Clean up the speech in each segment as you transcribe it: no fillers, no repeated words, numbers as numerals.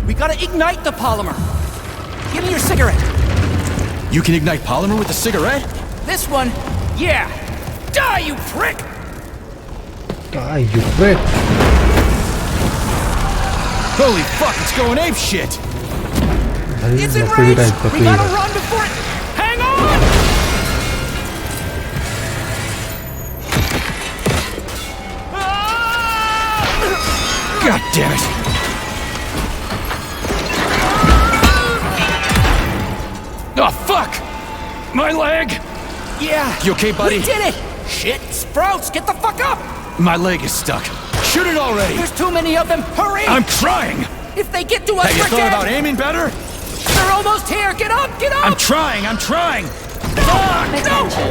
We gotta ignite the polymer. Give me your cigarette. You can ignite polymer with a cigarette? This one, yeah. Die, you prick! Die, you prick! Holy fuck, it's going ape shit! It's enraged! We gotta run before it... Hang on! God damn it! Oh fuck! My leg! Yeah. You okay, buddy? We did it! Shit, Sprouts, get the fuck up! My leg is stuck. Shoot it already! There's too many of them. Hurry! I'm trying! If they get to us, Have you we're thought dead! about aiming better? They're almost here! Get up! Get up! I'm trying! No!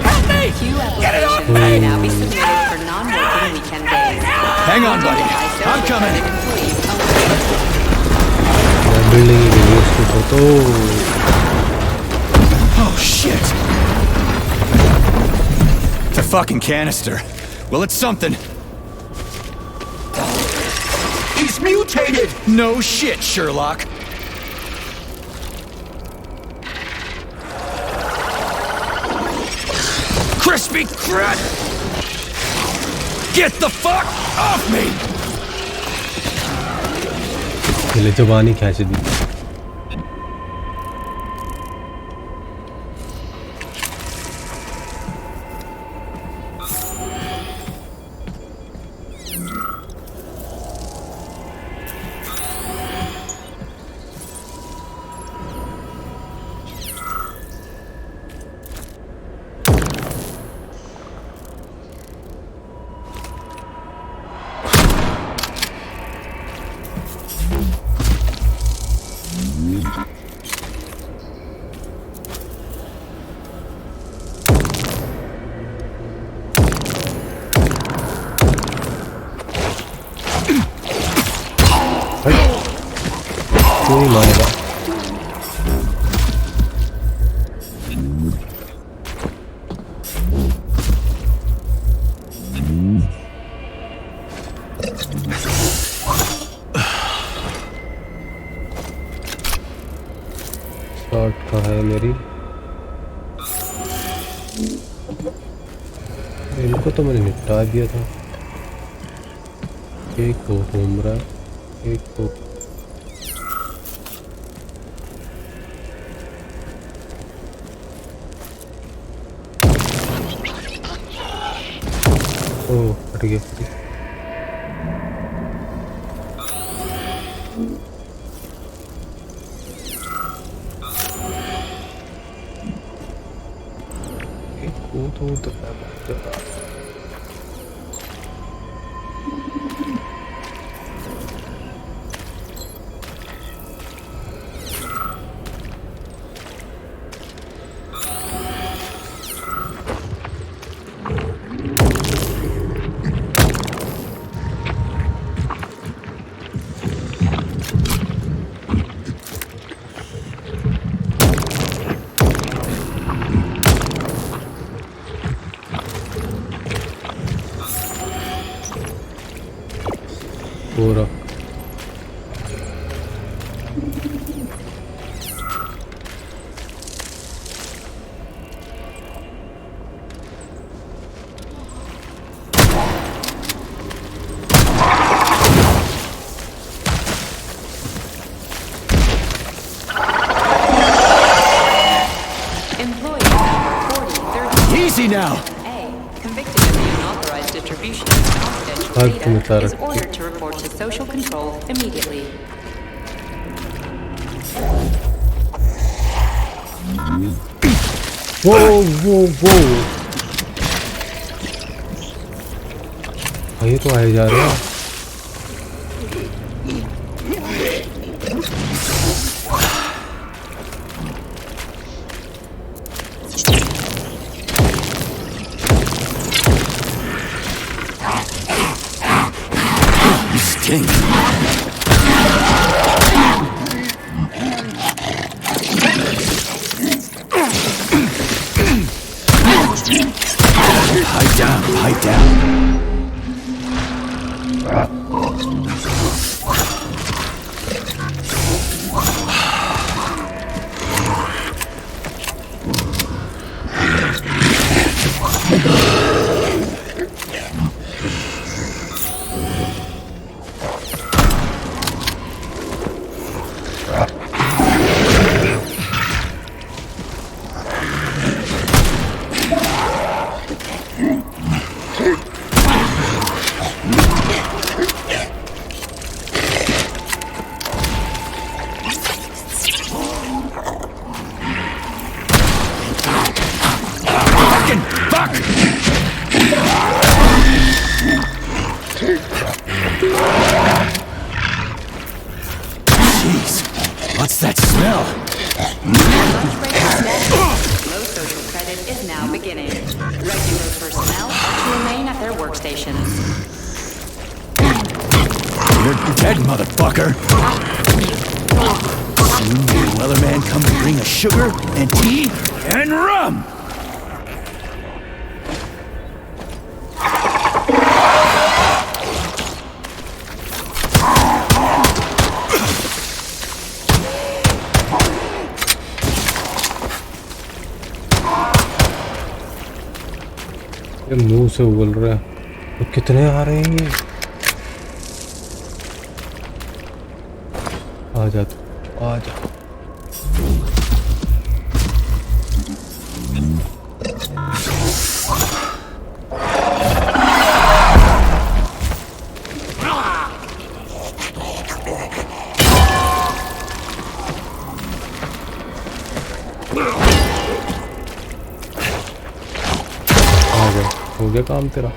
Help me! Get it off me! Now be submitted for non-working weekend days. Hang on, buddy. I'm coming. Building ini foto. Oh shit! It's a fucking canister. Well, it's something. He's mutated! No shit, Sherlock. Crispy crud! Get the fuck off me! पहले जबानी खींच दी. कोई मारेगा. Shot कहाँ है मेरी? इनको तो मैंने निपटा दिया था. एक को घूम रहा है, एक को हट गया. पूरा Easy now. A, convicted of the unauthorized distribution of confidential data, is ordered to report to social control immediately. Whoa, whoa, whoa. ये तो आए जा रहे हैं. Pipe down, pipe down. Jeez, what's that smell? Lunch break is next. Low social credit is now beginning. Regular personnel are to remain at their workstations. You're dead, motherfucker. Soon may the weatherman come to bring us sugar and tea and rum. ये मुंह से उगल रहा है तो कितने आ रहे हैं ये आ जा तू आ जा हो गया काम तेरा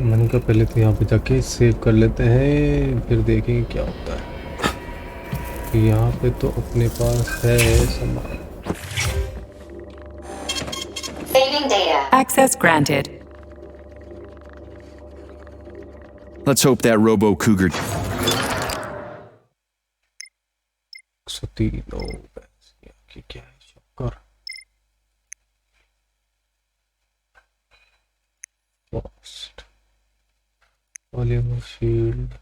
मैंने कहा पहले तो यहाँ पे जाके सेव कर लेते हैं फिर देखेंगे क्या होता है यहाँ पे तो अपने पास है सामान Saving data. Access granted. Let's hope that Robo Cougar. 103 क्या है शक्कर Lost. Volume shield.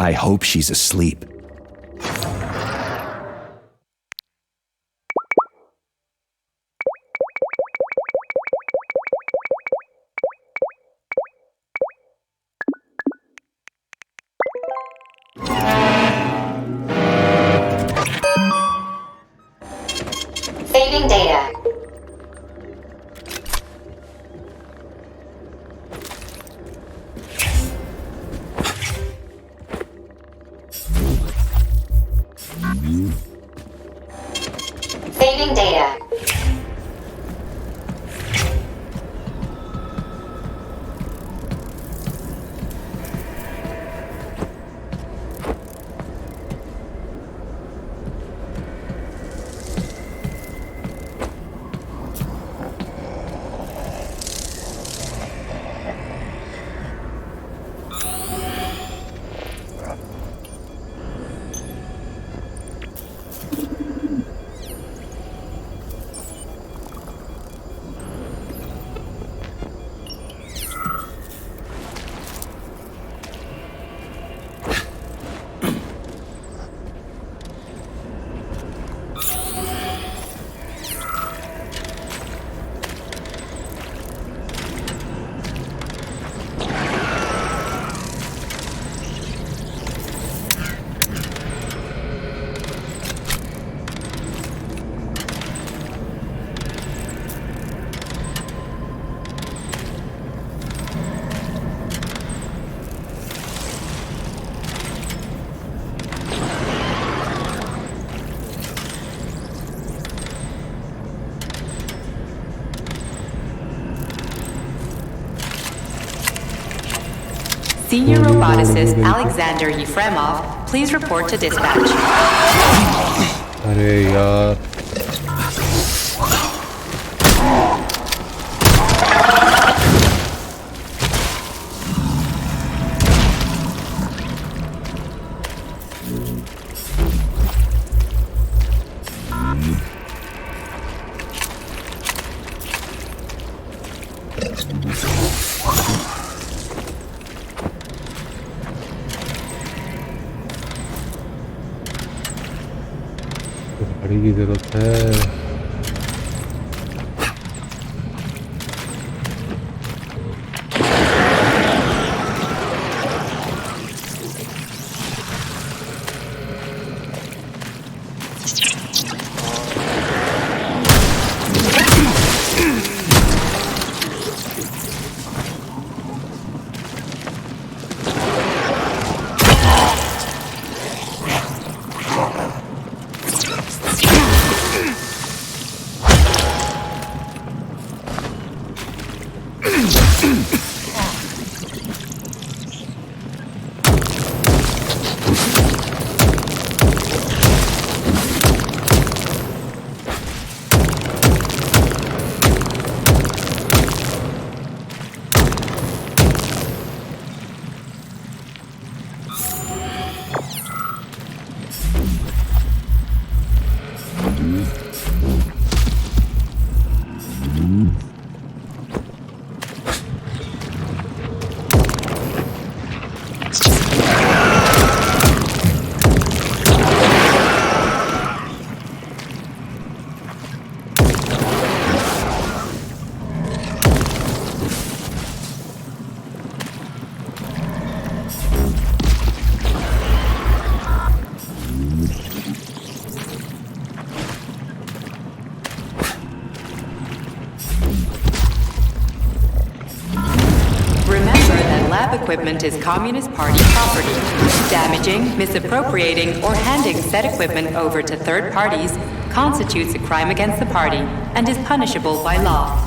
I hope she's asleep. Saving data. Senior roboticist Alexander Yefremov, please report to dispatch. अरे यार गाड़ी की जरूरत है Equipment is Communist Party property. Damaging, misappropriating, or handing said equipment over to third parties constitutes a crime against the party and is punishable by law.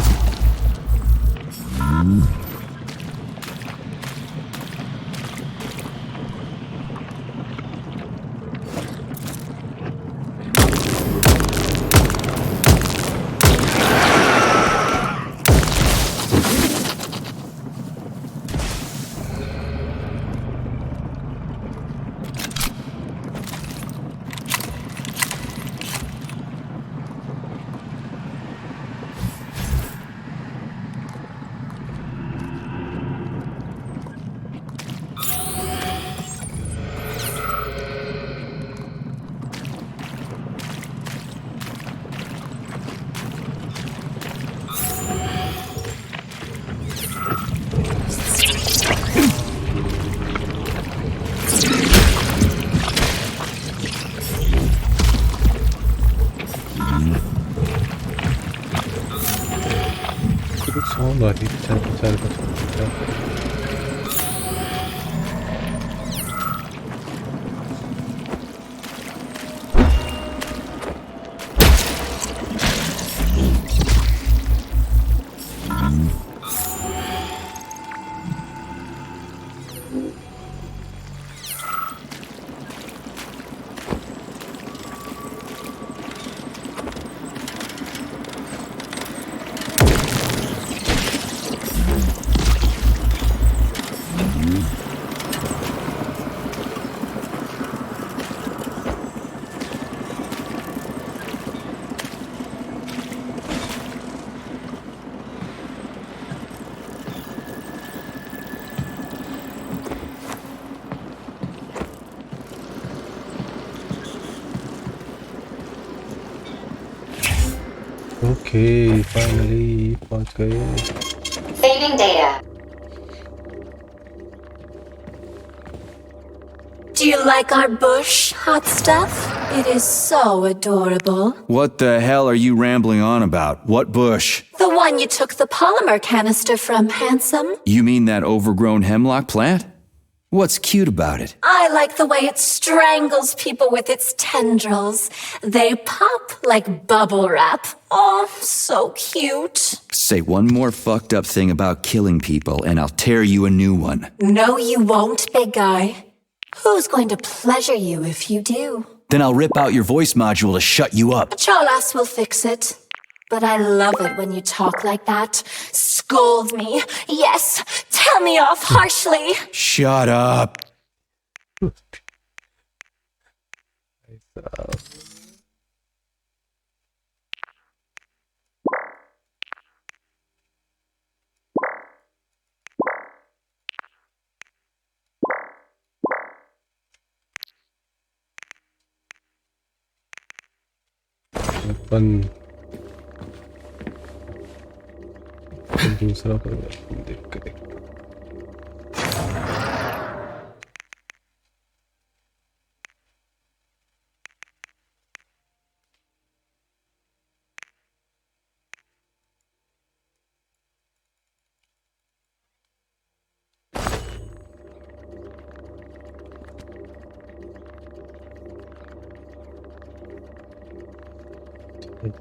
somebody to tell us. Okay, finally, पहुंच गए. Saving data. Do you like our bush, hot stuff? It is so adorable. What the hell are you rambling on about? What bush? The one you took the polymer canister from, handsome. You mean that overgrown hemlock plant? What's cute about it? I like the way it strangles people with its tendrils. They pop like bubble wrap. Oh, so cute. Say one more fucked up thing about killing people and I'll tear you a new one. No, you won't, big guy. Who's going to pleasure you if you do? Then I'll rip out your voice module to shut you up. Cholas will fix it. But I love it when you talk like that. Scold me. Yes, tell me off harshly. Shut up. अपन दूसरा परिवर्तन देख के देखते हैं।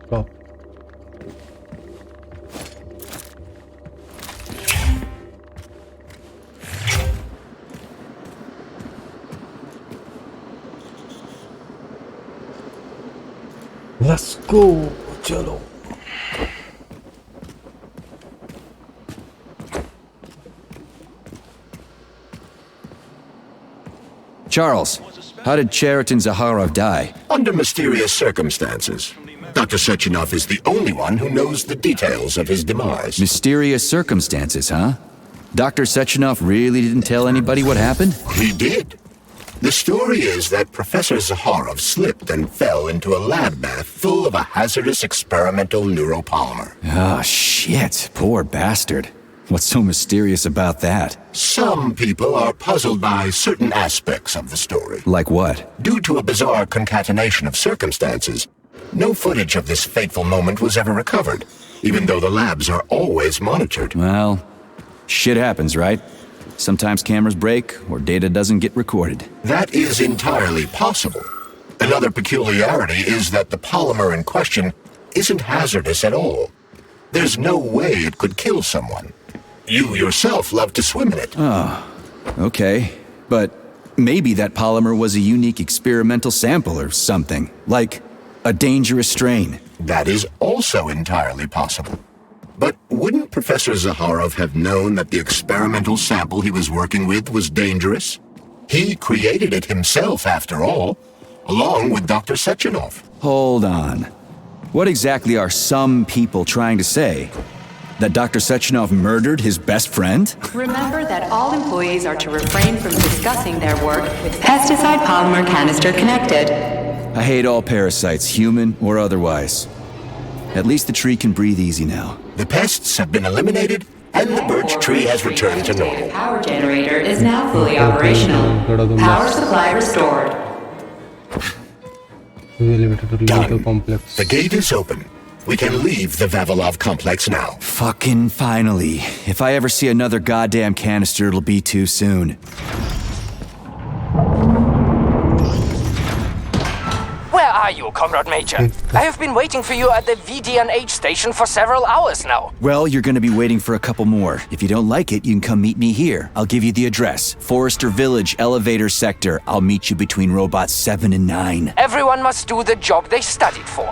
Go. Let's go, chalo. Charles, how did Cheriton Zaharov die? Under mysterious circumstances. Dr. Sechenov is the only one who knows the details of his demise. Mysterious circumstances, huh? Dr. Sechenov really didn't tell anybody what happened? He did. The story is that Professor Zaharov slipped and fell into a lab bath full of a hazardous experimental neuropolymer. Oh, shit. Poor bastard. What's so mysterious about that? Some people are puzzled by certain aspects of the story. Like what? Due to a bizarre concatenation of circumstances, no footage of this fateful moment was ever recovered, even though the labs are always monitored. Well, shit happens, right? Sometimes cameras break or data doesn't get recorded. That is entirely possible. Another peculiarity is that the polymer in question isn't hazardous at all. There's no way it could kill someone. You yourself love to swim in it. Oh, okay. But maybe that polymer was a unique experimental sample or something, like a dangerous strain. That is also entirely possible. But wouldn't Professor Zaharov have known that the experimental sample he was working with was dangerous? He created it himself, after all, along with Dr. Sechenov. Hold on. What exactly are some people trying to say? That Dr. Sechenov murdered his best friend? Remember that all employees are to refrain from discussing their work with pesticide polymer canister connected. I hate all parasites, human or otherwise. At least the tree can breathe easy now. The pests have been eliminated, and the birch tree has returned to normal. Power generator is now fully operational. Power supply restored. Done. The gate is open. We can leave the Vavilov complex now. Fucking finally. If I ever see another goddamn canister, it'll be too soon. Where are you, Comrade Major? I have been waiting for you at the VDNH station for several hours now. Well, you're gonna be waiting for a couple more. If you don't like it, you can come meet me here. I'll give you the address. Forester Village, elevator sector. I'll meet you between robots 7 and 9. Everyone must do the job they studied for.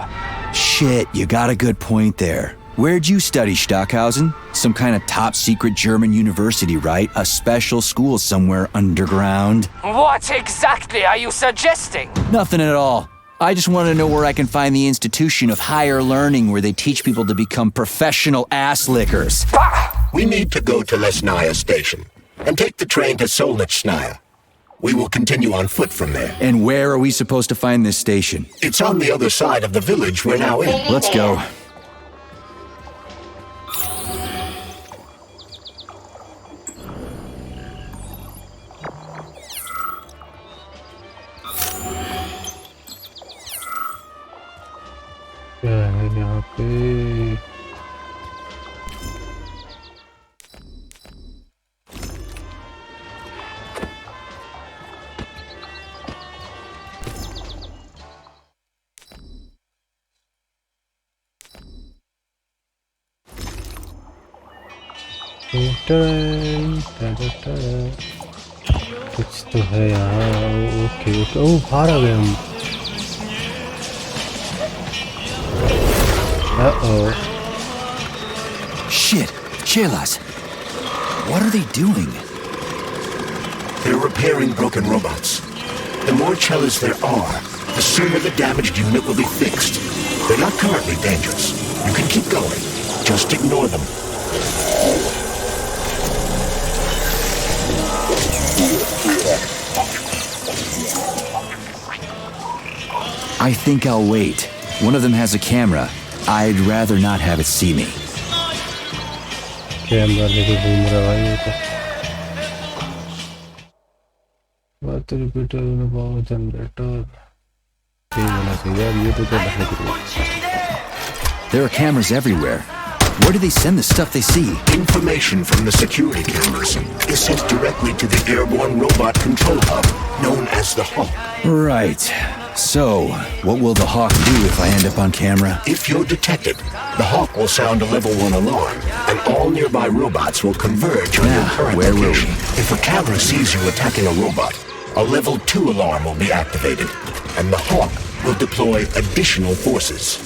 Shit, you got a good point there. Where'd you study, Stockhausen? Some kind of top-secret German university, right? A special school somewhere underground? What exactly are you suggesting? Nothing at all. I just want to know where I can find the institution of higher learning where they teach people to become professional ass lickers. Bah! We need to go to Lesnaya station and take the train to Solnichnaya. We will continue on foot from there. And where are we supposed to find this station? It's on the other side of the village we're now in. Let's go. क्या है यहाँ पे? कुछ तो है यहाँ। Okay okay, ओह बाहर आ गए हम। Shit, Chelas. What are they doing? They're repairing broken robots. The more cellas there are, the sooner the damaged unit will be fixed. They're not currently dangerous. You can keep going. Just ignore them. I think I'll wait. One of them has a camera. I'd rather not have it see me. Camera लेके घूम रहा भाई ये तो। बात repeater power generator ये होना चाहिए यार, ये तो क्या ढंग की। There are cameras everywhere. Where do they send the stuff they see? Information from the security cameras is sent directly to the airborne robot control hub, known as the Hawk. Right. So, what will the Hawk do if I end up on camera? If you're detected, the Hawk will sound a level 1 alarm, and all nearby robots will converge on your current where will location. If a camera sees you attacking a robot, a level 2 alarm will be activated, and the Hawk will deploy additional forces.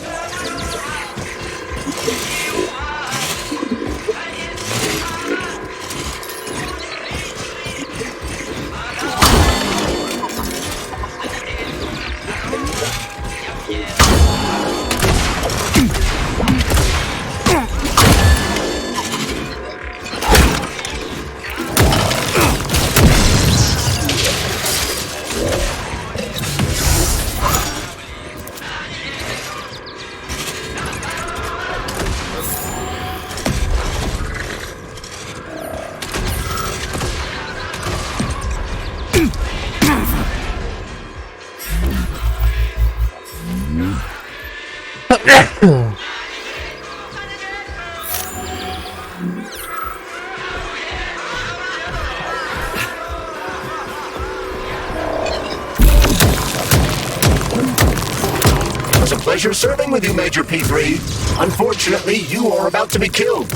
It was a pleasure serving with you, Major P3. Unfortunately, you are about to be killed.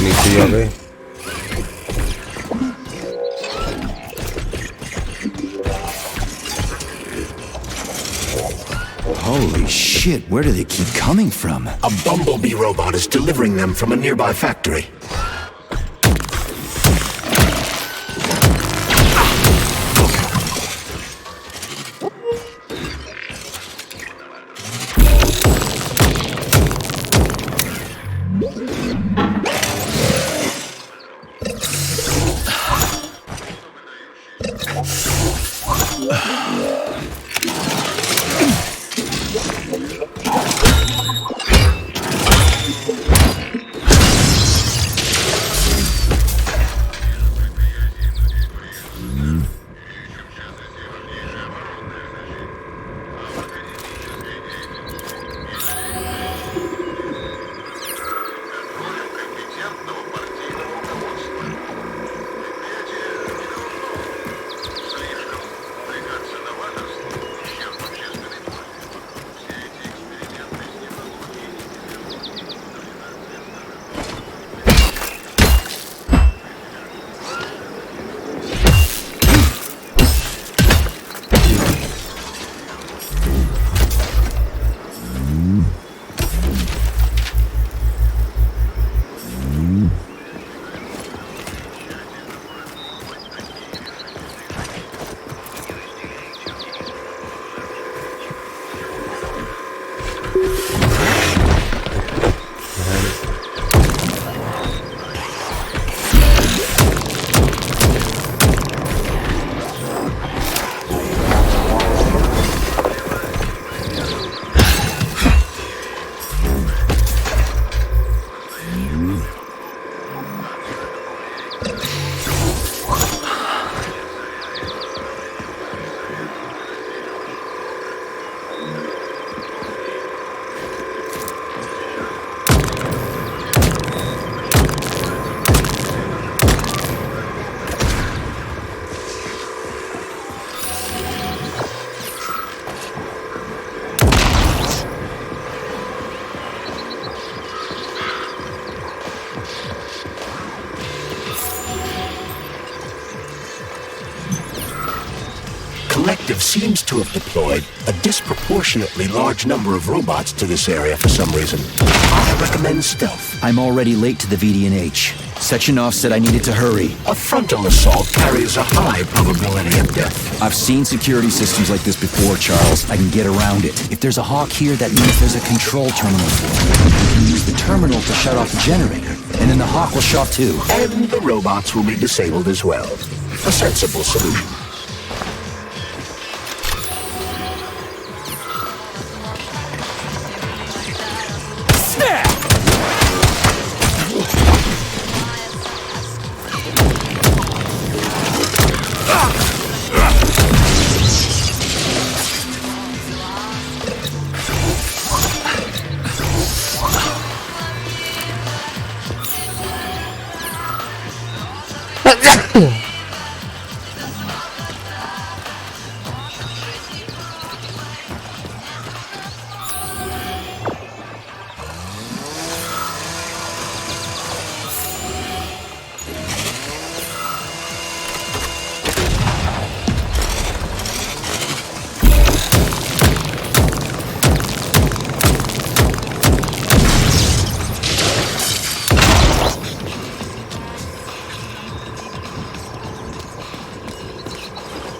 नीचे आ गए। Holy shit, where do they keep coming from? A bumblebee robot is delivering them from a nearby factory. seems to have deployed a disproportionately large number of robots to this area for some reason. I recommend stealth. I'm already late to the VD&H. Section off said I needed to hurry. A frontal assault carries a high probability of death. I've seen security systems like this before, Charles. I can get around it. If there's a hawk here, that means there's a control terminal for it. We can use the terminal to shut off the generator, and then the hawk will shut off too. And the robots will be disabled as well. A sensible solution.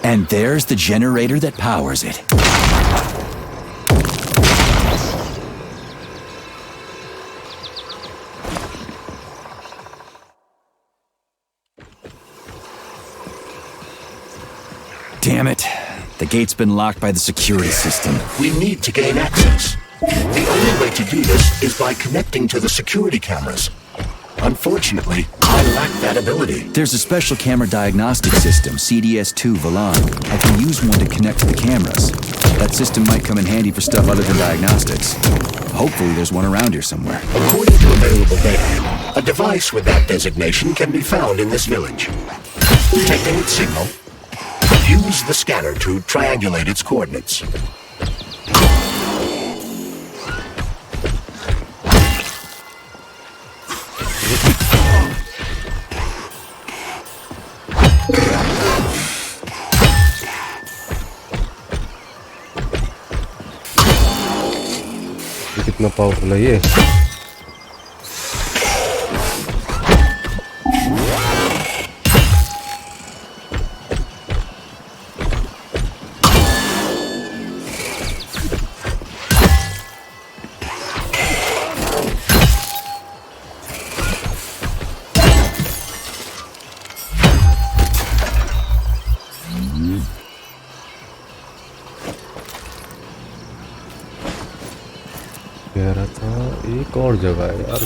And there's the generator that powers it. Damn it. The gate's been locked by the security system. We need to gain access. The only way to do this is by connecting to the security cameras. Unfortunately, I lack that ability. There's a special camera diagnostic system, CDS2 Velan. I can use one to connect to the cameras. That system might come in handy for stuff other than diagnostics. Hopefully there's one around here somewhere. According to available data, a device with that designation can be found in this village. Detecting its signal, use the scanner to triangulate its coordinates. कितना powerful है ये कह रहा था एक और जगह है यार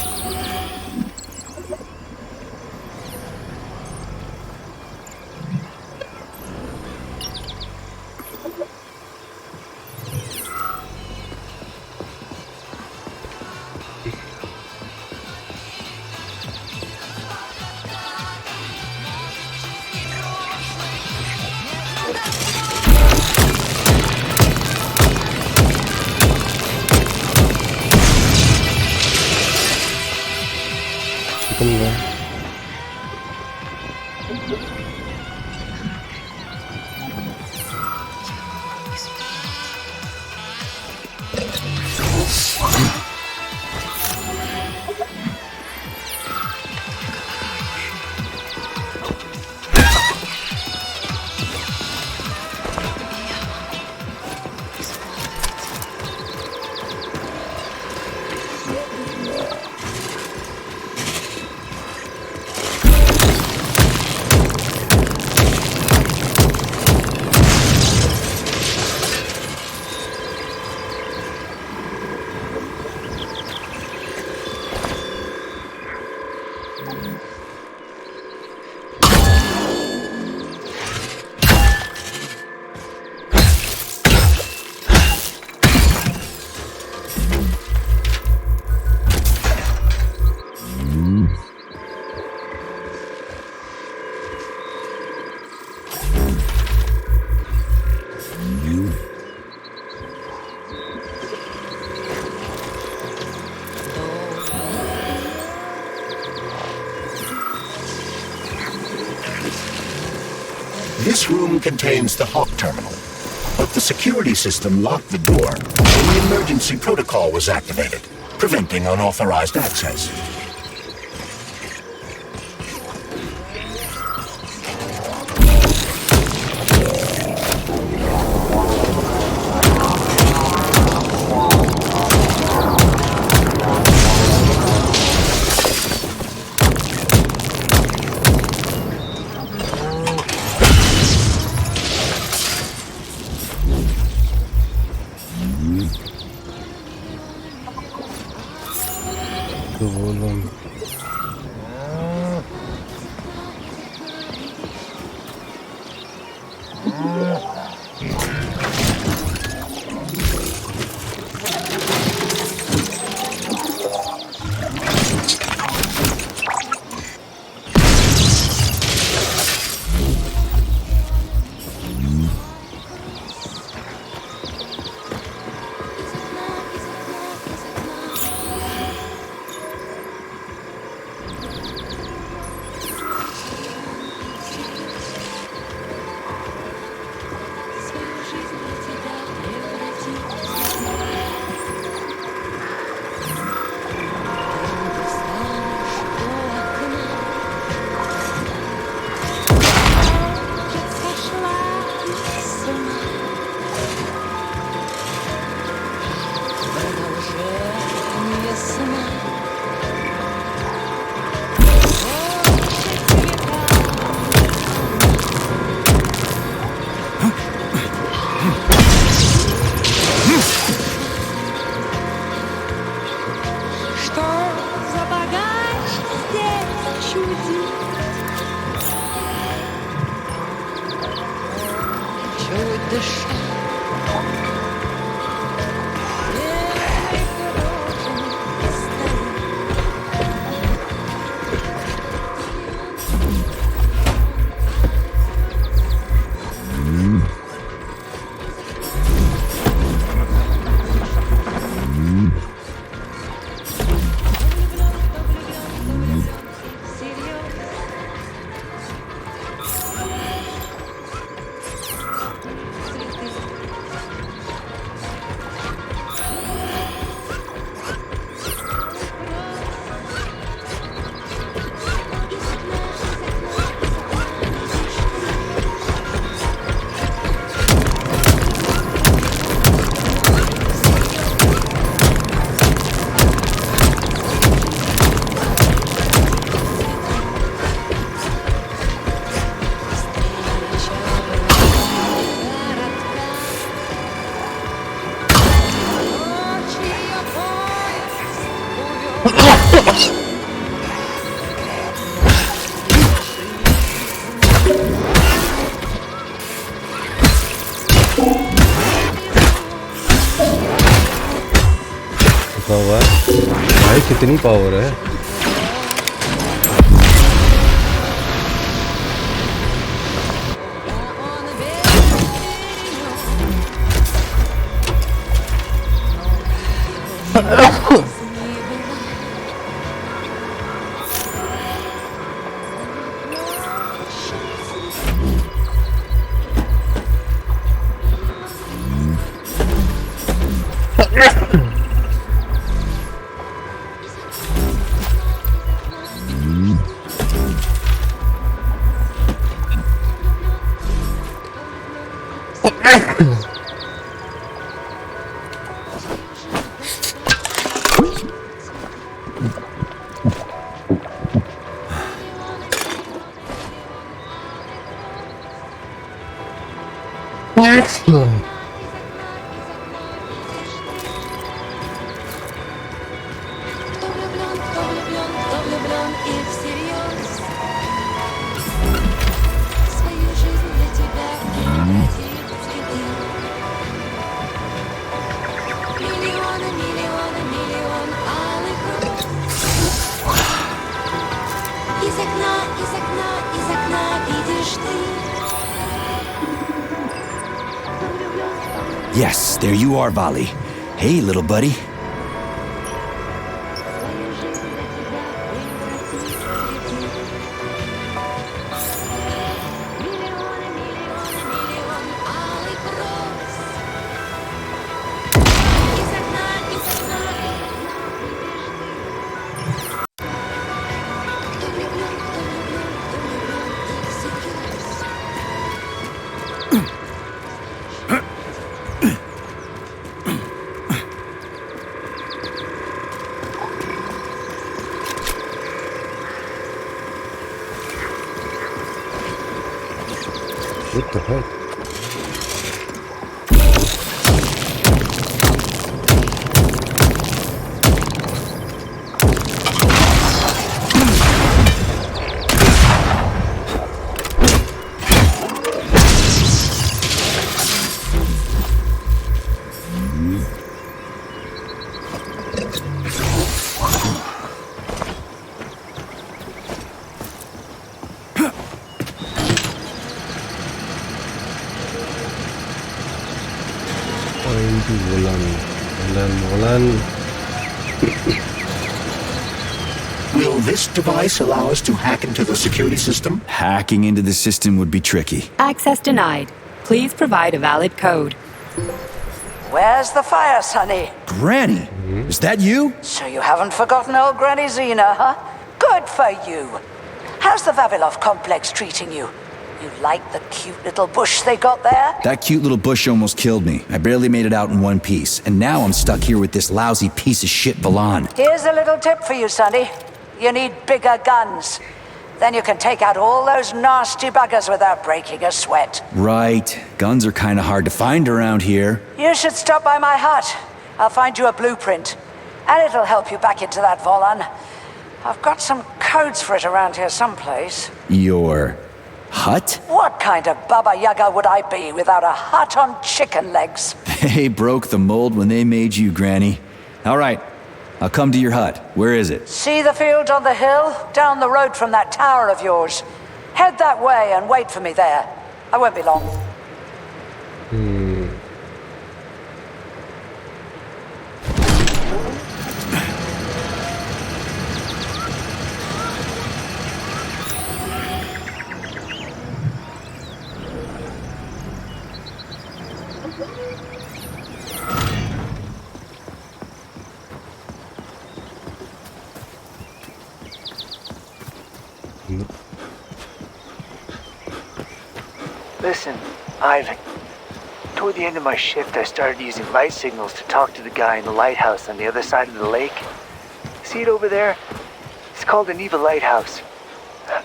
This room contains the Hawk terminal, a The security system locked the door, and the emergency protocol was activated, preventing unauthorized access. भाई कितनी पावर है। Yes, there you are, Vali. Hey, little buddy. What the heck? Will this device allow us to hack into the security system? Hacking into the system would be tricky. Access denied. Please provide a valid code. Where's the fire, Sonny? Granny, is that you? So you haven't forgotten old Granny Zena, huh? Good for you. How's the Vavilov complex treating you? You like the cute little bush they got there? That cute little bush almost killed me. I barely made it out in one piece, and now I'm stuck here with this lousy piece of shit Valan. Here's a little tip for you, Sonny. You need bigger guns. Then you can take out all those nasty buggers without breaking a sweat. Right. Guns are kind of hard to find around here. You should stop by my hut. I'll find you a blueprint. And it'll help you back into that Volan. I've got some codes for it around here someplace. Your hut? What kind of Baba Yaga would I be without a hut on chicken legs? They broke the mold when they made you, Granny. All right. I'll come to your hut. Where is it? See the field on the hill? Down the road from that tower of yours. Head that way and wait for me there. I won't be long. Listen, Ivan. Toward the end of my shift, I started using light signals to talk to the guy in the lighthouse on the other side of the lake. See it over there? It's called the Neva Lighthouse.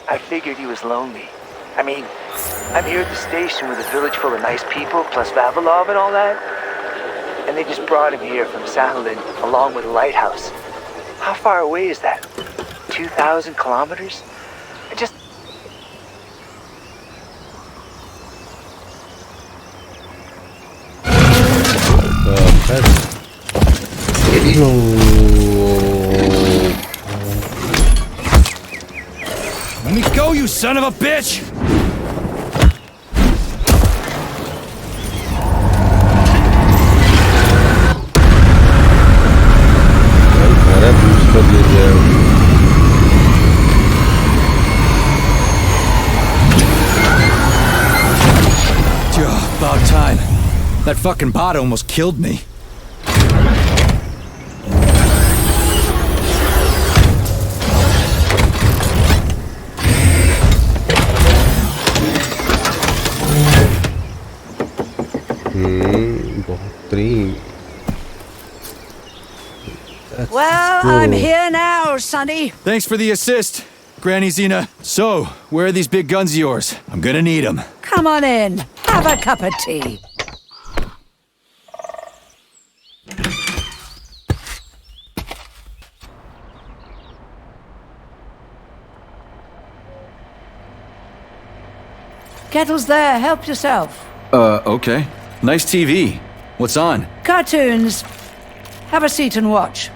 I figured he was lonely. I mean, I'm here at the station with a village full of nice people, plus Vavilov and all that. And they just brought him here from Sahalin, along with the lighthouse. How far away is that? 2,000 kilometers? I just... Let me go, you son of a bitch! About time. That fucking bot almost killed me. Well, I'm here now, Sonny. Thanks for the assist, Granny Zena. So, where are these big guns of yours? I'm gonna need them. Come on in. Have a cup of tea. Kettle's there. Help yourself. Okay. Nice TV. What's on? Cartoons. Have a seat and watch.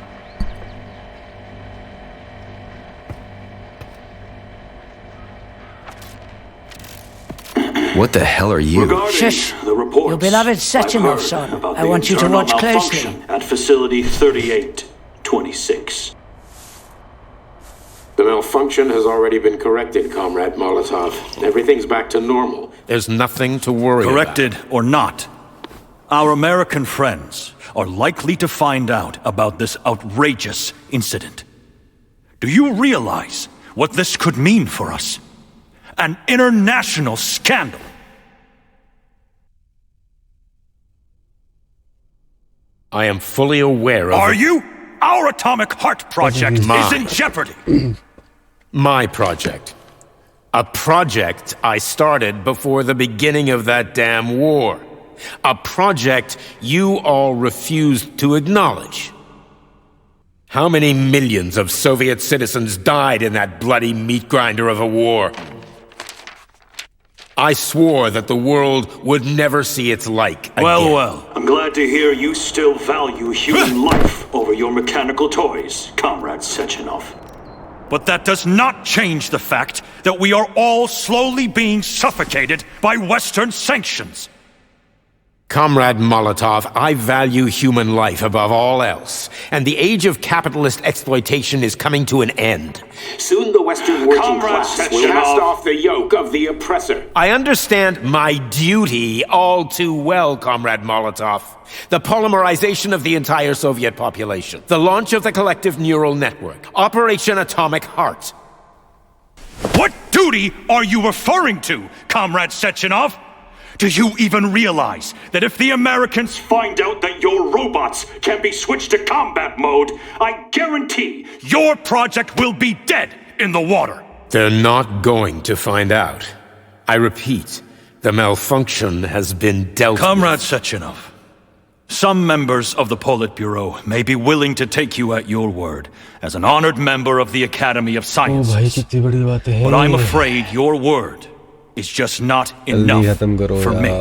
What the hell are you? Shush. Your beloved Sechenov's on. I want you to watch closely. At Facility 3826. The malfunction has already been corrected, Comrade Molotov. Everything's back to normal. There's nothing to worry about. Corrected or not, our American friends are likely to find out about this outrageous incident. Do you realize what this could mean for us? An international scandal. I am fully aware of... Are you? Our Atomic Heart Project is in jeopardy. My project. A project I started before the beginning of that damn war. A project you all refused to acknowledge. How many millions of Soviet citizens died in that bloody meat grinder of a war? I swore that the world would never see its like again. Well. I'm glad to hear you still value human life over your mechanical toys, Comrade Sechenov. But that does not change the fact that we are all slowly being suffocated by Western sanctions. Comrade Molotov, I value human life above all else, and the age of capitalist exploitation is coming to an end. Soon the Western working class will cast off the yoke of the oppressor. I understand my duty all too well, Comrade Molotov. The polymerization of the entire Soviet population, the launch of the collective neural network, Operation Atomic Heart. What duty are you referring to, Comrade Sechenov? Do you even realize that if the Americans find out that your robots can be switched to combat mode, I guarantee your project will be dead in the water? They're not going to find out. I repeat, the malfunction has been dealt with. Comrade Sechenov, some members of the Politburo may be willing to take you at your word as an honored member of the Academy of Sciences. But I'm afraid your word is just not enough for me.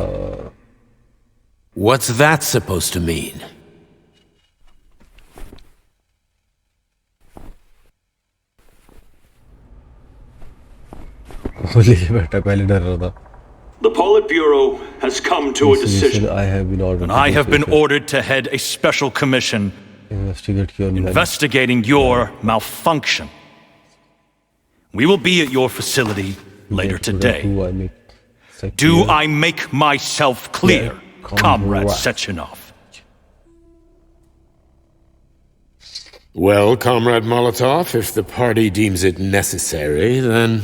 What's that supposed to mean? The Politburo has come to a decision. And I have been ordered to head a special commission investigating your malfunction. We will be at your facility later today. Do I make myself clear, Comrade Sechenov? Well, Comrade Molotov, if the party deems it necessary, then...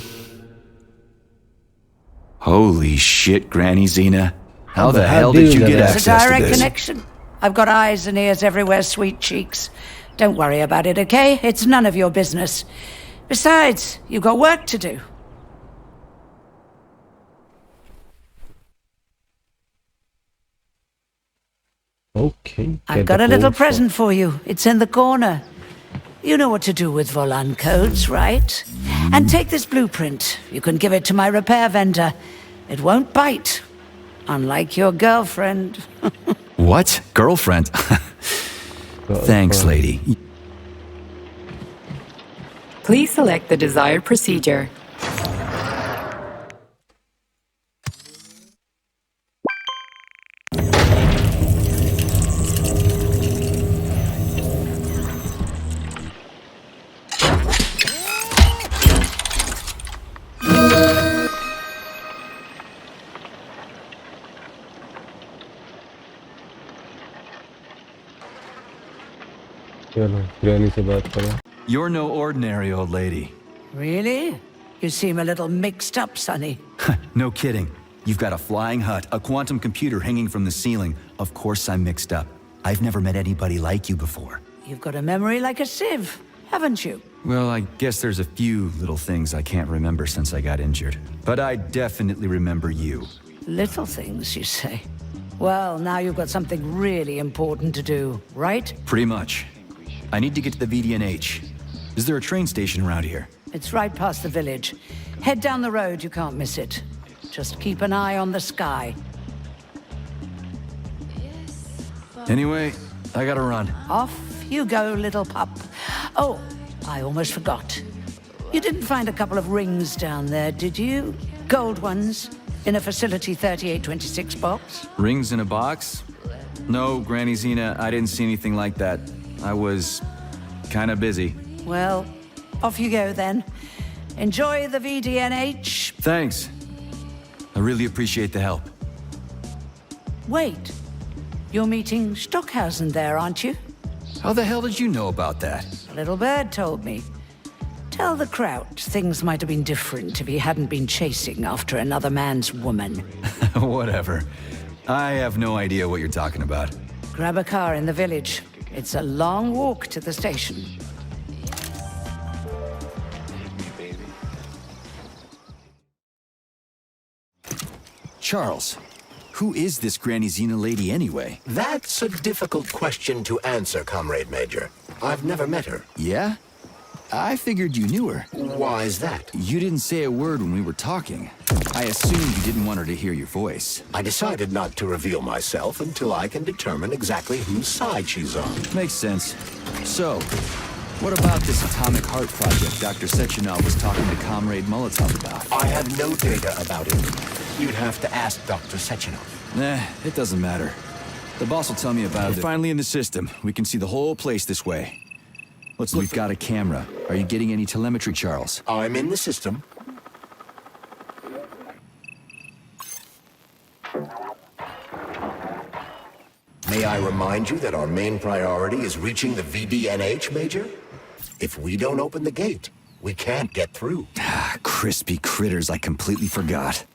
Holy shit, Granny Xena. How the hell did you get access to this? It's a direct connection. I've got eyes and ears everywhere, sweet cheeks. Don't worry about it, okay? It's none of your business. Besides, you've got work to do. Okay. I've got a little present for you. It's in the corner. You know what to do with Volan codes, right? And take this blueprint. You can give it to my repair vendor. It won't bite. Unlike your girlfriend. What? Girlfriend? Thanks, lady. Please select the desired procedure. You're no ordinary old lady. Really? You seem a little mixed up, Sonny. No kidding. You've got a flying hut, a quantum computer hanging from the ceiling. Of course I'm mixed up. I've never met anybody like you before. You've got a memory like a sieve, haven't you? Well, I guess there's a few little things I can't remember since I got injured. But I definitely remember you. Little things, you say? Well, now you've got something really important to do, right? Pretty much. I need to get to the VDNH. Is there a train station around here? It's right past the village. Head down the road, you can't miss it. Just keep an eye on the sky. Anyway, I gotta run. Off you go, little pup. Oh, I almost forgot. You didn't find a couple of rings down there, did you? Gold ones, in a Facility 3826 box? Rings in a box? No, Granny Xena, I didn't see anything like that. I was kinda busy. Well, off you go then. Enjoy the VDNH. Thanks. I really appreciate the help. Wait. You're meeting Stockhausen there, aren't you? How the hell did you know about that? A little bird told me. Tell the Kraut things might have been different if he hadn't been chasing after another man's woman. Whatever. I have no idea what you're talking about. Grab a car in the village. It's a long walk to the station. Charles, who is this Granny Xena lady anyway? That's a difficult question to answer, Comrade Major. I've never met her. Yeah? I figured you knew her. Why is that? You didn't say a word when we were talking. I assumed you didn't want her to hear your voice. I decided not to reveal myself until I can determine exactly whose side she's on. Makes sense. So, what about this atomic heart project Dr. Sechenov was talking to Comrade Molotov about? I have no data about it. You'd have to ask Dr. Sechenov. Nah, it doesn't matter. The boss will tell me about it. We're finally in the system. We can see the whole place this way. Let's look. We've got a camera. Are you getting any telemetry, Charles? I'm in the system. May I remind you that our main priority is reaching the VDNH, Major? If we don't open the gate, we can't get through. Ah, crispy critters, I completely forgot.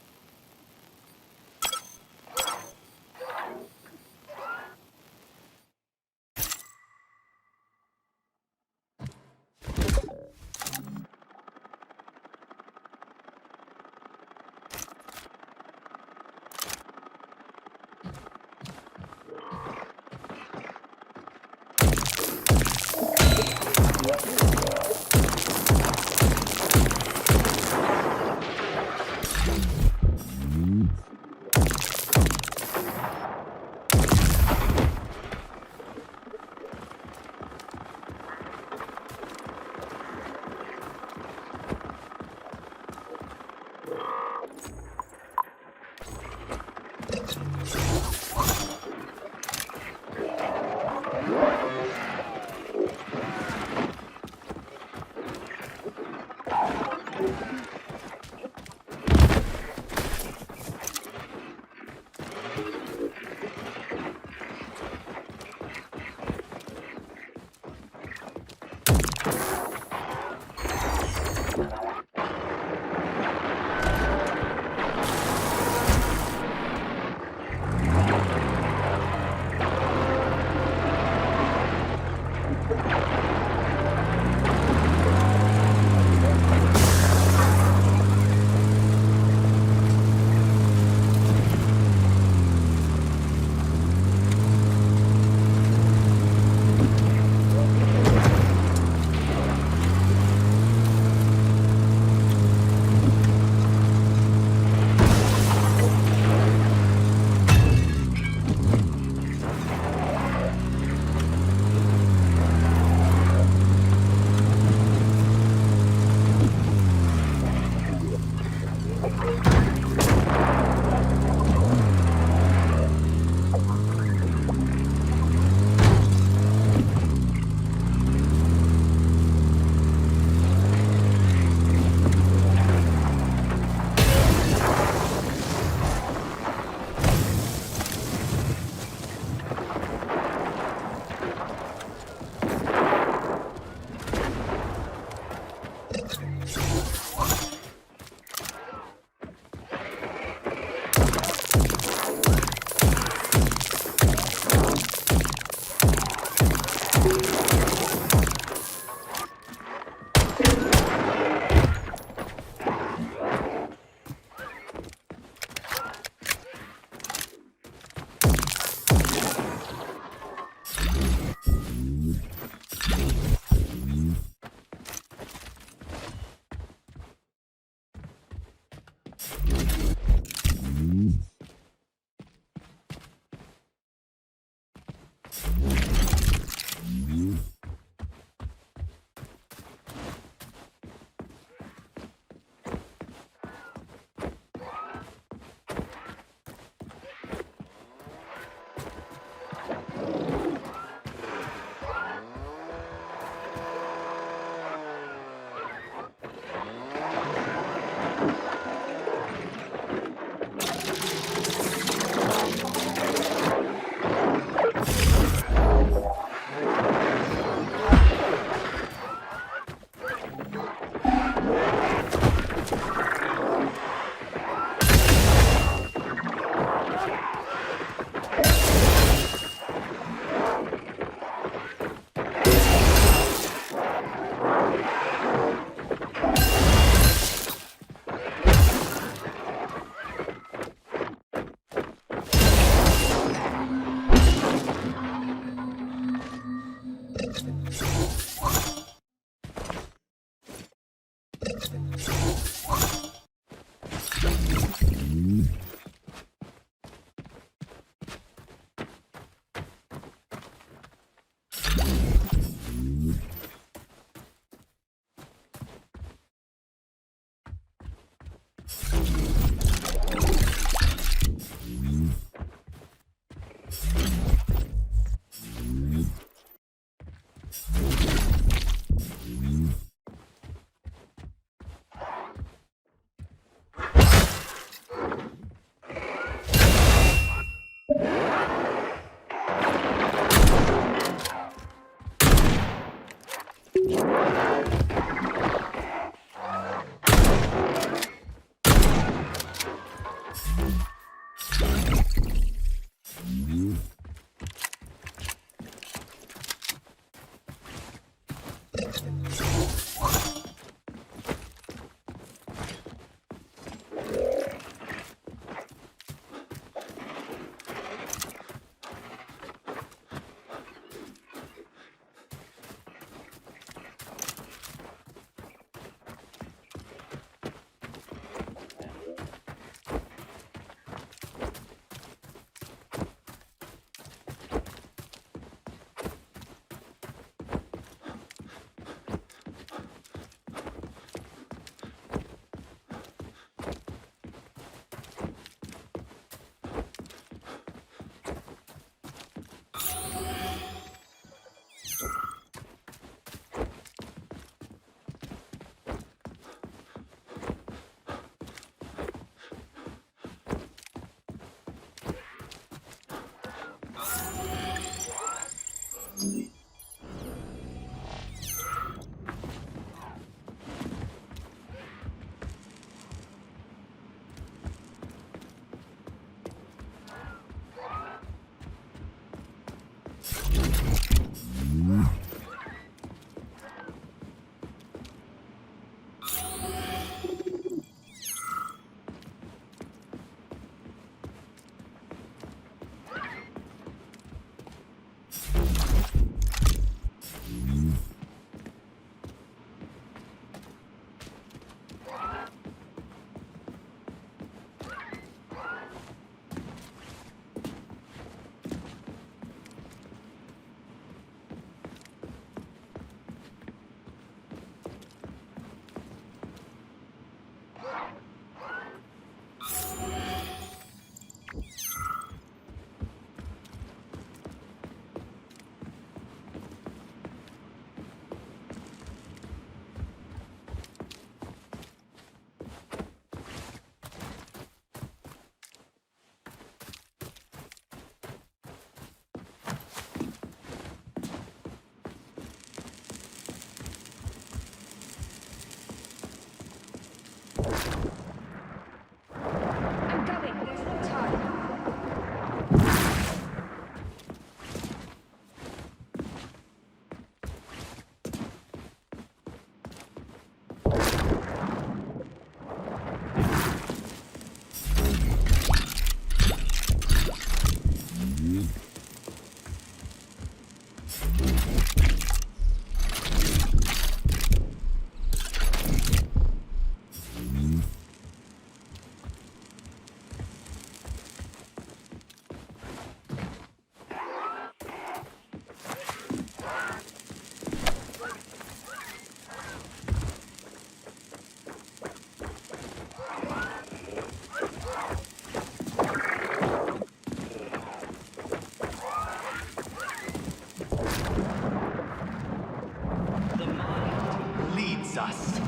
us.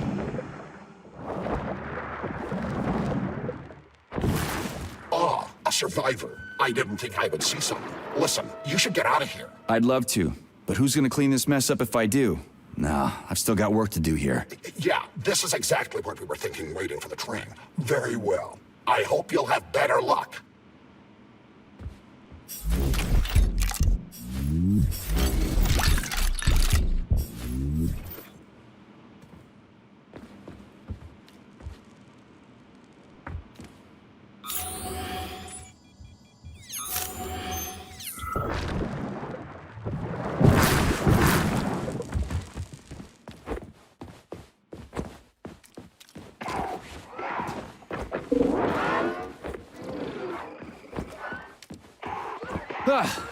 Ah, a survivor. I didn't think I would see someone. Listen, you should get out of here. I'd love to, but who's gonna clean this mess up if I do? Nah, I've still got work to do here. Yeah, this is exactly what we were thinking waiting for the train. Very well. I hope you'll have better luck.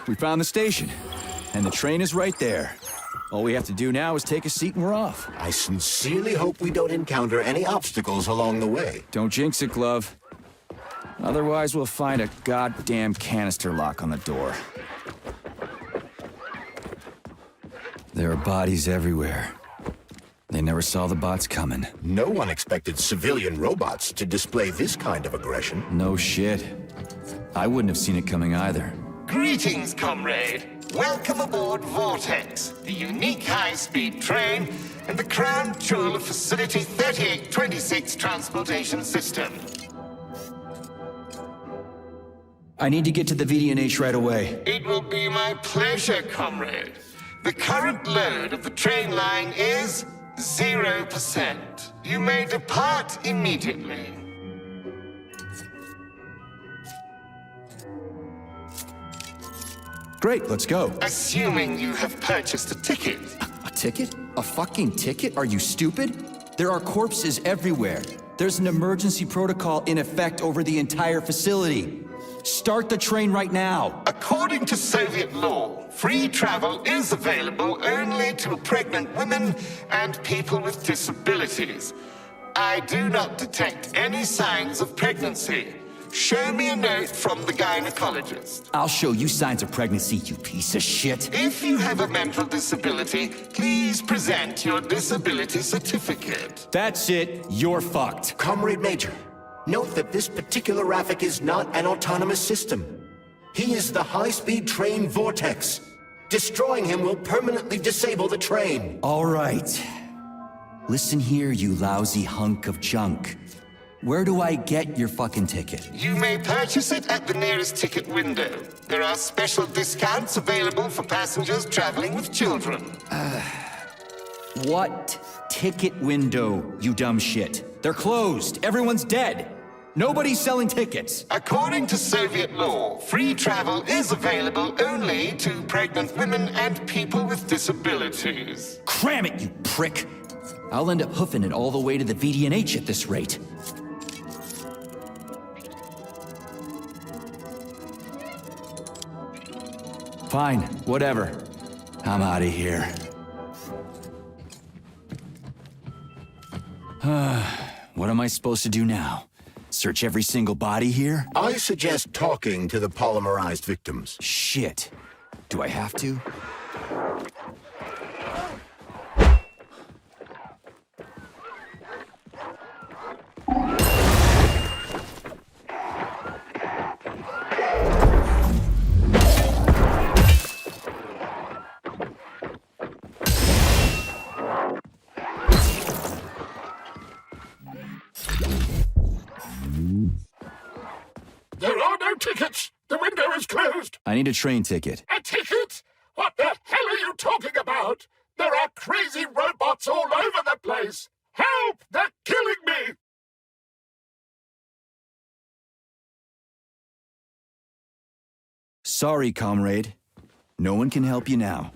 We found the station. And the train is right there. All we have to do now is take a seat and we're off. I sincerely hope we don't encounter any obstacles along the way. Don't jinx it, Glove. Otherwise, we'll find a goddamn canister lock on the door. There are bodies everywhere. They never saw the bots coming. No one expected civilian robots to display this kind of aggression. No shit. I wouldn't have seen it coming either. Greetings, comrade. Welcome aboard Vortex, the unique high-speed train and the crown jewel of Facility 3826 Transportation System. I need to get to the VDNH right away. It will be my pleasure, comrade. The current load of the train line is 0%. You may depart immediately. Great, let's go. Assuming you have purchased a ticket. A ticket? A fucking ticket? Are you stupid? There are corpses everywhere. There's an emergency protocol in effect over the entire facility. Start the train right now. According to Soviet law, free travel is available only to pregnant women and people with disabilities. I do not detect any signs of pregnancy. Show me a note from the gynecologist. I'll show you signs of pregnancy, you piece of shit. If you have a mental disability, please present your disability certificate. That's it. You're fucked. Comrade Major, note that this particular Raffic is not an autonomous system. He is the high-speed train Vortex. Destroying him will permanently disable the train. All right. Listen here, you lousy hunk of junk. Where do I get your fucking ticket? You may purchase it at the nearest ticket window. There are special discounts available for passengers traveling with children. What ticket window, you dumb shit? They're closed. Everyone's dead. Nobody's selling tickets. According to Soviet law, free travel is available only to pregnant women and people with disabilities. Cram it, you prick! I'll end up hoofing it all the way to the VDNH at this rate. Fine, whatever. I'm out of here. What am I supposed to do now? Search every single body here? I suggest talking to the polymerized victims. Shit. Do I have to? There are no tickets. The window is closed. I need a train ticket. A ticket? What the hell are you talking about? There are crazy robots all over the place. Help! They're killing me! Sorry, comrade. No one can help you now.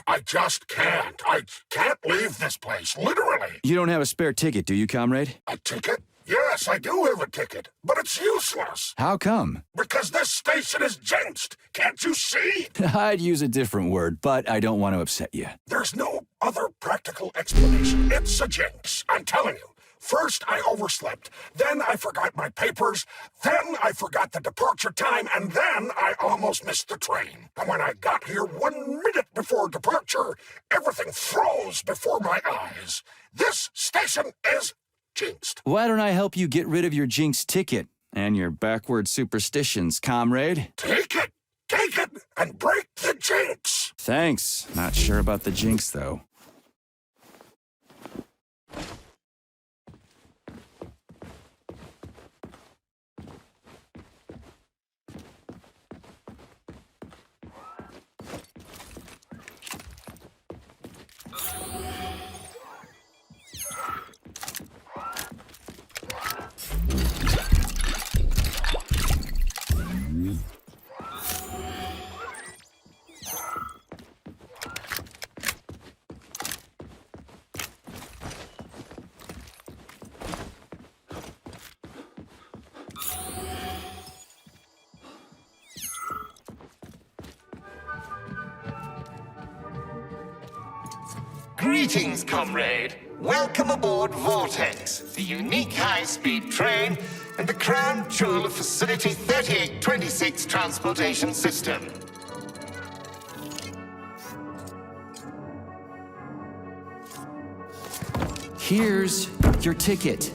I just can't. I can't leave this place, literally. You don't have a spare ticket, do you, comrade? A ticket? Yes, I do have a ticket, but it's useless. How come? Because this station is jinxed. Can't you see? I'd use a different word, but I don't want to upset you. There's no other practical explanation. It's a jinx. I'm telling you. First, I overslept. Then I forgot my papers. Then I forgot the departure time. And then I almost missed the train. And when I got here 1 minute before departure, everything froze before my eyes. This station is jinxed. Why don't I help you get rid of your jinx ticket and your backward superstitions, comrade? Take it! Take it! And break the jinx! Thanks. Not sure about the jinx, though. Greetings, comrade. Welcome aboard Vortex, the unique high-speed train and the crown jewel of Facility 3826 Transportation System. Here's your ticket.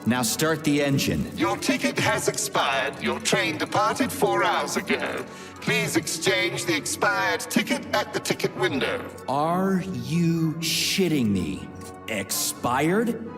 Now start the engine. Your ticket has expired. Your train departed 4 hours ago. Please exchange the expired ticket at the ticket window. Are you shitting me? Expired?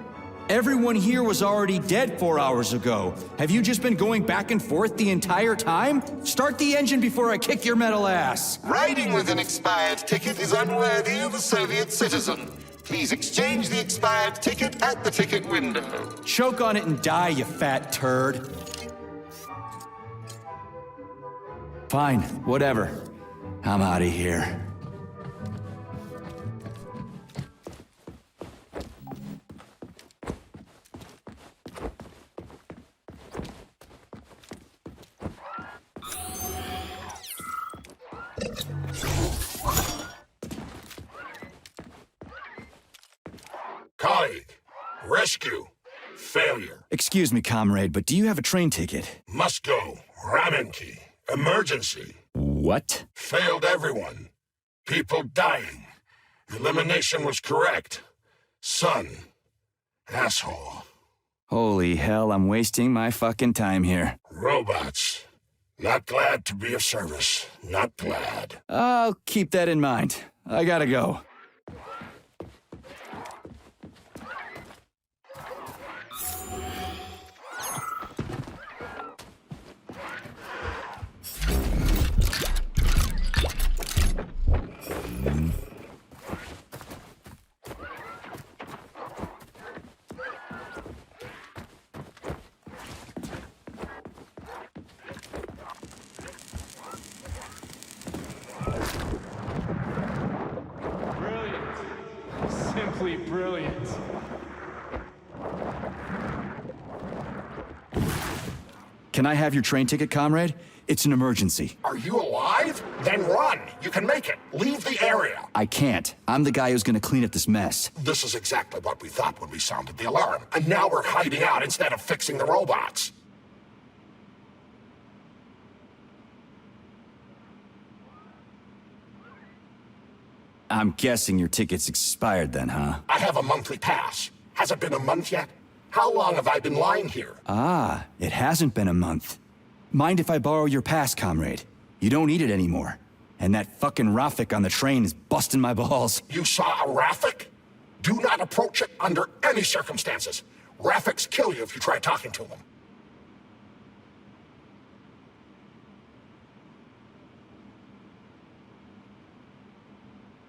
Everyone here was already dead 4 hours ago. Have you just been going back and forth the entire time? Start the engine before I kick your metal ass. Riding with an expired ticket is unworthy of a Soviet citizen. Please exchange the expired ticket at the ticket window. Choke on it and die, you fat turd. Fine, whatever. I'm out of here. Colleague, rescue, failure. Excuse me, comrade, but do you have a train ticket? Must go, Ramenki, emergency. What? Failed everyone. People dying. Elimination was correct. Son. Asshole. Holy hell, I'm wasting my fucking time here. Robots. Not glad to be of service. Not glad. I'll keep that in mind. I gotta go. Simply brilliant. Can I have your train ticket, comrade? It's an emergency. Are you alive? Then run. You can make it. Leave the area. I can't. I'm the guy who's gonna clean up this mess. This is exactly what we thought when we sounded the alarm. And now we're hiding out instead of fixing the robots. I'm guessing your ticket's expired then, huh? I have a monthly pass. Has it been a month yet? How long have I been lying here? Ah, it hasn't been a month. Mind if I borrow your pass, comrade? You don't need it anymore. And that fucking Rafik on the train is busting my balls. You saw a Rafik? Do not approach it under any circumstances. Rafiks kill you if you try talking to them.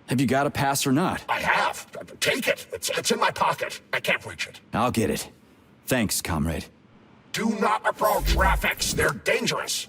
Have you got a pass or not? I have. Take it. It's in my pocket. I can't reach it. I'll get it. Thanks, comrade. Do not approach Rafiks. They're dangerous.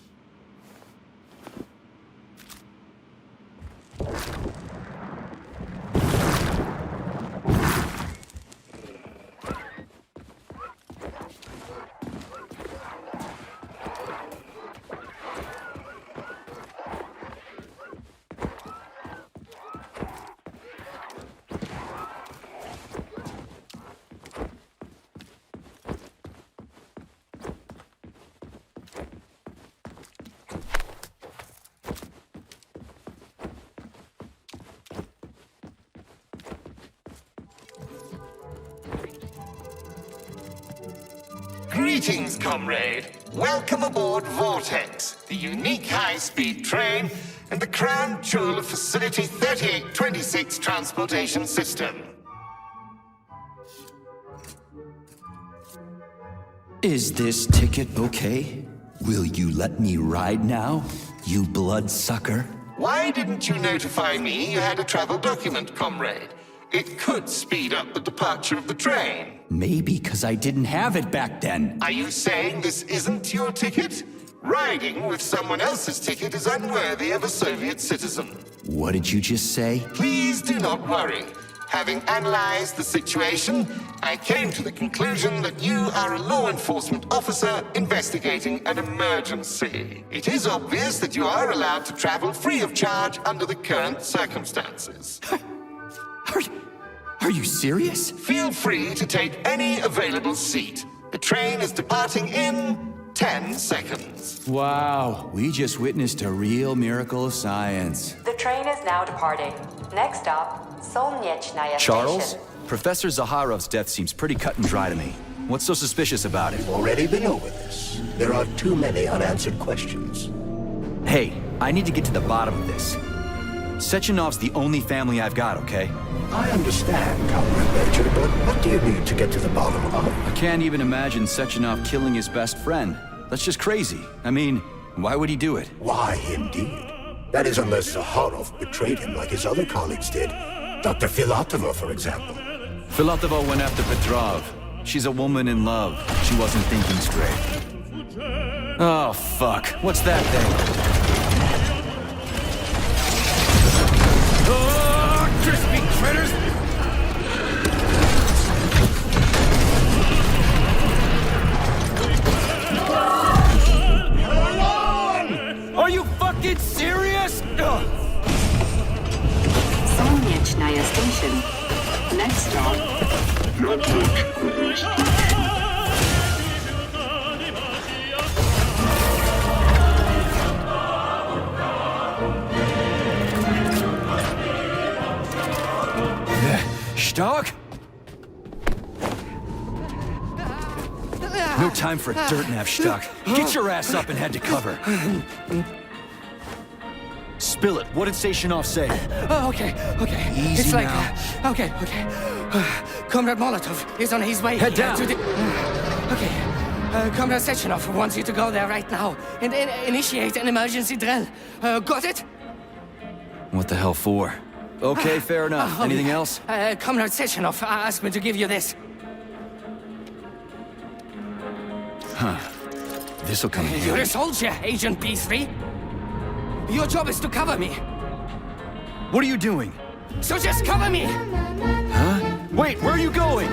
Greetings, comrade. Welcome aboard Vortex, the unique high-speed train and the crown jewel of Facility 3826 Transportation System. Is this ticket okay? Will you let me ride now, you bloodsucker? Why didn't you notify me you had a travel document, comrade? It could speed up the departure of the train. Maybe because I didn't have it back then. Are you saying this isn't your ticket? Riding with someone else's ticket is unworthy of a Soviet citizen. What did you just say? Please do not worry. Having analyzed the situation, I came to the conclusion that you are a law enforcement officer investigating an emergency. It is obvious that you are allowed to travel free of charge under the current circumstances. Are you serious? Feel free to take any available seat. The train is departing in 10 seconds. Wow, we just witnessed a real miracle of science. The train is now departing. Next stop, Solnechnaya Charles? Station. Professor Zaharov's death seems pretty cut and dry to me. What's so suspicious about it? Already been over this. There are too many unanswered questions. Hey, I need to get to the bottom of this. Sechenov's the only family I've got, okay? I understand, Comrade Major, but what do you need to get to the bottom of? I can't even imagine Sechenov killing his best friend. That's just crazy. I mean, why would he do it? Why, indeed. That is unless Zaharov betrayed him like his other colleagues did. Dr. Filatova, for example. Filatova went after Petrov. She's a woman in love. She wasn't thinking straight. Oh, fuck. What's that thing? Oh, crispy critters! Are you fucking serious? Solnechnaya Station. Next stop. Stark? No time for dirt nap, Stark. Get your ass up and head to cover. Spill it. What did Sechenov say? Oh, okay. Easy It's like, now. Okay. Comrade Molotov is on his way. Head down. To the... Okay. Comrade Sechenov wants you to go there right now and initiate an emergency drill. Got it? What the hell for? Okay, fair enough. Anything else? Comrade Sechenov asked me to give you this. Huh. This'll come in You're handy. a soldier, Agent B3. Your job is to cover me. What are you doing? So just cover me! Huh? Wait, where are you going?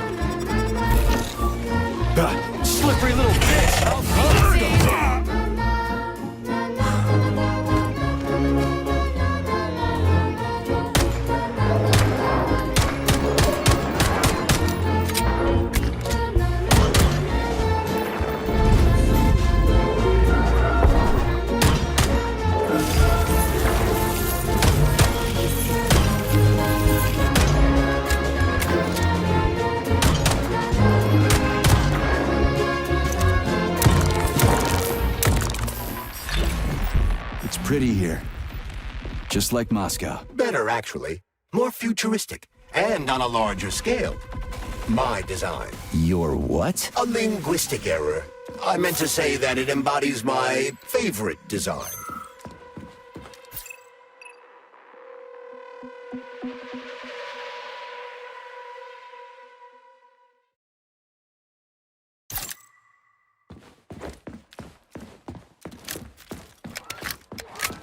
Slippery little bitch! Pretty here. Just like Moscow. Better, actually. More futuristic. And on a larger scale. My design. Your what? A linguistic error. I meant to say that it embodies my favorite design.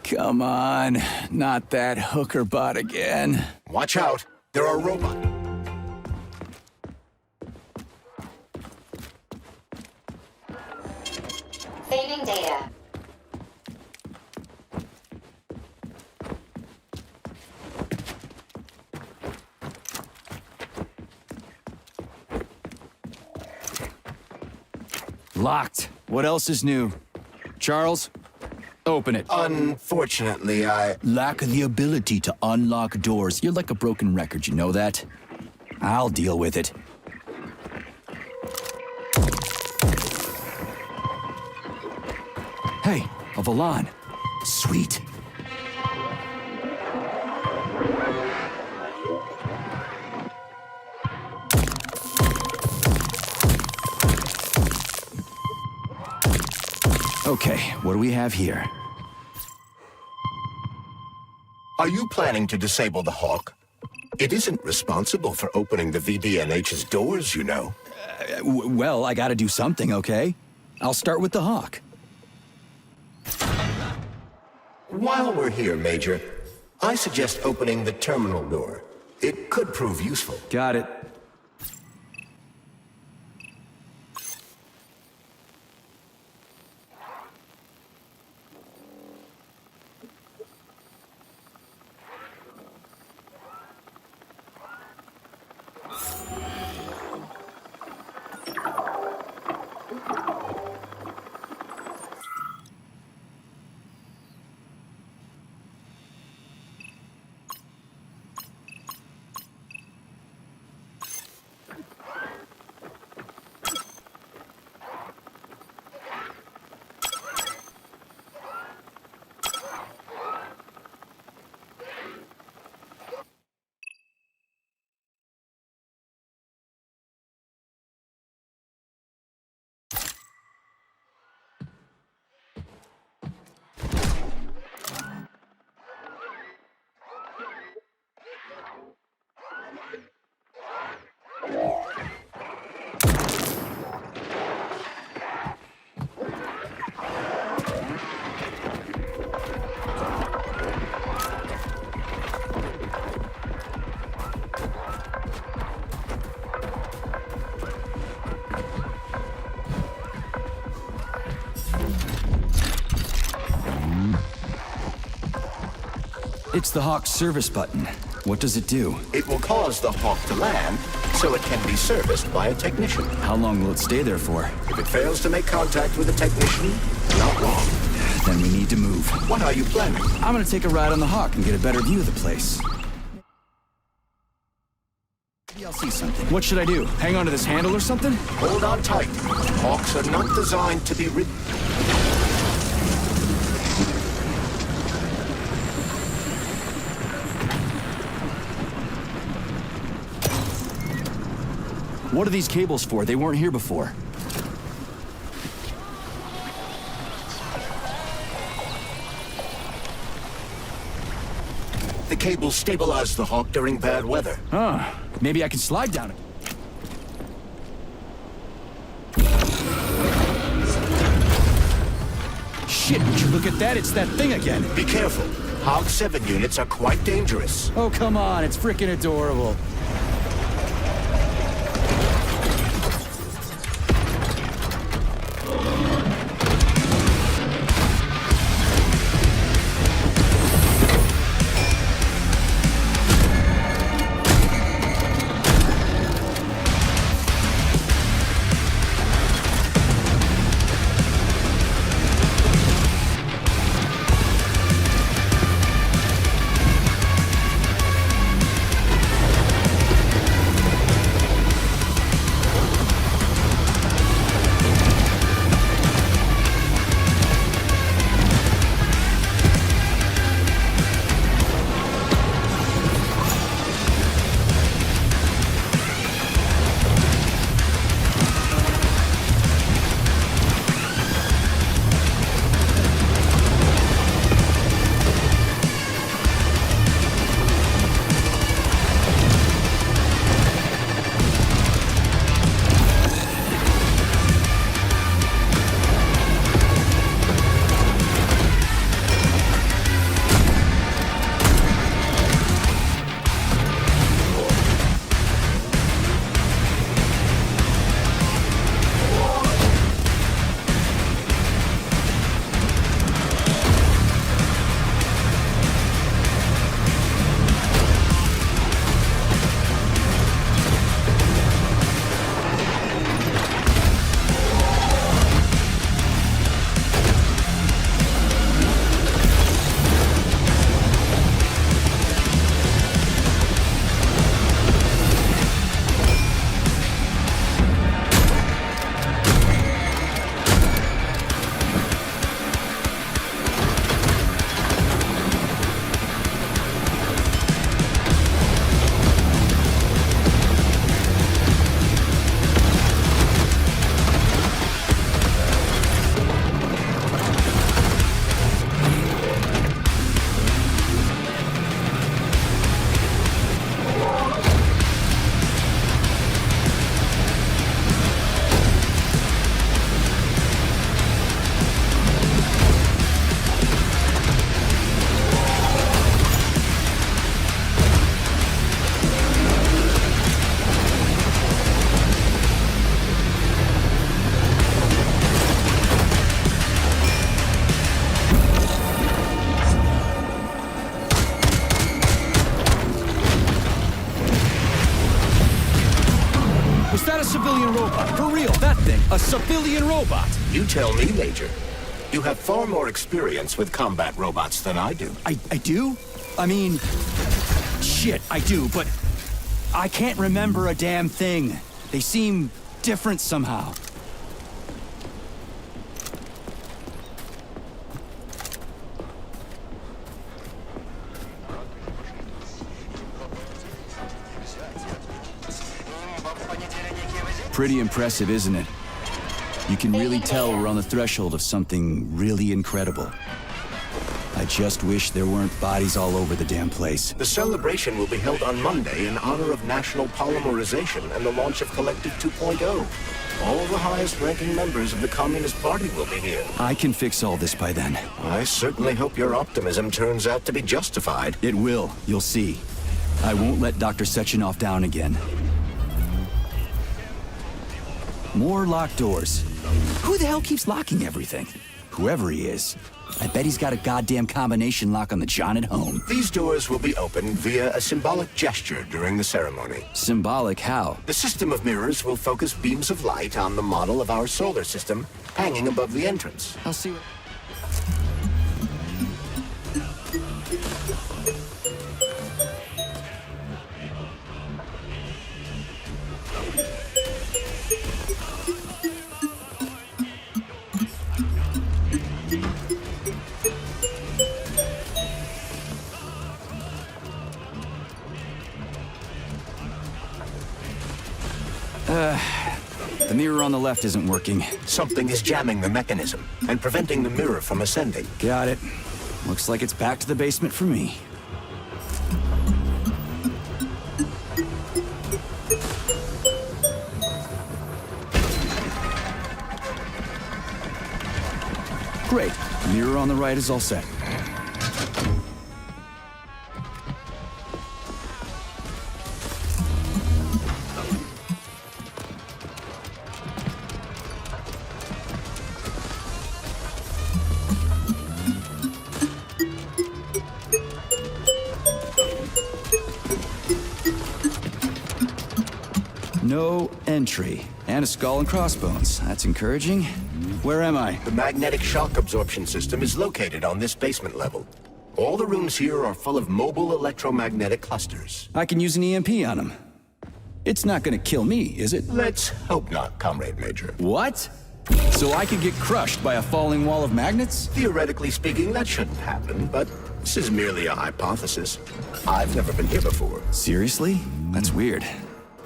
Come on, not that hooker bot again. Watch out, there are robots. Saving data. Locked. What else is new? Charles? Open it. Unfortunately, I lack the ability to unlock doors. You're like a broken record, you know that? I'll deal with it. Hey, a Volan. Sweet. Okay, what do we have here? Are you planning to disable the Hawk? It isn't responsible for opening the VDNH's doors, you know. Well, I gotta do something, okay? I'll start with the Hawk. While we're here, Major, I suggest opening the terminal door. It could prove useful. Got it. It's the Hawk's service button. What does it do? It will cause the Hawk to land, so it can be serviced by a technician. How long will it stay there for? If it fails to make contact with a technician, not long. Then we need to move. What are you planning? I'm gonna take a ride on the Hawk and get a better view of the place. Maybe I'll see something. What should I do? Hang on to this handle or something? Hold on tight. Hawks are not designed to be ridden. What are these cables for? They weren't here before. The cables stabilize the Hawk during bad weather. Huh. Maybe I can slide down it. Shit, would you look at that? It's that thing again. Be careful. Hog 7 units are quite dangerous. Oh, come on. It's freaking adorable. civilian robot. For real, that thing. A civilian robot. You tell me, Major. You have far more experience with combat robots than I do. I do? I mean... Shit, I do, but... I can't remember a damn thing. They seem different somehow. Pretty impressive, isn't it? You can really tell we're on the threshold of something really incredible. I just wish there weren't bodies all over the damn place. The celebration will be held on Monday in honor of National Polymerization and the launch of Collective 2.0. All the highest-ranking members of the Communist Party will be here. I can fix all this by then. I certainly hope your optimism turns out to be justified. It will, you'll see. I won't let Dr. Sechenov down again. More locked doors. Who the hell keeps locking everything? Whoever he is. I bet he's got a goddamn combination lock on the John at home. These doors will be opened via a symbolic gesture during the ceremony. Symbolic how? The system of mirrors will focus beams of light on the model of our solar system hanging above the entrance. I'll see what... The mirror on the left isn't working. Something is jamming the mechanism and preventing the mirror from ascending. Got it. Looks like it's back to the basement for me. Great. Mirror on the right is all set. No entry. And a skull and crossbones. That's encouraging. Where am I? The magnetic shock absorption system is located on this basement level. All the rooms here are full of mobile electromagnetic clusters. I can use an EMP on them. It's not gonna kill me, is it? Let's hope not, Comrade Major. What? So I could get crushed by a falling wall of magnets? Theoretically speaking, that shouldn't happen, but this is merely a hypothesis. I've never been here before. Seriously? That's weird.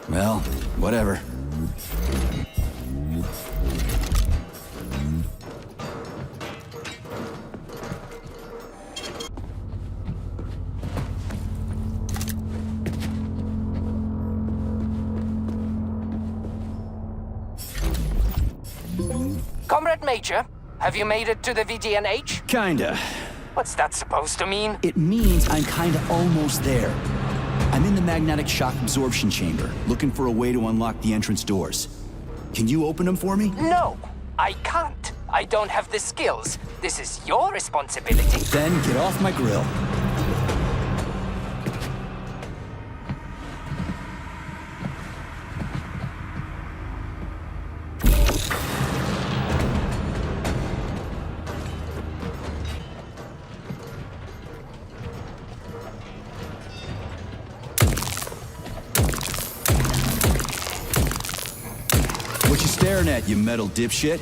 Well, whatever. Comrade Major, have you made it to the VDNH? Kinda. What's that supposed to mean? It means I'm kinda almost there. I'm in the magnetic shock absorption chamber, looking for a way to unlock the entrance doors. Can you open them for me? No, I can't. I don't have the skills. This is your responsibility. Then get off my grill. What you staring at, you metal dipshit?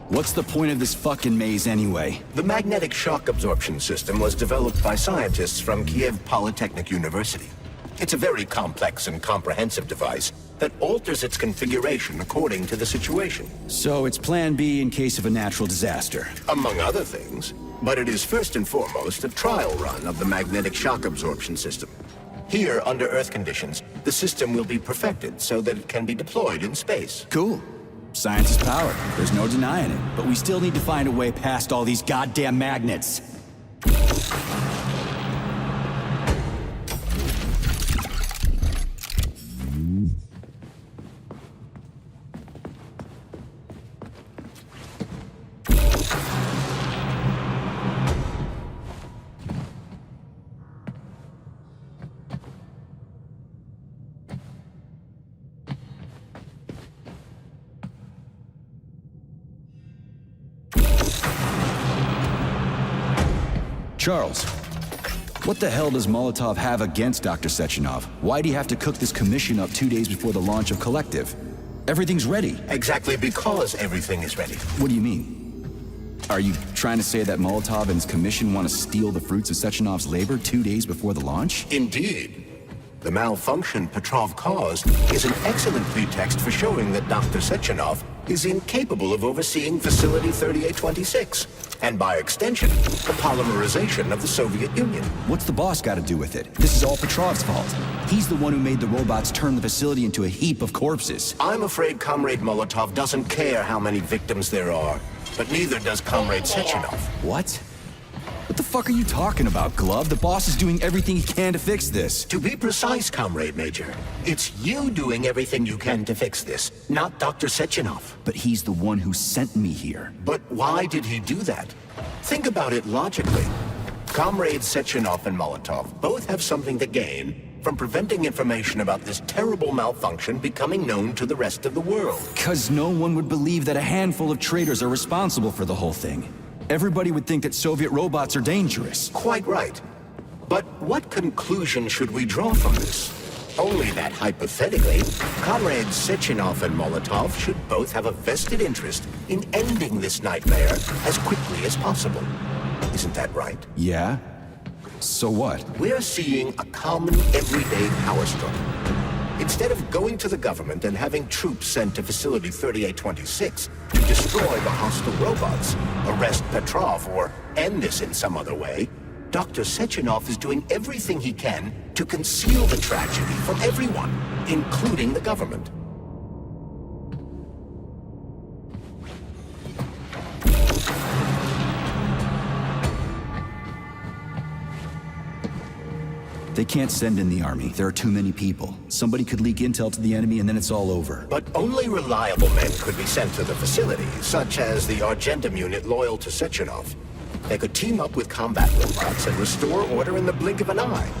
What's the point of this fucking maze anyway? The magnetic shock absorption system was developed by scientists from Kiev Polytechnic University. It's a very complex and comprehensive device that alters its configuration according to the situation. So it's plan B in case of a natural disaster. Among other things. But it is first and foremost a trial run of the magnetic shock absorption system. Here, under Earth conditions, the system will be perfected so that it can be deployed in space. Cool. Science is power. There's no denying it. But we still need to find a way past all these goddamn magnets. Charles, what the hell does Molotov have against Dr. Sechenov? Why'd he have to cook this commission up 2 days before the launch of Collective? Everything's ready. Exactly because everything is ready. What do you mean? Are you trying to say that Molotov and his commission want to steal the fruits of Sechenov's labor 2 days before the launch? Indeed. The malfunction Petrov caused is an excellent pretext for showing that Dr. Sechenov is incapable of overseeing Facility 3826, and by extension, the polymerization of the Soviet Union. What's the boss got to do with it? This is all Petrov's fault. He's the one who made the robots turn the facility into a heap of corpses. I'm afraid Comrade Molotov doesn't care how many victims there are, but neither does Comrade Sechenov. What? What the fuck are you talking about, Glove? The boss is doing everything he can to fix this. To be precise, Comrade Major, it's you doing everything you can to fix this, not Dr. Sechenov. But he's the one who sent me here. But why did he do that? Think about it logically. Comrades Sechenov and Molotov both have something to gain from preventing information about this terrible malfunction becoming known to the rest of the world. Because no one would believe that a handful of traitors are responsible for the whole thing. Everybody would think that Soviet robots are dangerous. Quite right. But what conclusion should we draw from this? Only that hypothetically, Comrades Sechenov and Molotov should both have a vested interest in ending this nightmare as quickly as possible. Isn't that right? Yeah? So what? We're seeing a common, everyday power struggle. Instead of going to the government and having troops sent to Facility 3826 to destroy the hostile robots, arrest Petrov, or end this in some other way, Dr. Sechenov is doing everything he can to conceal the tragedy from everyone, including the government. They can't send in the army. There are too many people. Somebody could leak intel to the enemy and then it's all over. But only reliable men could be sent to the facility, such as the Argentum unit loyal to Sechenov. They could team up with combat robots and restore order in the blink of an eye.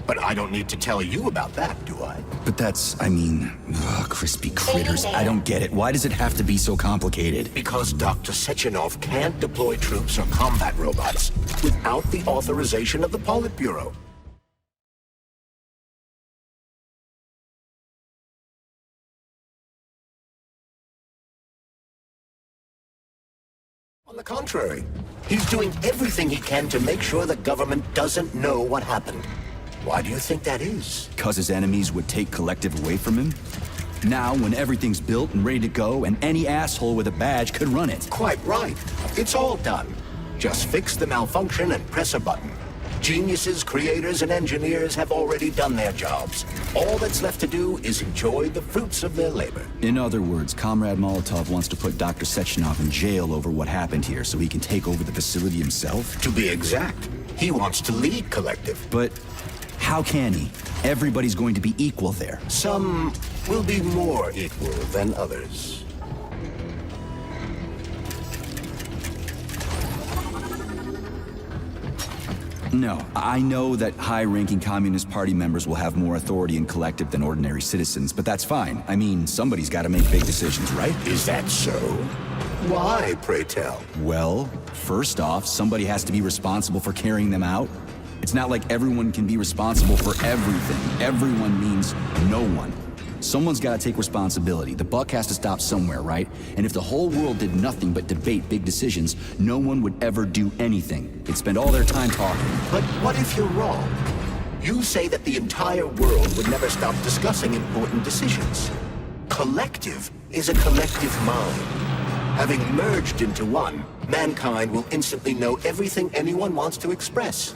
But I don't need to tell you about that, do I? But that's, crispy critters. I don't get it. Why does it have to be so complicated? Because Dr. Sechenov can't deploy troops or combat robots without the authorization of the Politburo. On the contrary, he's doing everything he can to make sure the government doesn't know what happened. Why do you think that is? Because his enemies would take Collective away from him? Now, when everything's built and ready to go, and any asshole with a badge could run it. Quite right. It's all done. Just fix the malfunction and press a button. Geniuses, creators, and engineers have already done their jobs. All that's left to do is enjoy the fruits of their labor. In other words, Comrade Molotov wants to put Dr. Sechenov in jail over what happened here so he can take over the facility himself? To be exact, he wants to lead Collective. But how can he? Everybody's going to be equal there. Some will be more equal than others. No, I know that high-ranking Communist Party members will have more authority in Collective than ordinary citizens, but that's fine. I mean, somebody's got to make big decisions, right? Is that so? Why, pray tell? Well, first off, somebody has to be responsible for carrying them out. It's not like everyone can be responsible for everything. Everyone means no one. Someone's got to take responsibility. The buck has to stop somewhere, right? And if the whole world did nothing but debate big decisions, no one would ever do anything. They'd spend all their time talking. But what if you're wrong? You say that the entire world would never stop discussing important decisions. Collective is a collective mind. Having merged into one, mankind will instantly know everything anyone wants to express.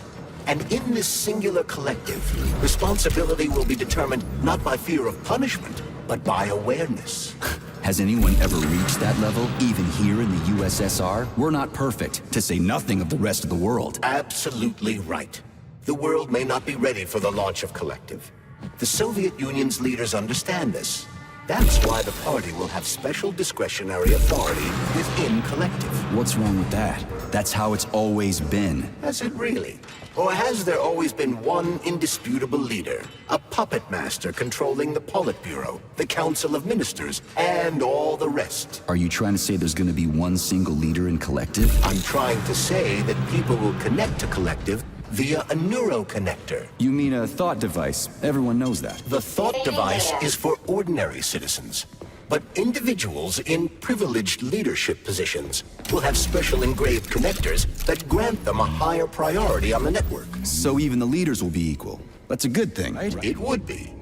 And in this singular collective, responsibility will be determined not by fear of punishment, but by awareness. Has anyone ever reached that level, even here in the USSR? We're not perfect, to say nothing of the rest of the world. Absolutely right. The world may not be ready for the launch of Collective. The Soviet Union's leaders understand this. That's why the party will have special discretionary authority within Collective. What's wrong with that? That's how it's always been. Has it really? Or has there always been one indisputable leader? A puppet master controlling the Politburo, the Council of Ministers, and all the rest? Are you trying to say there's gonna be one single leader in Collective? I'm trying to say that people will connect to Collective via a neuroconnector. You mean a thought device? Everyone knows that. The thought device is for ordinary citizens. But individuals in privileged leadership positions will have special engraved connectors that grant them a higher priority on the network. So even the leaders will be equal. That's a good thing, right? It would be.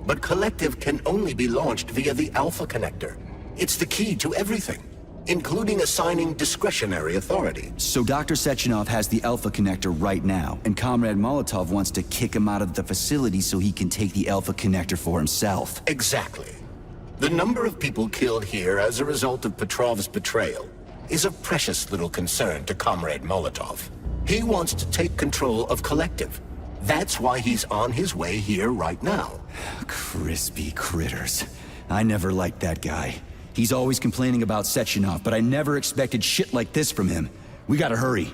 But Collective can only be launched via the Alpha Connector. It's the key to everything, including assigning discretionary authority. So Dr. Sechenov has the Alpha Connector right now, and Comrade Molotov wants to kick him out of the facility so he can take the Alpha Connector for himself. Exactly. The number of people killed here as a result of Petrov's betrayal is a precious little concern to Comrade Molotov. He wants to take control of Collective. That's why he's on his way here right now. Crispy critters. I never liked that guy. He's always complaining about Sechenov, but I never expected shit like this from him. We gotta hurry.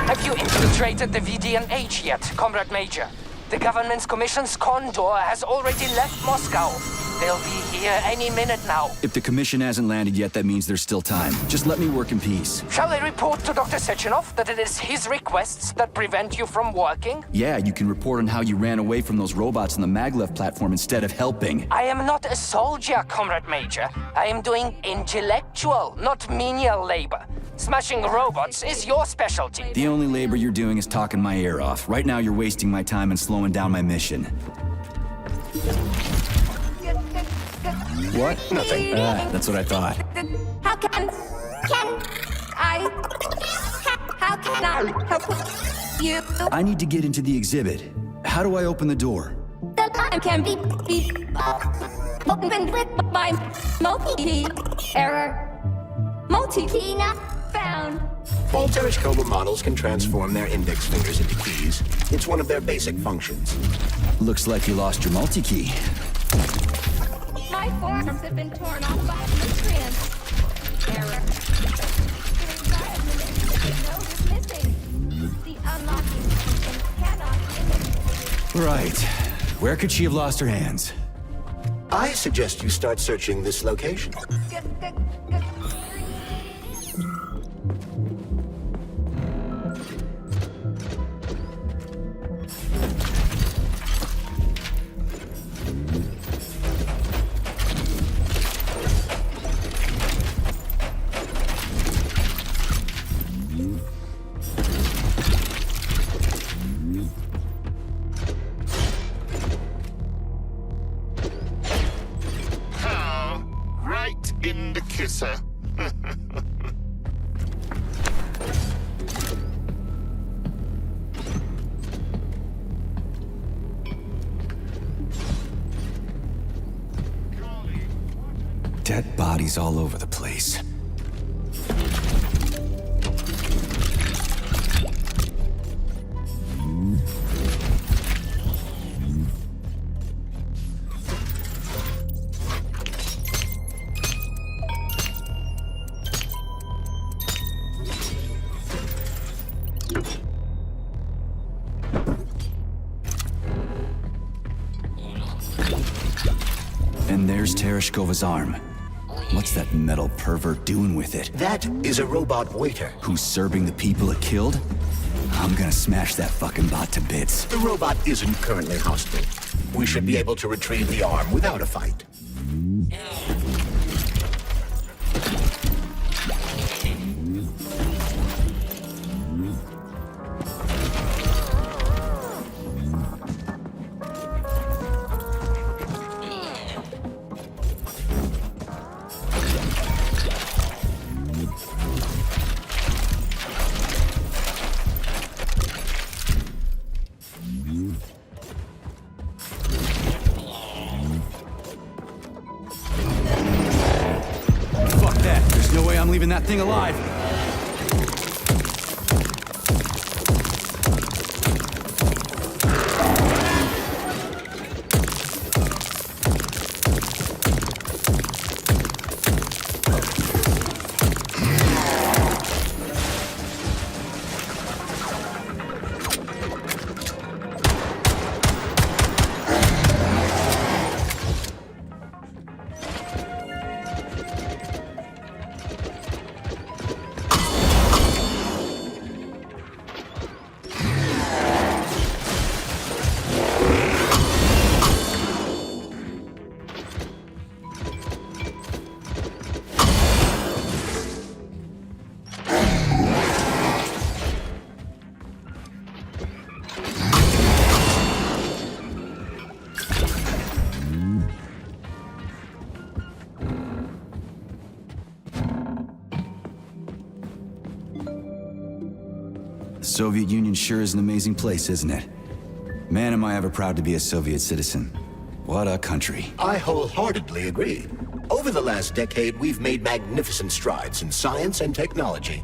Have you infiltrated the VDNH yet, Comrade Major? The government's commission's Condor has already left Moscow. They'll be here any minute now. If the commission hasn't landed yet, that means there's still time. Just let me work in peace. Shall I report to Dr. Sechenov that it is his requests that prevent you from working? Yeah, you can report on how you ran away from those robots on the maglev platform instead of helping. I am not a soldier, Comrade Major. I am doing intellectual, not menial labor. Smashing robots is your specialty. The only labor you're doing is talking my ear off. Right now you're wasting my time and slowing down my mission. What? Nothing. That's what I thought. How can I help you? I need to get into the exhibit. How do I open the door? The time can be opened with my multi-key error. Multi-key not found. All Tereshkova models can transform their index fingers into keys. It's one of their basic functions. Looks like you lost your multi-key. My forearms have been torn off by the trans error. The missing. The unlocking function cannot. Right. Where could she have lost her hands? I suggest you start searching this location. Right in the kisser. Dead bodies all over the place. And there's Tereshkova's arm. What's that metal pervert doing with it? That is a robot waiter. Who's serving the people it killed? I'm gonna smash that fucking bot to bits. The robot isn't currently hostile. We should be able to retrieve the arm without a fight. leaving that thing alive. The Soviet Union sure is an amazing place, isn't it? Man, am I ever proud to be a Soviet citizen. What a country. I wholeheartedly agree. Over the last decade, we've made magnificent strides in science and technology.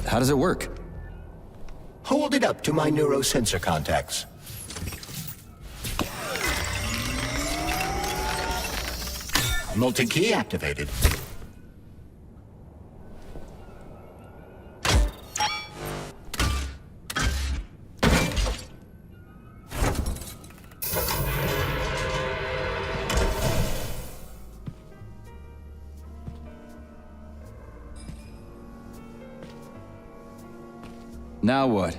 How does it work? Hold it up to my neurosensor contacts. Multi-key activated. Now what?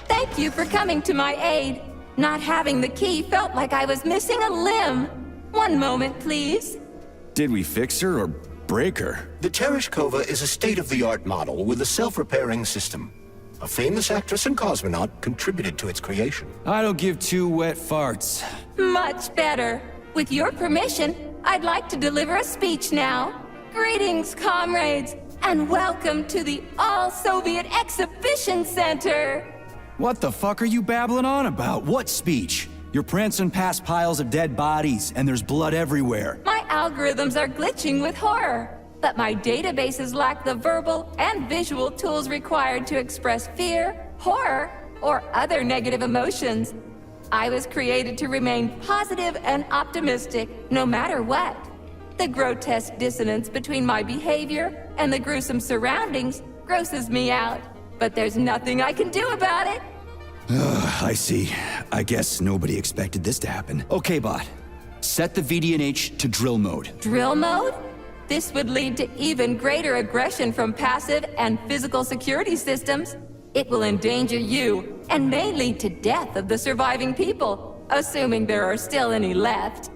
Thank you for coming to my aid. Not having the key felt like I was missing a limb. One moment, please. Did we fix her or break her? The Tereshkova is a state-of-the-art model with a self-repairing system. A famous actress and cosmonaut contributed to its creation. I don't give two wet farts. Much better. With your permission, I'd like to deliver a speech now. Greetings, comrades, and welcome to the All-Soviet Exhibition Center. What the fuck are you babbling on about? What speech? You're prancing past piles of dead bodies, and there's blood everywhere. My algorithms are glitching with horror, but my databases lack the verbal and visual tools required to express fear, horror, or other negative emotions. I was created to remain positive and optimistic, no matter what. The grotesque dissonance between my behavior and the gruesome surroundings grosses me out, but there's nothing I can do about it. I see. I guess nobody expected this to happen. Okay, bot. Set the VDNH to drill mode. Drill mode? This would lead to even greater aggression from passive and physical security systems. It will endanger you, and may lead to death of the surviving people, assuming there are still any left.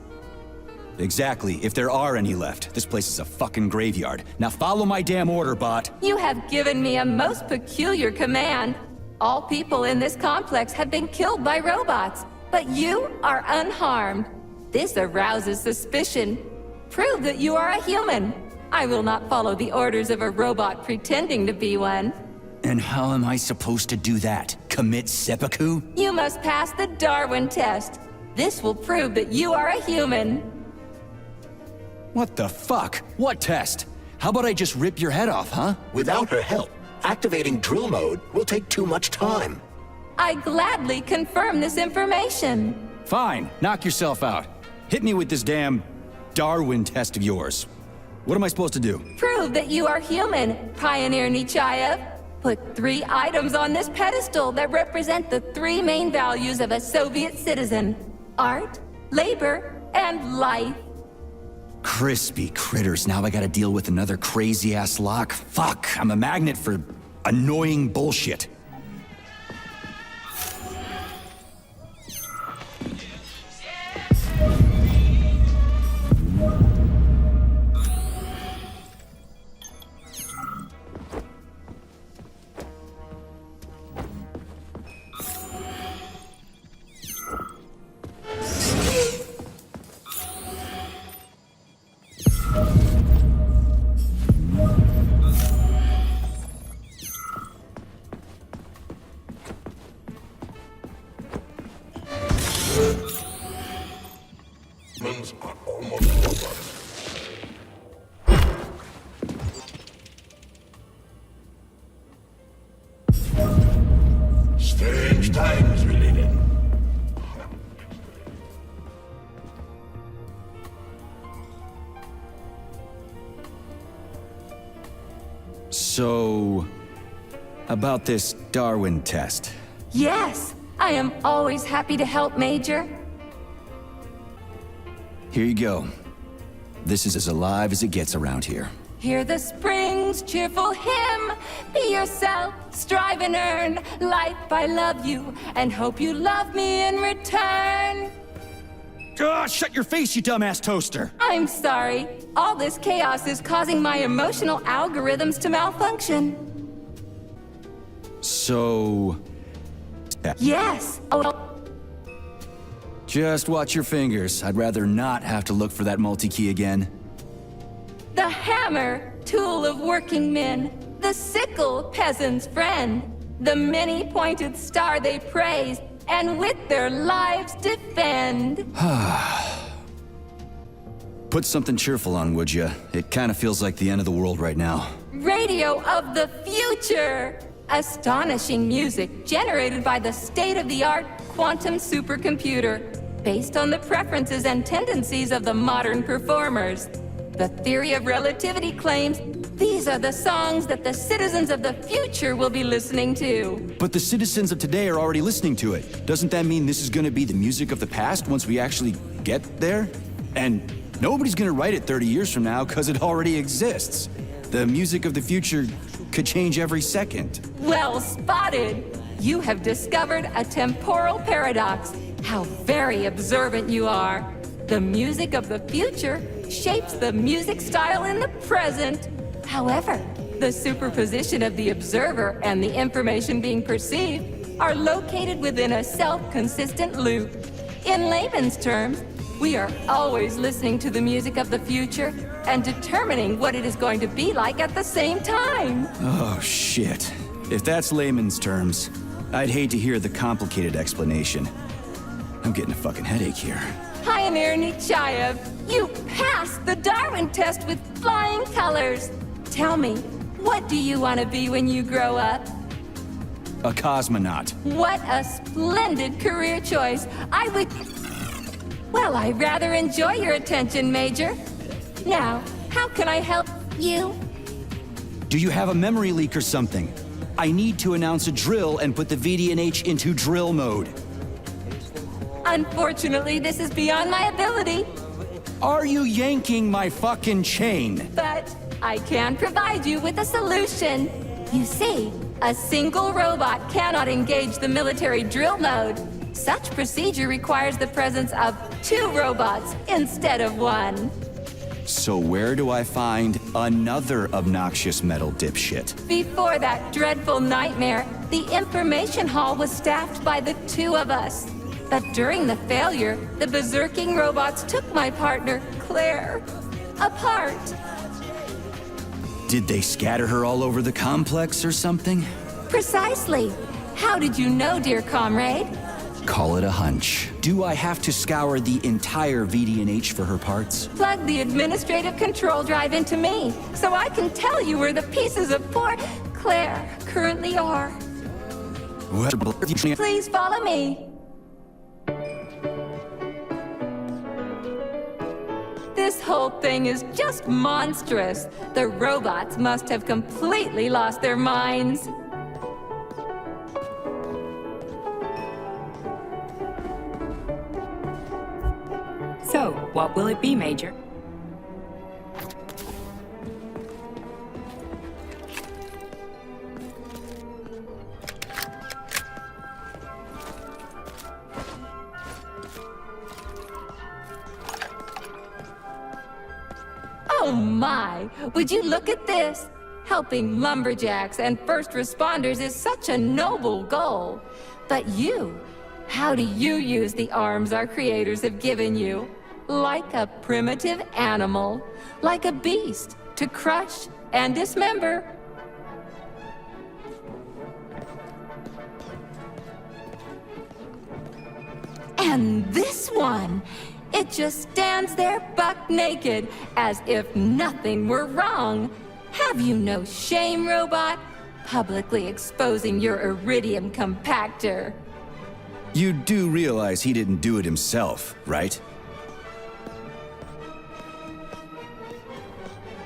Exactly, if there are any left. This place is a fucking graveyard. Now follow my damn order, bot. You have given me a most peculiar command. All people in this complex have been killed by robots, but you are unharmed. This arouses suspicion. Prove that you are a human. I will not follow the orders of a robot pretending to be one. And how am I supposed to do that? Commit seppuku? You must pass the Darwin test. This will prove that you are a human. What the fuck? What test? How about I just rip your head off, huh? Without her help, activating drill mode will take too much time. I gladly confirm this information. Fine, knock yourself out. Hit me with this damn Darwin test of yours. What am I supposed to do? Prove that you are human, Pioneer Nechayev. Put 3 items on this pedestal that represent the 3 main values of a Soviet citizen: art, labor, and life. Crispy critters, now I gotta deal with another crazy-ass lock. Fuck, I'm a magnet for annoying bullshit. So, about this Darwin test. Yes, I am always happy to help, Major. Here you go. This is as alive as it gets around here. Hear the spring's cheerful hymn. Be yourself, strive and earn. Life, I love you, and hope you love me in return. Ah, shut your face, you dumbass toaster! I'm sorry. All this chaos is causing my emotional algorithms to malfunction. So... Yes. Oh. Just watch your fingers. I'd rather not have to look for that multi-key again. The hammer, tool of working men. The sickle, peasant's friend. The many-pointed star they praise, and with their lives defend. Put something cheerful on, would ya? It kind of feels like the end of the world right now. Radio of the future! Astonishing music generated by the state-of-the-art quantum supercomputer, based on the preferences and tendencies of the modern performers. The theory of relativity claims these are the songs that the citizens of the future will be listening to. But the citizens of today are already listening to it. Doesn't that mean this is gonna be the music of the past once we actually get there? And nobody's gonna write it 30 years from now because it already exists. The music of the future could change every second. Well spotted! You have discovered a temporal paradox. How very observant you are. The music of the future shapes the music style in the present. However, the superposition of the observer and the information being perceived are located within a self-consistent loop. In layman's terms, we are always listening to the music of the future and determining what it is going to be like at the same time. Oh, shit. If that's layman's terms, I'd hate to hear the complicated explanation. I'm getting a fucking headache here. Pioneer Nechayev, you passed the Darwin test with flying colors. Tell me, what do you want to be when you grow up? A cosmonaut. What a splendid career choice. I would... Well, I rather enjoy your attention, Major. Now, how can I help you? Do you have a memory leak or something? I need to announce a drill and put the VDNH into drill mode. Unfortunately, this is beyond my ability. Are you yanking my fucking chain? But I can provide you with a solution. You see, a single robot cannot engage the military drill mode. Such procedure requires the presence of 2 robots instead of 1. So where do I find another obnoxious metal dipshit? Before that dreadful nightmare, the information hall was staffed by the 2 of us. But during the failure, the berserking robots took my partner, Claire, apart. Did they scatter her all over the complex or something? Precisely. How did you know, dear comrade? Call it a hunch. Do I have to scour the entire VDNH for her parts? Plug the administrative control drive into me, so I can tell you where the pieces of poor Claire currently are. Please follow me. This whole thing is just monstrous. The robots must have completely lost their minds. So, what will it be, Major? Oh my! Would you look at this? Helping lumberjacks and first responders is such a noble goal. But you, how do you use the arms our creators have given you? Like a primitive animal, like a beast, to crush and dismember. And this one, it just stands there buck naked, as if nothing were wrong. Have you no shame, robot? Publicly exposing your iridium compactor. You do realize he didn't do it himself, right?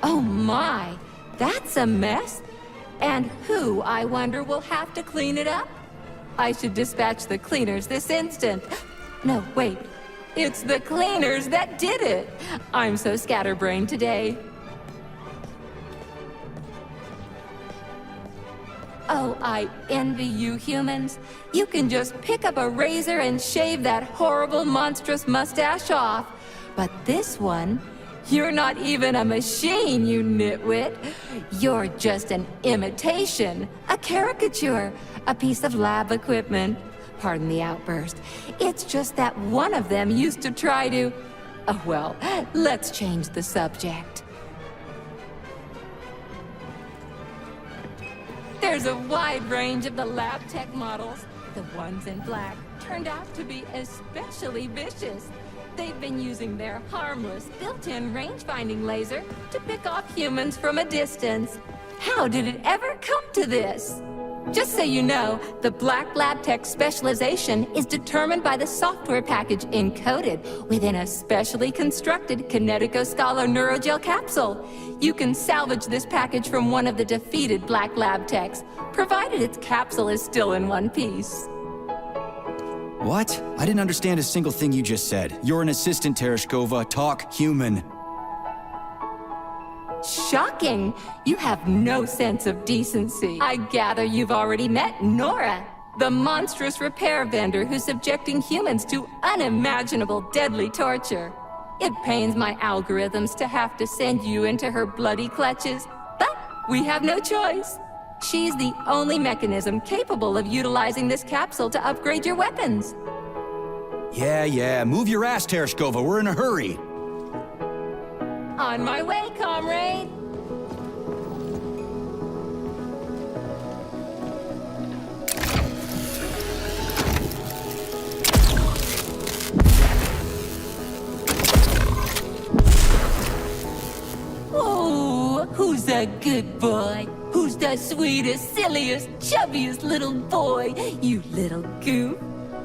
Oh my, that's a mess. And who, I wonder, will have to clean it up? I should dispatch the cleaners this instant. No, wait. It's the cleaners that did it. I'm so scatterbrained today. Oh, I envy you humans. You can just pick up a razor and shave that horrible, monstrous mustache off. But this one, you're not even a machine, you nitwit. You're just an imitation, a caricature, a piece of lab equipment. Pardon the outburst. It's just that one of them used to try to... Oh, well, let's change the subject. There's a wide range of the lab tech models. The ones in black turned out to be especially vicious. They've been using their harmless, built-in range-finding laser to pick off humans from a distance. How did it ever come to this? Just so you know, the Black Lab Tech specialization is determined by the software package encoded within a specially constructed Kinetico-Scala Neurogel capsule. You can salvage this package from one of the defeated Black Lab Techs, provided its capsule is still in one piece. What? I didn't understand a single thing you just said. You're an assistant, Tereshkova. Talk human. Shocking! You have no sense of decency. I gather you've already met Nora, the monstrous repair vendor who's subjecting humans to unimaginable deadly torture. It pains my algorithms to have to send you into her bloody clutches, but we have no choice. She's the only mechanism capable of utilizing this capsule to upgrade your weapons. Yeah, move your ass, Tereshkova. We're in a hurry. On my way, comrade! Oh, who's a good boy? Who's the sweetest, silliest, chubbiest little boy? You little goof.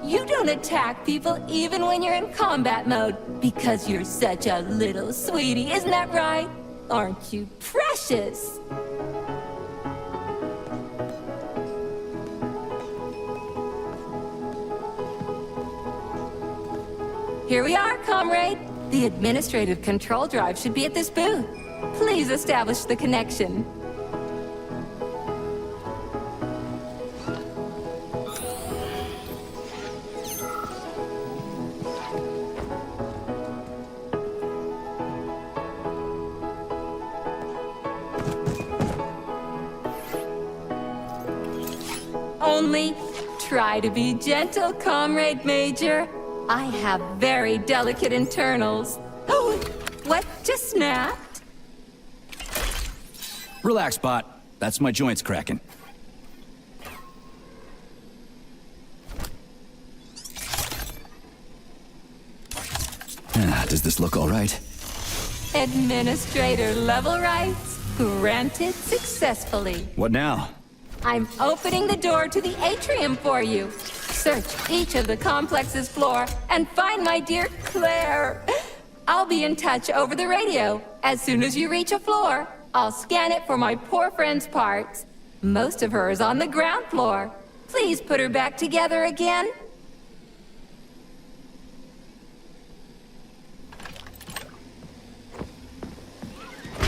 You don't attack people even when you're in combat mode because you're such a little sweetie, isn't that right? Aren't you precious? Here we are, comrade. The administrative control drive should be at this booth. Please establish the connection. Only try to be gentle, Comrade Major. I have very delicate internals. Oh, what just snapped? Relax, bot. That's my joints cracking. Does this look all right? Administrator level rights granted successfully. What now? I'm opening the door to the atrium for you. Search each of the complex's floor and find my dear Claire. I'll be in touch over the radio. As soon as you reach a floor, I'll scan it for my poor friend's parts. Most of her is on the ground floor. Please put her back together again.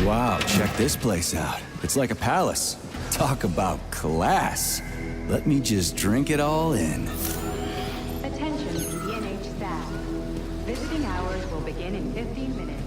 Wow, check this place out. It's like a palace. Talk about class. Let me just drink it all in. Attention, DNH staff. Visiting hours will begin in 15 minutes.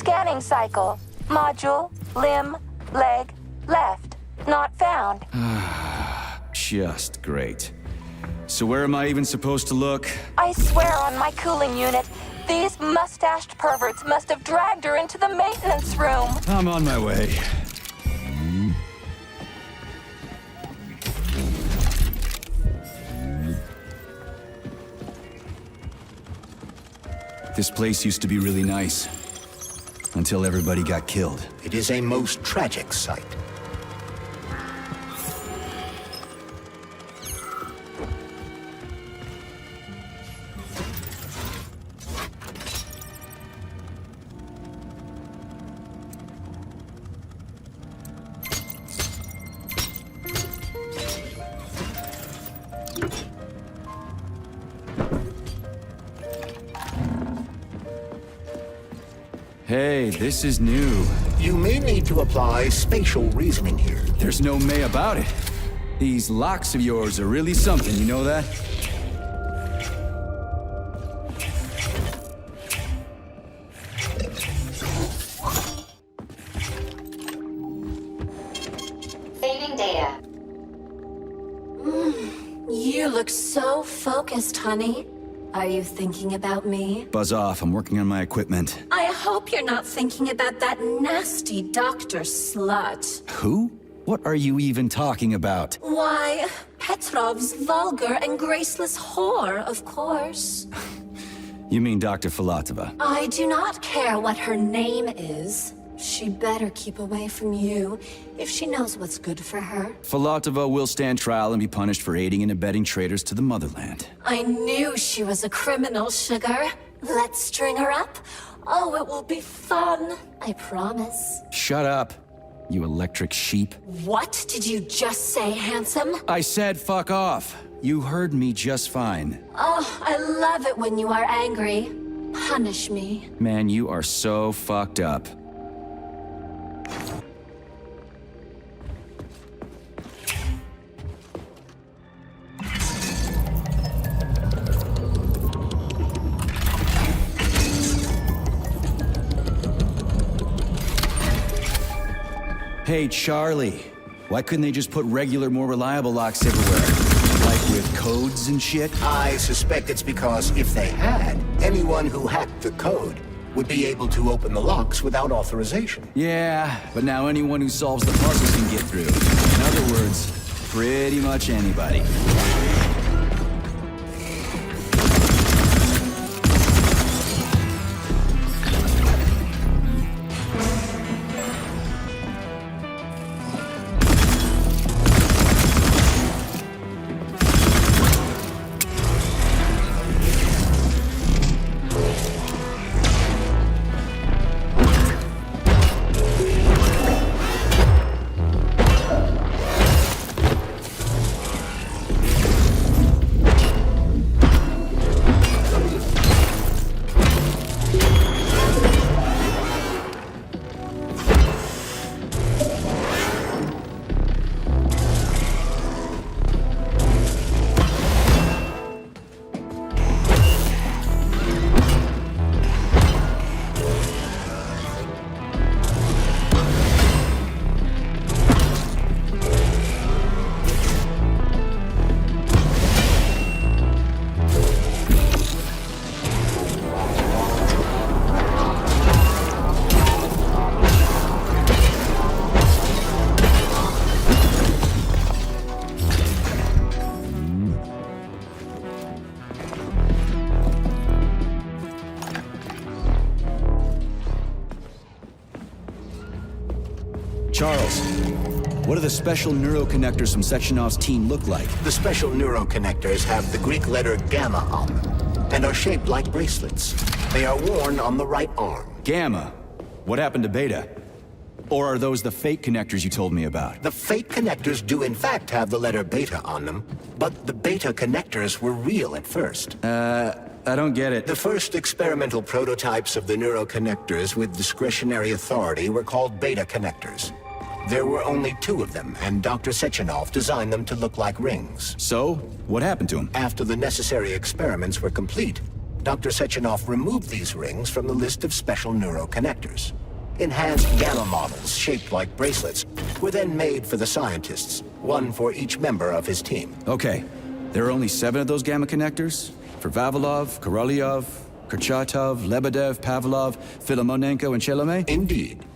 Scanning cycle. Module, limb, leg, left. Not found. Just great. So where am I even supposed to look? I swear on my cooling unit, these mustached perverts must have dragged her into the maintenance room. I'm on my way. This place used to be really nice. Until everybody got killed. It is a most tragic sight. Hey, this is new. You may need to apply spatial reasoning here. There's no may about it. These locks of yours are really something, you know that? Saving data. You look so focused, honey. Are you thinking about me? Buzz off, I'm working on my equipment. I hope you're not thinking about that nasty doctor slut. Who? What are you even talking about? Why, Petrov's vulgar and graceless whore, of course. You mean Dr. Filatova? I do not care what her name is. She better keep away from you if she knows what's good for her. Filatova will stand trial and be punished for aiding and abetting traitors to the motherland. I knew she was a criminal, sugar. Let's string her up. Oh, it will be fun. I promise. Shut up, you electric sheep. What did you just say, handsome? I said fuck off. You heard me just fine. Oh, I love it when you are angry. Punish me. Man, you are so fucked up. Hey, Charlie. Why couldn't they just put regular, more reliable locks everywhere? Like with codes and shit? I suspect it's because if they had, anyone who hacked the code would be able to open the locks without authorization. Yeah, but now anyone who solves the puzzles can get through. In other words, pretty much anybody. Charles, what do the special neuroconnectors from Sechenov's team look like? The special neuroconnectors have the Greek letter gamma on them, and are shaped like bracelets. They are worn on the right arm. Gamma? What happened to Beta? Or are those the fake connectors you told me about? The fake connectors do in fact have the letter beta on them, but the beta connectors were real at first. I don't get it. The first experimental prototypes of the neuroconnectors with discretionary authority were called beta connectors. There were only 2 of them, and Dr. Sechenov designed them to look like rings. So, what happened to them? After the necessary experiments were complete, Dr. Sechenov removed these rings from the list of special neuroconnectors. Enhanced gamma models shaped like bracelets were then made for the scientists, one for each member of his team. Okay, there are only 7 of those gamma connectors? For Vavilov, Korolyov, Kurchatov, Lebedev, Pavlov, Filomonenko, and Chelomey? Indeed.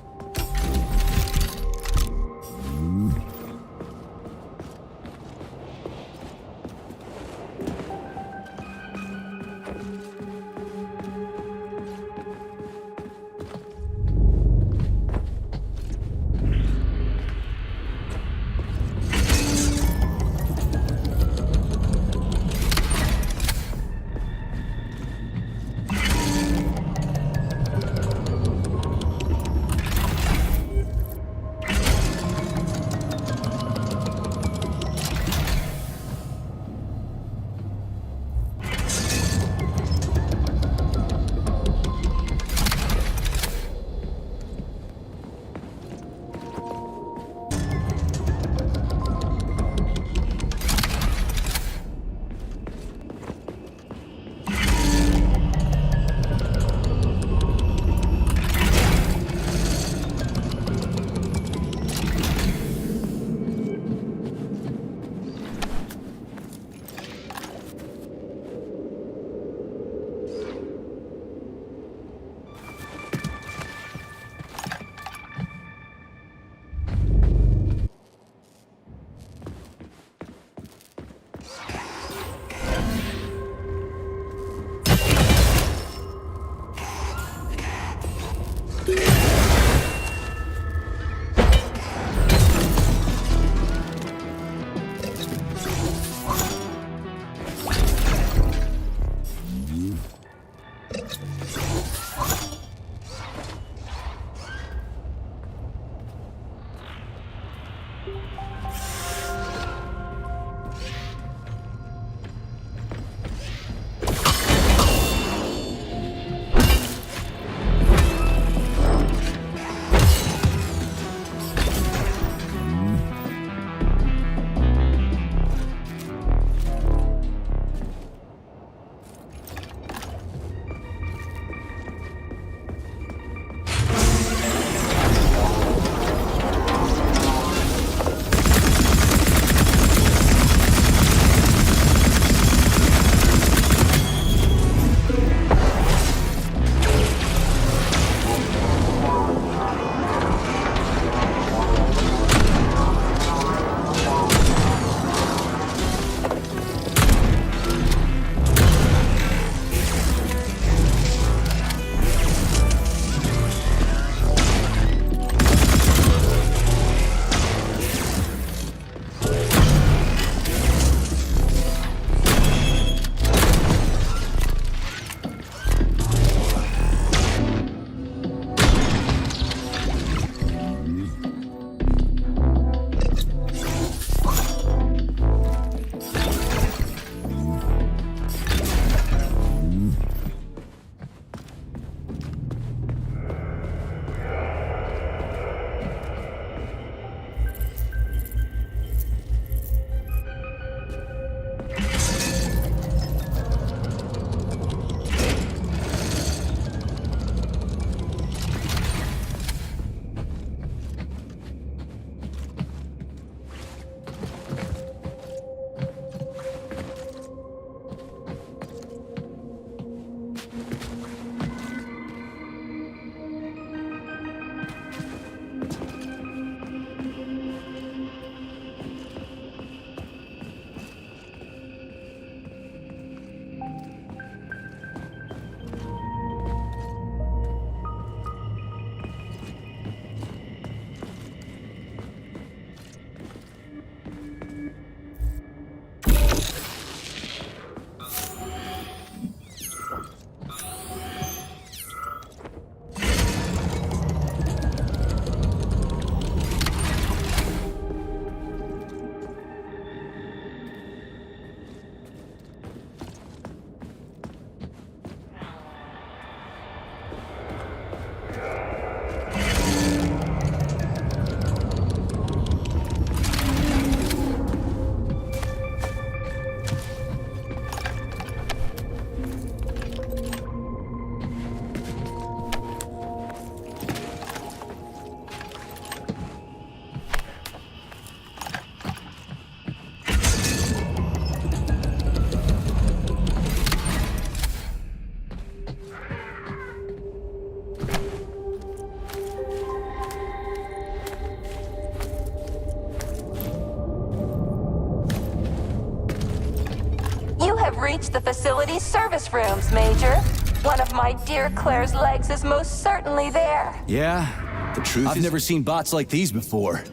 have reached the facility's service rooms, Major. One of my dear Claire's legs is most certainly there. Yeah? The truth I've never seen bots like these before.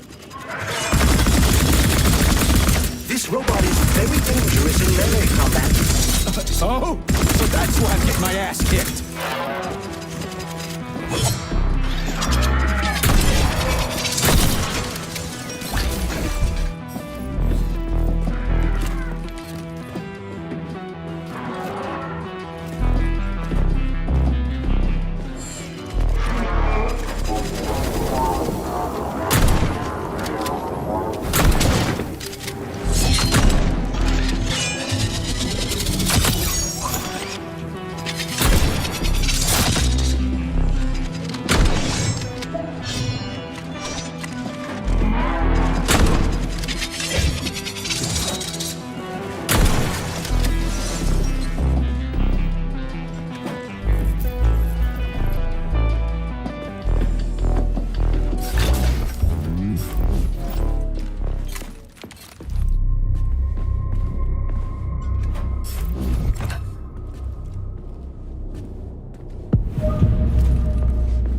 This robot is very dangerous in melee combat. So that's why I'm getting my ass kicked.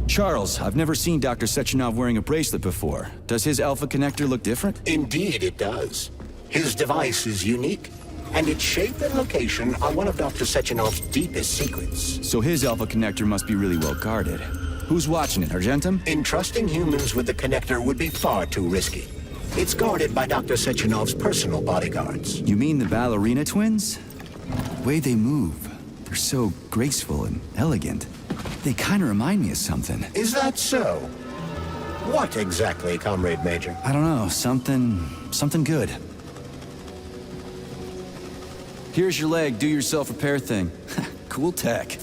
Charles, I've never seen Dr. Sechenov wearing a bracelet before. Does his alpha connector look different? Indeed it does. His device is unique, and its shape and location are one of Dr. Sechenov's deepest secrets. So his alpha connector must be really well guarded. Who's watching it, Argentum? Entrusting humans with the connector would be far too risky. It's guarded by Dr. Sechenov's personal bodyguards. You mean the ballerina twins? The way they move, they're so graceful and elegant. They kind of remind me of something. Is that so? What exactly, Comrade Major? I don't know, something good. Here's your leg, do your self-repair thing. Cool tech.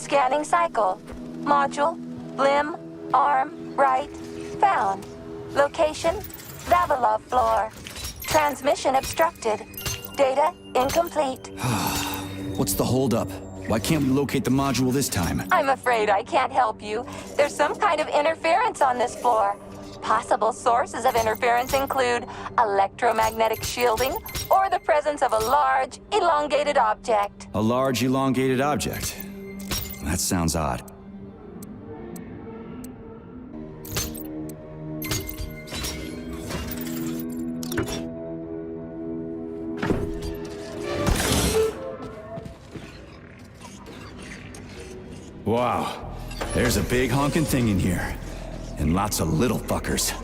Scanning cycle. Module, limb, arm, right, found. Location, Vavilov floor. Transmission obstructed. Data incomplete. What's the holdup? Why can't we locate the module this time? I'm afraid I can't help you. There's some kind of interference on this floor. Possible sources of interference include electromagnetic shielding or the presence of a large, elongated object. A large, elongated object? That sounds odd. Wow, there's a big honking thing in here. And lots of little fuckers.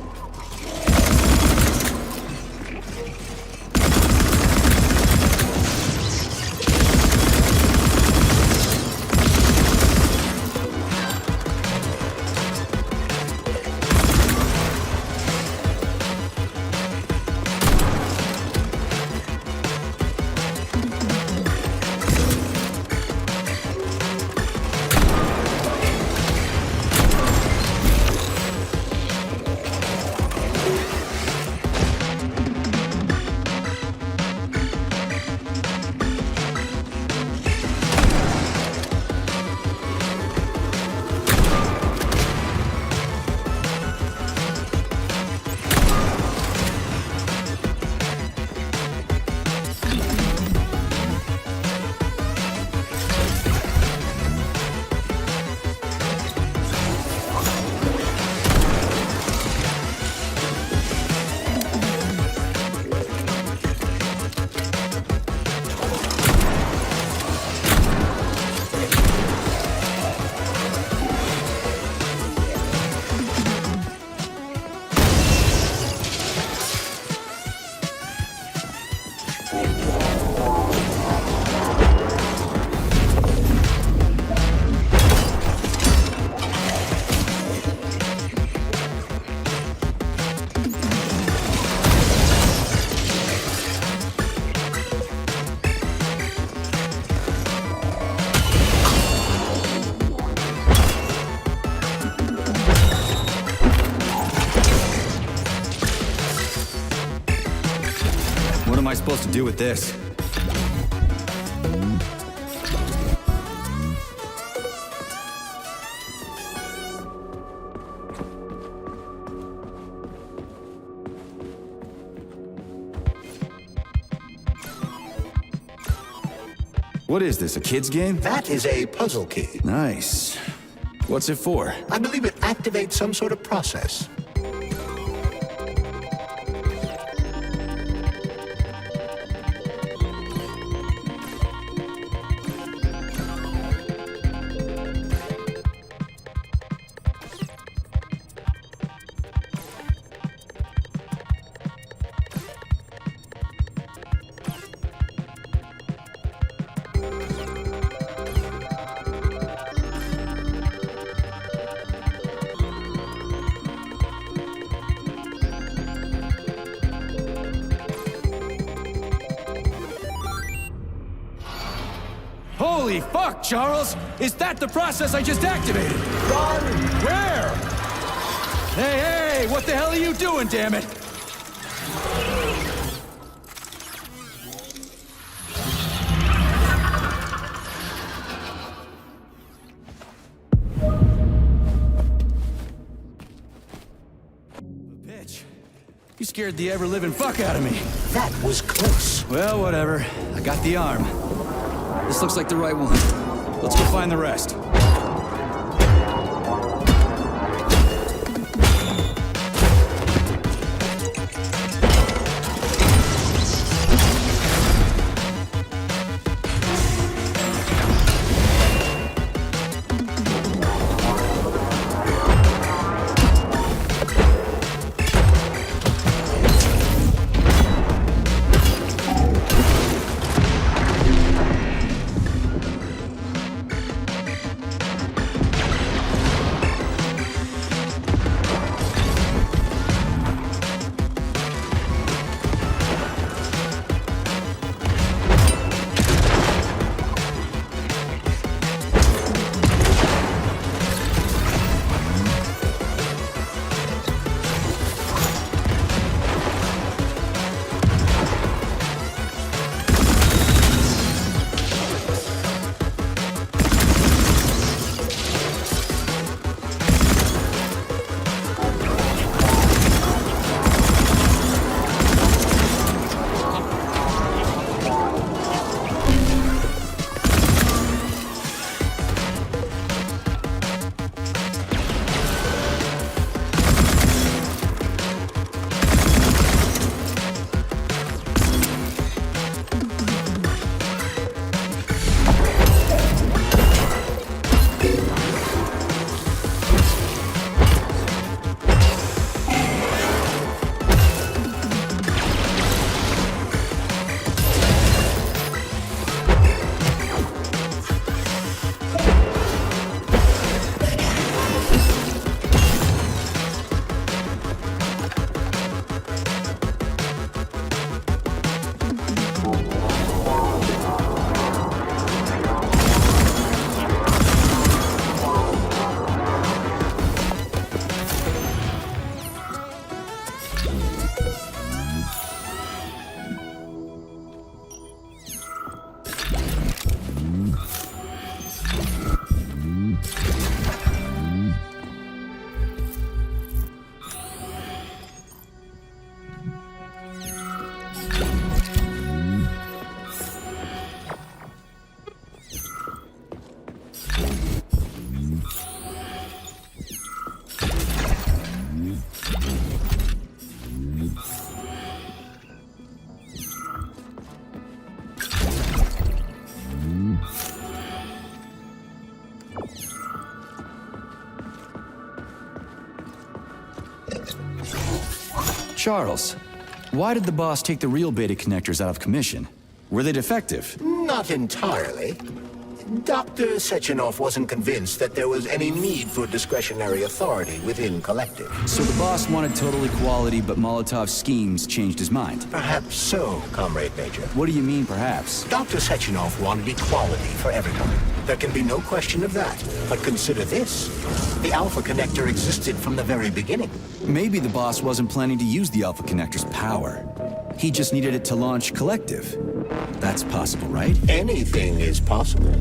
do with this. What is this, a kid's game? That is a puzzle key. Nice. What's it for? I believe it activates some sort of process. Holy fuck, Charles! Is that the process I just activated? Run! Where? Hey, hey! What the hell are you doing, damn it? Bitch. You scared the ever-living fuck out of me. That was close. Well, whatever. I got the arm. This looks like the right one. Let's go find the rest. Charles, why did the boss take the real beta connectors out of commission? Were they defective? Not entirely. Dr. Sechenov wasn't convinced that there was any need for discretionary authority within Collective. So the boss wanted total equality, but Molotov's schemes changed his mind. Perhaps so, Comrade Major. What do you mean, perhaps? Dr. Sechenov wanted equality for everyone. There can be no question of that. But consider this. The Alpha Connector existed from the very beginning. Maybe the boss wasn't planning to use the Alpha Connector's power. He just needed it to launch Collective. That's possible, right? Anything is possible.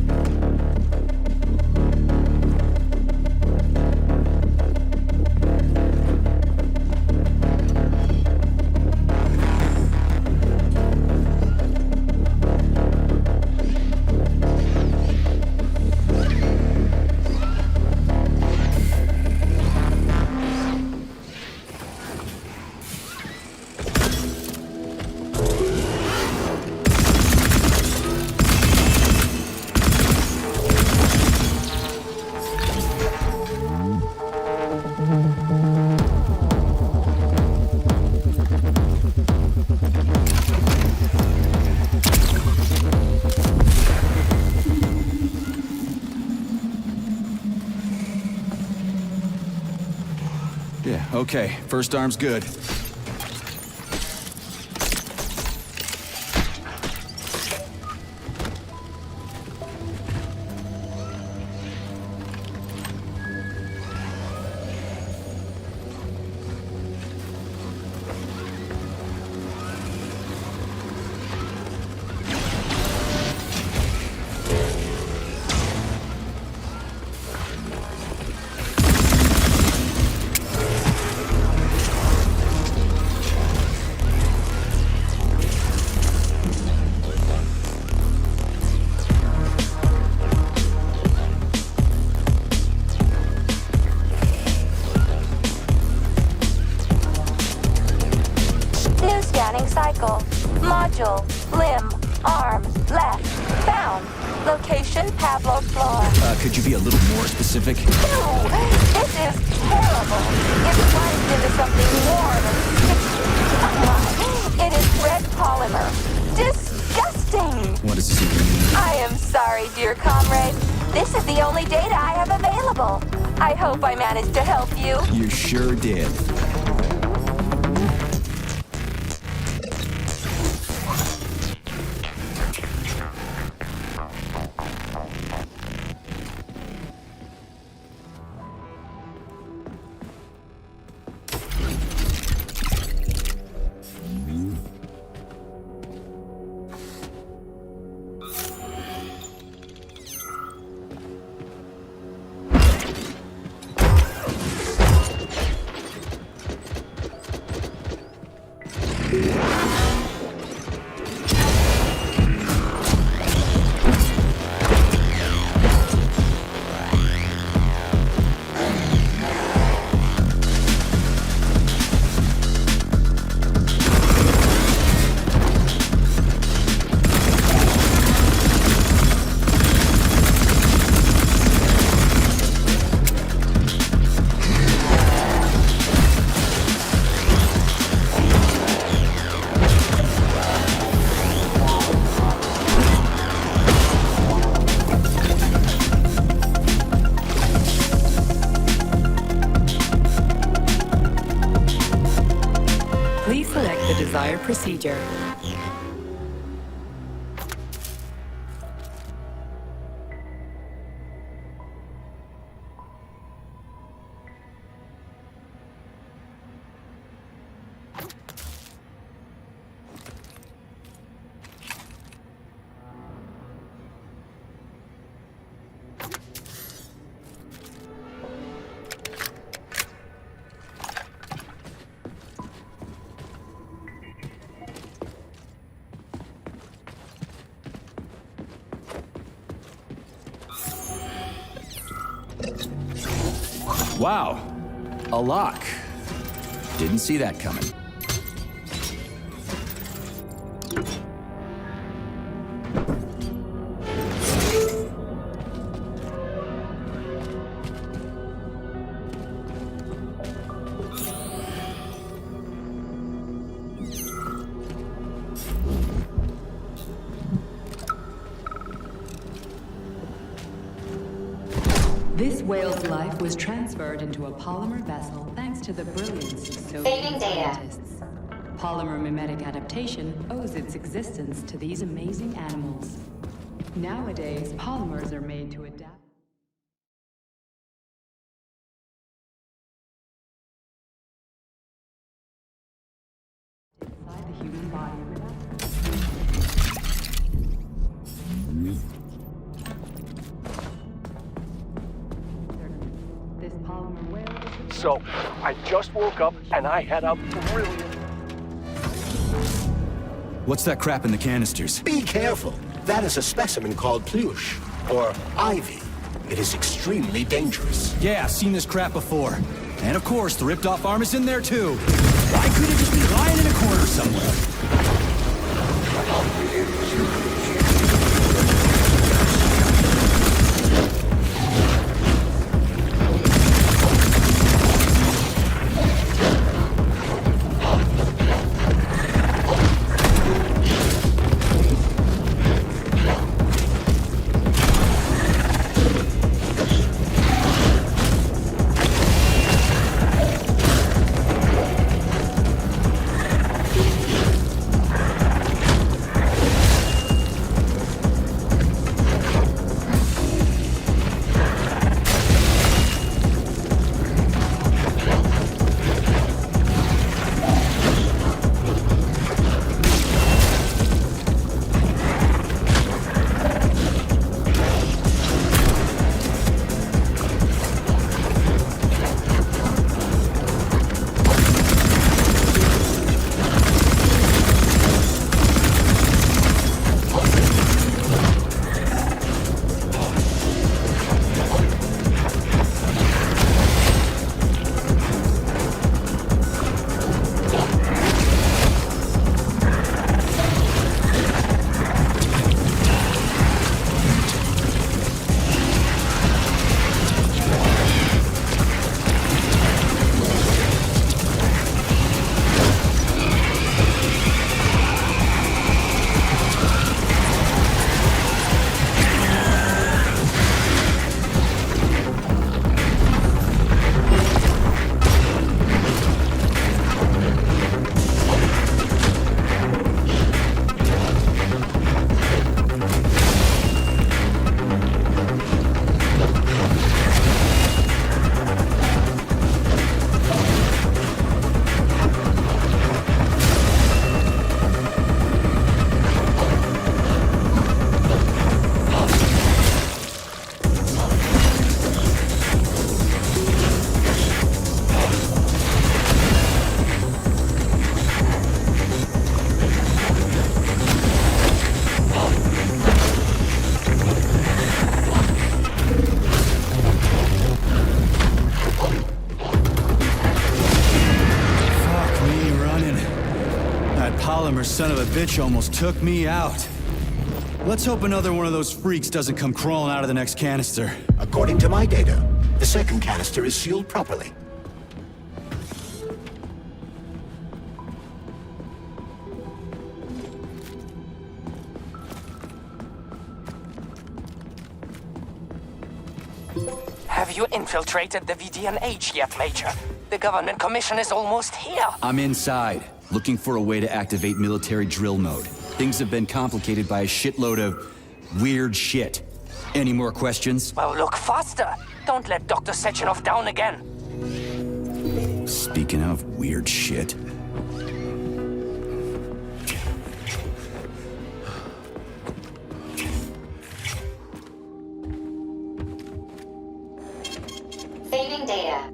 Yeah, okay. First arm's good. Cycle. Module. Limb. Arm. Left. Found. Location Pavlov floor. Could you be a little more specific? No! This is terrible. It runs into something warm and sticky. It is red polymer. Disgusting! What does this even mean? I am sorry, dear comrade. This is the only data I have available. I hope I managed to help you. You sure did. Desired procedure. Wow. A lock. Didn't see that coming. This whale's life was transferred into a polymer vessel thanks to the brilliance of Soviet scientists. Polymer mimetic adaptation owes its existence to these amazing animals. Nowadays, polymers are made to adapt inside the human body. So, I just woke up and I had a brilliant... What's that crap in the canisters? Be careful. That is a specimen called pluche, or ivy. It is extremely dangerous. Yeah, I've seen this crap before. And of course, the ripped-off arm is in there too. Why couldn't it just be lying in a corner somewhere? Son of a bitch almost took me out. Let's hope another one of those freaks doesn't come crawling out of the next canister. According to my data, the second canister is sealed properly. Have you infiltrated the VDNH yet, Major? The government commission is almost here. I'm inside, looking for a way to activate military drill mode. Things have been complicated by a shitload of weird shit. Any more questions? Well, look faster. Don't let Dr. Sechenov down again. Speaking of weird shit. Saving data.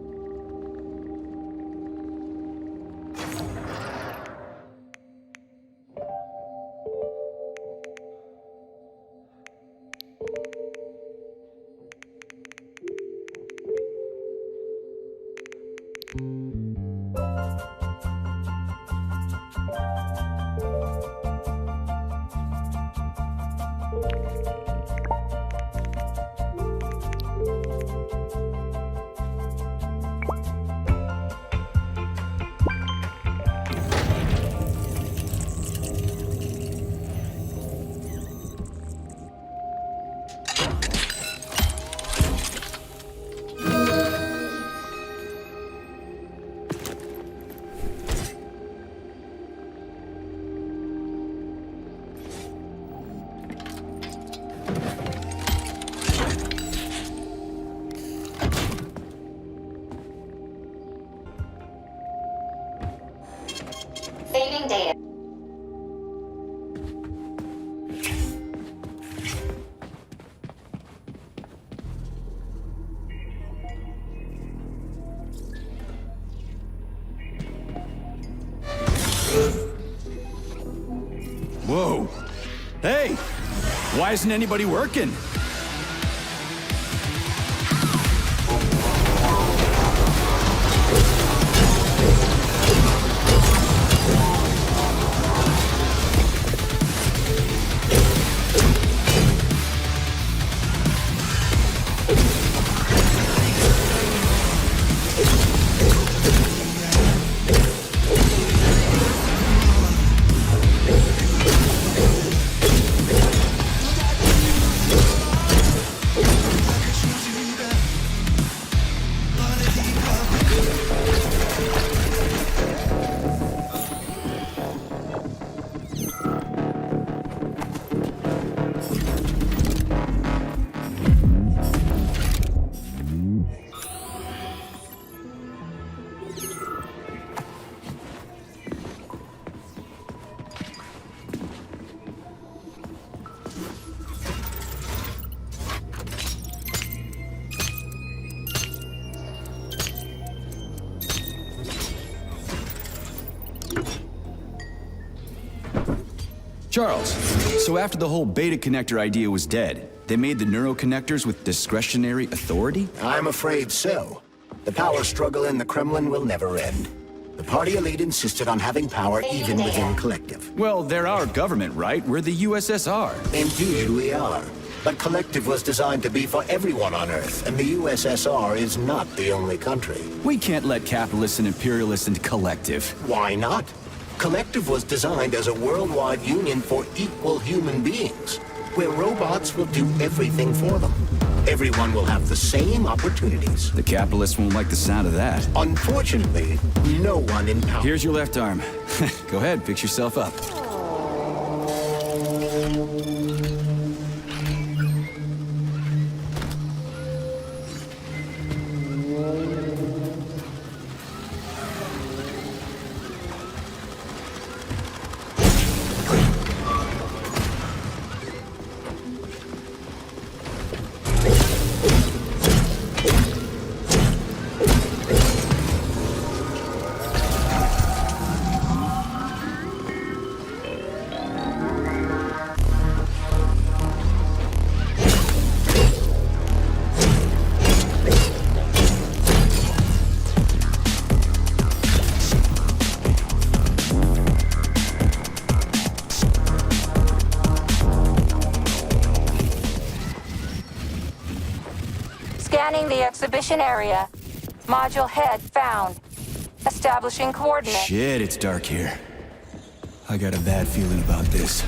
Why isn't anybody working? Charles, so after the whole beta connector idea was dead, they made the neuroconnectors with discretionary authority? I'm afraid so. The power struggle in the Kremlin will never end. The party elite insisted on having power even within Collective. Well, they're our government, right? We're the USSR. Indeed we are. But Collective was designed to be for everyone on Earth, and the USSR is not the only country. We can't let capitalists and imperialists into Collective. Why not? Collective was designed as a worldwide union for equal human beings, where robots will do everything for them. Everyone will have the same opportunities. The capitalists won't like the sound of that. Unfortunately, no one in power. Here's your left arm. Go ahead, fix yourself up. Scanning the exhibition area. Module head found. Establishing coordinates. Shit, it's dark here. I got a bad feeling about this.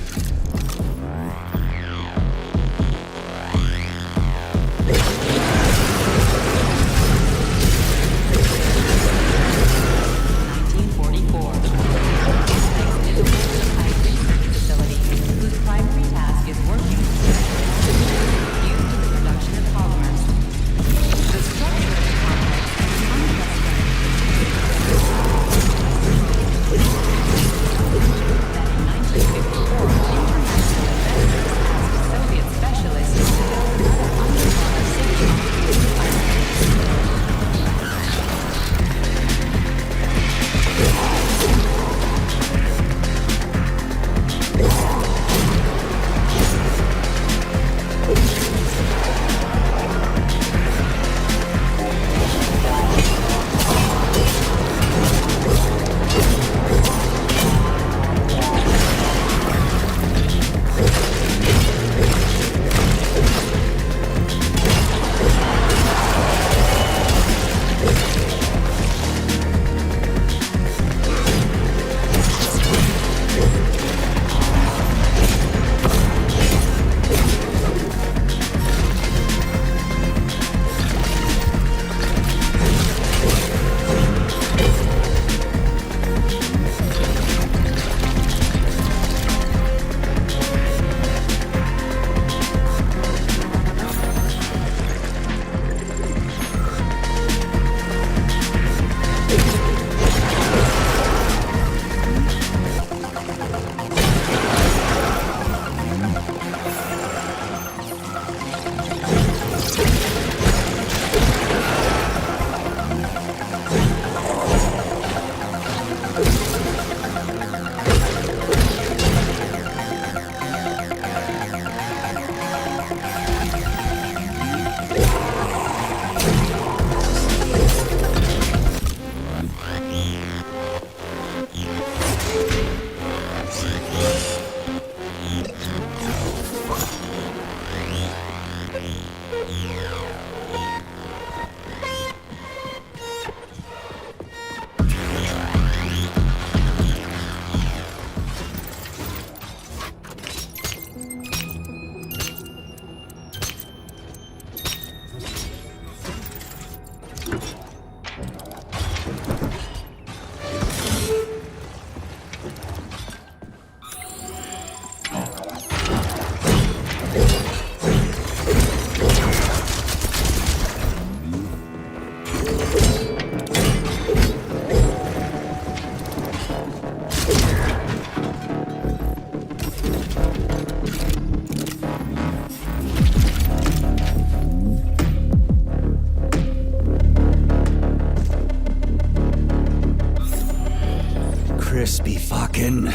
Fucking...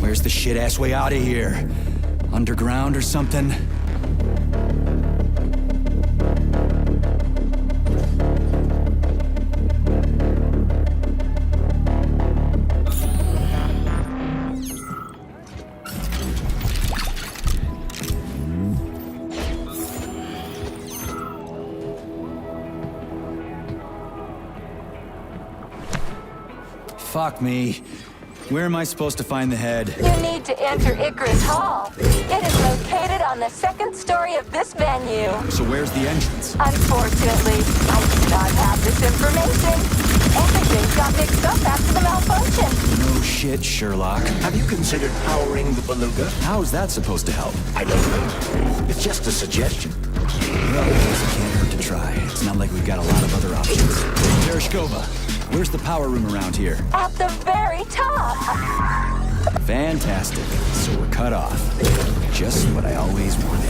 Where's the shit-ass way out of here? Underground or something? Fuck me. Where am I supposed to find the head? You need to enter Icarus Hall. It is located on the second story of this venue. So where's the entrance? Unfortunately, I do not have this information. Everything got mixed up after the malfunction. No shit, Sherlock. Have you considered powering the beluga? How is that supposed to help? I don't know. It's just a suggestion. Well, I guess it can't hurt to try. It's not like we've got a lot of other options. Tereshkova, where's the power room around here? At the very top. Fantastic. So we're cut off. Just what I always wanted.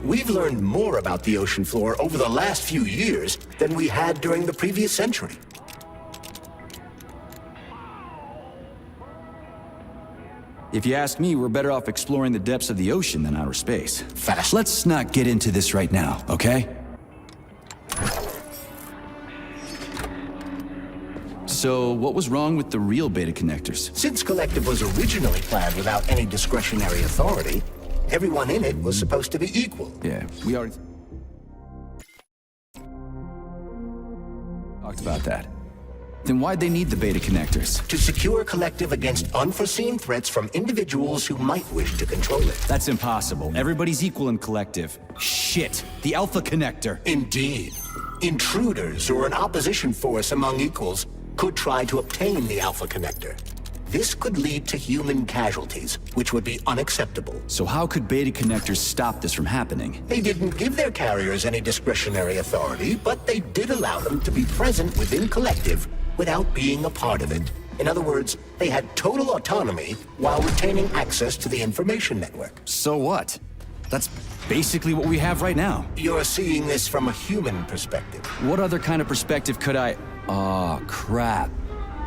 We've learned more about the ocean floor over the last few years than we had during the previous century. If you ask me, we're better off exploring the depths of the ocean than outer space. Fast. Let's not get into this right now, okay? So, what was wrong with the real beta connectors? Since Collective was originally planned without any discretionary authority, everyone in it was supposed to be equal. Yeah, we already talked about that. Then why'd they need the beta connectors? To secure Collective against unforeseen threats from individuals who might wish to control it. That's impossible. Everybody's equal in Collective. Shit! The Alpha Connector! Indeed. Intruders or an opposition force among equals could try to obtain the Alpha Connector. This could lead to human casualties, which would be unacceptable. So how could beta connectors stop this from happening? They didn't give their carriers any discretionary authority, but they did allow them to be present within Collective without being a part of it. In other words, they had total autonomy while retaining access to the information network. So what? That's basically what we have right now. You're seeing this from a human perspective. What other kind of perspective could I... Oh, crap.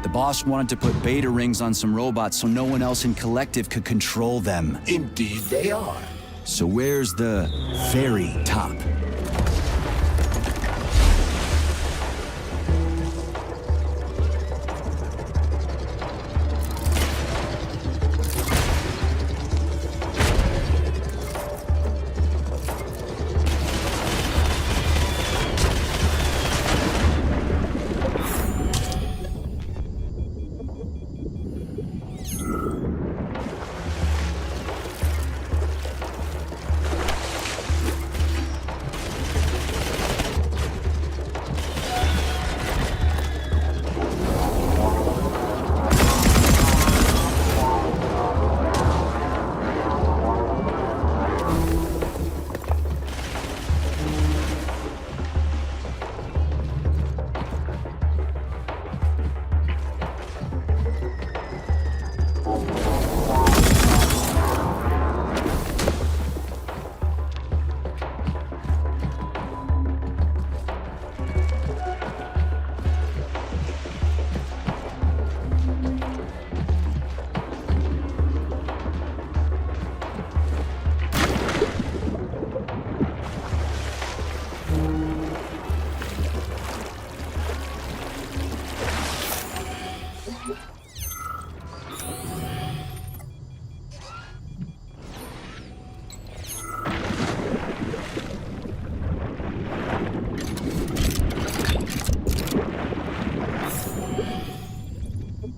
The boss wanted to put beta rings on some robots so no one else in Collective could control them. Indeed they are. So where's the very top?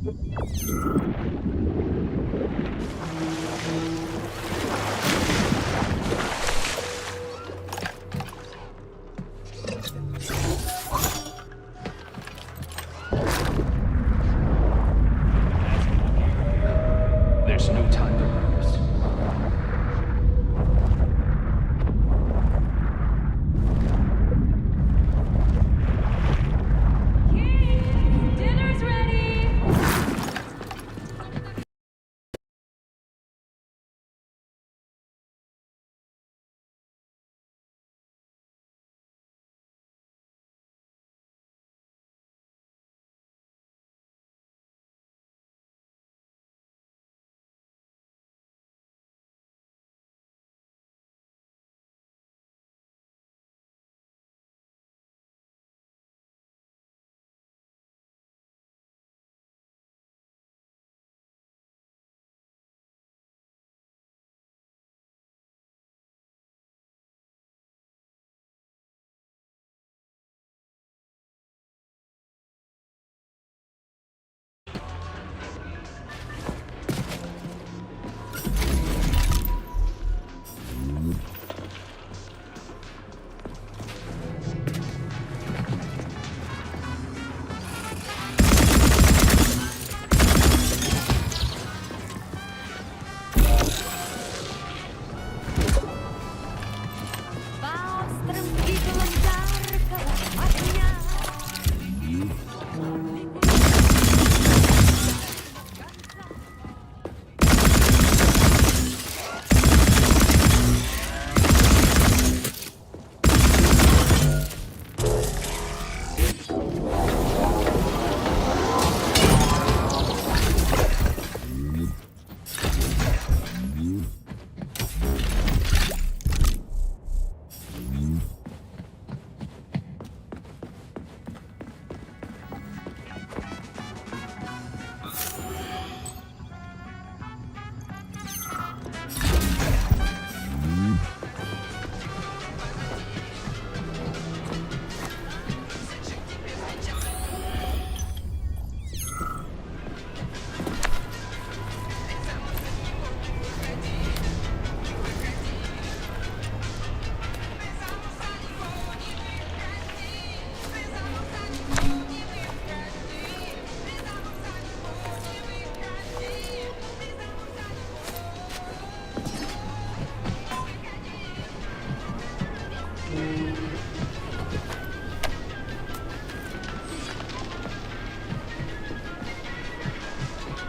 There's no time to lose. Dinner's ready!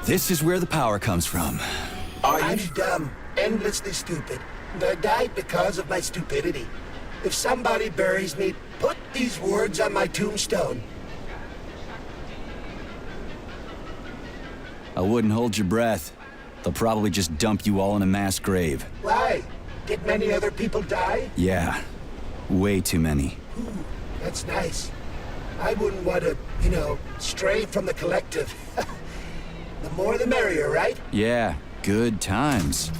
This is where the power comes from. I'm dumb, endlessly stupid. And I died because of my stupidity. If somebody buries me, put these words on my tombstone. I wouldn't hold your breath. They'll probably just dump you all in a mass grave. Why? Did many other people die? Yeah, way too many. Ooh, that's nice. I wouldn't want to, stray from the collective. The more the merrier, right? Yeah, good times.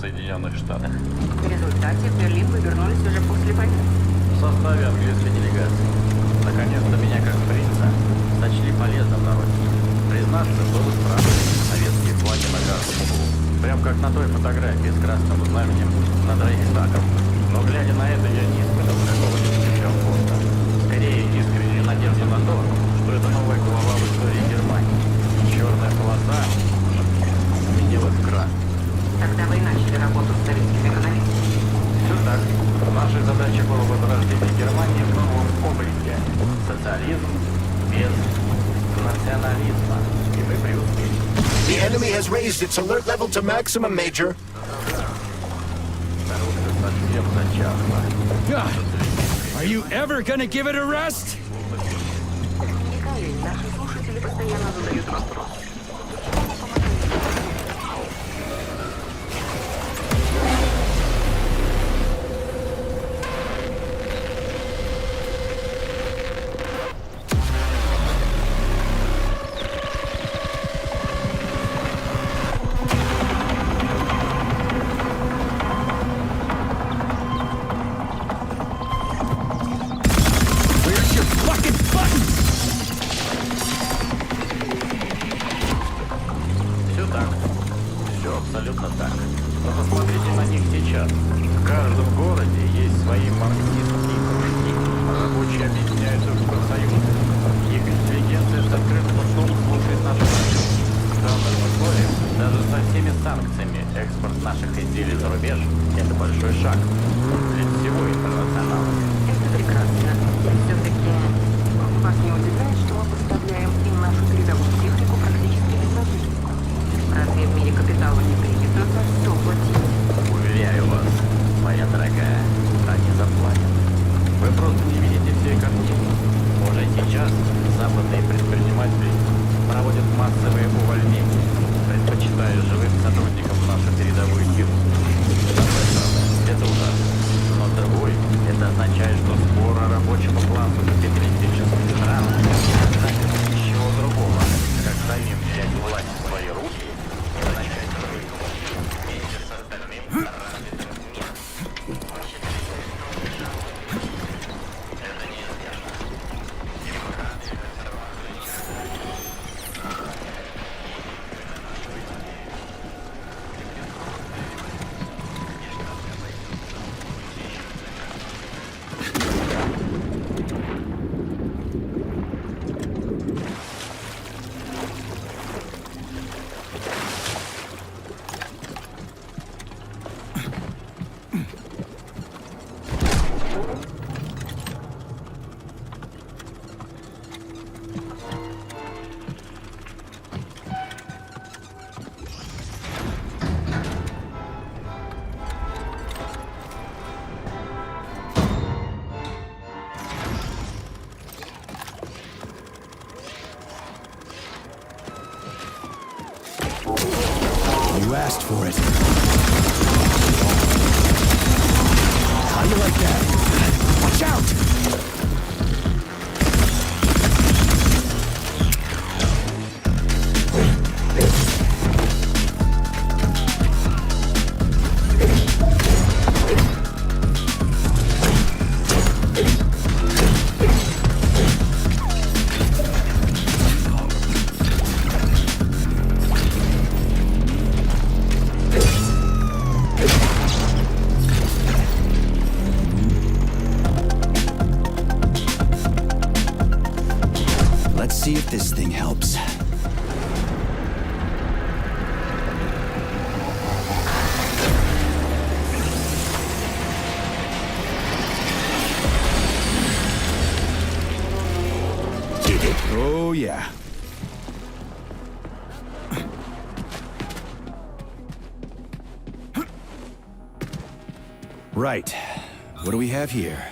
Соединенных Штатах. В результате в Берлин вы вернулись уже после войны. В составе английской делегации. Наконец-то меня, как принца, сочли полезным на родине. Признаться, было странно. Советские флаги на каждом углу. Прям как на той фотографии с красным знаменем над Рейхстагом. Но глядя на это, я не испытывал какого-нибудь дискомфорта. Скорее, искреннюю надежду на то, что это новая глава в истории Германии. Черная полоса сменилась в красный. Тогда вы и начали работу с советскими экономистами. Все так. Нашей задачей было возрождение Германии в новом облике. Социализм без национализма. И мы преуспели. The enemy has raised its alert level to maximum, Major. God, are you ever gonna give it a rest? Наши слушатели постоянно задают вопрос. Все так. Все абсолютно так. Но посмотрите на них сейчас. В каждом городе есть свои марксистские кружки. Рабочие объединяются в профсоюзы. Их интеллигенция с открытым ртом слушает наши радио. В данных условиях, даже со всеми санкциями, экспорт наших изделий за рубеж – это большой шаг для всего интернационала. Это прекрасно. И все-таки вас не удивляет, что мы поставляем им нашу передовую технику практически безнадежно? Разве в мире капитала не принято за все платить? Уверяю вас, моя дорогая, они заплатят. Вы просто не видите всей картины. Уже сейчас западные предприниматели проводят массовые увольнения, предпочитая живым сотрудникам нашу передовую силу. С одной стороны, это ужасно. Но с другой, это означает, что спор о рабочем классе капиталистических стран не ничего другого, как самим взять власть в свои руки и начать жить вместе с остальным развитым миром. Это неизбежно. Демократия, You asked for it. How you like that? Watch out! Let's see if this thing helps. Did it? Oh, yeah. Right. What do we have here?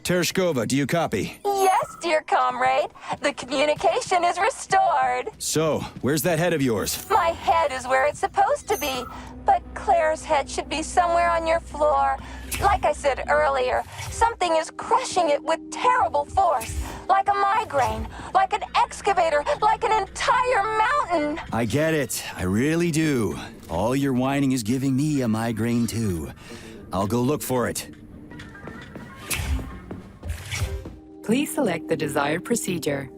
Tereshkova, do you copy? Yes, dear comrade. The communication is restored. So, where's that head of yours? My head is where it's supposed to be, but Claire's head should be somewhere on your floor. Like I said earlier, something is crushing it with terrible force, like a migraine, like an excavator, like an entire mountain. I get it. I really do. All your whining is giving me a migraine, too. I'll go look for it. Please select the desired procedure.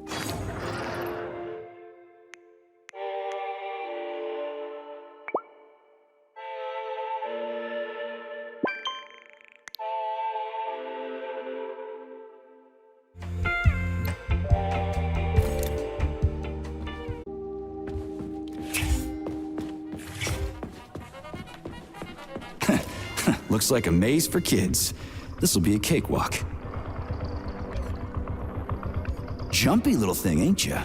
Looks like a maze for kids. This'll be a cakewalk. Jumpy little thing, ain't ya?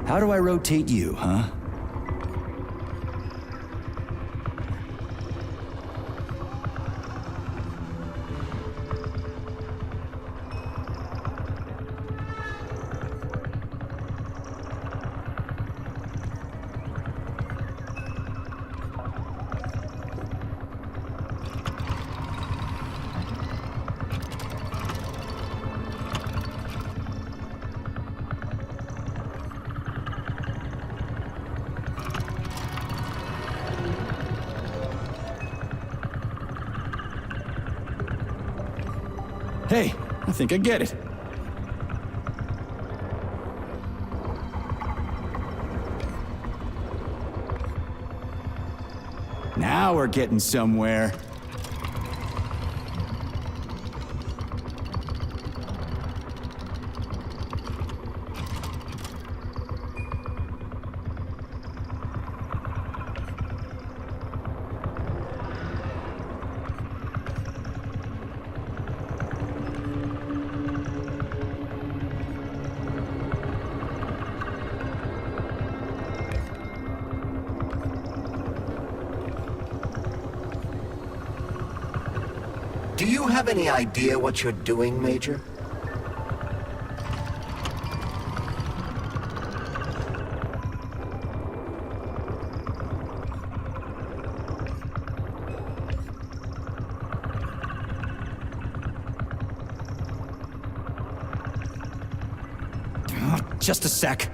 How do I rotate you, huh? Hey, I think I get it. Now we're getting somewhere. Do you have any idea what you're doing, Major? Just a sec.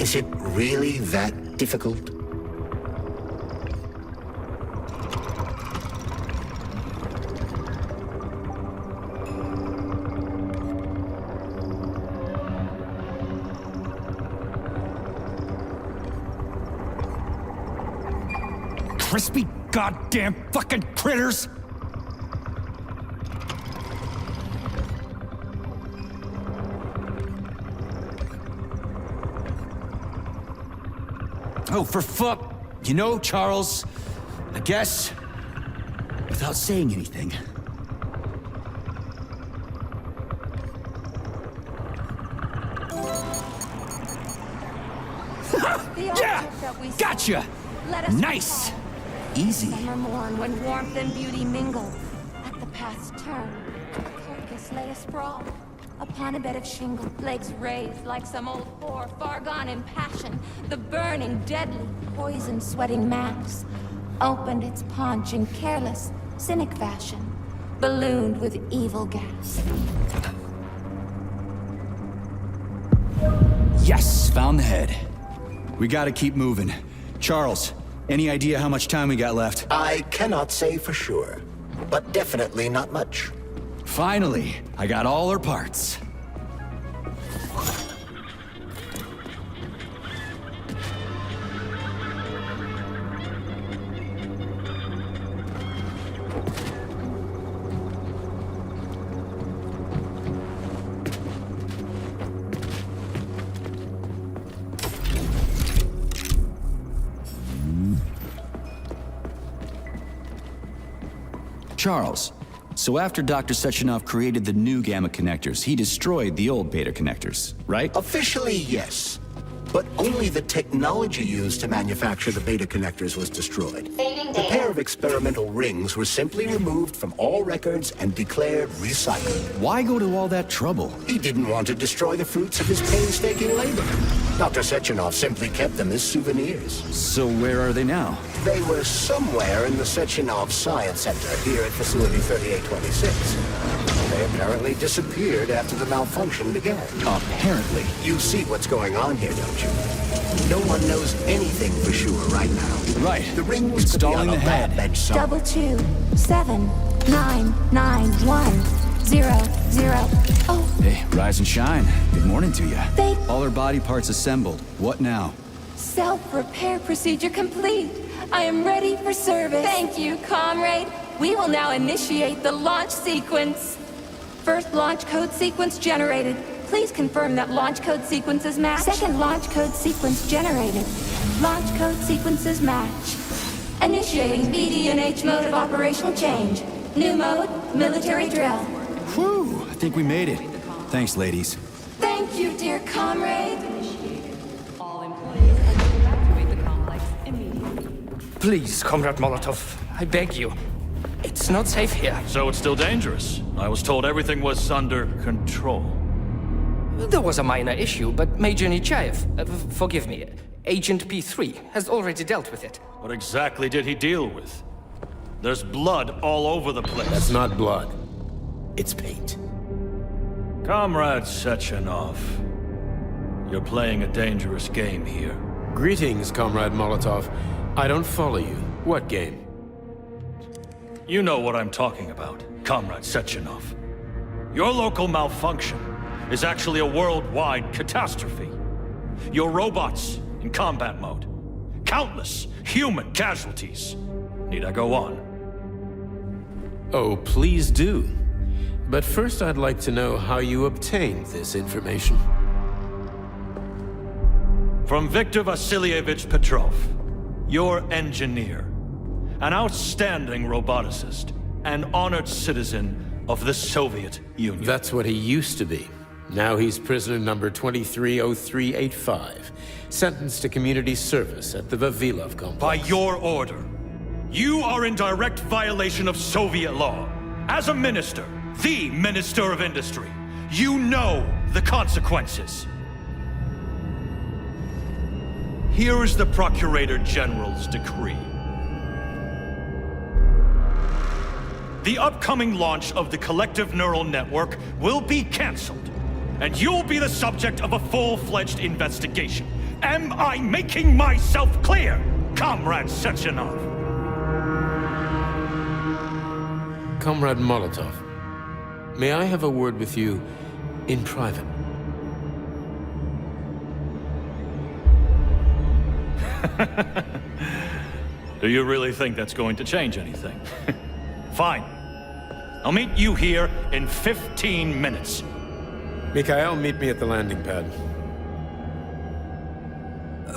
Is it really that difficult? Crispy goddamn fucking critters! Oh, for fuck! You know, Charles, I guess, without saying anything, yeah! Gotcha! Nice! Easy. Summer morn when warmth and beauty mingle. At the path's turn, a carcass lay asprawl. Upon a bed of shingle, legs raised like some old whore, far gone in passion. The burning, deadly, poison-sweating mass opened its paunch in careless, cynic fashion, ballooned with evil gas. Yes, found the head. We gotta keep moving. Charles, any idea how much time we got left? I cannot say for sure, but definitely not much. Finally, I got all her parts. Charles, so after Dr. Sechenov created the new gamma connectors, he destroyed the old beta connectors, right? Officially, yes. But only the technology used to manufacture the beta connectors was destroyed. The pair of experimental rings were simply removed from all records and declared recycled. Why go to all that trouble? He didn't want to destroy the fruits of his painstaking labor. Dr. Sechenov simply kept them as souvenirs. So where are they now? They were somewhere in the Sechenov Science Center here at Facility 3826. They apparently disappeared after the malfunction began. Apparently. You see what's going on here, don't you? No one knows anything for sure right now. Right. The rings could be on a lab bench somewhere. 227991000. Oh. Hey, rise and shine. Good morning to you. They... All our body parts assembled. What now? Self-repair procedure complete. I am ready for service. Thank you, comrade. We will now initiate the launch sequence. First launch code sequence generated. Please confirm that launch code sequences match. Second launch code sequence generated. Launch code sequences match. Initiating BD&H mode of operational change. New mode, military drill. Whew, I think we made it. Thanks, ladies. Thank you, dear comrade. Please, Comrade Molotov, I beg you. It's not safe here. So it's still dangerous. I was told everything was under control. There was a minor issue, but Major Nechayev, forgive me, Agent P3, has already dealt with it. What exactly did he deal with? There's blood all over the place. That's not blood. It's paint. Comrade Sechenov, you're playing a dangerous game here. Greetings, Comrade Molotov. I don't follow you. What game? You know what I'm talking about, Comrade Sechenov. Your local malfunction is actually a worldwide catastrophe. Your robots in combat mode. Countless human casualties. Need I go on? Oh, please do. But first I'd like to know how you obtained this information. From Viktor Vasilyevich Petrov, your engineer. An outstanding roboticist, an honored citizen of the Soviet Union. That's what he used to be. Now he's prisoner number 230385, sentenced to community service at the Vavilov complex. By your order, you are in direct violation of Soviet law. As a minister, the Minister of Industry, you know the consequences. Here is the Procurator General's decree. The upcoming launch of the collective neural network will be cancelled, and you'll be the subject of a full-fledged investigation. Am I making myself clear, Comrade Sechenov? Comrade Molotov, may I have a word with you in private? Do you really think that's going to change anything? Fine. I'll meet you here in 15 minutes. Mikhail, meet me at the landing pad.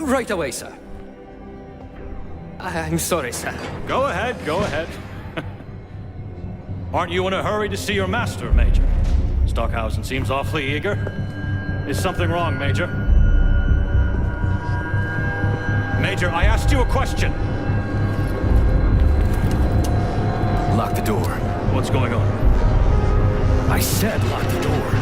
Right away, sir. I'm sorry, sir. Go ahead, go ahead. Aren't you in a hurry to see your master, Major? Stockhausen seems awfully eager. Is something wrong, Major? Major, I asked you a question. Lock the door. What's going on? I said lock the door.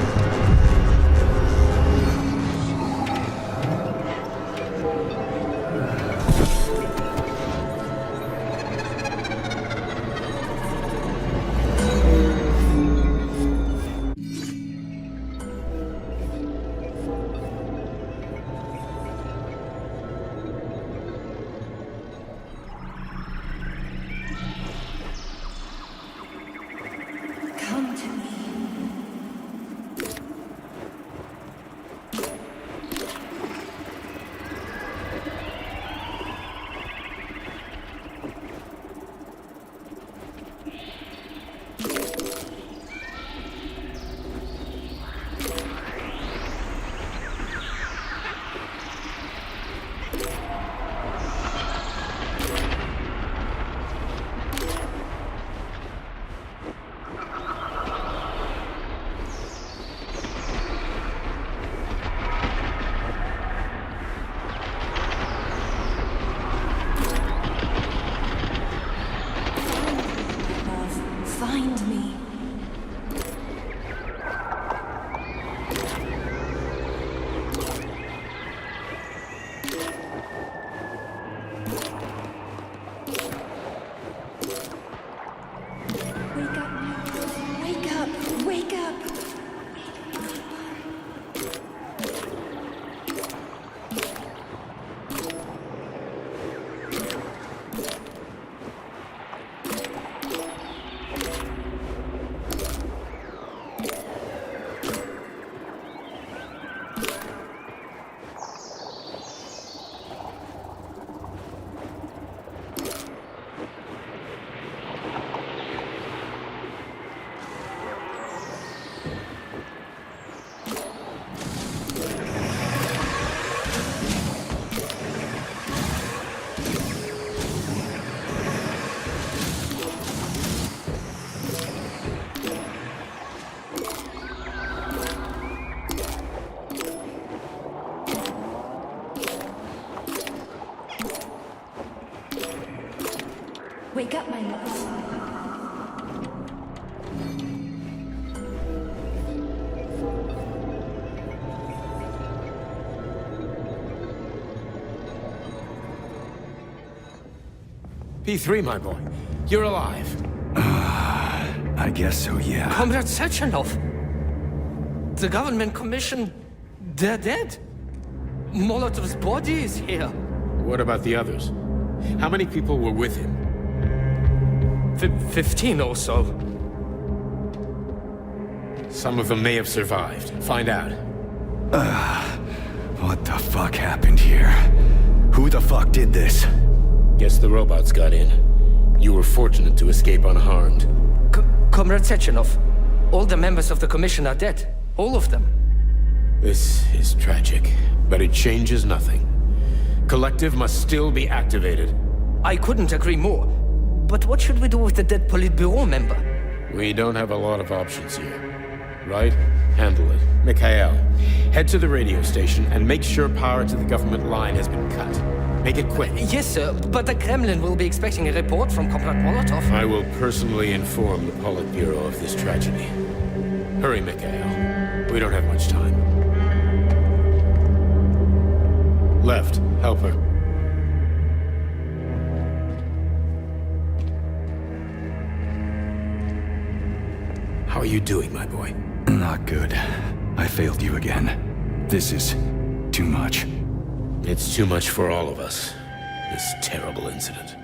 Wake up, my love. P3, my boy. You're alive. I guess so, yeah. Comrade Sechenov! The government commission... they're dead. Molotov's body is here. What about the others? How many people were with him? 15 or so. Some of them may have survived. Find out. What the fuck happened here? Who the fuck did this? Guess the robots got in. You were fortunate to escape unharmed. Comrade Sechenov, all the members of the commission are dead. All of them. This is tragic, but it changes nothing. Collective must still be activated. I couldn't agree more. But what should we do with the dead Politburo member? We don't have a lot of options here. Right? Handle it. Mikhail, head to the radio station and make sure power to the government line has been cut. Make it quick. Yes, sir, but the Kremlin will be expecting a report from Comrade Molotov. I will personally inform the Politburo of this tragedy. Hurry, Mikhail. We don't have much time. Left. Help her. How are you doing, my boy? Not good. I failed you again. This is too much. It's too much for all of us. This terrible incident.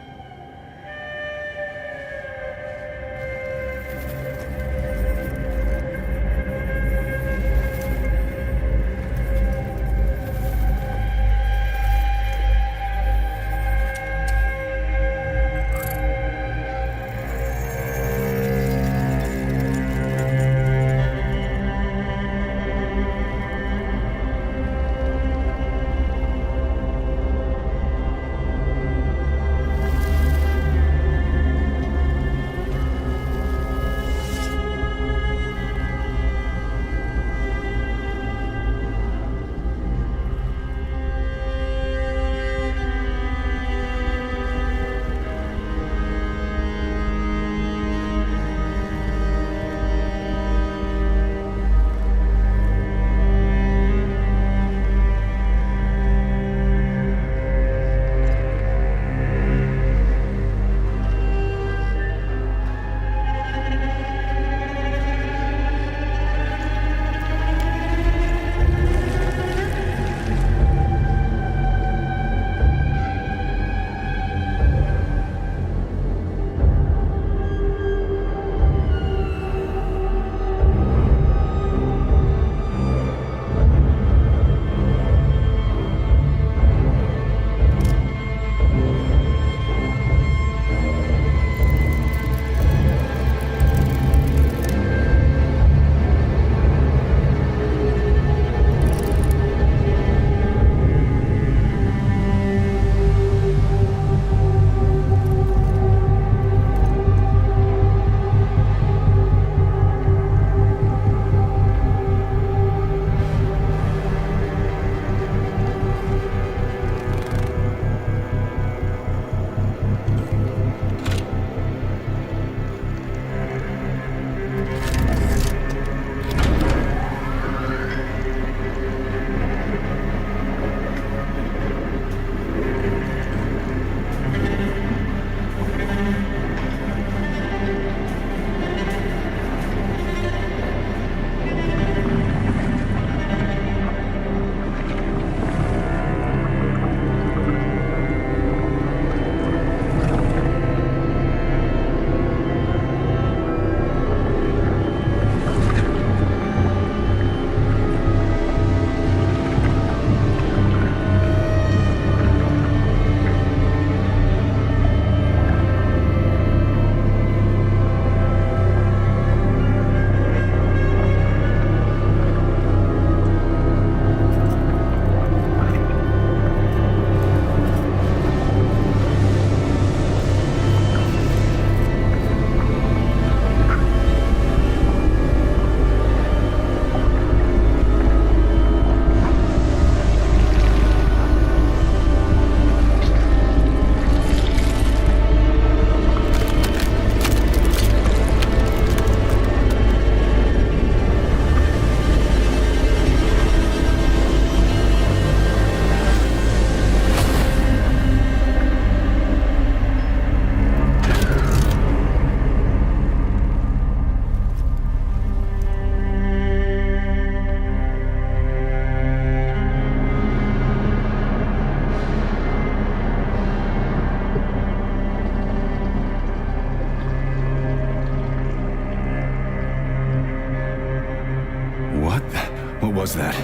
What was that?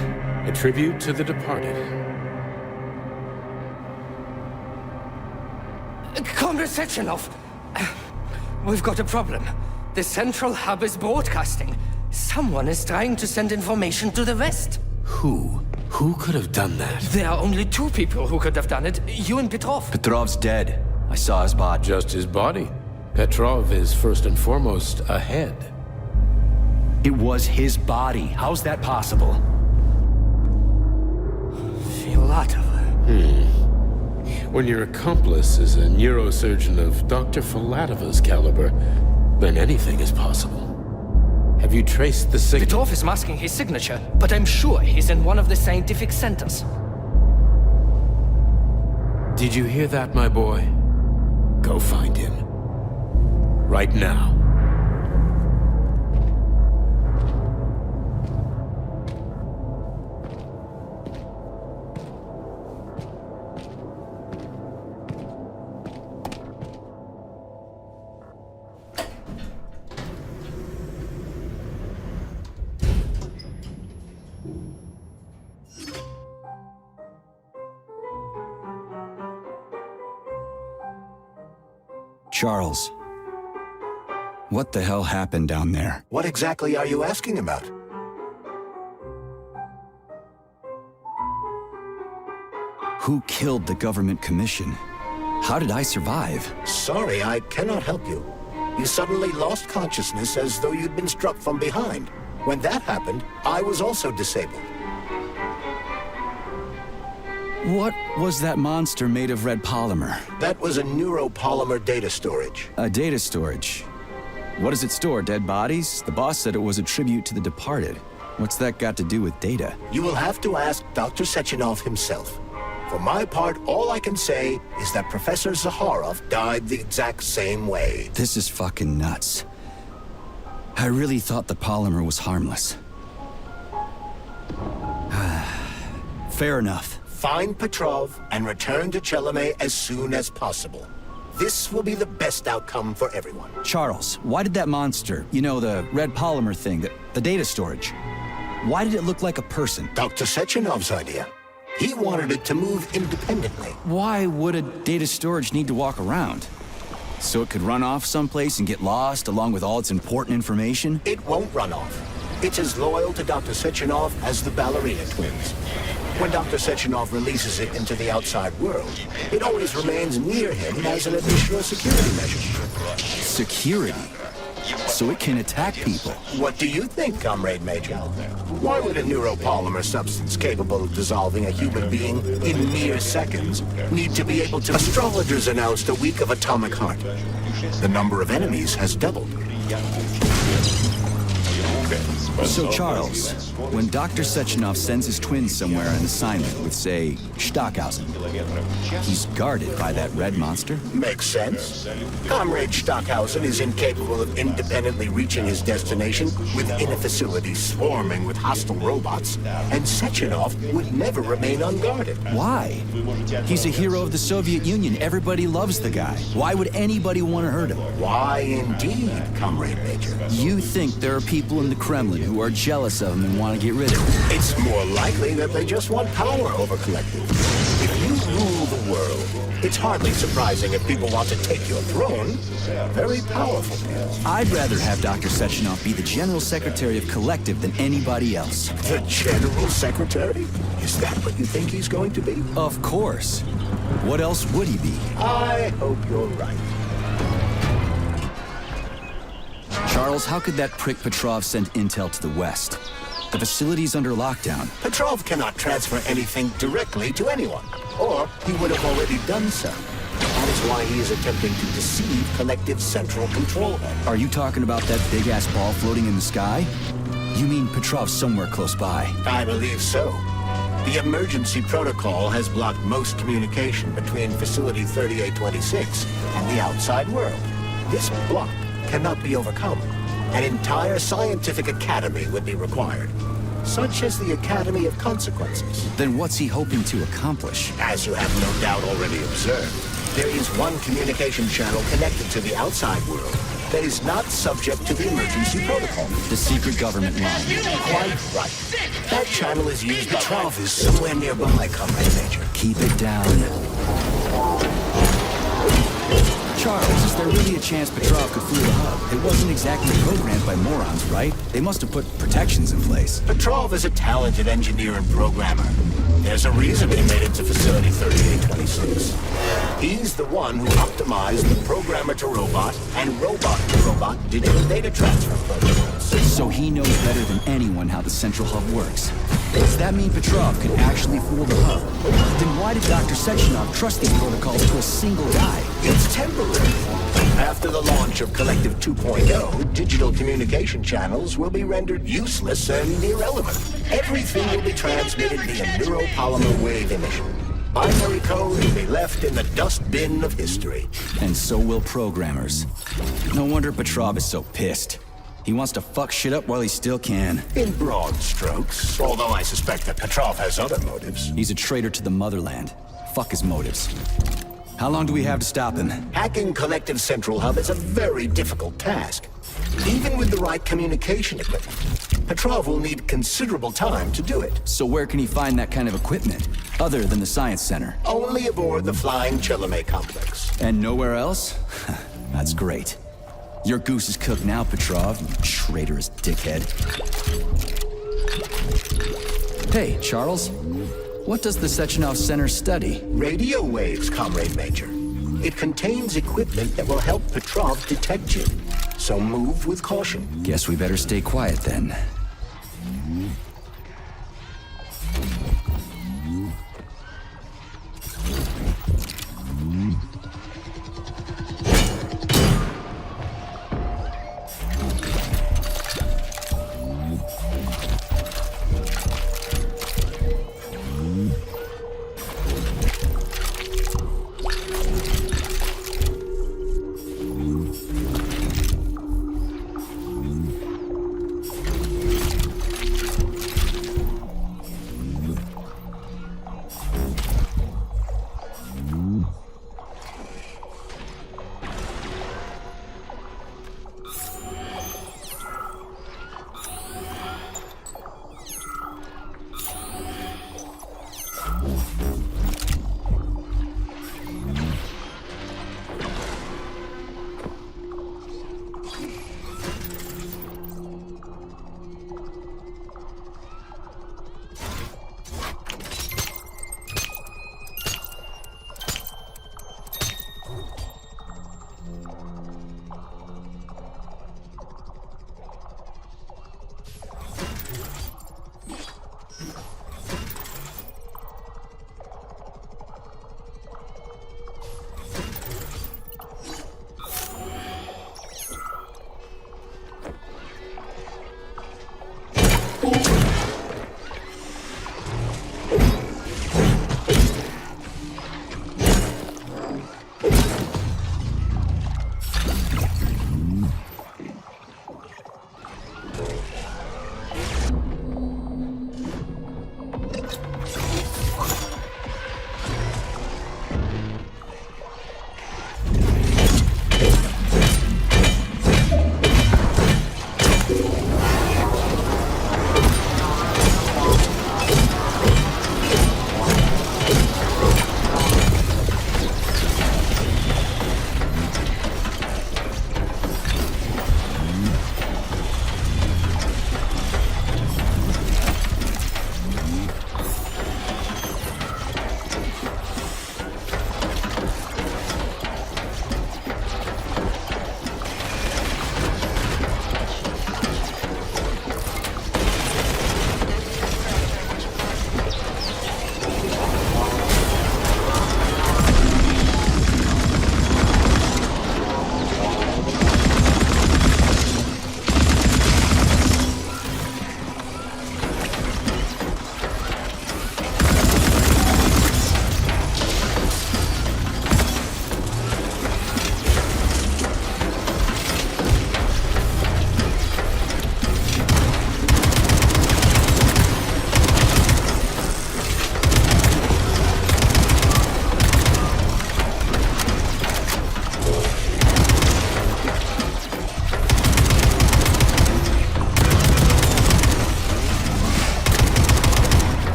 A tribute to the departed. Comrade Sechenov, we've got a problem. The central hub is broadcasting. Someone is trying to send information to the West. Who? Who could have done that? There are only two people who could have done it, you and Petrov. Petrov's dead. I saw his body. Just his body. Petrov is first and foremost a head. It was his body. How's that possible? Filatov. When your accomplice is a neurosurgeon of Dr. Filatova's caliber, then anything is possible. Have you traced the signal? Petrov is masking his signature, but I'm sure he's in one of the scientific centers. Did you hear that, my boy? Go find him. Right now. Charles, what the hell happened down there? What exactly are you asking about? Who killed the government commission? How did I survive? Sorry, I cannot help you. You suddenly lost consciousness as though you'd been struck from behind. When that happened, I was also disabled. What was that monster made of red polymer? That was a neuropolymer data storage. A data storage? What does it store, dead bodies? The boss said it was a tribute to the departed. What's that got to do with data? You will have to ask Dr. Sechenov himself. For my part, all I can say is that Professor Zaharov died the exact same way. This is fucking nuts. I really thought the polymer was harmless. Fair enough. Find Petrov and return to Chelome as soon as possible. This will be the best outcome for everyone. Charles, why did that monster, you know, the red polymer thing, the data storage, why did it look like a person? Dr. Sechenov's idea. He wanted it to move independently. Why would a data storage need to walk around? So it could run off someplace and get lost along with all its important information? It won't run off. It's as loyal to Dr. Sechenov as the ballerina twins. When Dr. Sechenov releases it into the outside world, it always remains near him as an additional security measure. Security? So it can attack people? What do you think, Comrade Major? Why would a neuropolymer substance capable of dissolving a human being in mere seconds need to be able to... Astrologers announced a week of atomic heart. The number of enemies has doubled. So, Charles, when Dr. Sechenov sends his twins somewhere on an assignment with, say, Stockhausen, he's guarded by that red monster? Makes sense. Comrade Stockhausen is incapable of independently reaching his destination within a facility swarming with hostile robots, and Sechenov would never remain unguarded. Why? He's a hero of the Soviet Union. Everybody loves the guy. Why would anybody want to hurt him? Why indeed, Comrade Major? You think there are people in the Kremlin who are jealous of him and want to get rid of him? It's more likely that they just want power over collective. If you rule the world, it's hardly surprising if people want to take your throne. Very powerful people. I'd rather have Dr. Sechenov be the General Secretary of Collective than anybody else. The General Secretary? Is that what you think he's going to be? Of course. What else would he be? I hope you're right. Charles, how could that prick Petrov send intel to the West? The facility's under lockdown. Petrov cannot transfer anything directly to anyone, or he would have already done so. That is why he is attempting to deceive Collective's central control head. Are you talking about that big-ass ball floating in the sky? You mean Petrov's somewhere close by? I believe so. The emergency protocol has blocked most communication between Facility 3826 and the outside world. This block cannot be overcome. An entire scientific academy would be required, such as the Academy of Consequences. Then what's he hoping to accomplish? As you have no doubt already observed, there is one communication channel connected to the outside world, that is not subject to the emergency protocol. The secret government line. Quite right. That channel is used. Petrov is somewhere nearby, Comrade Major. Keep it down. Charles, is there really a chance Petrov could fool the hub? It wasn't exactly programmed by morons, right? They must have put protections in place. Petrov is a talented engineer and programmer. There's a reason he made it to Facility 3826. He's the one who optimized the programmer-to-robot and robot-to-robot digital data transfer protocols. So he knows better than anyone how the central hub works. Does that mean Petrov could actually fool the hub? Then why did Dr. Sechenov trust these protocols to a single guy? It's temporary. After the launch of Collective 2.0, digital communication channels will be rendered useless and irrelevant. Everything will be transmitted via neuropolymer wave emission. Binary code will be left in the dustbin of history. And so will programmers. No wonder Petrov is so pissed. He wants to fuck shit up while he still can. In broad strokes, although I suspect that Petrov has other motives. He's a traitor to the motherland. Fuck his motives. How long do we have to stop him? Hacking Collective Central Hub is a very difficult task. Even with the right communication equipment, Petrov will need considerable time to do it. So where can he find that kind of equipment, other than the Science Center? Only aboard the Flying Chelome complex. And nowhere else? That's great. Your goose is cooked now, Petrov, you traitorous dickhead. Hey, Charles. What does the Sechenov Center study? Radio waves, Comrade Major. It contains equipment that will help Petrov detect you. So move with caution. Guess we better stay quiet then.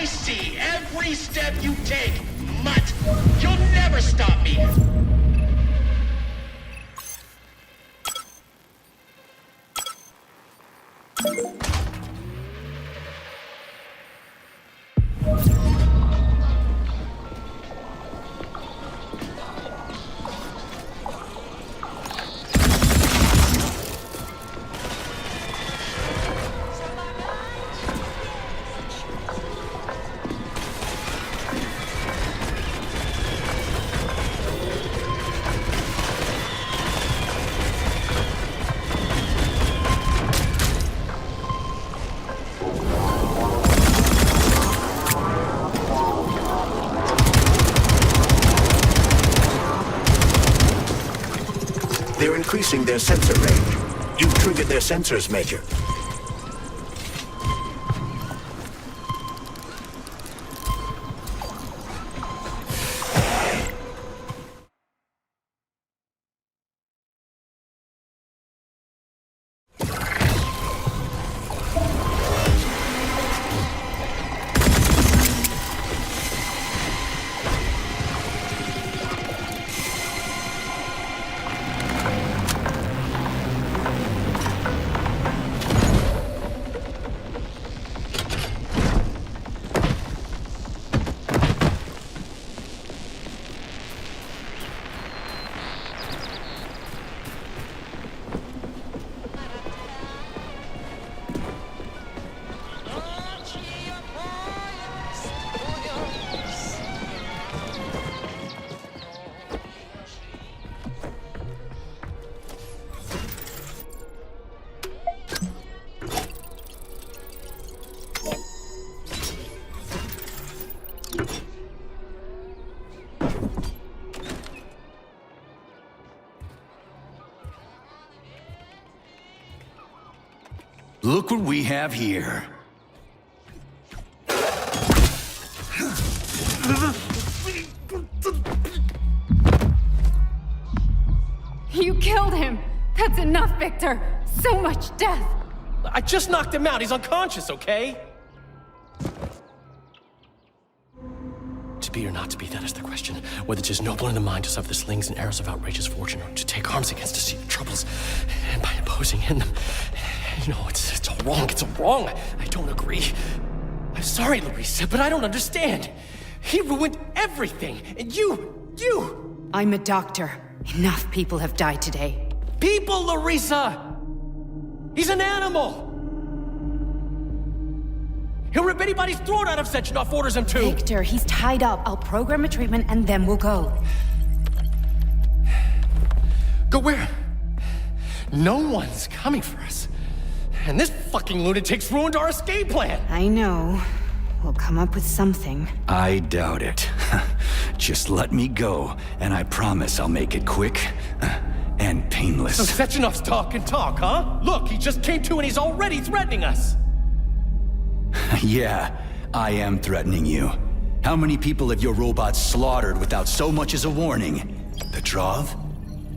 I see every step you take, mutt. You'll never stop me. They're increasing their sensor range. You've triggered their sensors, Major. Look what we have here. You killed him! That's enough, Victor! So much death! I just knocked him out. He's unconscious, okay? To be or not to be, that is the question. Whether 'tis noble in the mind to suffer the slings and arrows of outrageous fortune, or to take arms against deceived troubles, and by imposing in them. You know, it's all wrong. It's all wrong. I don't agree. I'm sorry, Larissa, but I don't understand. He ruined everything, and you... I'm a doctor. Enough people have died today. People, Larissa! He's an animal! He'll rip anybody's throat out if Sechenov orders him to! Victor, he's tied up. I'll program a treatment and then we'll go. Go where? No one's coming for us. And this fucking lunatic's ruined our escape plan! I know. We'll come up with something. I doubt it. Just let me go, and I promise I'll make it quick and painless. So Sechenov's talk and talk, huh? Look, he just came to and he's already threatening us! Yeah, I am threatening you. How many people have your robots slaughtered without so much as a warning? Petrov?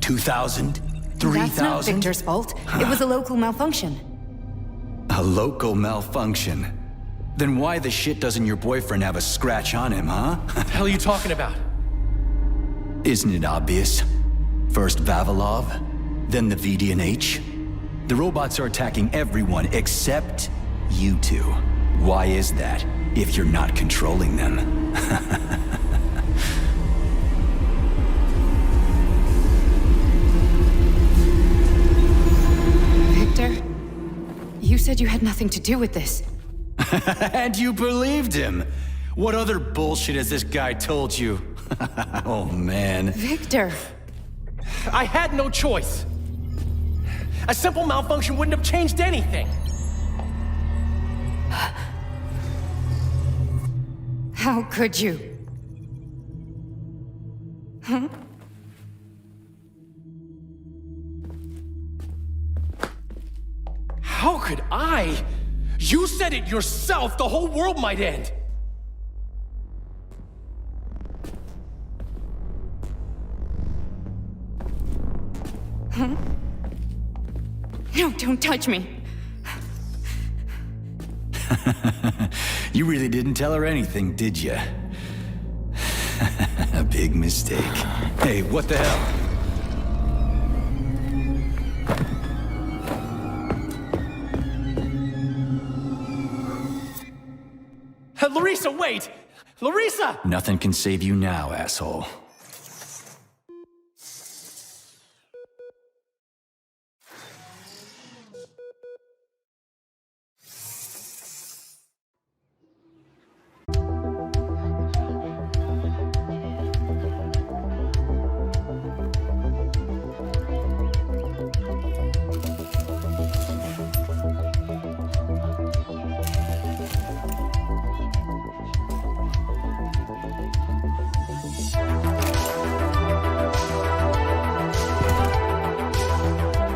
2,000? 3,000? That's not Victor's fault. It was a local malfunction. A local malfunction? Then why the shit doesn't your boyfriend have a scratch on him, huh? What the hell are you talking about? Isn't it obvious? First Vavilov, then the VDNH. The robots are attacking everyone except you two. Why is that, if you're not controlling them? Victor, you said you had nothing to do with this. And you believed him? What other bullshit has this guy told you? Oh, man. Victor. I had no choice. A simple malfunction wouldn't have changed anything. How could you? Huh? How could I? You said it yourself, the whole world might end. Huh? No, don't touch me. You really didn't tell her anything, did you? A big mistake. Hey, what the hell? Larissa, wait! Larissa! Nothing can save you now, asshole.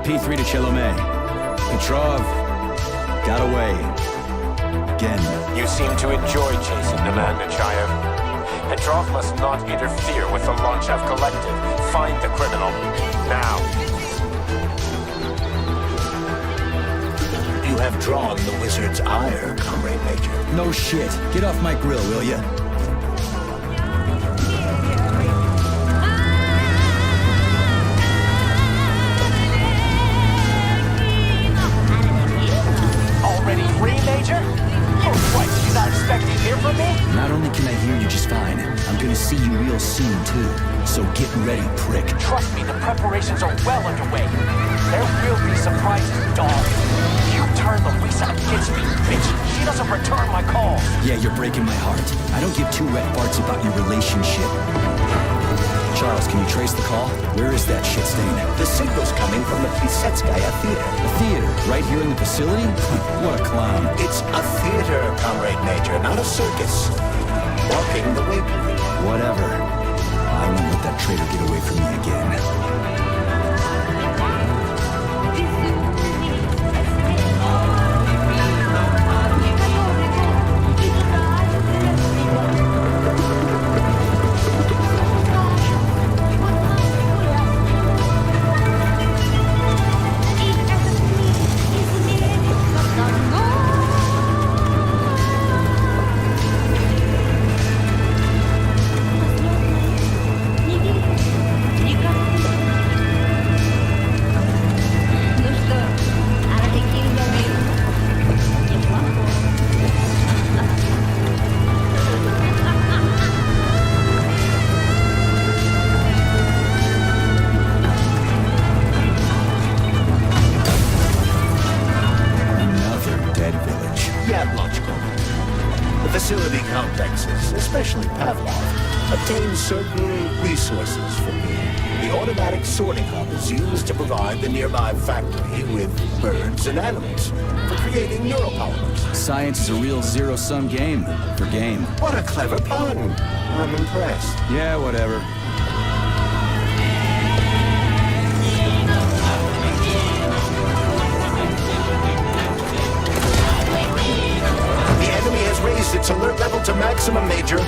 P3 to Chelomé. Petrov got away. Again. You seem to enjoy chasing the man, Nechayev. Petrov must not interfere with the launch I've collected. Find the criminal. Now. You have drawn the wizard's ire, Comrade Major. No shit. Get off my grill, will ya? Already free, Major? Oh, what? You not expecting to hear from me? Not only can I hear you just fine, I'm gonna see you real soon, too. So get ready, prick. Trust me, the preparations are well underway. There will be surprises, dog. You turn Larissa against me, bitch. She doesn't return my calls. Yeah, you're breaking my heart. I don't give two wet farts about your relationship. Charles, can you trace the call? Where is that shit stain? The signal's coming from the Pcgaming theater. A theater? Right here in the facility? What a clown. It's a theater, Comrade Major, not a circus. Walking the waypoint. Whatever. I won't let that traitor get away from me again. Facility complexes, especially Pavlov, obtain certain resources from me. The automatic sorting hub is used to provide the nearby factory with birds and animals for creating neuropolymers. Science is a real zero-sum game for game. What a clever pun. I'm impressed. Yeah, whatever. Raised its alert level to maximum, Major.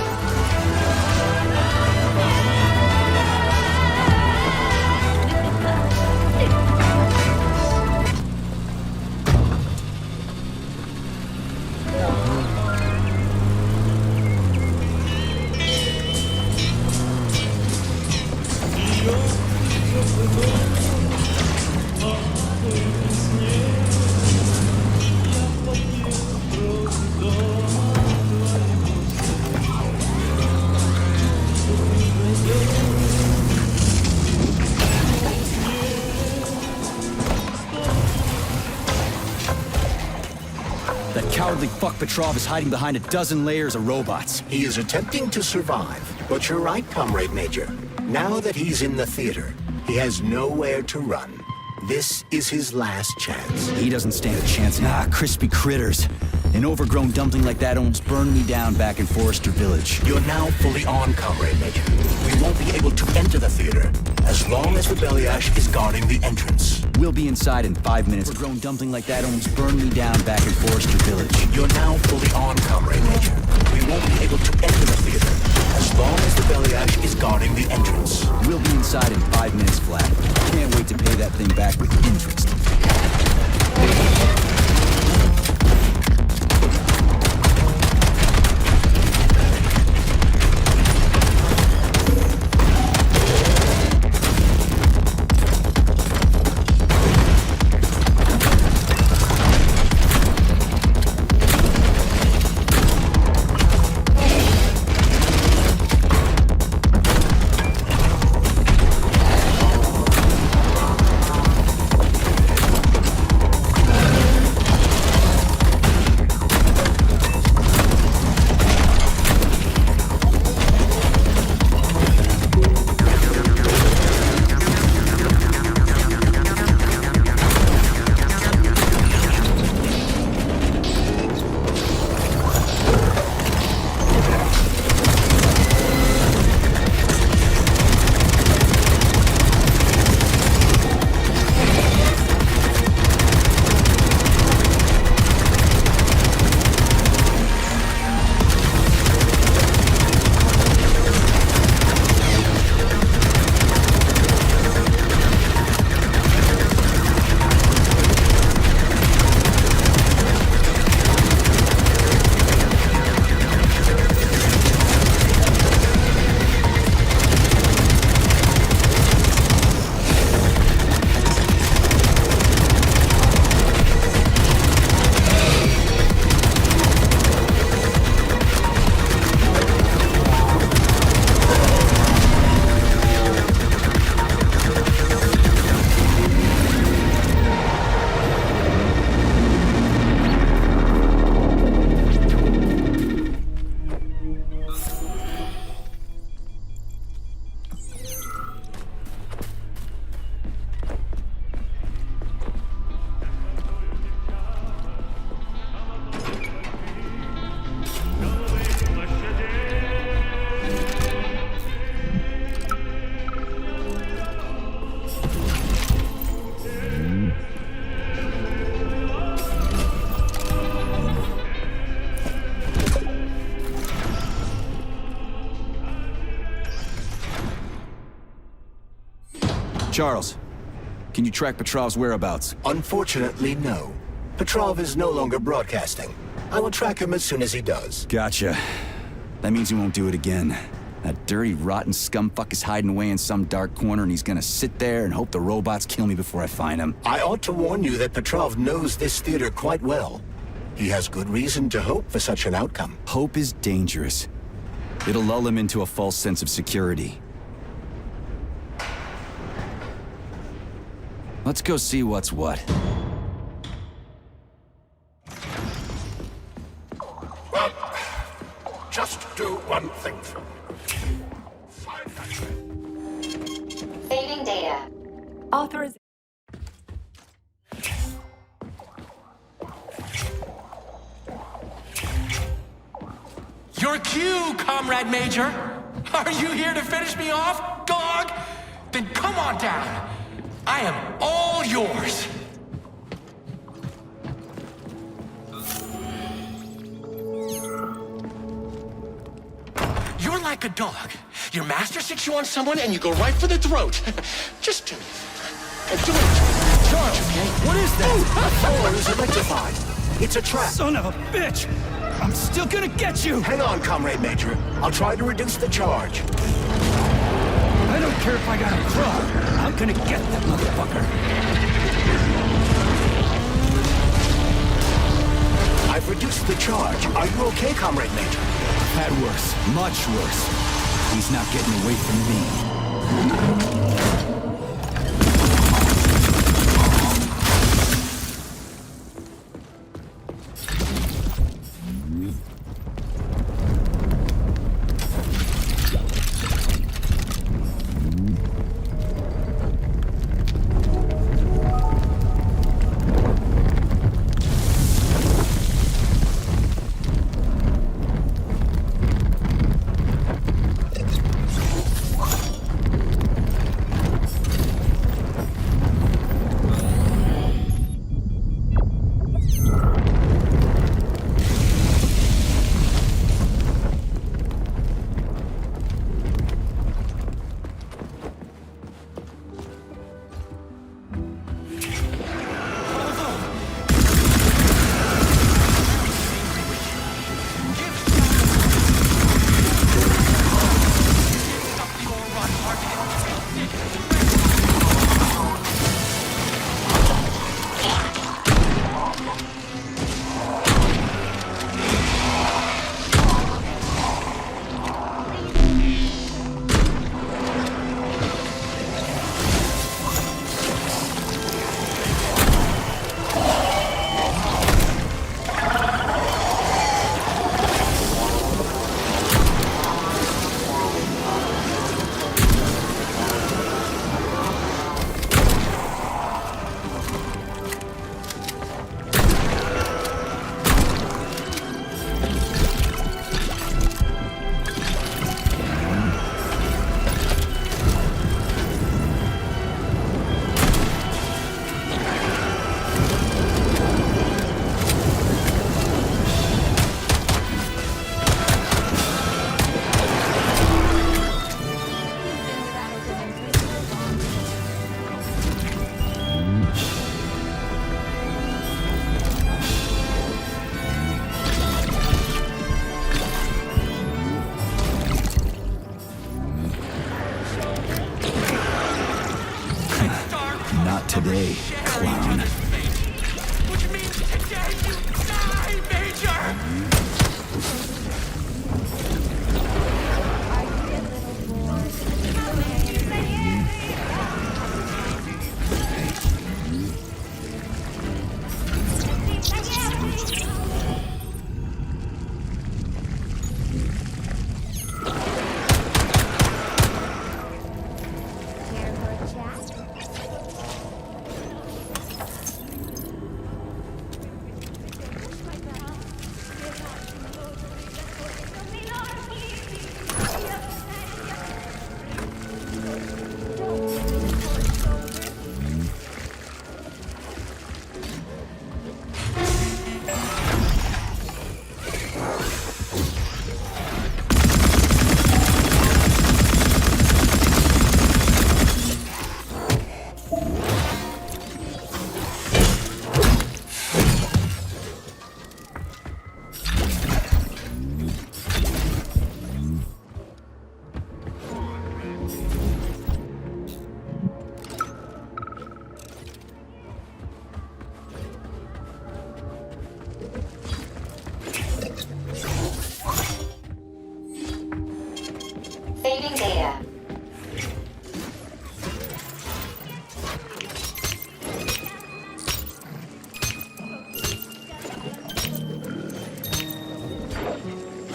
Cowardly fuck Petrov is hiding behind a dozen layers of robots. He is attempting to survive, but you're right, Comrade Major. Now that he's in the theater, he has nowhere to run. This is his last chance. He doesn't stand a chance. Ah, crispy critters. An overgrown dumpling like that almost burned me down back in Forrester Village. You're now fully on, Comrade Major. We won't be able to enter the theater as long as the Beliash is guarding the entrance. We'll be inside in 5 minutes. An overgrown dumpling like that almost burned me down back in Forrester Village. You're now fully on, Comrade Major. We won't be able to enter the theater as long as the Beliash is guarding the entrance. We'll be inside in 5 minutes flat. Can't wait to pay that thing back with interest. Charles, can you track Petrov's whereabouts? Unfortunately, no. Petrov is no longer broadcasting. I will track him as soon as he does. Gotcha. That means he won't do it again. That dirty, rotten scumfuck is hiding away in some dark corner, and he's gonna sit there and hope the robots kill me before I find him. I ought to warn you that Petrov knows this theater quite well. He has good reason to hope for such an outcome. Hope is dangerous. It'll lull him into a false sense of security. Let's go see what's what. Well, just do one thing for me. Saving data. Authoriz- Your cue, Comrade Major! Are you here to finish me off, dog? Then come on down. I am all yours. You're like a dog. Your master sticks you on someone and you go right for the throat. Just do it. Do it. Charles, what is that? The door is electrified. It's a trap. Son of a bitch! I'm still gonna get you! Hang on, Comrade Major. I'll try to reduce the charge. I don't care if I gotta crawl. I'm gonna get that motherfucker. I've reduced the charge. Are you okay, Comrade Major? I've had worse. Much worse. He's not getting away from me. Not today, clown. Which means today you die, Major! Saving data.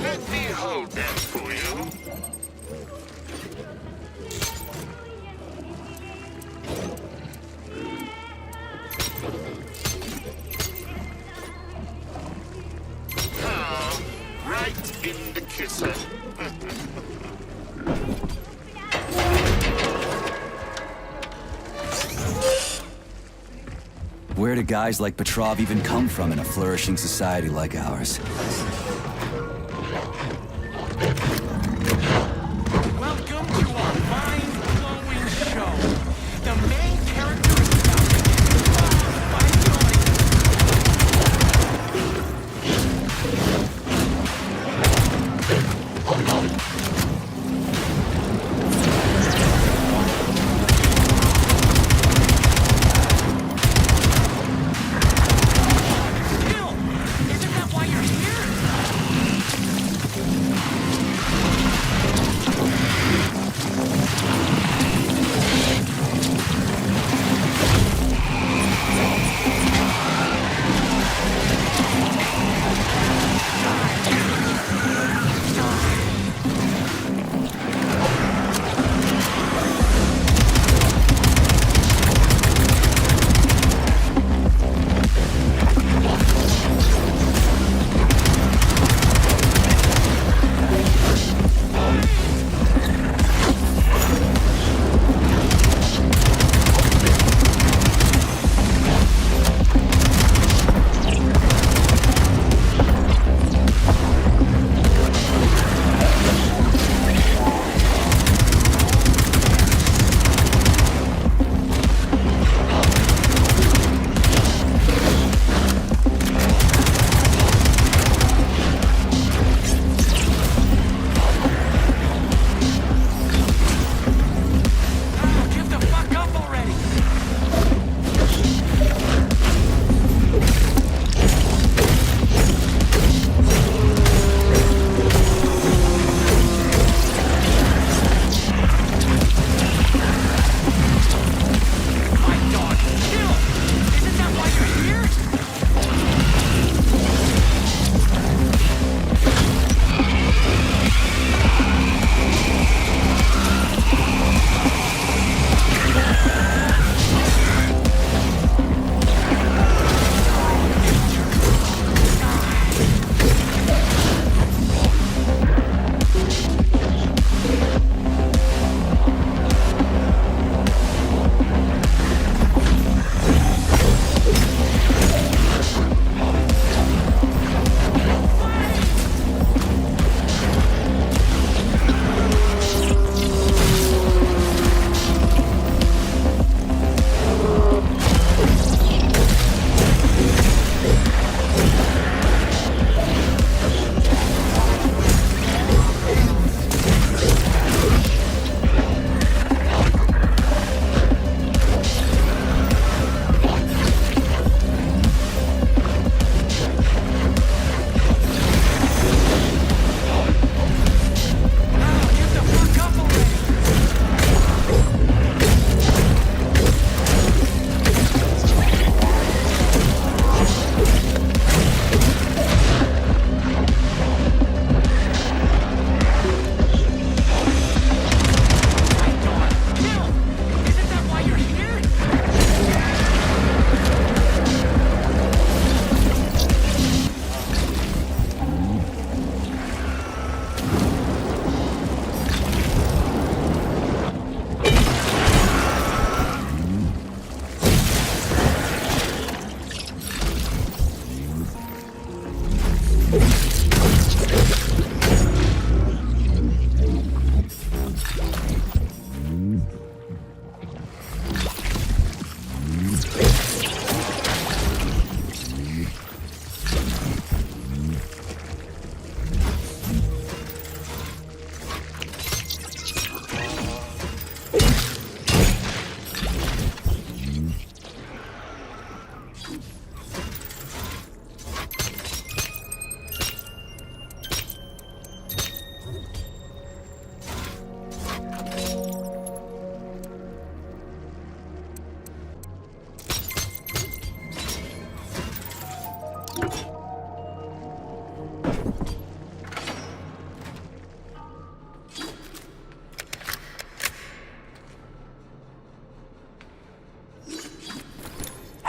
Let me hold that for you. Right in the kisser. Where do guys like Petrov even come from in a flourishing society like ours? Welcome to our mind-blowing show. The main character is Isn't that why you're here?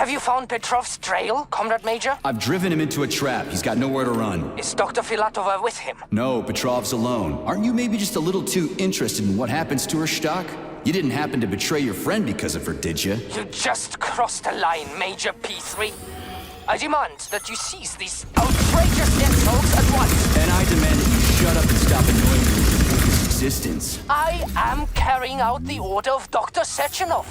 Have you found Petrov's trail, Comrade Major? I've driven him into a trap. He's got nowhere to run. Is Dr. Filatova with him? No, Petrov's alone. Aren't you maybe just a little too interested in what happens to her, Stock? You didn't happen to betray your friend because of her, did you? You just crossed a line, Major P3. I demand that you seize these outrageous insults at once. And I demand that you shut up and stop annoying me with your woman's existence. I am carrying out the order of Dr. Sechenov.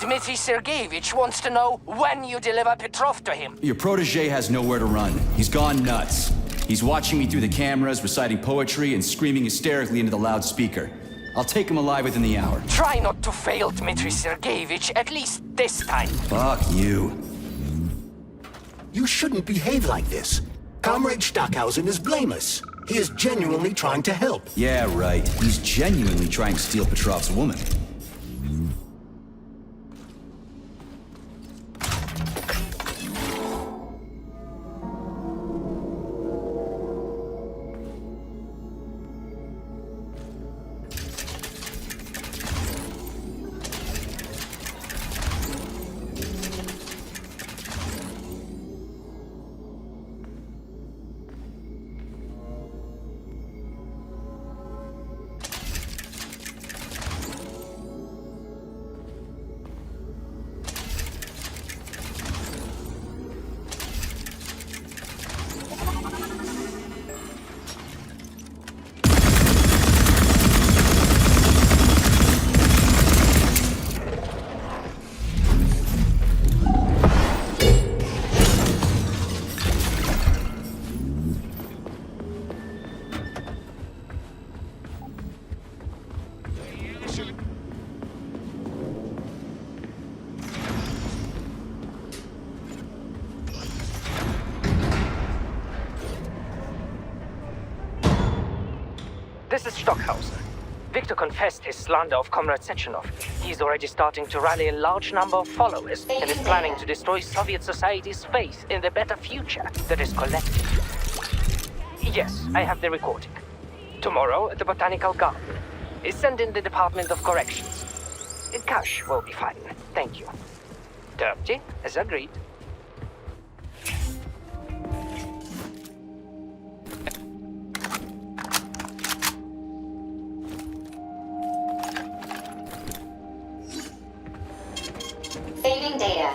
Dmitry Sergeyevich wants to know when you deliver Petrov to him. Your protege has nowhere to run. He's gone nuts. He's watching me through the cameras, reciting poetry, and screaming hysterically into the loudspeaker. I'll take him alive within the hour. Try not to fail, Dmitry Sergeyevich, at least this time. Fuck you. You shouldn't behave like this. Comrade Stockhausen is blameless. He is genuinely trying to help. Yeah, right. He's genuinely trying to steal Petrov's woman. This is Stockhausen. Victor confessed his slander of Comrade Sechenov. He's already starting to rally a large number of followers and is planning to destroy Soviet society's faith in the better future that is collective. Yes, I have the recording. Tomorrow at the Botanical Garden. Send in the Department of Corrections. Cash will be fine. Thank you. Dirty, as agreed. Saving data.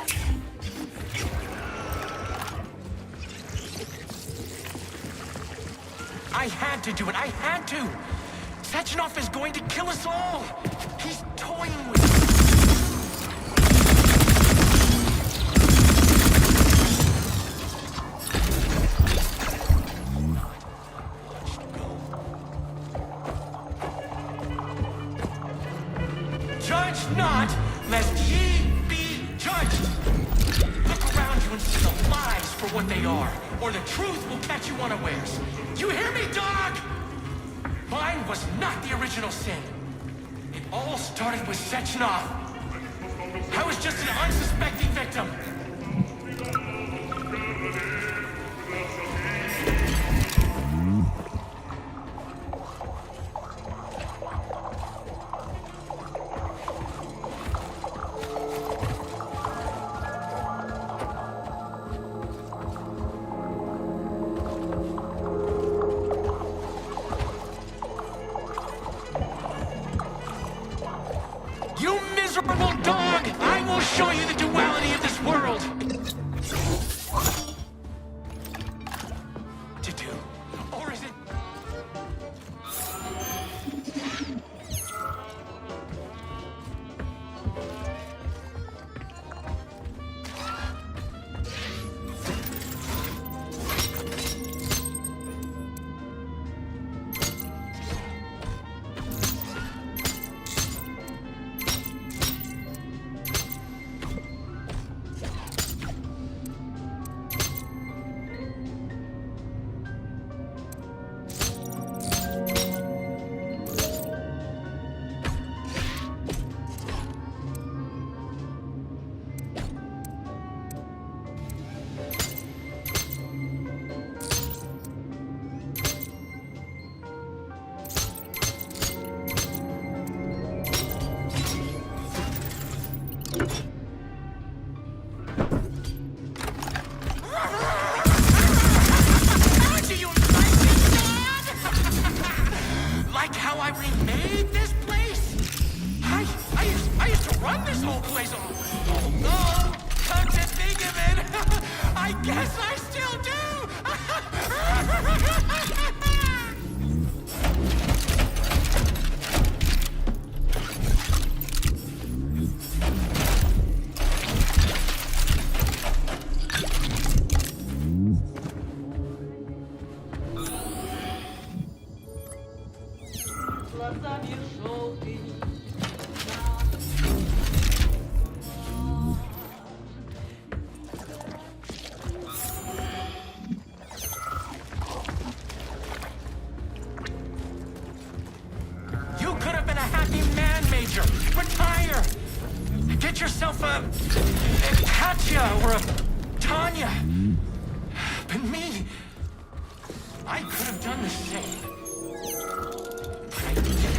I had to do it. I had to. Sechenov is going to kill us all. He's toying with us. Judge not, lest ye be judged. Look around you and see the lies for what they are, or the truth will catch you unawares. You hear me, dog? Mine was not the original sin. It all started with Sechenov. I was just an unsuspecting victim. You miserable dog! I will show you the duality of this world! To do? Or is it... Like how I remade this place? I used to run this whole place. Oh no! Come to think of it, I guess I still do! You could have been a happy man, Major. Retire. Get yourself a Katya or a Tanya. But me, I could have done the same. But I didn't.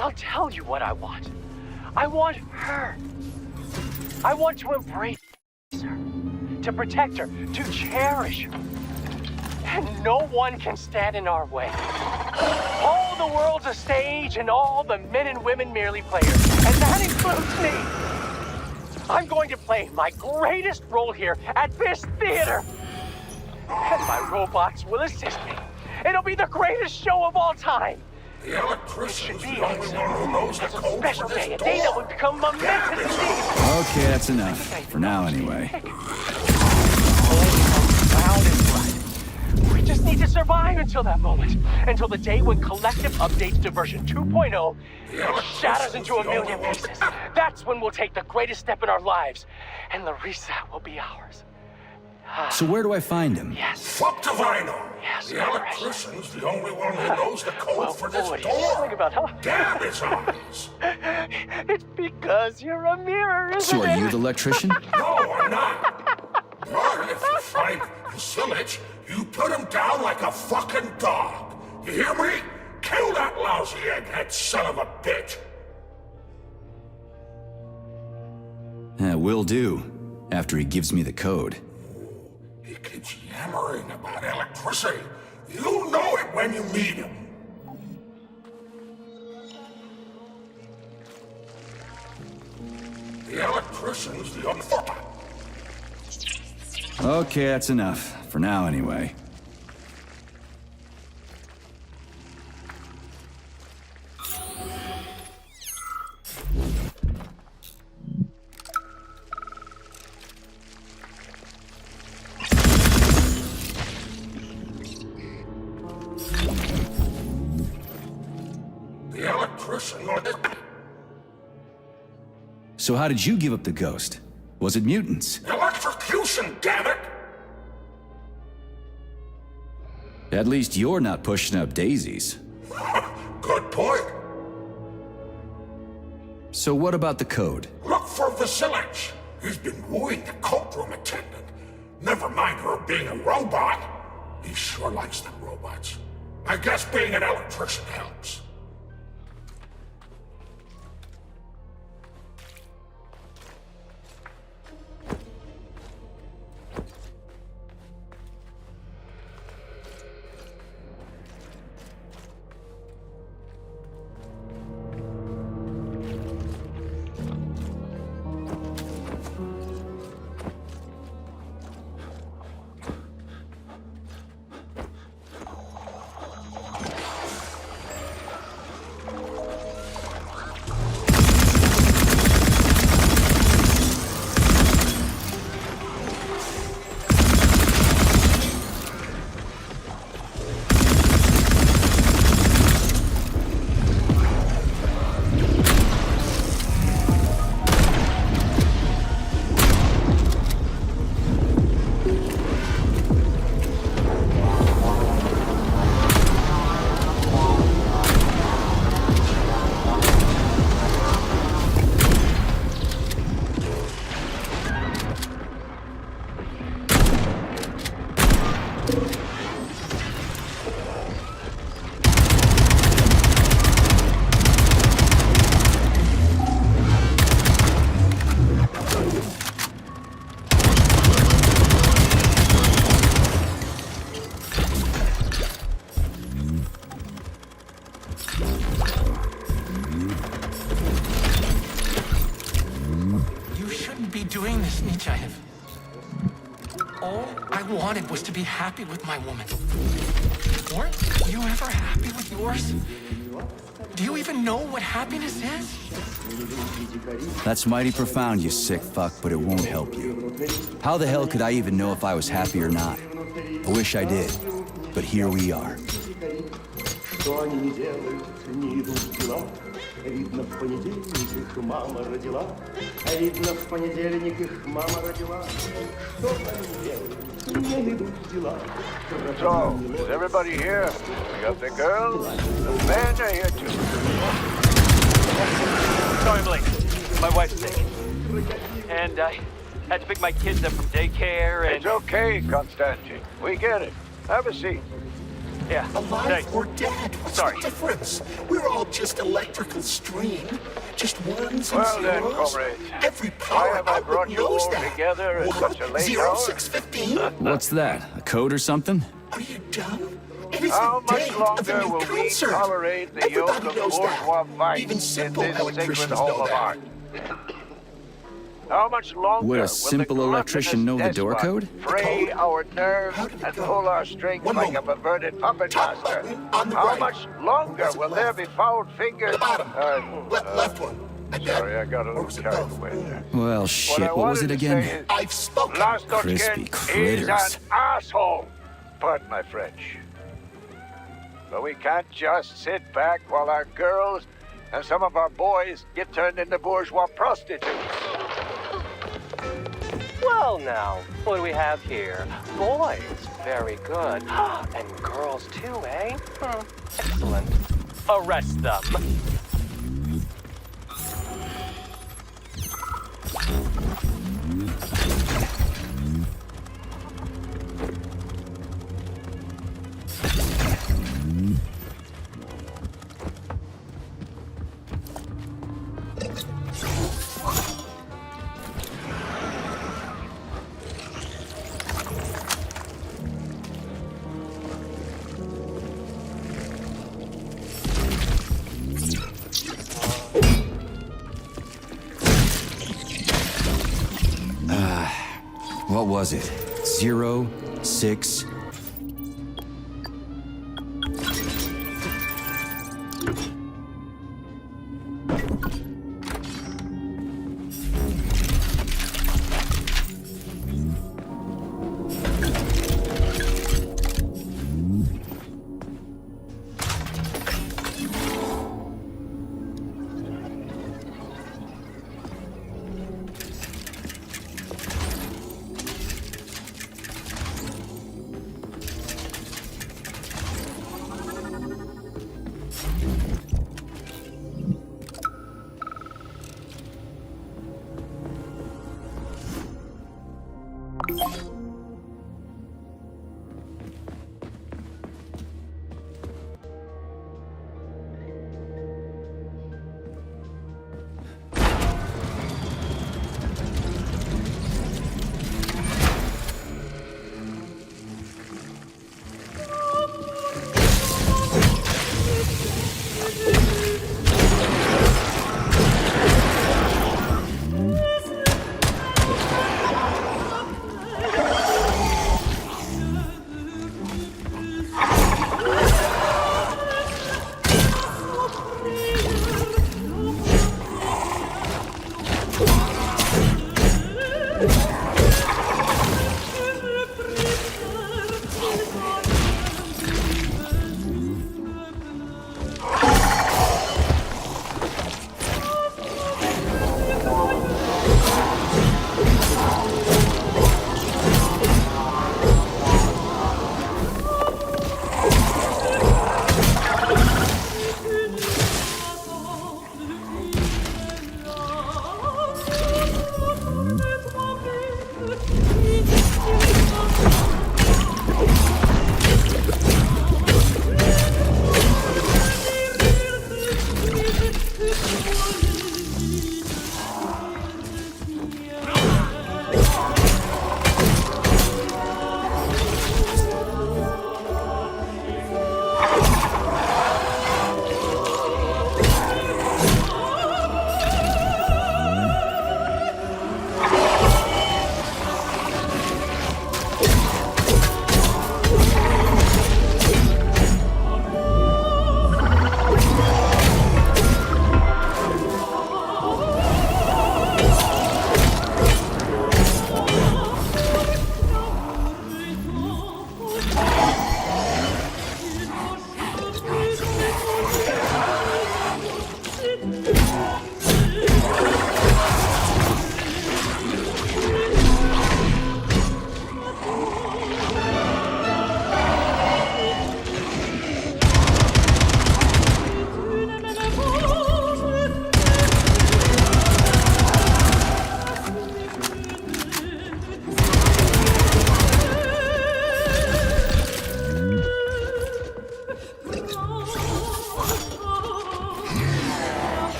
I'll tell you what I want. I want her. I want to embrace her, to protect her, to cherish her. And no one can stand in our way. All the world's a stage and all the men and women merely players. And that includes me. I'm going to play my greatest role here at this theater. And my robots will assist me. It'll be the greatest show of all time. The electrician's the only one who knows the code Special for this day, a day that would become momentous indeed. Okay, that's enough. For now, anyway. We just need to survive until that moment. Until the day when collective updates to version 2.0 shatters into a million pieces. That's when we'll take the greatest step in our lives. And the reset will be ours. So where do I find him? Yes. Fuck if I know. Yes, the electrician's the only one who knows the code for this door. Think about, huh? Damn his eyes. It's because you're a mirror, isn't So it? are you the electrician? No, I'm not. But if you find Visceral, you put him down like a fucking dog. You hear me? Kill that lousy egghead son of a bitch. Will do. After he gives me the code. He keeps yammering about electricity. You know it when you meet him. The electrician's the unforgiving. Okay, that's enough. For now, anyway. The electrician or the... So how did you give up the ghost? Was it mutants? Electrocution, damn it! At least you're not pushing up daisies. Good point. So what about the code? Look for Visceral. He's been wooing the cult room attendant. Never mind her being a robot. He sure likes them robots. I guess being an electrician helps. Snichayev. All I wanted was to be happy with my woman. Weren't you ever happy with yours? Do you even know what happiness is? That's mighty profound, you sick fuck, but it won't help you. How the hell could I even know if I was happy or not? I wish I did, but here we are. Что они не делают, не идут в дела. Видно, в понедельник их мама родила. А видно, в понедельник их мама родила. Что они делают, не идут в дела. So, is everybody here? We got the girls, the men are here too. Sorry I'm late. My wife's sick. And I had to pick my kids up from daycare and... It's okay, Konstantin. We get it. Have a seat. Yeah, Alive thanks. or dead? What's Sorry. the difference? We're all just electrical stream. Just ones and Well then, zeros. comrades. Every Why power have I brought outlet you knows all that. together at such a late 0, hour? 6:15? What's that? A code or something? Are you dumb? It is How the much date of longer the new will we concert. tolerate the yoke Everybody of knows bourgeois that. vice Even in simple this sacred electricians home know of that. art? How much longer Would will a simple electrician know the door code? fray our nerves and pull our strings like a perverted puppet master? How much longer will there be foul fingers? Left one. Sorry, I got a little carried away there. Well, shit, what was it again? I've spoken. Crispy Is critters. an asshole. Pardon my French. But we can't just sit back while our girls and some of our boys get turned into bourgeois prostitutes. Well, now, what do we have here? Boys, very good. And girls too, eh? Excellent. Arrest them. What was it? 0, 6...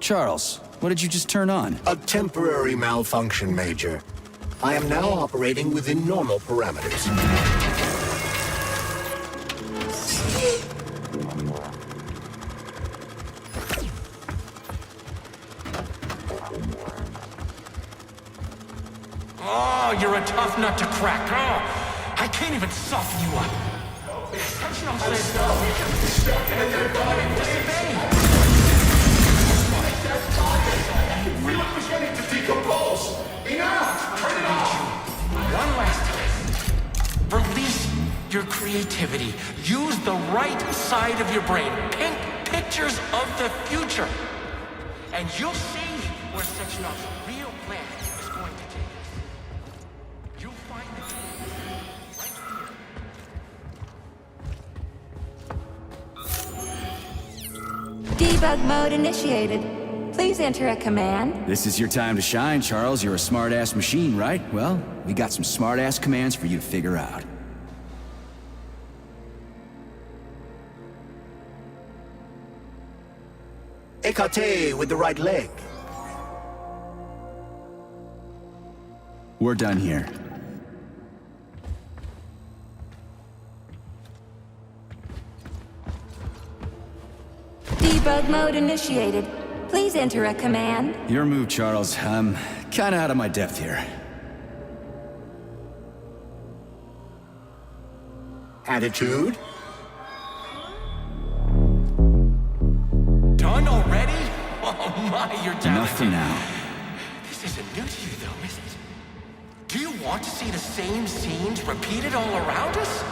Charles, what did you just turn on? A temporary malfunction, Major. I am now operating within normal parameters. Oh, you're a tough nut to crack. Oh, I can't even soften you up. Exceptional says Freeman was ready to decompose. Enough! Turn it off! One last time. Release your creativity. Use the right side of your brain. Paint pictures of the future. And you'll see where Sechenov's real plan is going to take us. You'll find the Debug mode initiated. Please enter a command. This is your time to shine, Charles. You're a smart-ass machine, right? Well, we got some smart-ass commands for you to figure out. Écarté with the right leg. We're done here. Debug mode initiated. Please enter a command. Your move, Charles. I'm kinda out of my depth here. Attitude? Done already? Oh my, you're talented. Enough for now. This isn't new to you though, is it? Do you want to see the same scenes repeated all around us?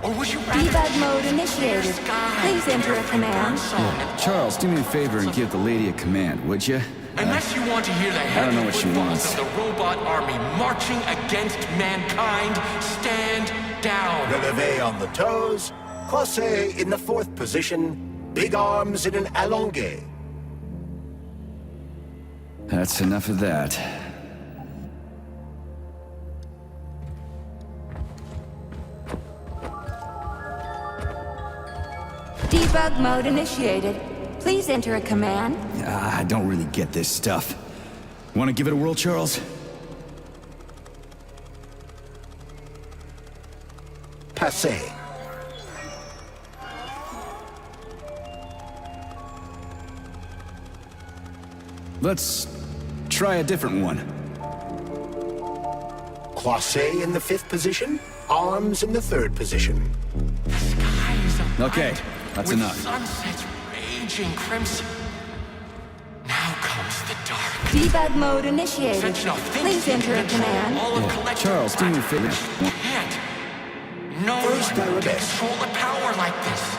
Or would you rather Debug mode initiated. Please enter a command. Yeah. Charles, do me a favor and give the lady a command, would you? Unless you want to hear the I don't know what she footfalls wants. of the robot army marching against mankind, stand down. Releve on the toes. Croisé in the 4th position. Big arms in an allongé. That's enough of that. Debug mode initiated. Please enter a command. I don't really get this stuff. Want to give it a whirl, Charles? Passé. Let's try a different one. Croisé in the 5th position. Arms in the 3rd position. Okay, that's enough. Sunsets raging crimson. Now comes the dark. Debug mode initiated. Please enter a command. Yeah. Charles, do me a favor. No First one can arabesque. control the power like this.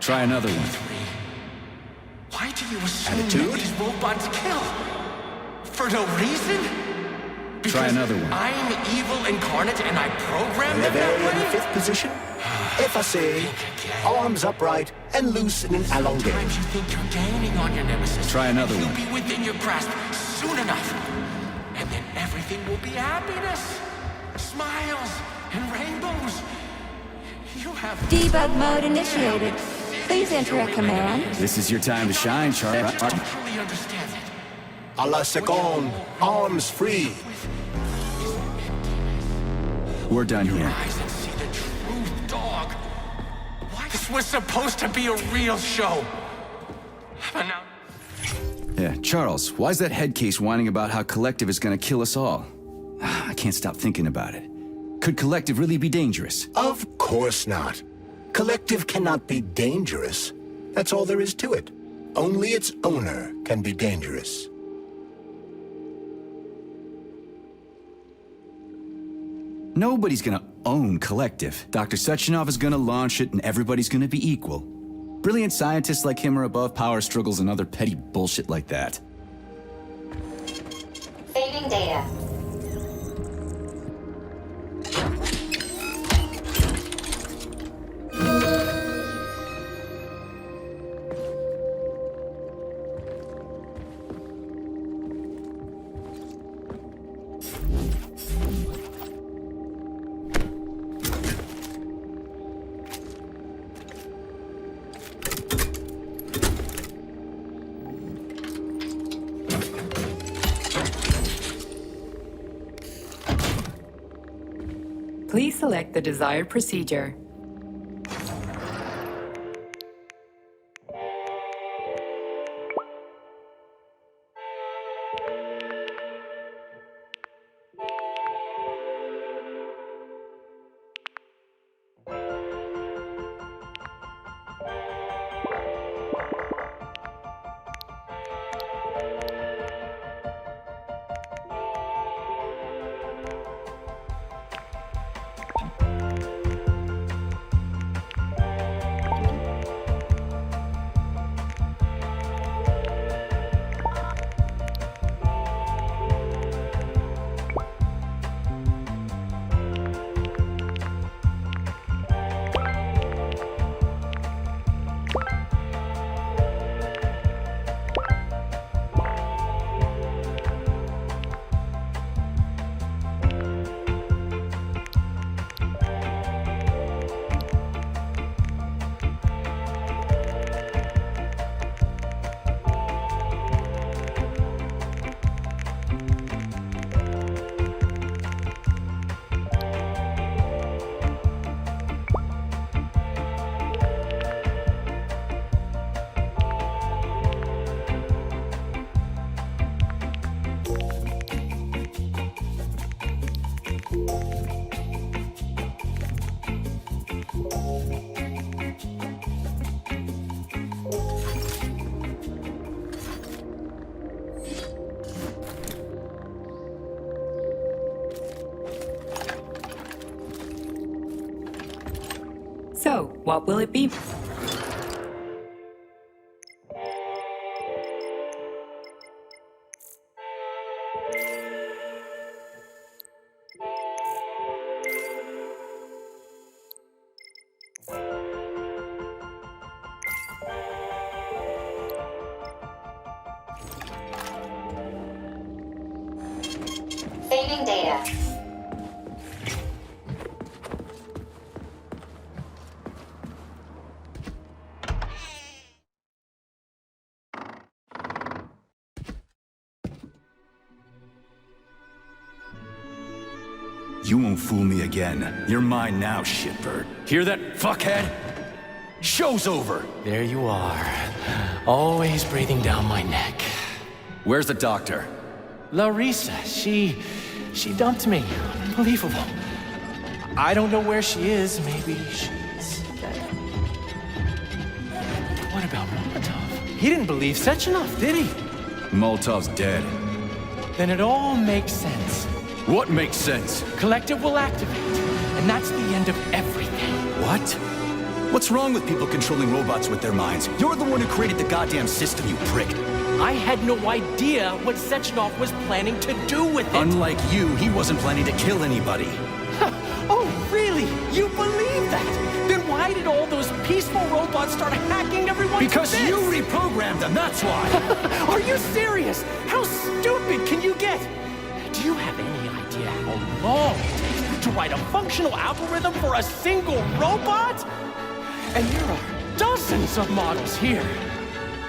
Try another one. Why do you assume Attitude? that these robots kill? For no reason? Try another one. I'm evil incarnate and I program them that Releve in the way? 5th position. Effacé. Arms upright and loose in an allongé. Sometimes you think you're gaining on your nemesis. Try another You'll one. be within your grasp soon enough. And then everything will be happiness. Smiles and rainbows. You have Debug mode initiated. Please enter a command. This is your time to shine, Charles. truly understand it. A la seconde. Arms free. We're done here. Eyes and see the truth, dog. Why? This was supposed to be a real show. But now. Yeah, Charles, why's that head case whining about how Collective is gonna kill us all? I can't stop thinking about it. Could Collective really be dangerous? Of course not. Collective cannot be dangerous. That's all there is to it. Only its owner can be dangerous. Nobody's gonna own Collective. Dr. Sechenov is gonna launch it and everybody's gonna be equal. Brilliant scientists like him are above power struggles and other petty bullshit like that. Saving data. Please select the desired procedure. So, what will it be? Saving data. You won't fool me again. You're mine now, shitbird. Hear that, fuckhead? Show's over! There you are. Always breathing down my neck. Where's the doctor? Larissa, she dumped me. Unbelievable. I don't know where she is. Maybe she's dead. What about Molotov? He didn't believe Sechenov, did he? Molotov's dead. Then it all makes sense. What makes sense? Collective will activate, and that's the end of everything. What? What's wrong with people controlling robots with their minds? You're the one who created the goddamn system, you prick. I had no idea what Sechenov was planning to do with it. Unlike you, he wasn't planning to kill anybody. Oh, really? You believe that? Then why did all those peaceful robots start hacking everyone? Because you reprogrammed them, that's why! Are you serious? How stupid can you get? Do you have any idea how long it takes to write a functional algorithm for a single robot? And there are dozens of models here.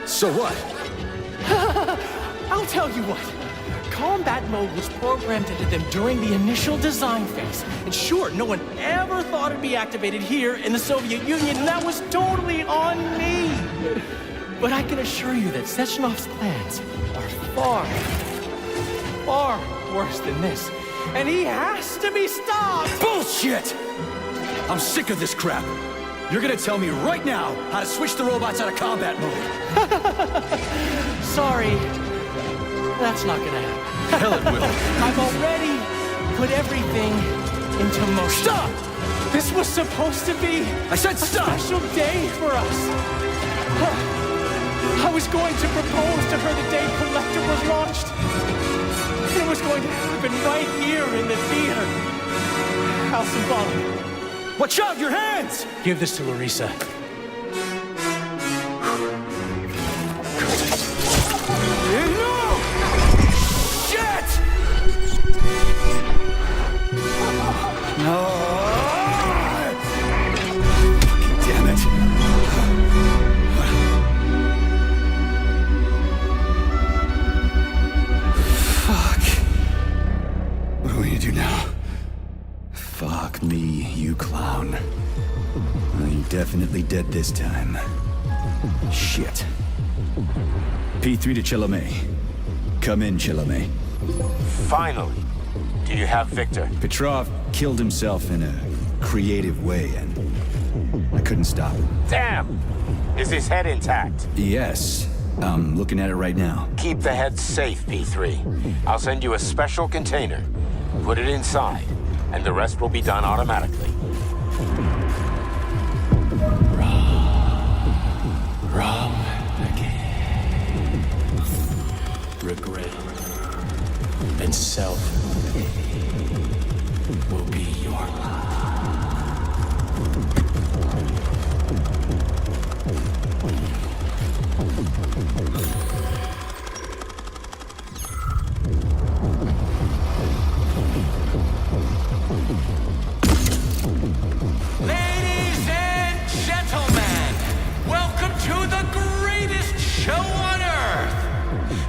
So what? I'll tell you what. Combat mode was programmed into them during the initial design phase. And sure, no one ever thought it'd be activated here in the Soviet Union, and that was totally on me. But I can assure you that Sechenov's plans are far, far worse than this. And he has to be stopped! Bullshit! I'm sick of this crap. You're gonna tell me right now how to switch the robots out of combat mode. Sorry. That's not gonna happen. Hell it will. I've already put everything into motion. Stop! This was supposed to be I said stop! A special day for us. I was going to propose to her the day Collector was launched. It was going to happen right here in the theater. How symbolic. Watch out, your hands! Give this to Larissa. No! Shit! No! Fucking damn it. Fuck. What do we do now? Fuck me. definitely dead this time. Shit. P3 to Chalamet. Come in, Chalamet. Finally. Do you have Victor? Petrov killed himself in a creative way, and I couldn't stop him. Damn! Is his head intact? Yes. I'm looking at it right now. Keep the head safe, P3. I'll send you a special container. Put it inside, and the rest will be done automatically. Wrong again. Regret and self will be your lot. Ladies and gentlemen, welcome to the greatest show on Earth!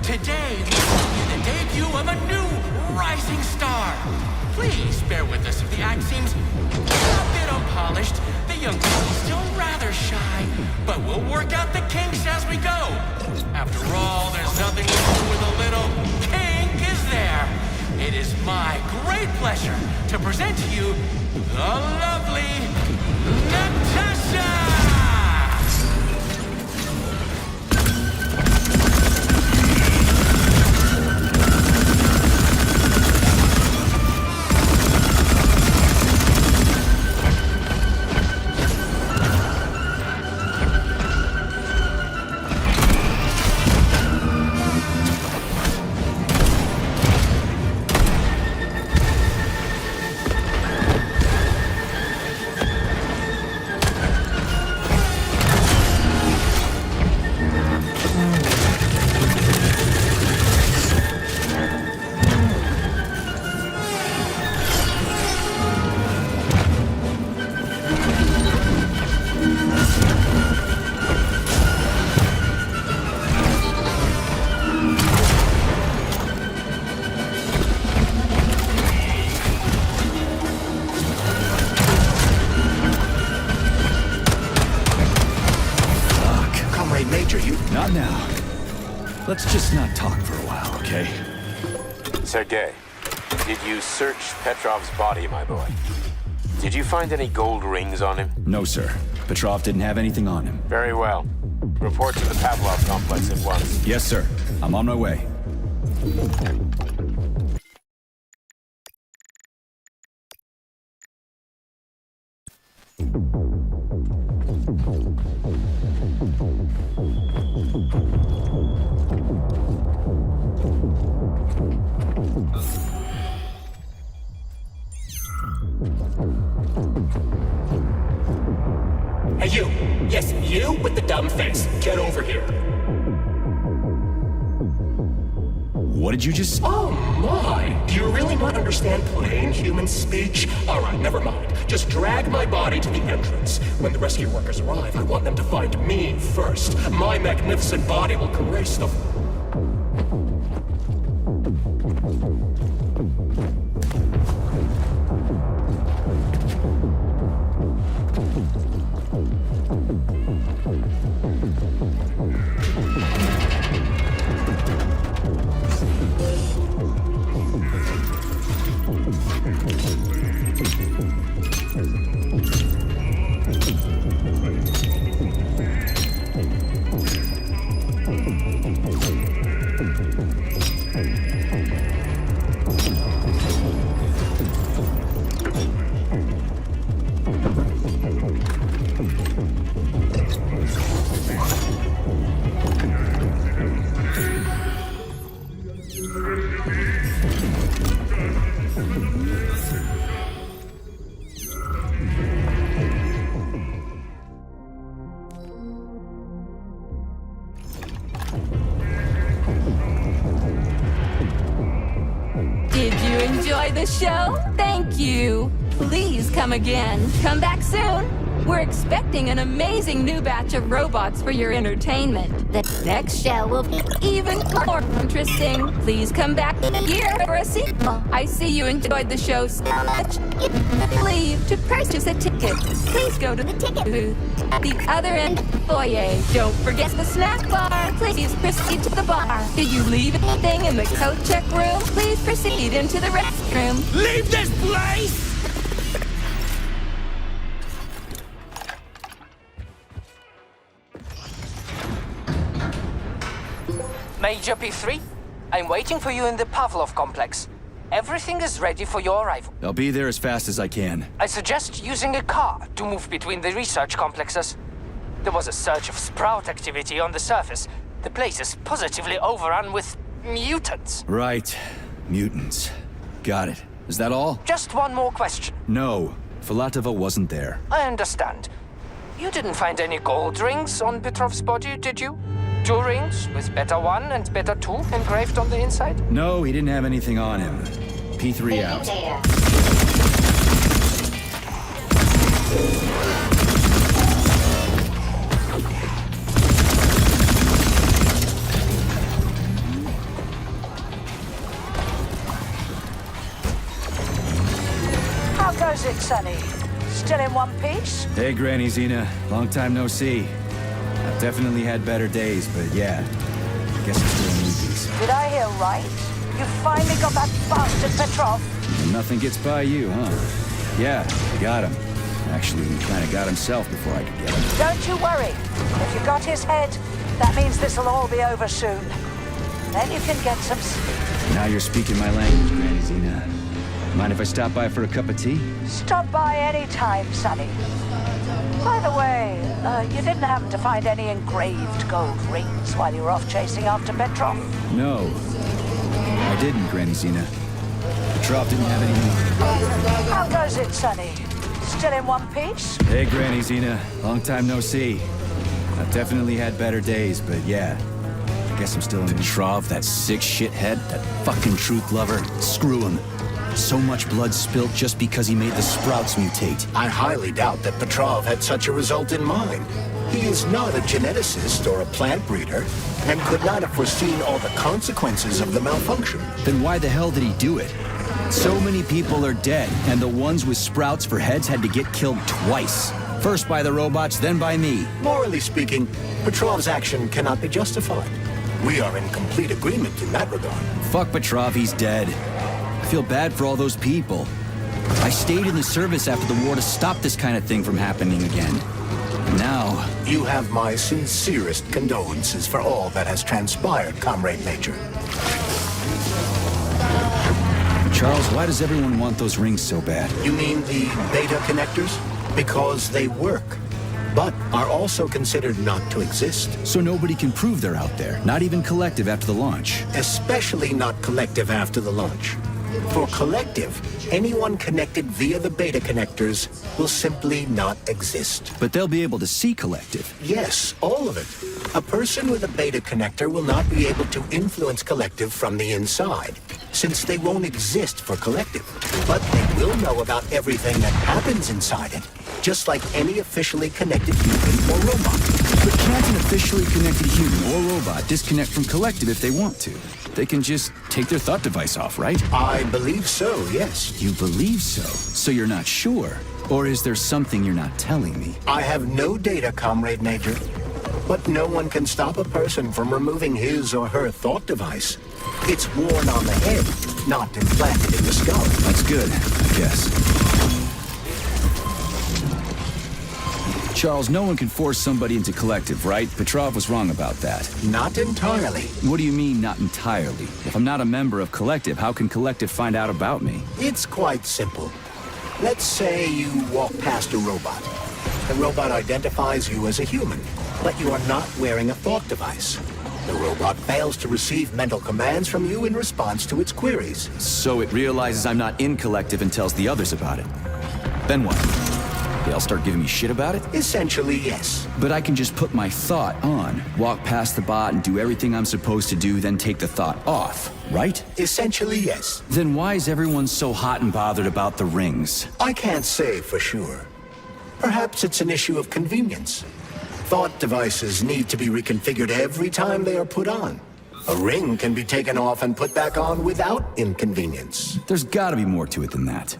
Today, we bring you the debut of a new rising star. Please bear with us if the act seems a bit unpolished. The young lady's still rather shy, but we'll work out the kinks as we go. After all, there's nothing wrong with a little kink, is there? It is my great pleasure to present to you the lovely Natasha! Not now. Let's just not talk for a while, okay? Sergei, did you search Petrov's body, my boy? Did you find any gold rings on him? No, sir. Petrov didn't have anything on him. Very well. Report to the Pavlov complex at once. Yes, sir. I'm on my way. Hey, you! Yes, you with the dumb face. Get over here. What did you just... Oh, my! Do you really not understand plain human speech? Alright, never mind. Just drag my body to the entrance. When the rescue workers arrive, I want them to find me first. My magnificent body will erase the... Did you enjoy the show? Thank you. Please come again. Come back soon. We're expecting an amazing new batch of robots for your entertainment. The next show will be even more interesting. Please come back here for a sequel. I see you enjoyed the show so much. Leave to purchase a ticket. Please go to the ticket booth at the other end of the foyer. Don't forget the snack bar. Please proceed to the bar. Did you leave anything in the coat check room? Please proceed into the restroom. Leave this place! Major P3, I'm waiting for you in the Pavlov complex. Everything is ready for your arrival. I'll be there as fast as I can. I suggest using a car to move between the research complexes. There was a surge of sprout activity on the surface. The place is positively overrun with mutants. Right. Mutants. Got it. Is that all? Just one more question. No. Filatova wasn't there. I understand. You didn't find any gold rings on Petrov's body, did you? 2 rings with Beta 1 and Beta 2 engraved on the inside? No, he didn't have anything on him. P3 out. How goes it, Sonny? Still in one piece? Hey, Granny Zena. Long time no see. I've definitely had better days, but yeah. I guess I'm still in one piece. Did I hear right? You finally got that bastard Petrov? And nothing gets by you, huh? Yeah, I got him. Actually, he kind of got himself before I could get him. Don't you worry. If you got his head, that means this'll all be over soon. Then you can get some sleep. Now you're speaking my language, Granny Zena. Mind if I stop by for a cup of tea? Stop by any time, Sonny. By the way, you didn't happen to find any engraved gold rings while you were off chasing after Petrov? No. I didn't, Granny Zena. Petrov didn't have any more. How goes it, Sonny? Still in one piece? Hey, Granny Zena. Long time no see. I've definitely had better days, but yeah. I guess I'm still in Petrov, that sick shithead, that fucking truth lover. Screw him. So much blood spilled just because he made the sprouts mutate. I highly doubt that Petrov had such a result in mind. He is not a geneticist or a plant breeder, and could not have foreseen all the consequences of the malfunction. Then why the hell did he do it? So many people are dead, and the ones with sprouts for heads had to get killed twice. First by the robots, then by me. Morally speaking, Petrov's action cannot be justified. We are in complete agreement in that regard. Fuck Petrov, he's dead. I feel bad for all those people. I stayed in the service after the war to stop this kind of thing from happening again. Now... You have my sincerest condolences for all that has transpired, Comrade Major. Charles, why does everyone want those rings so bad? You mean the beta connectors? Because they work, but are also considered not to exist. So nobody can prove they're out there, not even Collective after the launch? Especially not Collective after the launch. For Collective, anyone connected via the beta connectors will simply not exist. But they'll be able to see Collective. Yes, all of it. A person with a beta connector will not be able to influence Collective from the inside, since they won't exist for Collective. But they will know about everything that happens inside it, just like any officially connected human or robot. But can't an officially connected human or robot disconnect from Collective if they want to? They can just take their thought device off, right? I believe so, yes. You believe so? So you're not sure? Or is there something you're not telling me? I have no data, Comrade Major. But no one can stop a person from removing his or her thought device. It's worn on the head, not implanted in the skull. That's good, I guess. Charles, no one can force somebody into Collective, right? Petrov was wrong about that. Not entirely. What do you mean, not entirely? If I'm not a member of Collective, how can Collective find out about me? It's quite simple. Let's say you walk past a robot. The robot identifies you as a human, but you are not wearing a thought device. The robot fails to receive mental commands from you in response to its queries. So it realizes I'm not in Collective and tells the others about it. Then what? They'll start giving me shit about it? Essentially, yes. But I can just put my thought on, walk past the bot and do everything I'm supposed to do, then take the thought off, right? Essentially, yes. Then why is everyone so hot and bothered about the rings? I can't say for sure. Perhaps it's an issue of convenience. Thought devices need to be reconfigured every time they are put on. A ring can be taken off and put back on without inconvenience. There's gotta be more to it than that.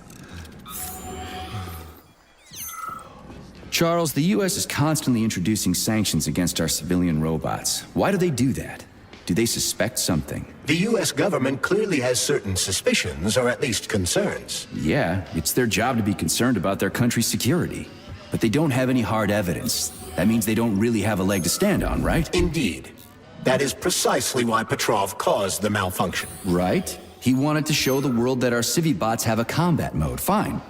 Charles, the US is constantly introducing sanctions against our civilian robots. Why do they do that? Do they suspect something? The US government clearly has certain suspicions, or at least concerns. Yeah, it's their job to be concerned about their country's security. But they don't have any hard evidence. That means they don't really have a leg to stand on, right? Indeed. That is precisely why Petrov caused the malfunction. Right? He wanted to show the world that our civi-bots have a combat mode, fine.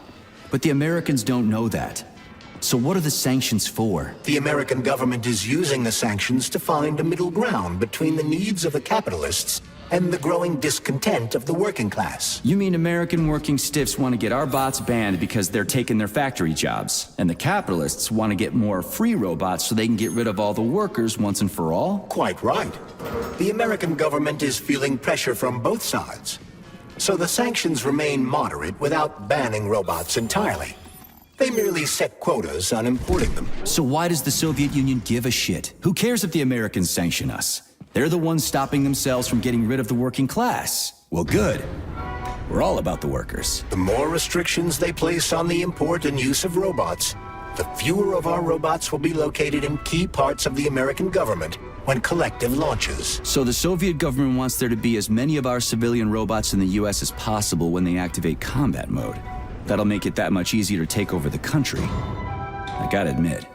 But the Americans don't know that. So what are the sanctions for? The American government is using the sanctions to find a middle ground between the needs of the capitalists and the growing discontent of the working class. You mean American working stiffs want to get our bots banned because they're taking their factory jobs, and the capitalists want to get more free robots so they can get rid of all the workers once and for all? Quite right. The American government is feeling pressure from both sides. So the sanctions remain moderate without banning robots entirely. They merely set quotas on importing them. So why does the Soviet Union give a shit? Who cares if the Americans sanction us? They're the ones stopping themselves from getting rid of the working class. Well, good. We're all about the workers. The more restrictions they place on the import and use of robots, the fewer of our robots will be located in key parts of the American government when Collective launches. So the Soviet government wants there to be as many of our civilian robots in the US as possible when they activate combat mode. That'll make it that much easier to take over the country. I gotta admit,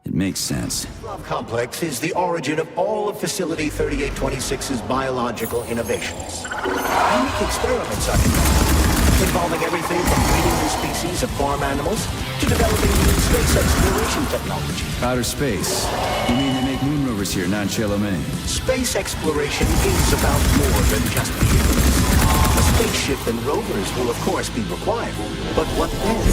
it makes sense. The Love Complex is the origin of all of Facility 3826's biological innovations. Unique experiments are conducted, involving everything from breeding new species of farm animals to developing new space exploration technology. Outer space? You mean they make moon rovers here, not Chelomane? Space exploration is about more than just vehicles. A spaceship and rovers will of course be required. But what then?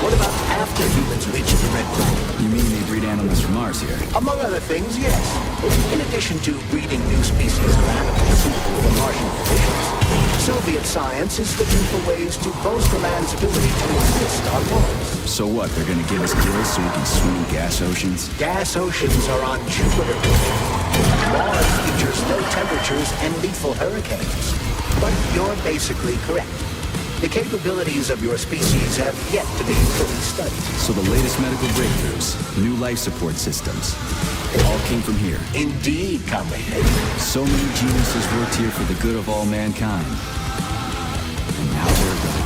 What about after humans reach the Red Planet? You mean they breed animals from Mars here? Among other things, yes. In addition to breeding new species of animals suitable for Martian conditions, Soviet science is looking for ways to bolster man's ability to exist on Mars. So what, they're gonna give us gills so we can swim in gas oceans? Gas oceans are on Jupiter. Mars features low temperatures and lethal hurricanes. But you're basically correct. The capabilities of your species have yet to be fully studied. So the latest medical breakthroughs, new life support systems, all came from here. Indeed, comrade. So many geniuses worked here for the good of all mankind. And now they're gone.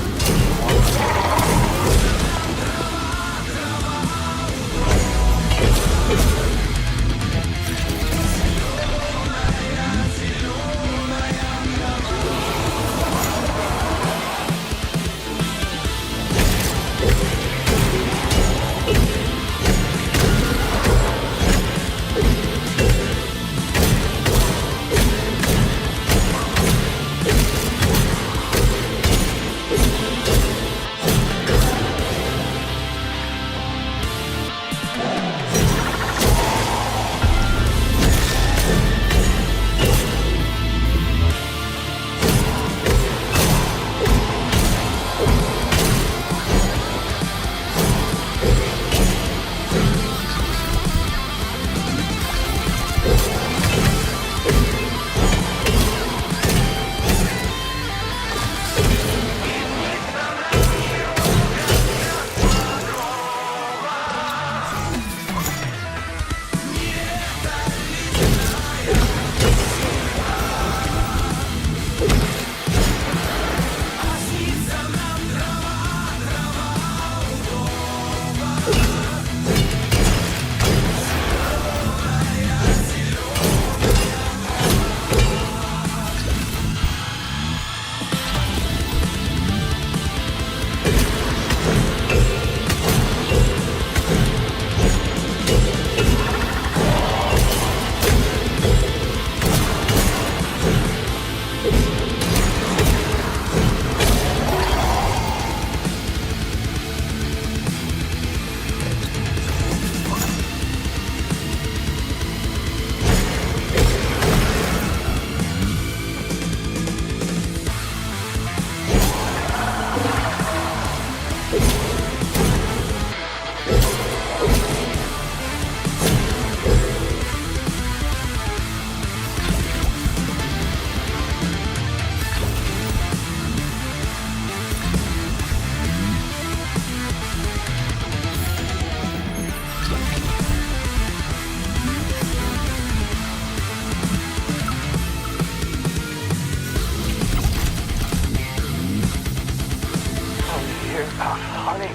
Sonny.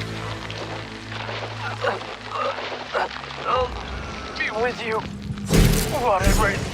I'll be with you. Whatever.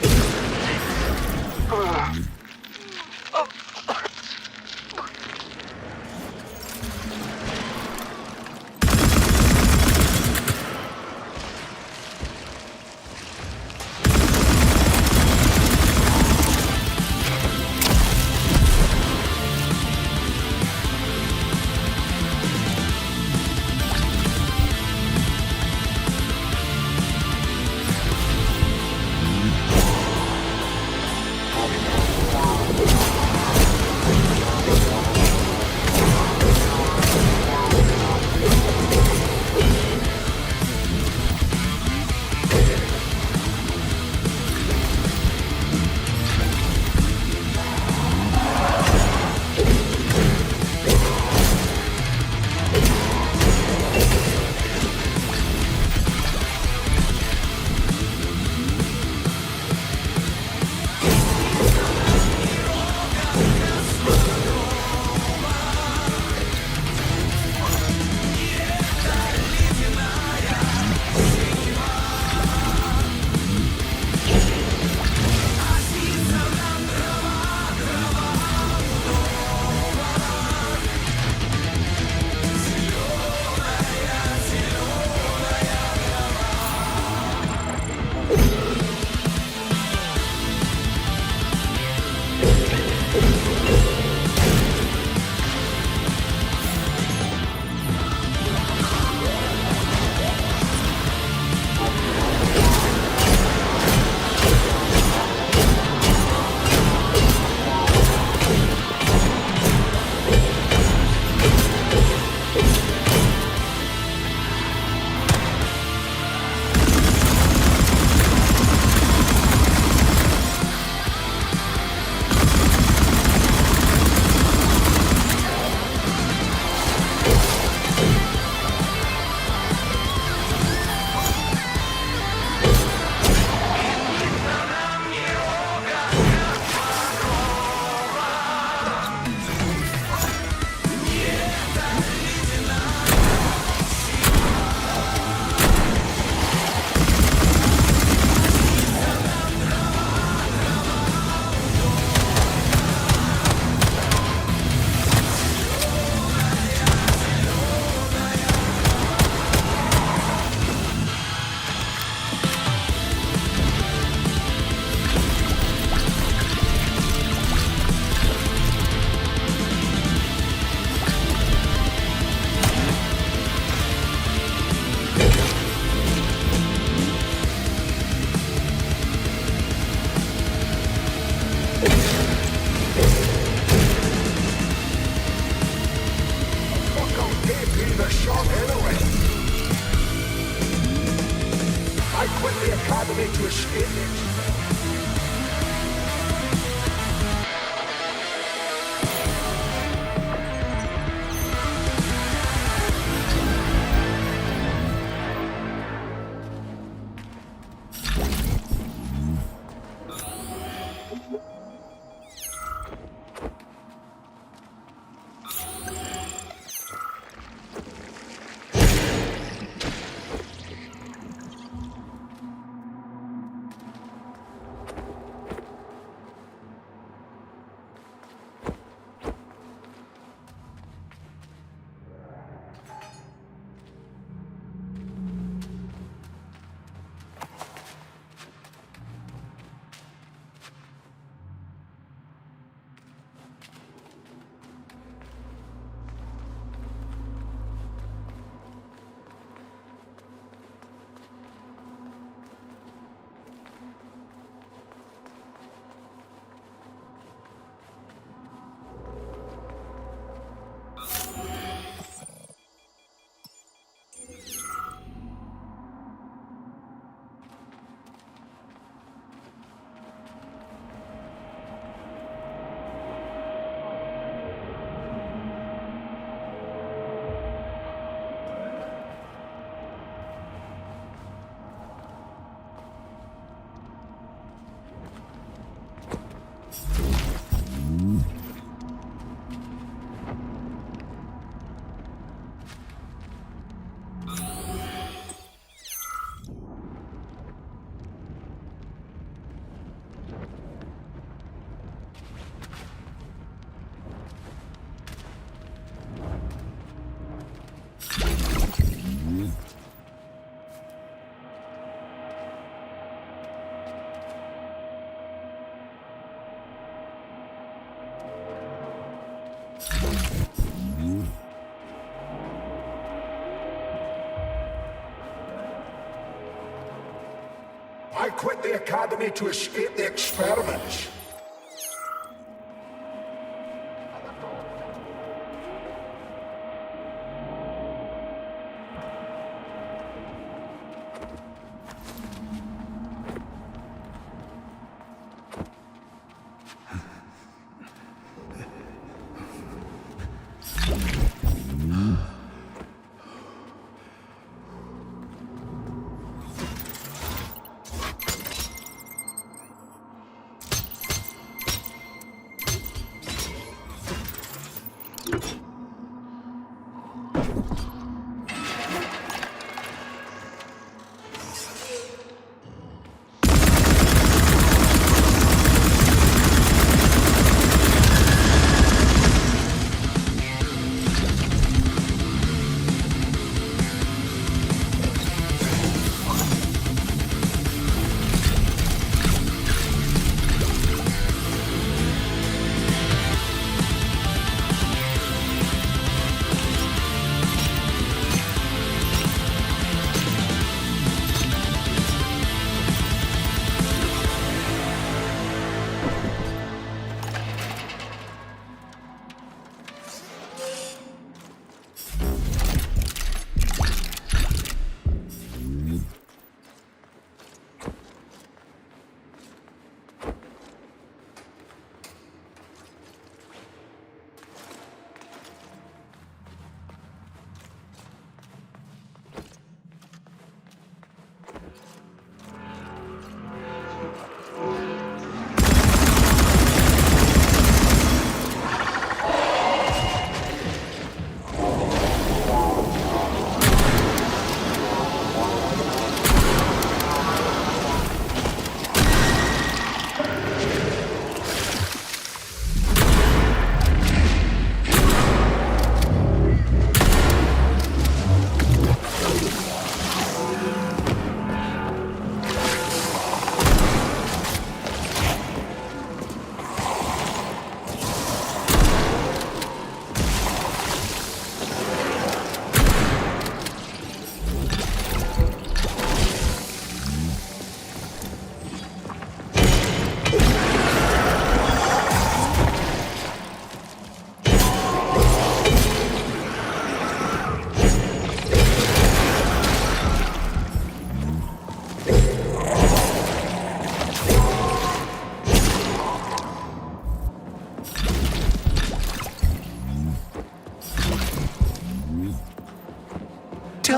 I quit the academy to escape the experiments.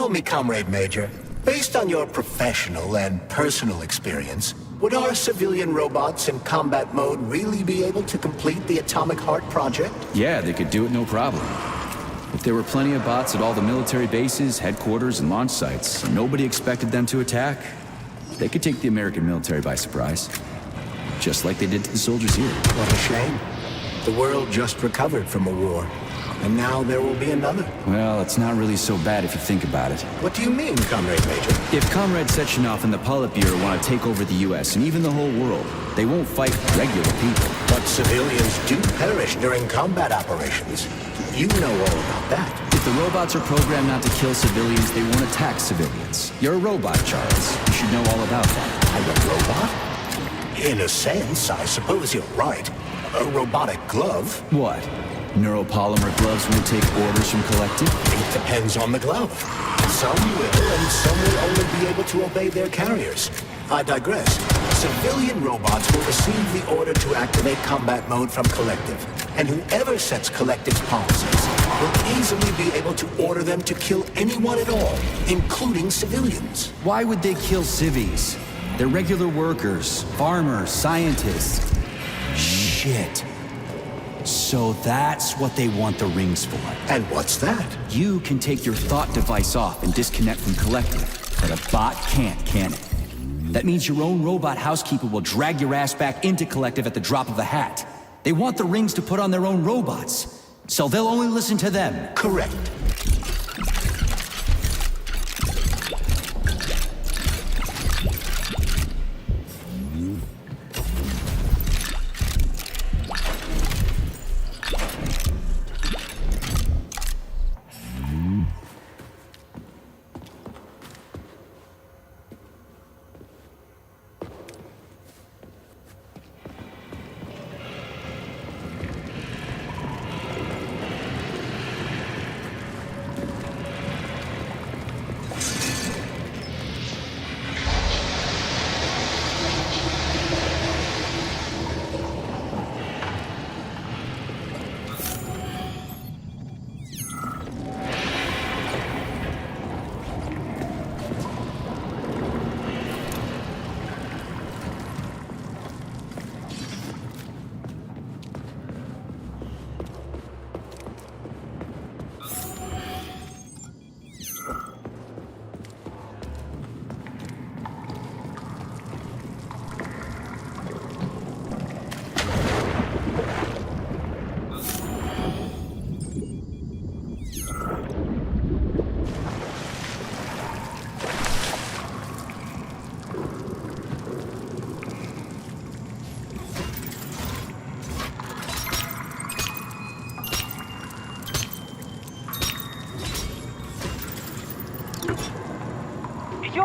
Tell me, Comrade Major, based on your professional and personal experience, would our civilian robots in combat mode really be able to complete the Atomic Heart project? Yeah, they could do it no problem. If there were plenty of bots at all the military bases, headquarters, and launch sites, and nobody expected them to attack, they could take the American military by surprise. Just like they did to the soldiers here. What a shame. The world just recovered from a war. And now there will be another. Well, it's not really so bad if you think about it. What do you mean, Comrade Major? If Comrade Sechenov and the Politburo want to take over the U.S. and even the whole world, they won't fight regular people. But civilians do perish during combat operations. You know all about that. If the robots are programmed not to kill civilians, they won't attack civilians. You're a robot, Charles. You should know all about that. I'm a robot? In a sense, I suppose you're right. A robotic glove. What? Neuropolymer gloves won't take orders from Collective? It depends on the glove. Some will, and some will only be able to obey their carriers. I digress. Civilian robots will receive the order to activate combat mode from Collective, and whoever sets Collective's policies will easily be able to order them to kill anyone at all, including civilians. Why would they kill civvies? They're regular workers, farmers, scientists. Shit. So that's what they want the rings for. And what's that? You can take your thought device off and disconnect from Collective, but a bot can't, can it? That means your own robot housekeeper will drag your ass back into Collective at the drop of a hat. They want the rings to put on their own robots, so they'll only listen to them. Correct.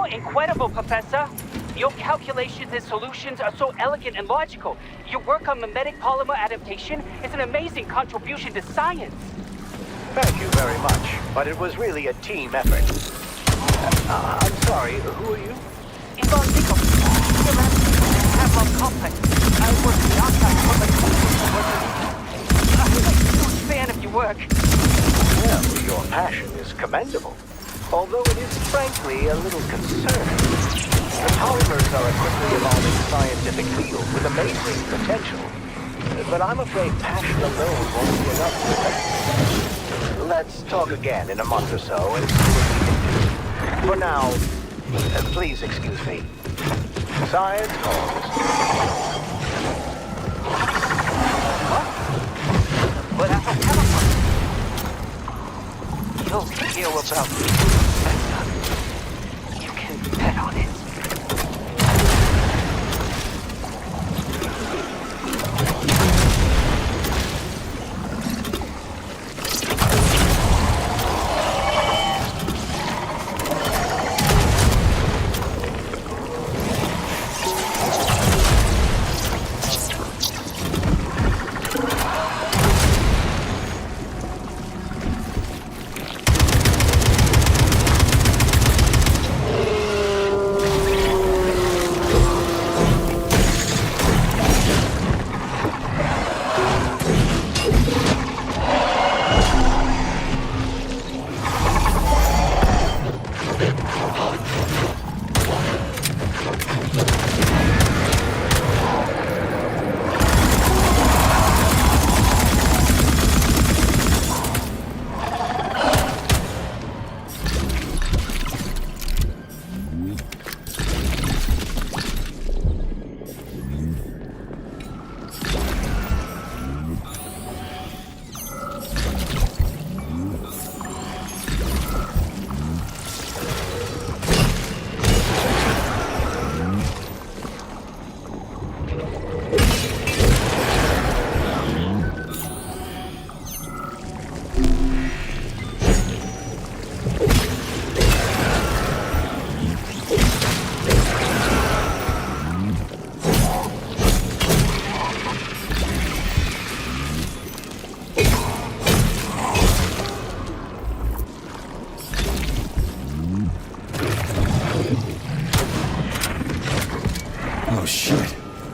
You're incredible, Professor. Your calculations and solutions are so elegant and logical. Your work on mimetic polymer adaptation is an amazing contribution to science. Thank you very much, but it was really a team effort. I'm sorry, who are you? Yvonne Nickel. Havelock Complex. I work in the archive complex. I'm a huge fan of your work. Well, your passion is commendable, although it is frankly a little concerning. The polymers are a quickly evolving scientific field with amazing potential, but I'm afraid passion alone won't be enough for that. Let's talk again in a month or so and see what we can do. For now, please excuse me. Science calls. But I don't have a You'll hear about me. You can bet on it.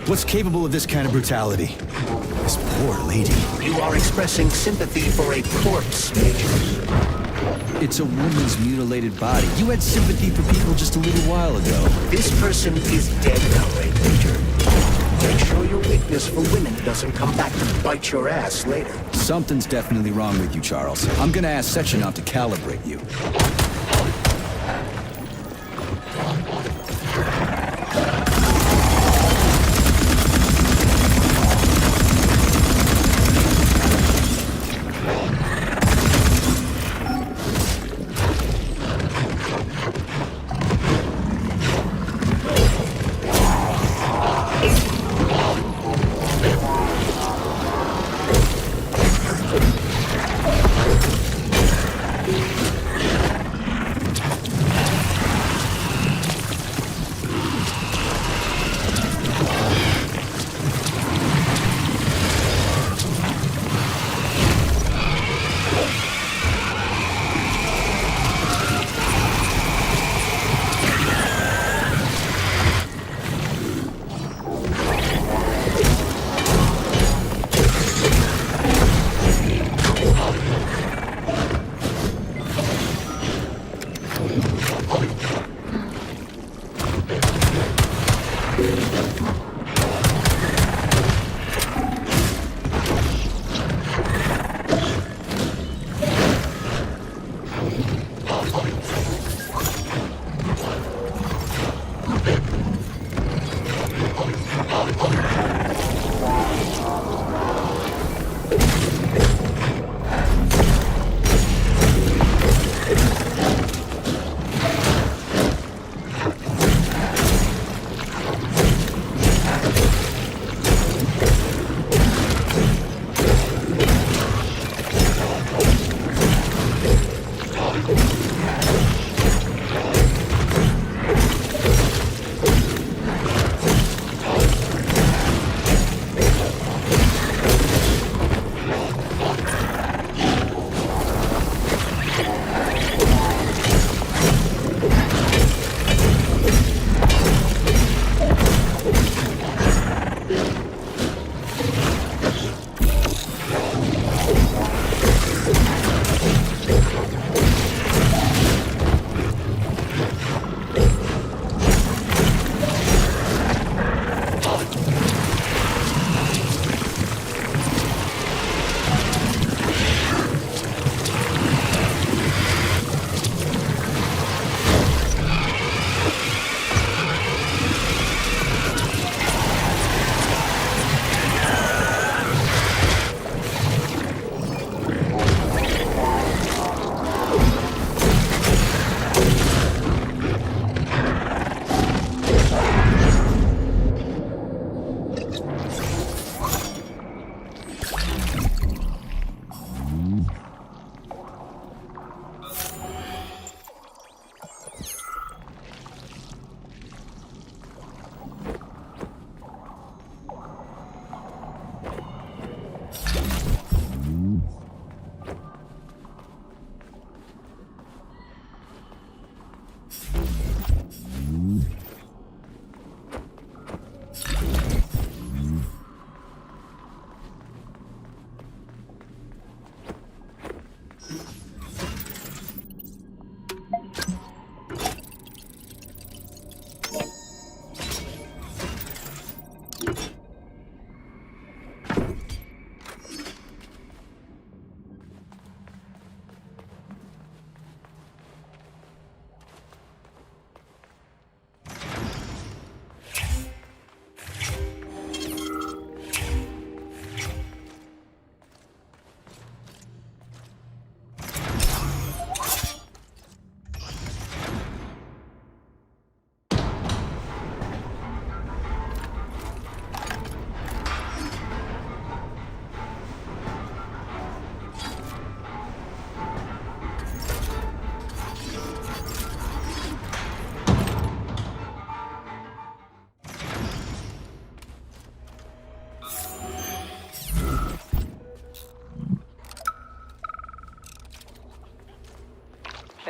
What's capable of this kind of brutality? This poor lady. You are expressing sympathy for a corpse, Major. It's a woman's mutilated body. You had sympathy for people just a little while ago. This person is dead now, Major. Make sure your weakness for women doesn't come back to bite your ass later. Something's definitely wrong with you, Charles. I'm gonna ask Sechenov to calibrate you.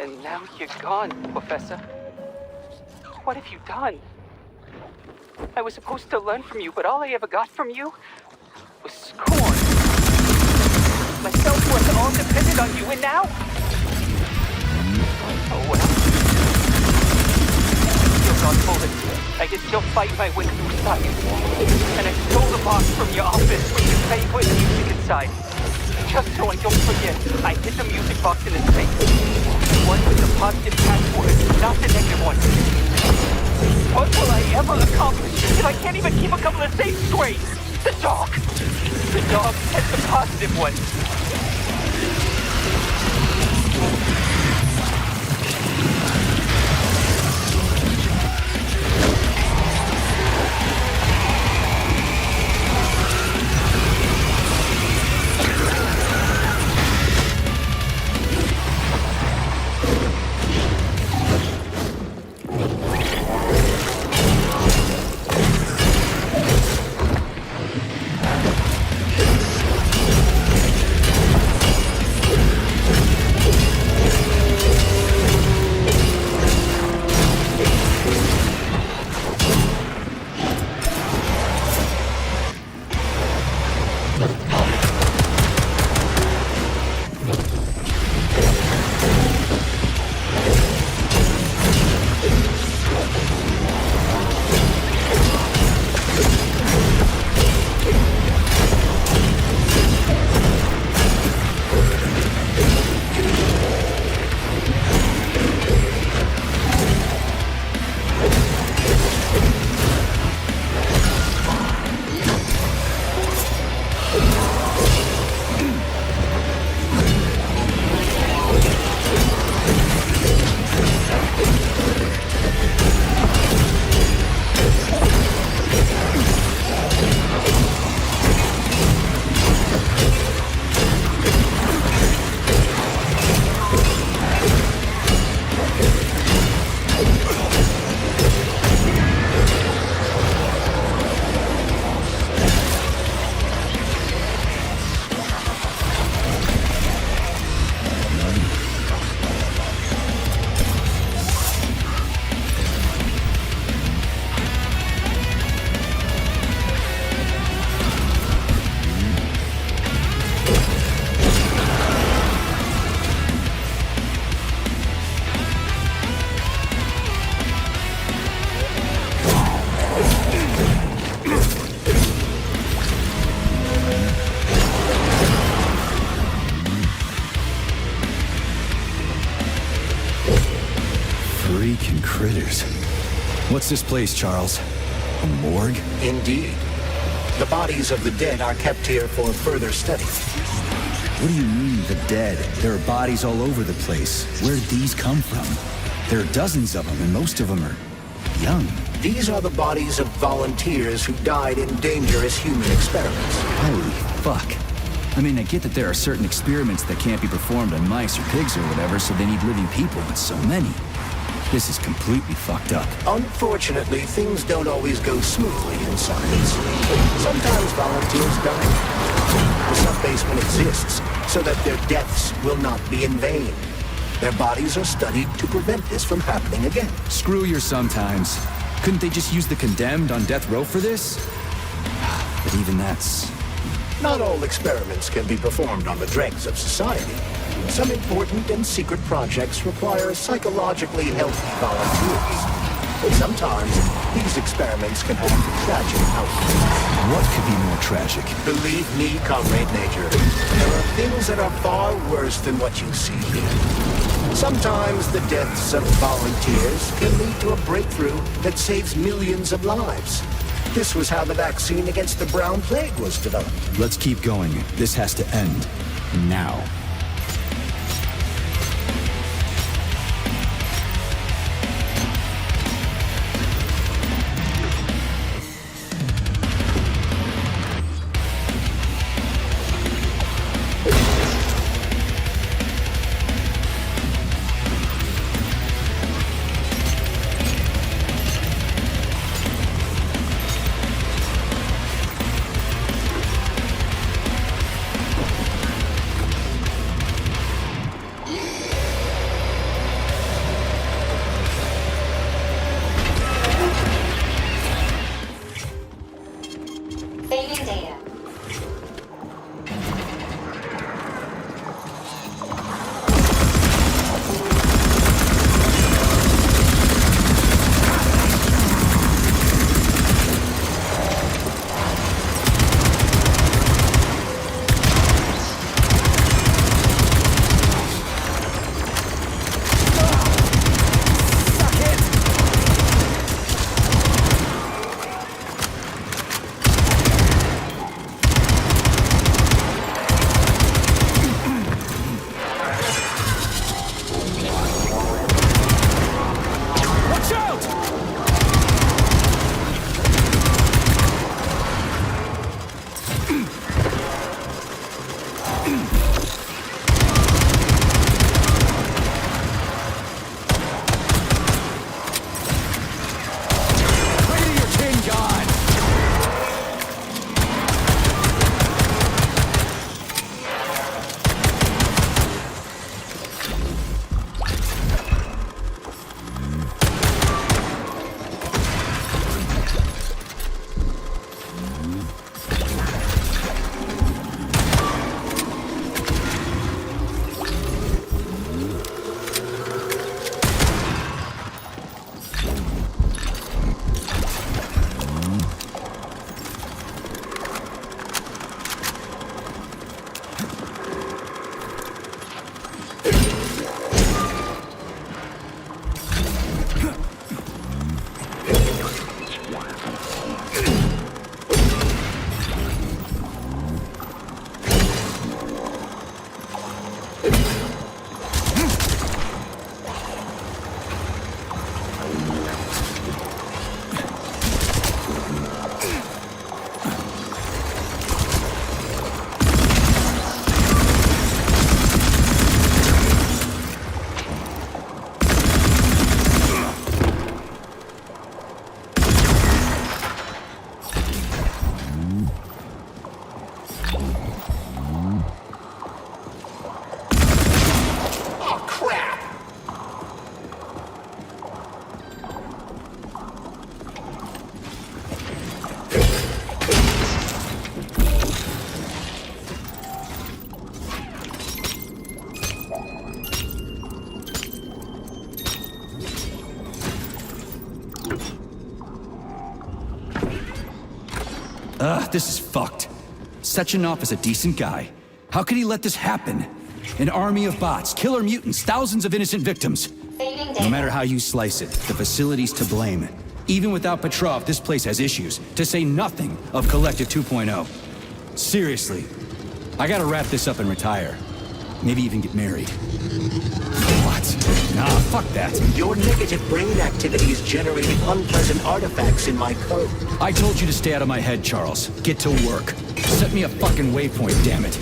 And now you're gone, Professor. What have you done? I was supposed to learn from you, but all I ever got from you was scorn. My self-worth all depended on you, and now... Oh, well. You're gone forward. I can still fight my way through science. And I stole the box from your office with the tape with music inside. Just so I don't forget, I hid the music box in his face. One with the positive password, not the negative one. What will I ever accomplish if I can't even keep a couple of safes straight? The dog! The dog has the positive one. Critters. What's this place, Charles? A morgue? Indeed. The bodies of the dead are kept here for further study. What do you mean, the dead? There are bodies all over the place. Where did these come from? There are dozens of them, and most of them are young. These are the bodies of volunteers who died in dangerous human experiments. Holy fuck. I mean, I get that there are certain experiments that can't be performed on mice or pigs or whatever, so they need living people, but so many. This is completely fucked up. Unfortunately, things don't always go smoothly in science. Sometimes volunteers die. The sub-basement exists so that their deaths will not be in vain. Their bodies are studied to prevent this from happening again. Screw your sometimes. Couldn't they just use the condemned on death row for this? But even that's... Not all experiments can be performed on the dregs of society. Some important and secret projects require psychologically healthy volunteers. But sometimes, these experiments can have tragic outcomes. What could be more tragic? Believe me, Comrade Major, there are things that are far worse than what you see here. Sometimes the deaths of volunteers can lead to a breakthrough that saves millions of lives. This was how the vaccine against the brown plague was developed. Let's keep going. This has to end. Now. This is fucked. Sechenov is a decent guy. How could he let this happen? An army of bots, killer mutants, thousands of innocent victims. No matter how you slice it, the facility's to blame. Even without Petrov, this place has issues, to say nothing of Collective 2.0. Seriously, I gotta wrap this up and retire. Maybe even get married. What? Nah, fuck that. Your negative brain activity is generating unpleasant artifacts in my code. I told you to stay out of my head, Charles. Get to work. Set me a fucking waypoint, damn it.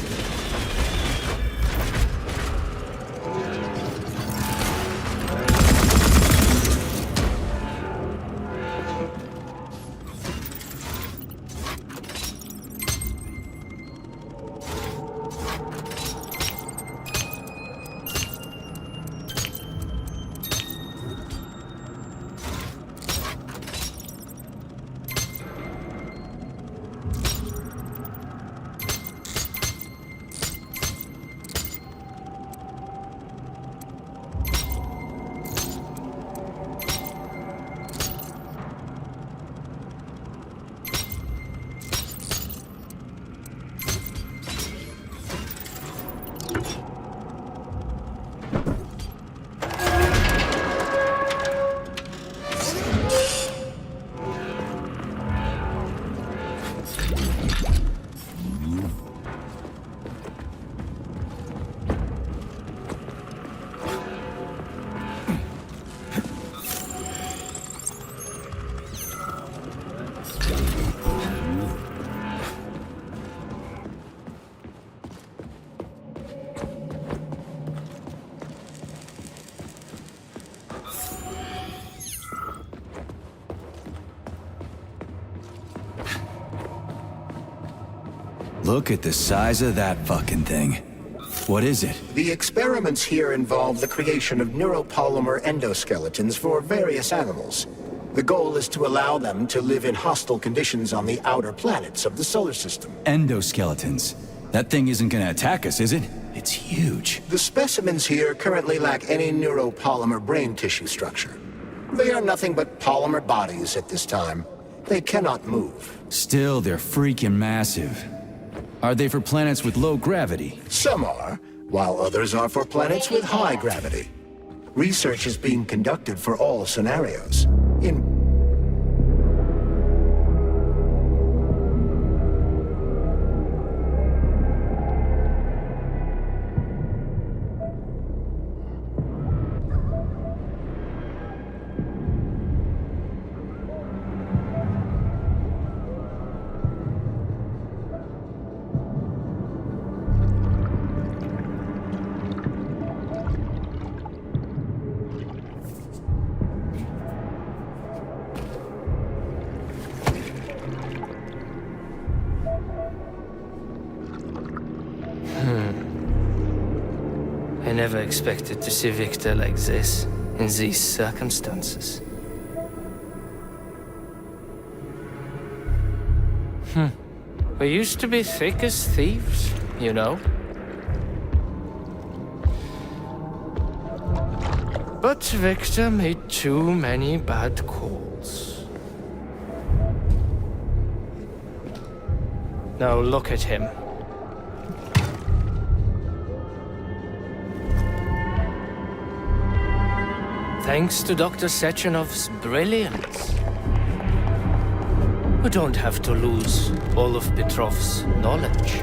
Look at the size of that fucking thing. What is it? The experiments here involve the creation of neuropolymer endoskeletons for various animals. The goal is to allow them to live in hostile conditions on the outer planets of the solar system. Endoskeletons. That thing isn't gonna attack us, is it? It's huge. The specimens here currently lack any neuropolymer brain tissue structure. They are nothing but polymer bodies at this time. They cannot move. Still, they're freaking massive. Are they for planets with low gravity? Some are, while others are for planets with high gravity. Research is being conducted for all scenarios. I never expected to see Victor like this, in these circumstances. We used to be thick as thieves, you know? But Victor made too many bad calls. Now look at him. Thanks to Dr. Sechenov's brilliance. We don't have to lose all of Petrov's knowledge.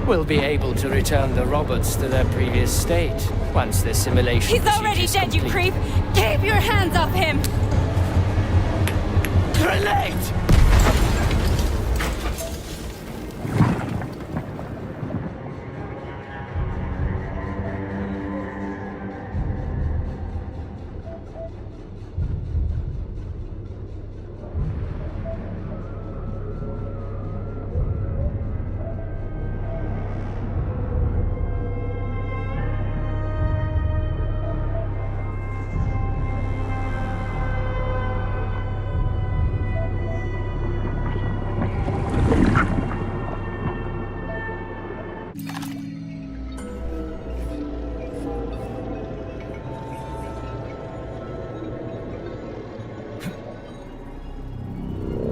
We'll be able to return the robots to their previous state once the simulation He's already dead, you creep! Keep your hands off him! Grenade!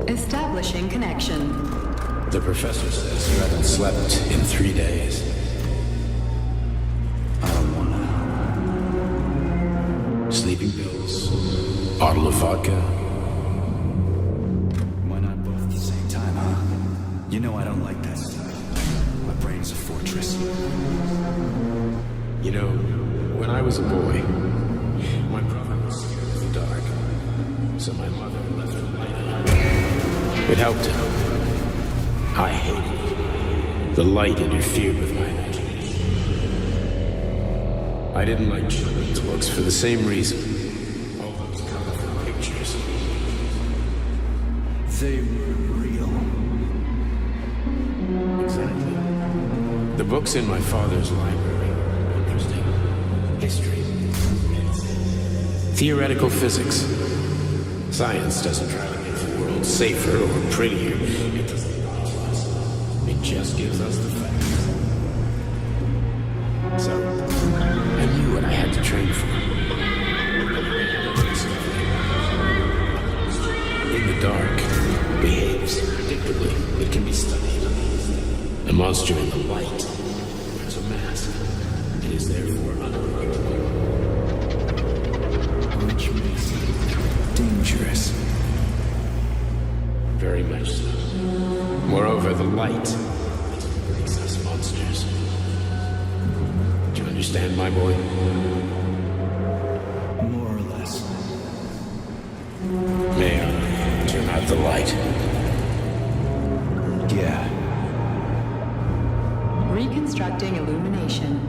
Establishing connection. The professor says you haven't slept in 3 days. I don't wanna. Sleeping pills, bottle of vodka. Why not both at the same time, huh? You know I don't like that stuff. My brain's a fortress. You know, when I was a boy, my brother was scared of the dark, so my mother left the light on. It helped him. I hated it. The light interfered with my imagination. I didn't like children's books for the same reason. All those colorful pictures. They were real. Exactly. The books in my father's library were interesting. History. Theoretical physics. Science doesn't try to make the world safer or prettier. It doesn't teach us. It just gives us the facts. So, I knew what I had to train for. In the dark, behaves predictably. It can be studied. A monster in the light wears a mask. It is therefore unpredictable. Which makes it dangerous. Very much so. Moreover, the light brings us monsters. Do you understand, my boy? More or less. May I turn out the light? Yeah. Reconstructing illumination.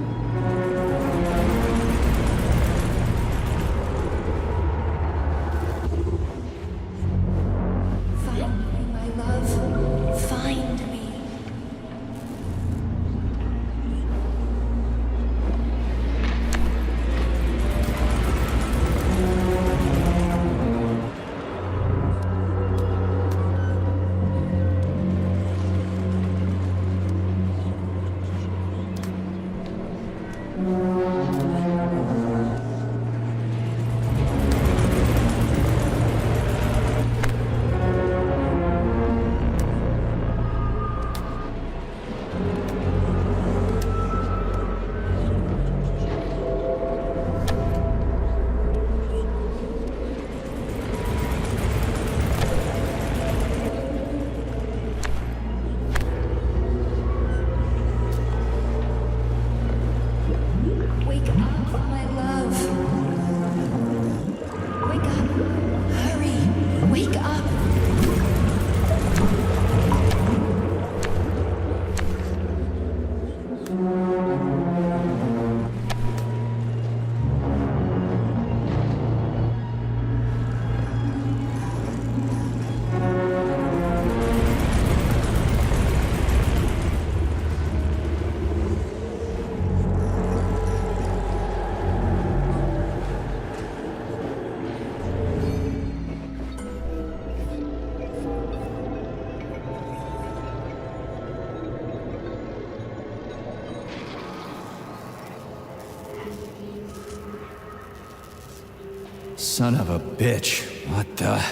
Son of a bitch. What the...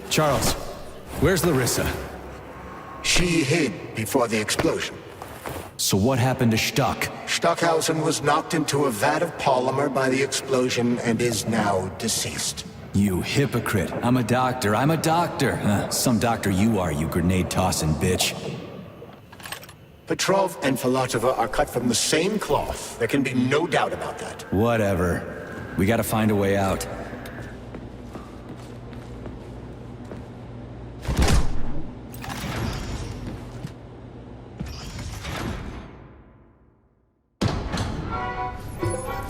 Charles, where's Larissa? She hid before the explosion. So what happened to Stuck? Stockhausen was knocked into a vat of polymer by the explosion and is now deceased. You hypocrite. I'm a doctor. I'm a doctor. Some doctor you are, you grenade-tossing bitch. Petrov and Filatova are cut from the same cloth. There can be no doubt about that. Whatever. We gotta find a way out.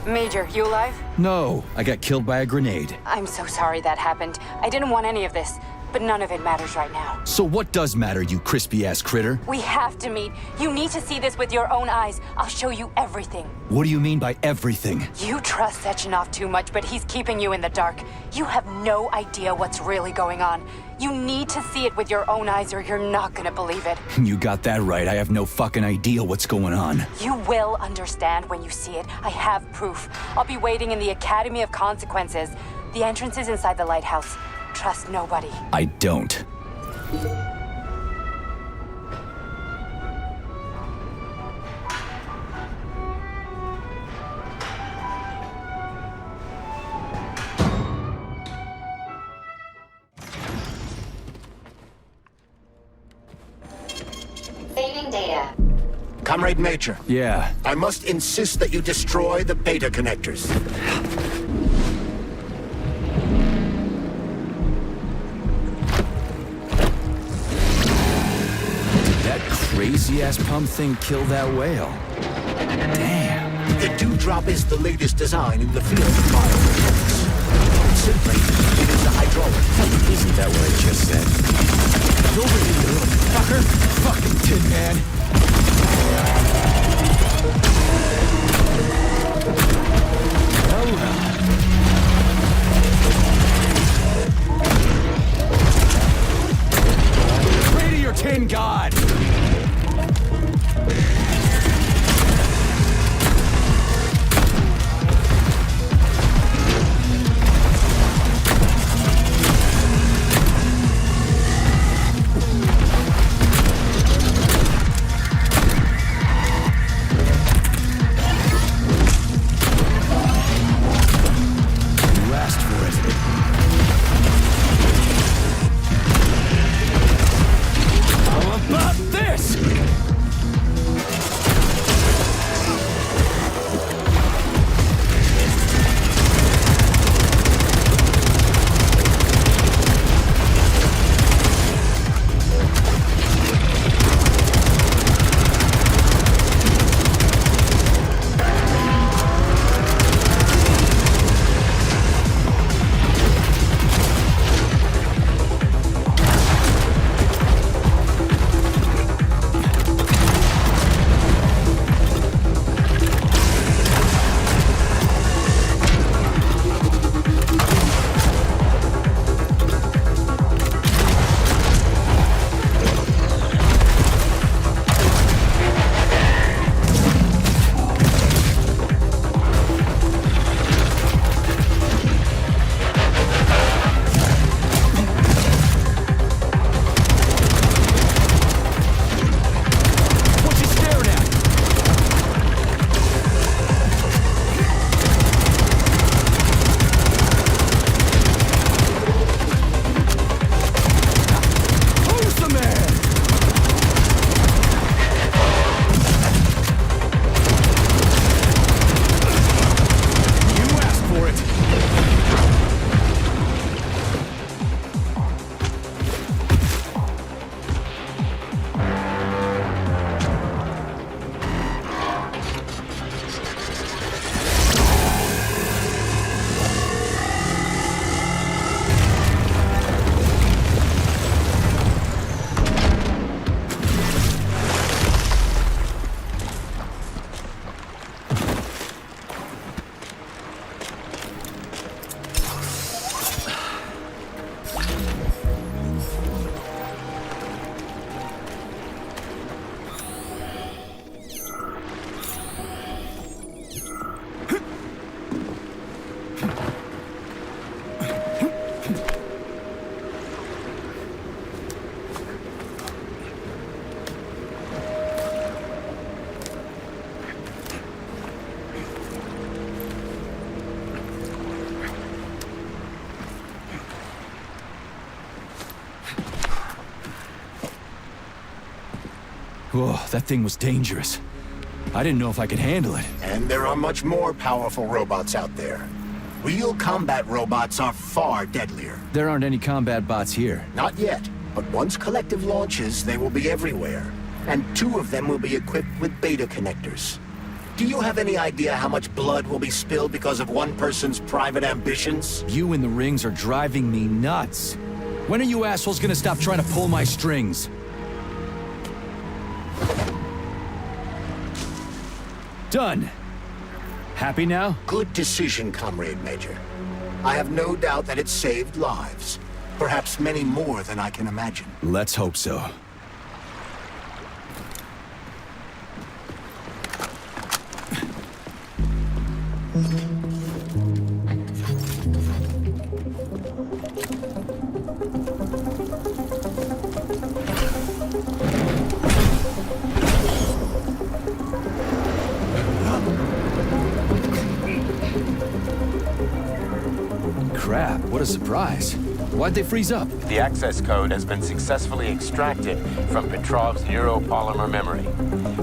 Major, you alive? No, I got killed by a grenade. I'm so sorry that happened. I didn't want any of this, but none of it matters right now. So what does matter, you crispy-ass critter? We have to meet. You need to see this with your own eyes. I'll show you everything. What do you mean by everything? You trust Sechenov too much, but he's keeping you in the dark. You have no idea what's really going on. You need to see it with your own eyes or you're not gonna believe it. You got that right. I have no fucking idea what's going on. You will understand when you see it. I have proof. I'll be waiting in the Academy of Consequences. The entrance is inside the lighthouse. Trust nobody. I don't. Saving data. Comrade Major. Yeah? I must insist that you destroy the beta connectors. That crazy-ass pump thing killed that whale. Damn. The Dewdrop is the latest design in the field of biomechanics. Simply, it is a hydraulic. Isn't that what I just said? Over here, you little fucker! Fucking Tin Man! Pray to your tin god! Oh, that thing was dangerous. I didn't know if I could handle it. And there are much more powerful robots out there. Real combat robots are far deadlier. There aren't any combat bots here. Not yet, but once Collective launches, they will be everywhere. And 2 of them will be equipped with beta connectors. Do you have any idea how much blood will be spilled because of one person's private ambitions? You and the rings are driving me nuts. When are you assholes gonna stop trying to pull my strings? Done. Happy now? Good decision, Comrade Major. I have no doubt that it saved lives. Perhaps many more than I can imagine. Let's hope so. Crap, what a surprise. Why'd they freeze up? The access code has been successfully extracted from Petrov's neuropolymer memory.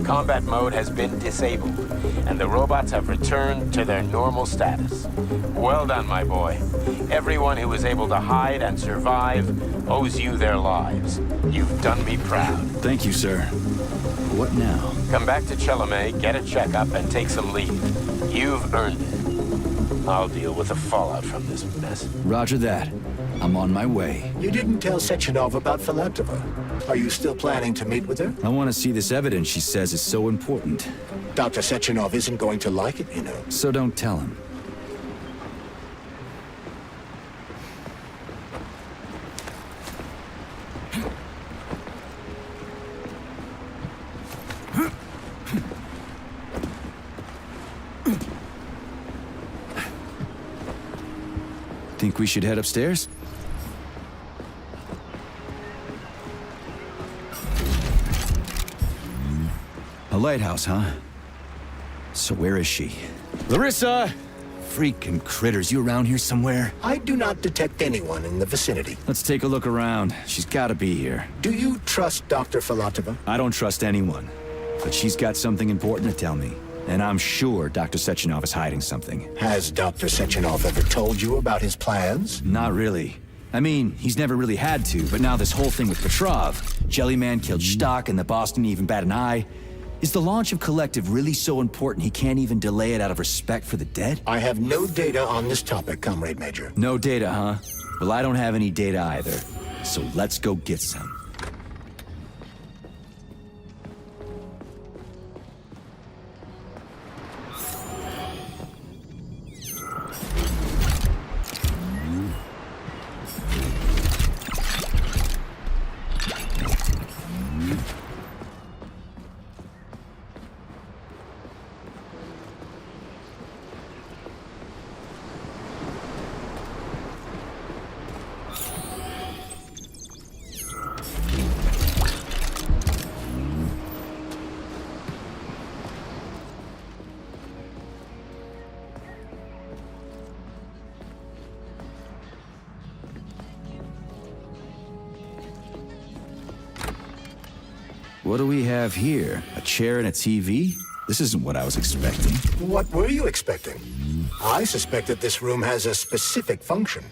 Combat mode has been disabled, and the robots have returned to their normal status. Well done, my boy. Everyone who was able to hide and survive owes you their lives. You've done me proud. Thank you, sir. What now? Come back to Chelome, get a checkup, and take some leave. You've earned it. I'll deal with the fallout from this mess. Roger that. I'm on my way. You didn't tell Sechenov about Philanthropa. Are you still planning to meet with her? I want to see this evidence she says is so important. Dr. Sechenov isn't going to like it, you know. So don't tell him. Think we should head upstairs? A lighthouse, huh? So where is she? Larissa! Freaking critters, you around here somewhere? I do not detect anyone in the vicinity. Let's take a look around. She's gotta be here. Do you trust Dr. Filatova? I don't trust anyone. But she's got something important to tell me. And I'm sure Dr. Sechenov is hiding something. Has Dr. Sechenov ever told you about his plans? Not really. I mean, he's never really had to, but now this whole thing with Petrov, Jellyman killed Stock and the boss didn't even bat an eye. Is the launch of Collective really so important he can't even delay it out of respect for the dead? I have no data on this topic, Comrade Major. No data, huh? Well, I don't have any data either. So let's go get some. What do we have here? A chair and a TV? This isn't what I was expecting. What were you expecting? I suspect that this room has a specific function.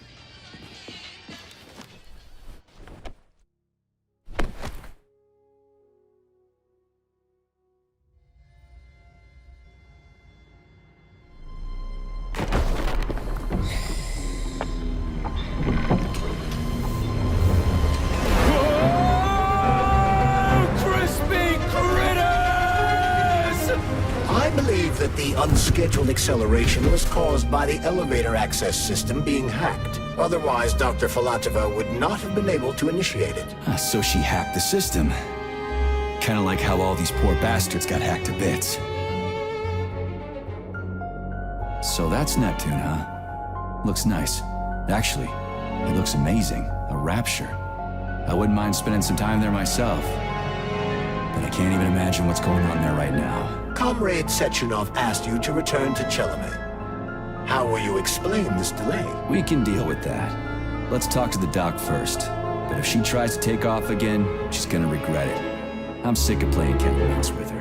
Unscheduled acceleration was caused by the elevator access system being hacked. Otherwise, Dr. Filatova would not have been able to initiate it. So she hacked the system. Kinda like how all these poor bastards got hacked to bits. So that's Neptune, huh? Looks nice. Actually, it looks amazing. A rapture. I wouldn't mind spending some time there myself. But I can't even imagine what's going on there right now. Comrade Sechenov asked you to return to Chelome. How will you explain this delay? We can deal with that. Let's talk to the doc first. But if she tries to take off again, she's gonna regret it. I'm sick of playing cat and mouse with her.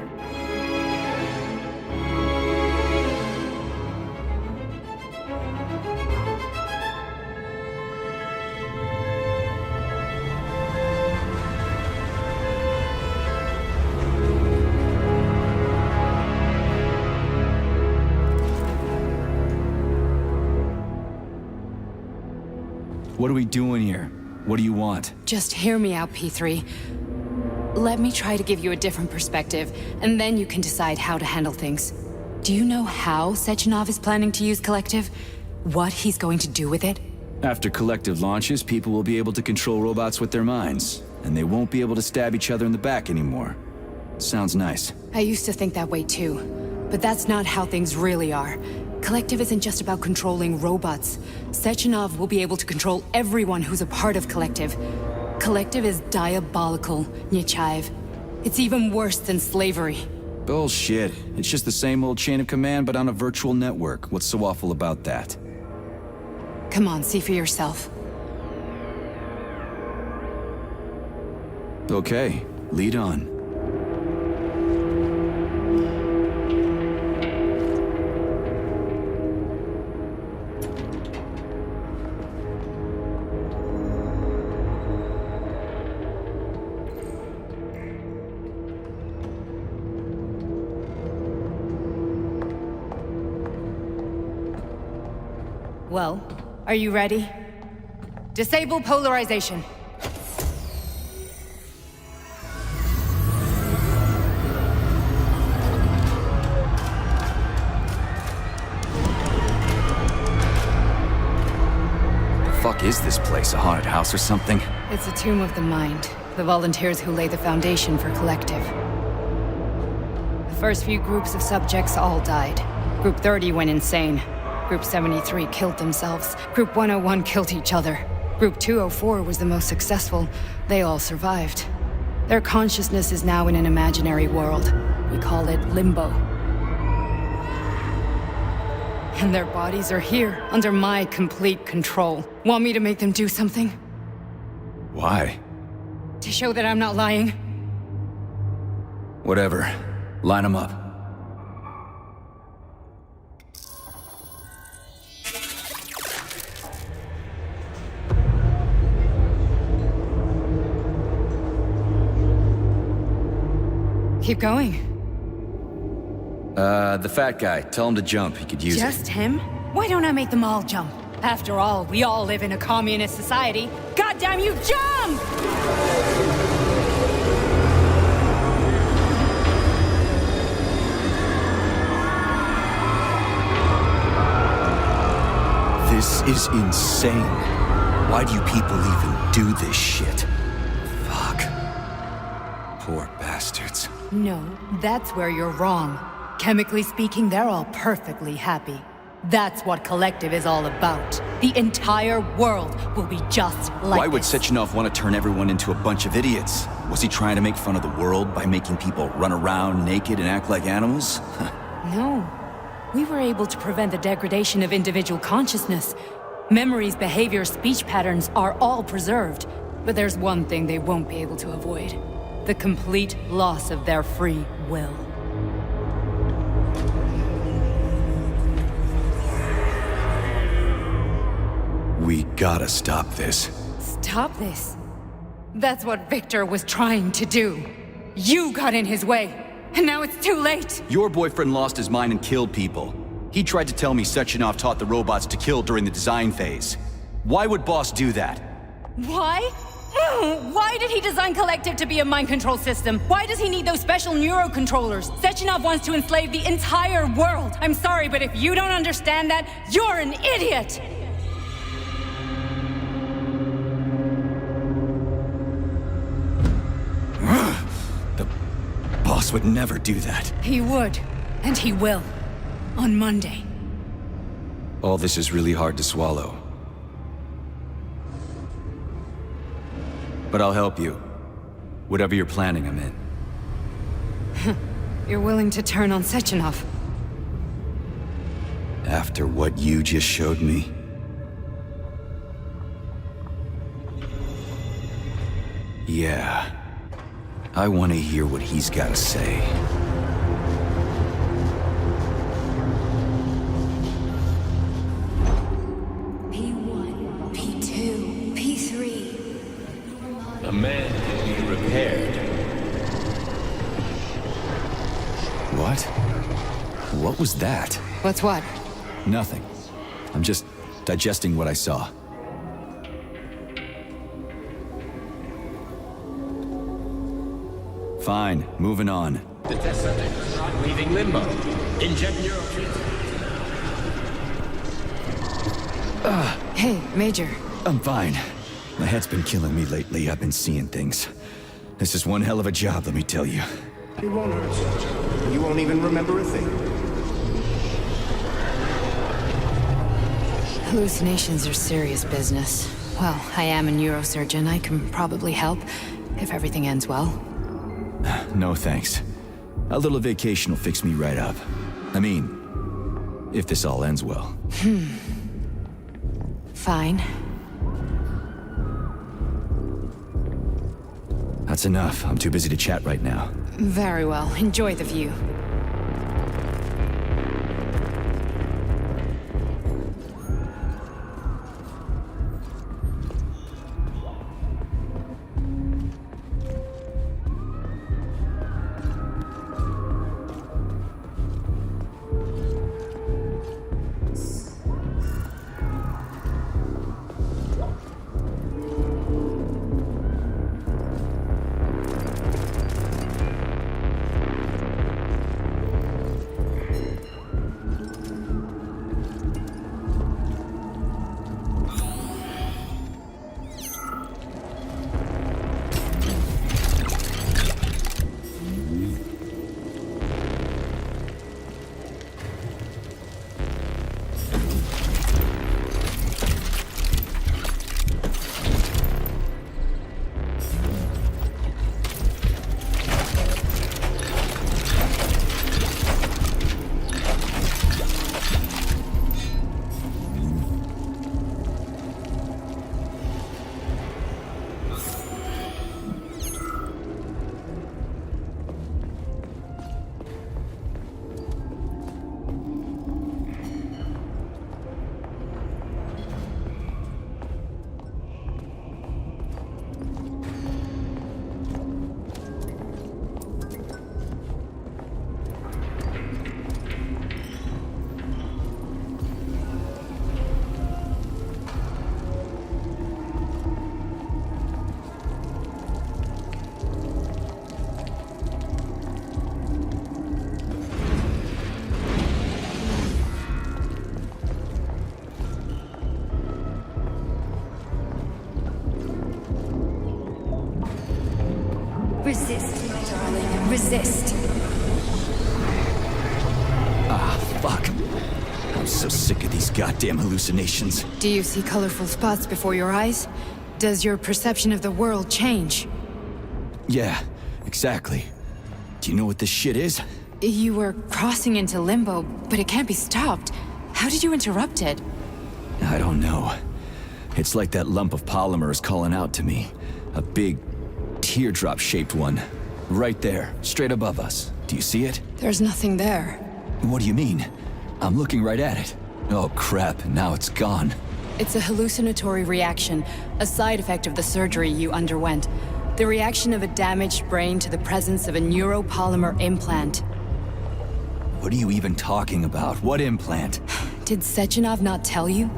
What are we doing here? What do you want? Just hear me out, P3. Let me try to give you a different perspective, and then you can decide how to handle things. Do you know how Sechenov is planning to use Collective? What he's going to do with it? After Collective launches, people will be able to control robots with their minds, and they won't be able to stab each other in the back anymore. Sounds nice. I used to think that way too, but that's not how things really are. Collective isn't just about controlling robots. Sechenov will be able to control everyone who's a part of Collective. Collective is diabolical, Nechayev. It's even worse than slavery. Bullshit. It's just the same old chain of command, but on a virtual network. What's so awful about that? Come on, see for yourself. Okay, lead on. Well, are you ready? Disable polarization. The fuck is this place? A haunted house or something? It's a tomb of the mind. The volunteers who lay the foundation for Collective. The first few groups of subjects all died. Group 30 went insane. Group 73 killed themselves. Group 101 killed each other. Group 204 was the most successful. They all survived. Their consciousness is now in an imaginary world. We call it Limbo. And their bodies are here, under my complete control. Want me to make them do something? Why? To show that I'm not lying? Whatever. Line them up. Keep going. The fat guy. Tell him to jump. He could use it. Just him? Why don't I make them all jump? After all, we all live in a communist society. Goddamn you, jump! This is insane. Why do you people even do this shit? Fuck. Poor bastards. No, that's where you're wrong. Chemically speaking, they're all perfectly happy. That's what Collective is all about. The entire world will be just like Why would this. Sechenov want to turn everyone into a bunch of idiots? Was he trying to make fun of the world by making people run around naked and act like animals? No. We were able to prevent the degradation of individual consciousness. Memories, behavior, speech patterns are all preserved. But there's one thing they won't be able to avoid. The complete loss of their free will. We gotta stop this. Stop this. That's what Victor was trying to do. You got in his way, and now it's too late. Your boyfriend lost his mind and killed people. He tried to tell me Sechenov taught the robots to kill during the design phase. Why would Boss do that? Why? Why did he design Collective to be a mind control system? Why does he need those special neurocontrollers? Sechenov wants to enslave the entire world. I'm sorry, but if you don't understand that, you're an idiot! The Boss would never do that. He would, and he will. On Monday. All this is really hard to swallow. But I'll help you. Whatever you're planning, I'm in. You're willing to turn on Sechenov? After what you just showed me? Yeah. I want to hear what he's got to say. P1, P2, P3. A man can be repaired. What? What was that? What's what? Nothing. I'm just digesting what I saw. Fine, moving on. The test subject is not leaving limbo. Inject neurotreatment. Hey, Major. I'm fine. My head's been killing me lately. I've been seeing things. This is one hell of a job, let me tell you. It won't hurt, Sergeant. You won't even remember a thing. Hallucinations are serious business. Well, I am a neurosurgeon. I can probably help, if everything ends well. No thanks. A little vacation will fix me right up. I mean, if this all ends well. Fine. That's enough. I'm too busy to chat right now. Very well. Enjoy the view. Resist, my darling. Resist. Ah, fuck. I'm so sick of these goddamn hallucinations. Do you see colorful spots before your eyes? Does your perception of the world change? Yeah, exactly. Do you know what this shit is? You were crossing into limbo, but it can't be stopped. How did you interrupt it? I don't know. It's like that lump of polymer is calling out to me. A big, teardrop-shaped one. Right there, straight above us. Do you see it? There's nothing there. What do you mean? I'm looking right at it. Oh crap, now it's gone. It's a hallucinatory reaction, a side effect of the surgery you underwent. The reaction of a damaged brain to the presence of a neuropolymer implant. What are you even talking about? What implant? Did Sechenov not tell you?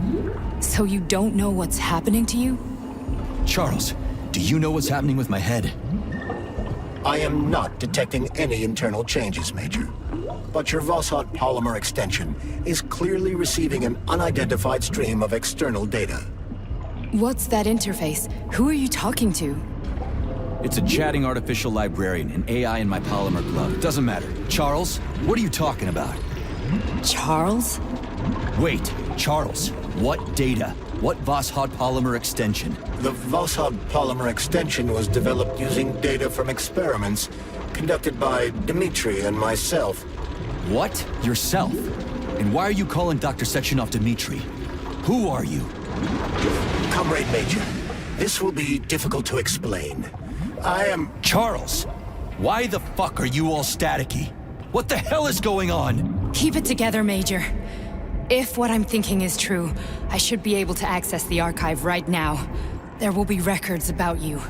So you don't know what's happening to you? Charles, do you know what's happening with my head? I am not detecting any internal changes, Major. But your Voshot polymer extension is clearly receiving an unidentified stream of external data. What's that interface? Who are you talking to? It's a chatting artificial librarian, an AI in my polymer glove. Doesn't matter. Charles, what are you talking about? Charles? Wait, Charles, what data? What Voshot polymer extension? The Voshot polymer extension was developed using data from experiments conducted by Dmitri and myself. What? Yourself? And why are you calling Dr. Sechenov Dmitri? Who are you? Comrade Major, this will be difficult to explain. I am... Charles! Why the fuck are you all staticky? What the hell is going on? Keep it together, Major. If what I'm thinking is true, I should be able to access the archive right now. There will be records about you.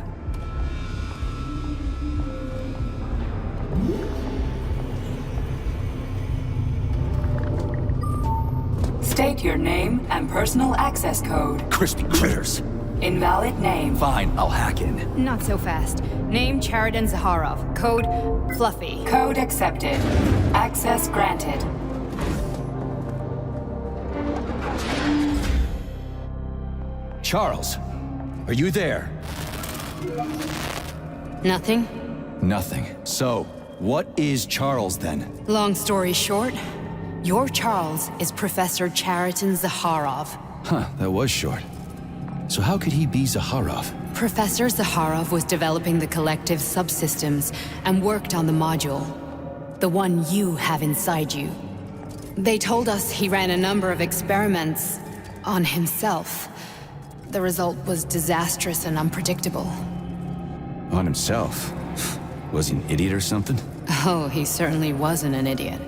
State your name and personal access code. Crispy critters. Invalid name. Fine, I'll hack in. Not so fast. Name Cheriton Zaharov. Code Fluffy. Code accepted. Access granted. Charles, are you there? Nothing? Nothing. So, what is Charles then? Long story short, your Charles is Professor Cheriton Zaharov. Huh, that was short. So how could he be Zaharov? Professor Zaharov was developing the collective subsystems and worked on the module. The one you have inside you. They told us he ran a number of experiments on himself. The result was disastrous and unpredictable. On himself? Was he an idiot or something? Oh, he certainly wasn't an idiot.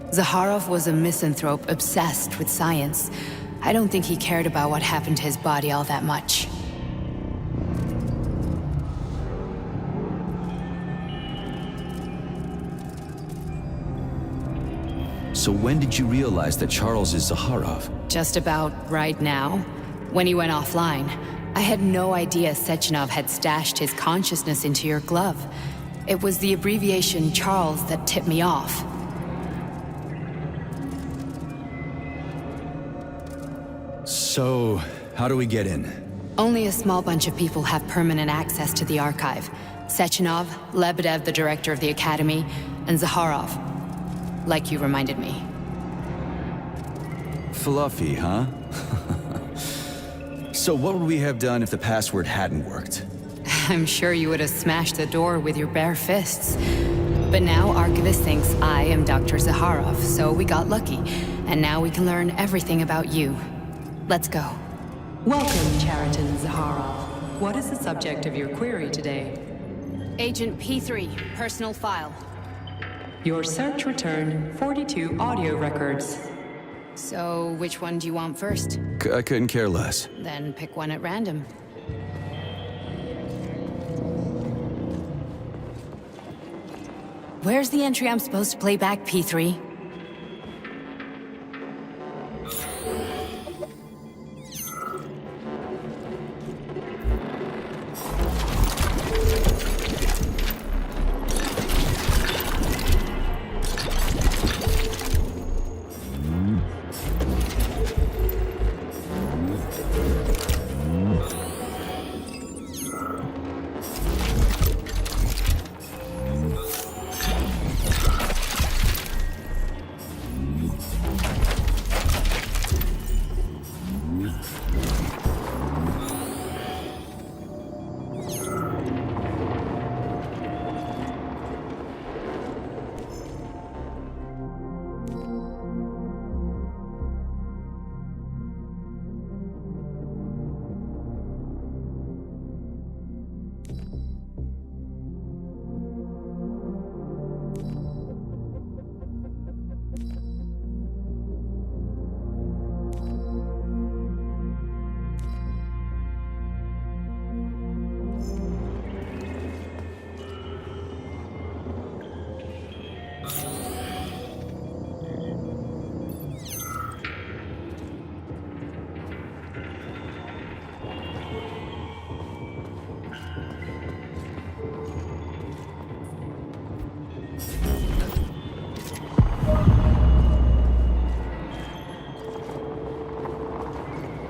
Zaharov was a misanthrope obsessed with science. I don't think he cared about what happened to his body all that much. So when did you realize that Charles is Zaharov? Just about right now. When he went offline, I had no idea Sechenov had stashed his consciousness into your glove. It was the abbreviation Charles that tipped me off. So, how do we get in? Only a small bunch of people have permanent access to the archive. Sechenov, Lebedev, the director of the Academy, and Zaharov. Like you reminded me. Fluffy, huh? So what would we have done if the password hadn't worked? I'm sure you would have smashed the door with your bare fists. But now Archivist thinks I am Dr. Zaharov, so we got lucky. And now we can learn everything about you. Let's go. Welcome, Cheriton Zaharov. What is the subject of your query today? Agent P3, personal file. Your search returned 42 audio records. So, which one do you want first? I couldn't care less. Then pick one at random. Where's the entry I'm supposed to play back, P3?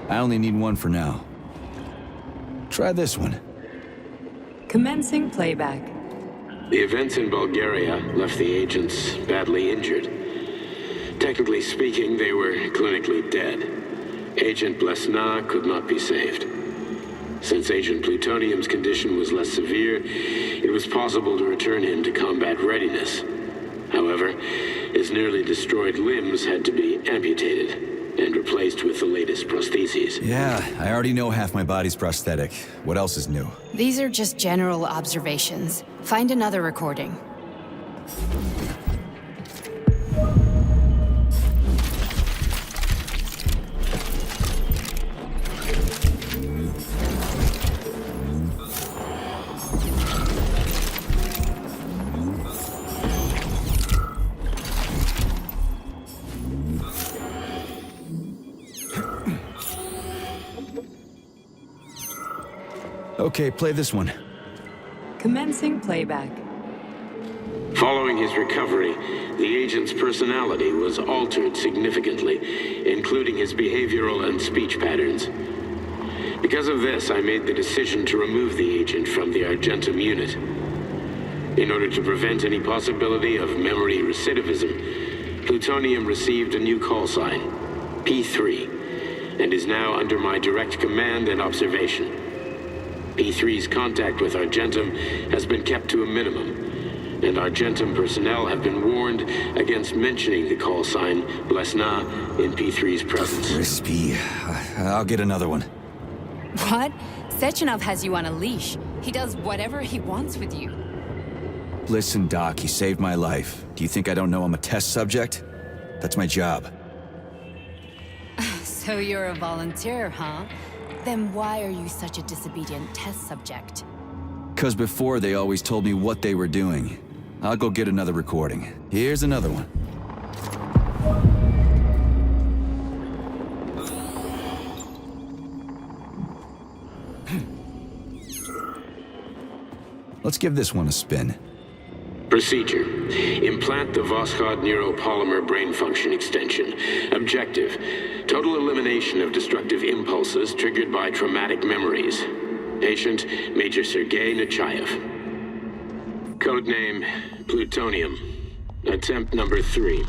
I only need one for now. Try this one. Commencing playback. The events in Bulgaria left the agents badly injured. Technically speaking, they were clinically dead. Agent Blesna could not be saved. Since Agent Plutonium's condition was less severe, it was possible to return him to combat readiness. However, his nearly destroyed limbs had to be amputated and replaced with the latest prostheses. Yeah, I already know half my body's prosthetic. What else is new? These are just general observations. Find another recording. Okay, play this one. Commencing playback. Following his recovery, the agent's personality was altered significantly, including his behavioral and speech patterns. Because of this, I made the decision to remove the agent from the Argentum unit. In order to prevent any possibility of memory recidivism, Plutonium received a new call sign, P3, and is now under my direct command and observation. P3's contact with Argentum has been kept to a minimum, and Argentum personnel have been warned against mentioning the call sign Blesna in P3's presence. Crispy. I'll get another one. What? Sechenov has you on a leash. He does whatever he wants with you. Listen, Doc, he saved my life. Do you think I don't know I'm a test subject? That's my job. So you're a volunteer, huh? Then why are you such a disobedient test subject? 'Cause before they always told me what they were doing. I'll go get another recording. Here's another one. Let's give this one a spin. Procedure. Implant the Voskhod neuropolymer brain function extension. Objective. Total elimination of destructive impulses triggered by traumatic memories. Patient, Major Sergei Nechayev. Codename, Plutonium. Attempt number 3.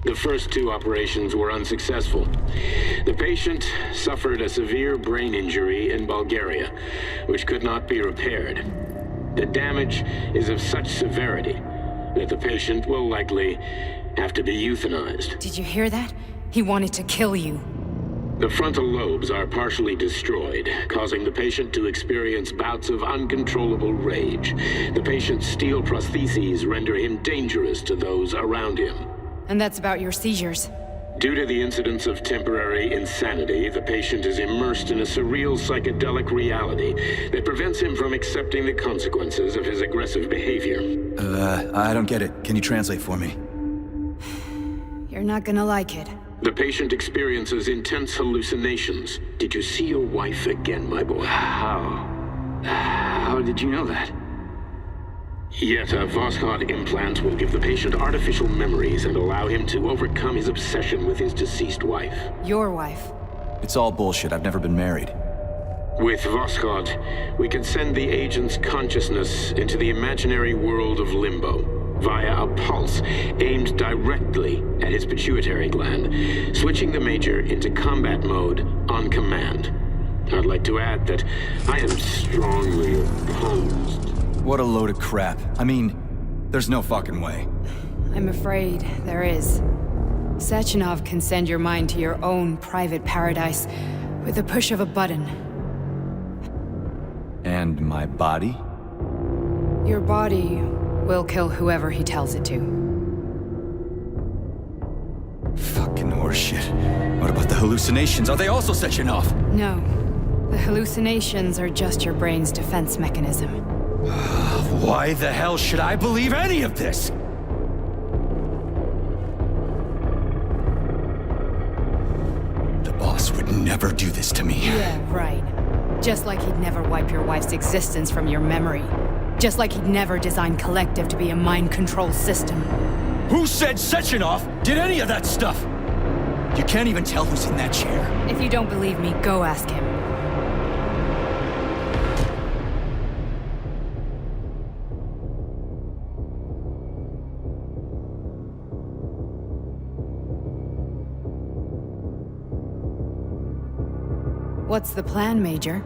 The first 2 operations were unsuccessful. The patient suffered a severe brain injury in Bulgaria, which could not be repaired. The damage is of such severity that the patient will likely have to be euthanized. Did you hear that? He wanted to kill you. The frontal lobes are partially destroyed, causing the patient to experience bouts of uncontrollable rage. The patient's steel prostheses render him dangerous to those around him. And that's about your seizures. Due to the incidence of temporary insanity, the patient is immersed in a surreal psychedelic reality that prevents him from accepting the consequences of his aggressive behavior. I don't get it. Can you translate for me? You're not gonna like it. The patient experiences intense hallucinations. Did you see your wife again, my boy? How did you know that? Yet a Voskhod implant will give the patient artificial memories and allow him to overcome his obsession with his deceased wife. Your wife. It's all bullshit. I've never been married. With Voskhod, we can send the agent's consciousness into the imaginary world of limbo via a pulse aimed directly at his pituitary gland, switching the Major into combat mode on command. I'd like to add that I am strongly opposed. What a load of crap. I mean, there's no fucking way. I'm afraid there is. Sechenov can send your mind to your own private paradise with the push of a button. And my body? Your body will kill whoever he tells it to. Fucking horseshit. What about the hallucinations? Are they also Sechenov? No. The hallucinations are just your brain's defense mechanism. Why the hell should I believe any of this? The boss would never do this to me. Yeah, right. Just like he'd never wipe your wife's existence from your memory. Just like he'd never design Collective to be a mind control system. Who said Sechenov did any of that stuff? You can't even tell who's in that chair. If you don't believe me, go ask him. What's the plan, Major?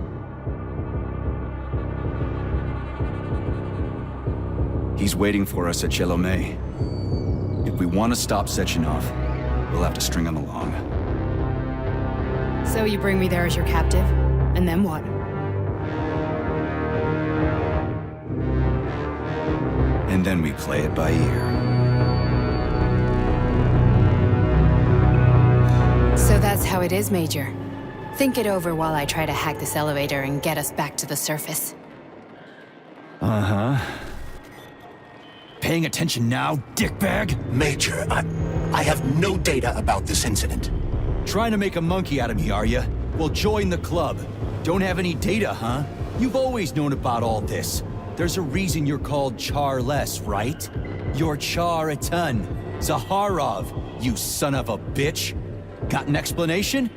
He's waiting for us at Chelomey. If we want to stop Sechenov, we'll have to string him along. So you bring me there as your captive, and then what? And then we play it by ear. So that's how it is, Major. Think it over while I try to hack this elevator and get us back to the surface. Uh-huh. Paying attention now, dickbag? Major, I have no data about this incident. Trying to make a monkey out of me, are you? Well, join the club. Don't have any data, huh? You've always known about all this. There's a reason you're called Charless, right? You're Char a ton. Zaharov, you son of a bitch. Got an explanation?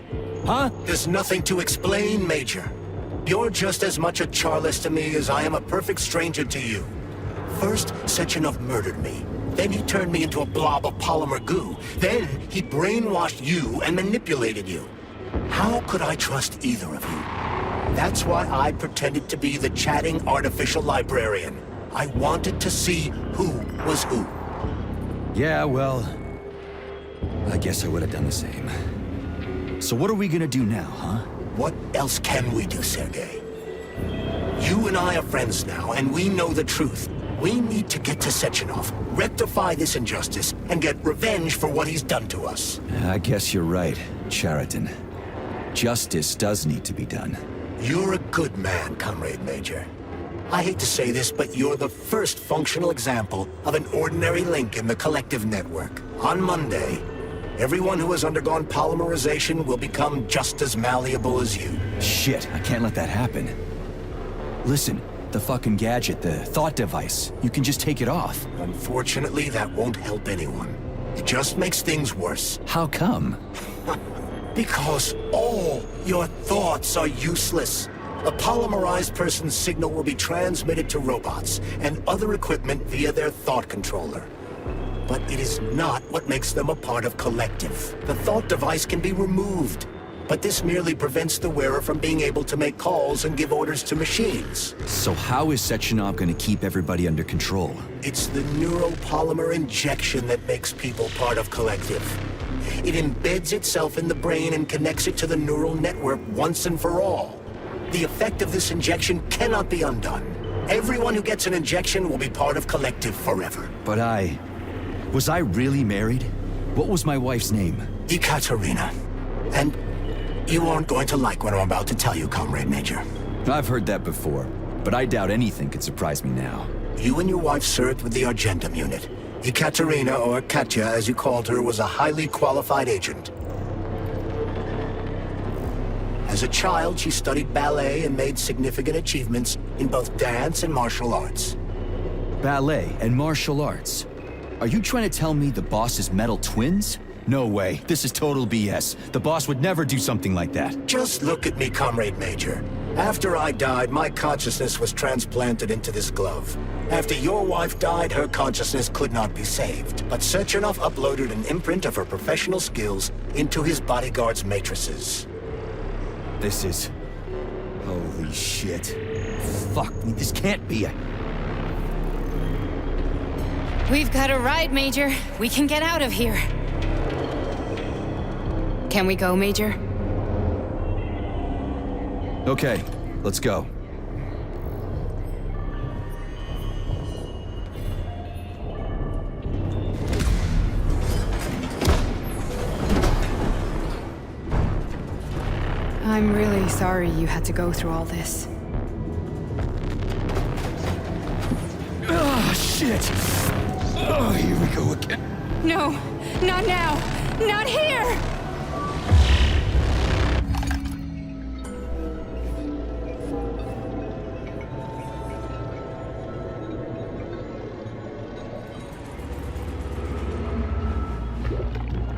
Huh? There's nothing to explain, Major. You're just as much a Charless to me as I am a perfect stranger to you. First, Sechenov murdered me. Then he turned me into a blob of polymer goo. Then he brainwashed you and manipulated you. How could I trust either of you? That's why I pretended to be the chatting artificial librarian. I wanted to see who was who. Yeah, well, I guess I would have done the same. So what are we gonna do now, huh? What else can we do, Sergei? You and I are friends now, and we know the truth. We need to get to Sechenov, rectify this injustice, and get revenge for what he's done to us. I guess you're right, Chariton. Justice does need to be done. You're a good man, Comrade Major. I hate to say this, but you're the first functional example of an ordinary link in the collective network. On Monday, everyone who has undergone polymerization will become just as malleable as you. Shit, I can't let that happen. Listen, the fucking gadget, the thought device, you can just take it off. Unfortunately, that won't help anyone. It just makes things worse. How come? Because all your thoughts are useless. A polymerized person's signal will be transmitted to robots and other equipment via their thought controller. But it is not what makes them a part of collective. The thought device can be removed, but this merely prevents the wearer from being able to make calls and give orders to machines. So how is Sechenov gonna keep everybody under control? It's the neuropolymer injection that makes people part of collective. It embeds itself in the brain and connects it to the neural network once and for all. The effect of this injection cannot be undone. Everyone who gets an injection will be part of collective forever. But was I really married? What was my wife's name? Ekaterina. And you aren't going to like what I'm about to tell you, Comrade Major. I've heard that before, but I doubt anything could surprise me now. You and your wife served with the Argentum unit. Ekaterina, or Katya as you called her, was a highly qualified agent. As a child, she studied ballet and made significant achievements in both dance and martial arts. Ballet and martial arts? Are you trying to tell me the boss is metal twins? No way. This is total BS. The boss would never do something like that. Just look at me, Comrade Major. After I died, my consciousness was transplanted into this glove. After your wife died, her consciousness could not be saved. But Sechenov uploaded an imprint of her professional skills into his bodyguard's matrices. This is... holy shit. Fuck me, this can't be a... We've got a ride, Major. We can get out of here. Can we go, Major? Okay, let's go. I'm really sorry you had to go through all this. Oh, shit! Oh, here we go again. No, not now! Not here!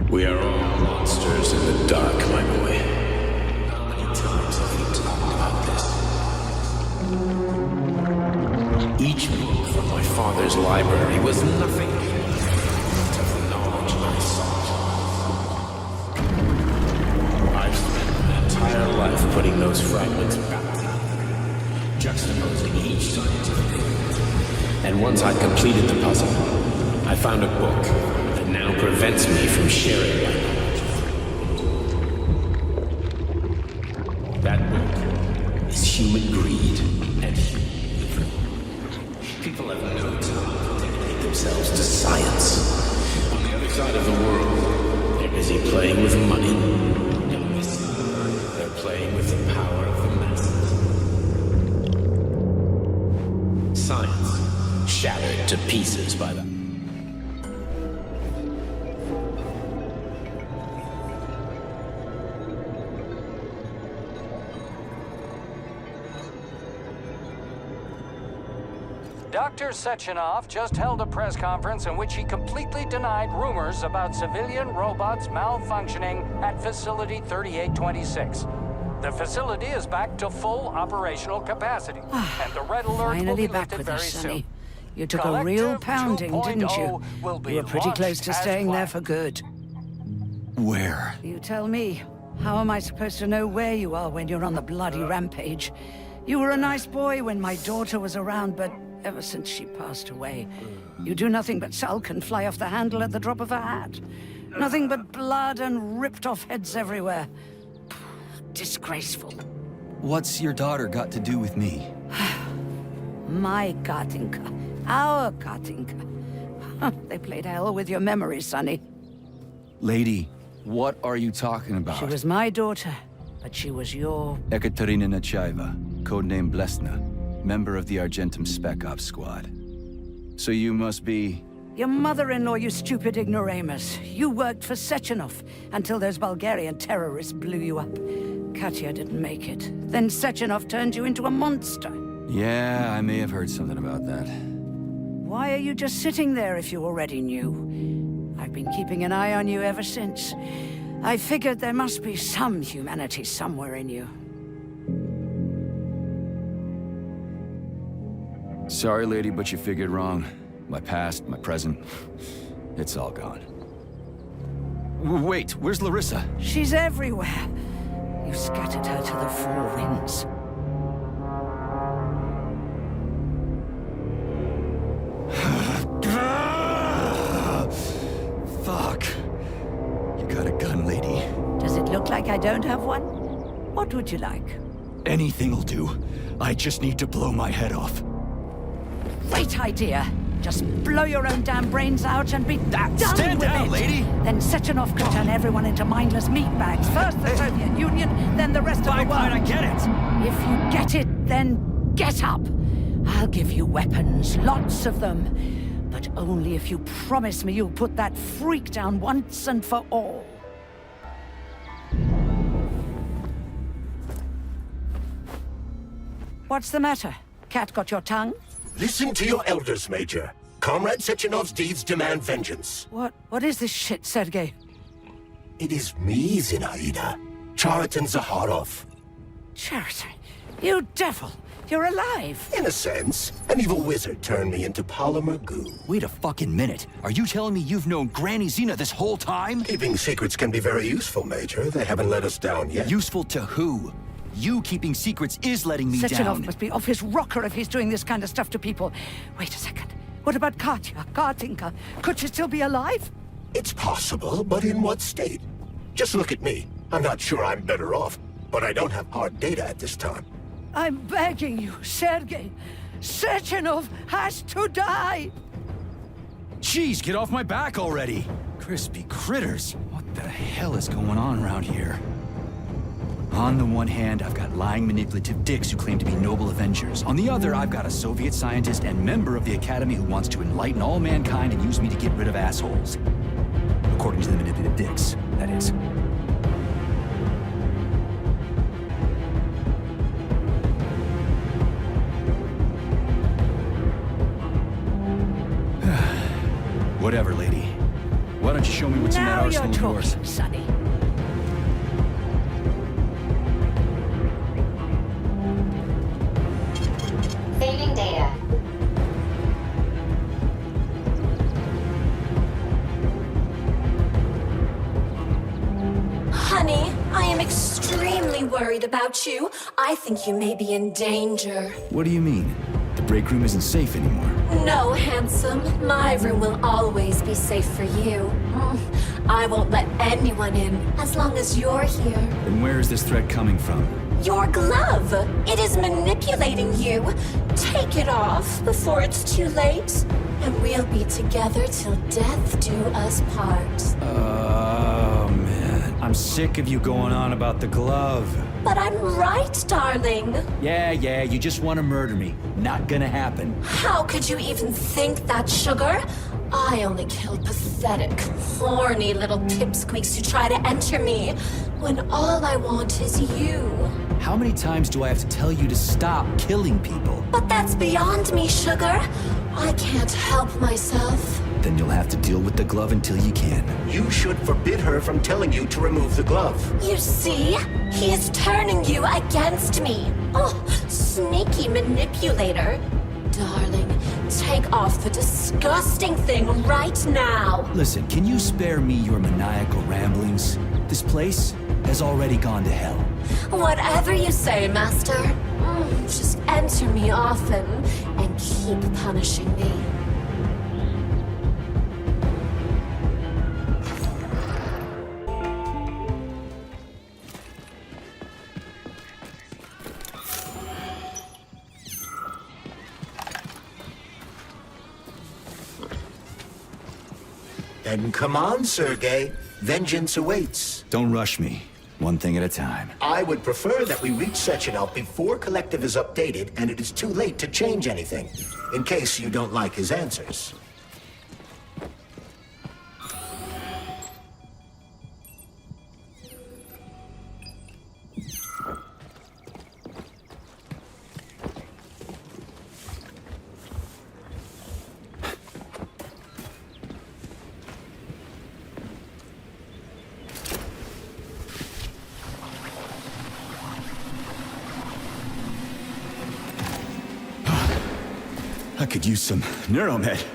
We are all monsters in the dark, my boy. How many times have we talked about this? Each book from my father's library was nothing to the knowledge I sought. I've spent my entire life putting those fragments back together, juxtaposing each scientific theory. And once I'd completed the puzzle, I found a book that now prevents me from sharing my knowledge. That book is human greed and human evil. People have no time for he playing with money? No, they're playing with the power of the masses. Science shattered to pieces by the... Dr. Sechenov just held a press conference in which he completely denied rumors about civilian robots malfunctioning at Facility 3826. The facility is back to full operational capacity, and the red alert will Finally be back lifted with very us, soon. Sonny. You took a real pounding, didn't you? You were pretty close to staying there for good. Where? You tell me. How am I supposed to know where you are when you're on the bloody rampage? You were a nice boy when my daughter was around, but ever since she passed away, you do nothing but sulk and fly off the handle at the drop of a hat. Nothing but blood and ripped off heads everywhere. Disgraceful. What's your daughter got to do with me? My Katinka. Our Katinka. They played hell with your memories, Sonny. Lady, what are you talking about? She was my daughter, but she was your... Ekaterina Nechaeva, codename Blesna, member of the Argentum Spec Ops Squad. So you must be... Your mother-in-law, you stupid ignoramus. You worked for Sechenov until those Bulgarian terrorists blew you up. Katya didn't make it. Then Sechenov turned you into a monster. Yeah, I may have heard something about that. Why are you just sitting there if you already knew? I've been keeping an eye on you ever since. I figured there must be some humanity somewhere in you. Sorry, lady, but you figured wrong. My past, my present, it's all gone. Wait, where's Larissa? She's everywhere. You scattered her to the four winds. Fuck. You got a gun, lady. Does it look like I don't have one? What would you like? Anything'll do. I just need to blow my head off. Great idea. Just blow your own damn brains out and be done Stand with down, it. lady! Then Sechenov could turn everyone into mindless meatbags. First the Soviet Union, then the rest of the world. Fine, I get it. If you get it, then get up. I'll give you weapons, lots of them. But only if you promise me you'll put that freak down once and for all. What's the matter? Cat got your tongue? Listen to your elders, Major. Comrade Sechenov's deeds demand vengeance. What is this shit, Sergei? It is me, Zinaida. Chariton Zakharov. Chariton? You devil! You're alive! In a sense. An evil wizard turned me into polymer goo. Wait a fucking minute. Are you telling me you've known Granny Zena this whole time? Keeping secrets can be very useful, Major. They haven't let us down yet. Useful to who? You keeping secrets is letting me down. Sechenov must be off his rocker if he's doing this kind of stuff to people. Wait a second. What about Katya, Katinka? Could she still be alive? It's possible, but in what state? Just look at me. I'm not sure I'm better off, but I don't have hard data at this time. I'm begging you, Sergei. Sechenov has to die! Jeez, get off my back already! Crispy critters. What the hell is going on around here? On the one hand, I've got lying, manipulative dicks who claim to be noble avengers. On the other, I've got a Soviet scientist and member of the Academy who wants to enlighten all mankind and use me to get rid of assholes. According to the manipulative dicks, that is. Whatever, lady. Why don't you show me what's in that arsenal of yours? Now you're talking, Sonny. Saving data. Honey, I am extremely worried about you. I think you may be in danger. What do you mean? The break room isn't safe anymore. No, handsome. My room will always be safe for you. I won't let anyone in as long as you're here. Then where is this threat coming from? Your glove! It is manipulating you. Take it off before it's too late, and we'll be together till death do us part. Man. I'm sick of you going on about the glove. But I'm right, darling. Yeah, you just want to murder me. Not gonna happen. How could you even think that, Sugar? I only killed pathetic, horny little pipsqueaks who try to enter me, when all I want is you. How many times do I have to tell you to stop killing people? But that's beyond me, Sugar. I can't help myself. Then you'll have to deal with the glove until you can. You should forbid her from telling you to remove the glove. You see? He is turning you against me. Oh, sneaky manipulator. Darling, take off the disgusting thing right now. Listen, can you spare me your maniacal ramblings? This place has already gone to hell. Whatever you say, Master. Just enter me often and keep punishing me. Then come on, Sergei. Vengeance awaits. Don't rush me. One thing at a time. I would prefer that we reach Sechenov before Collective is updated and it is too late to change anything, in case you don't like his answers. I could use some neuromed.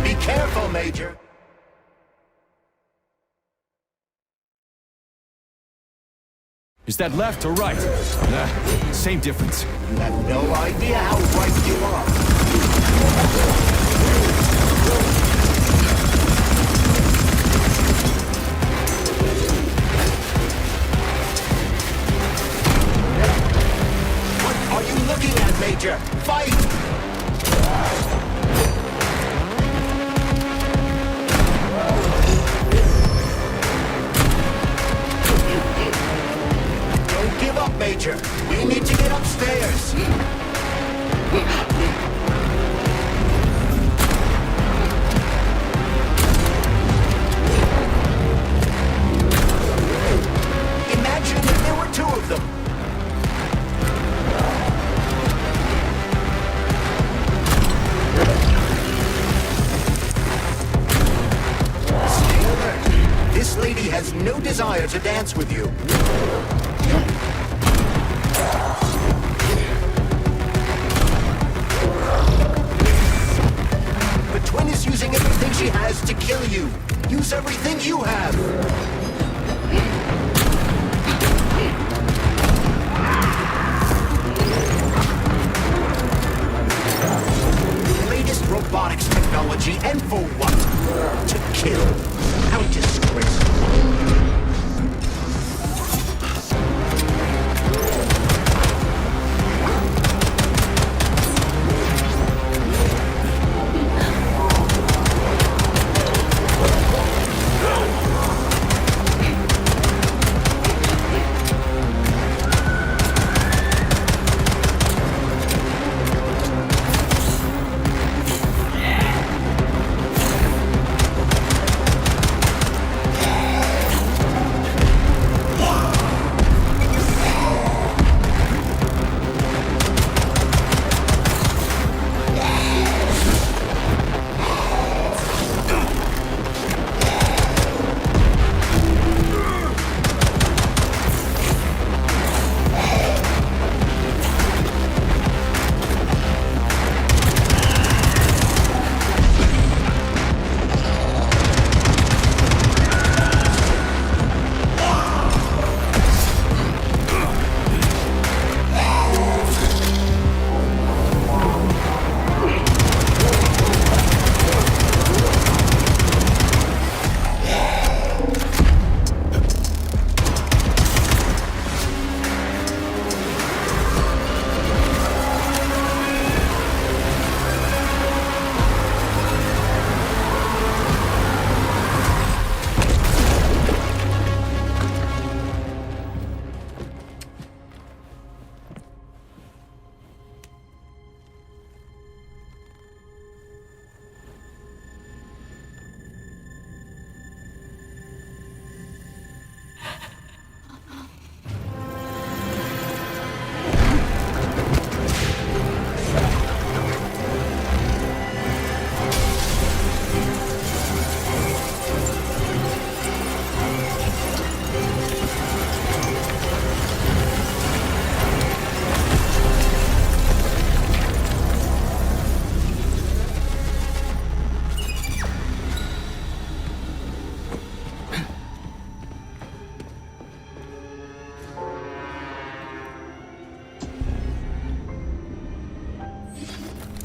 Be careful, Major. Is that left or right? Same difference. You have no idea how right you are. What are you looking at, Major? Fight! Give up, Major. We need to get upstairs. Imagine if there were two of them. Stay alert. This lady has no desire to dance with you. The twin is using everything she has to kill you. Use everything you have. Latest robotics technology, and for what? To kill. How disgraceful.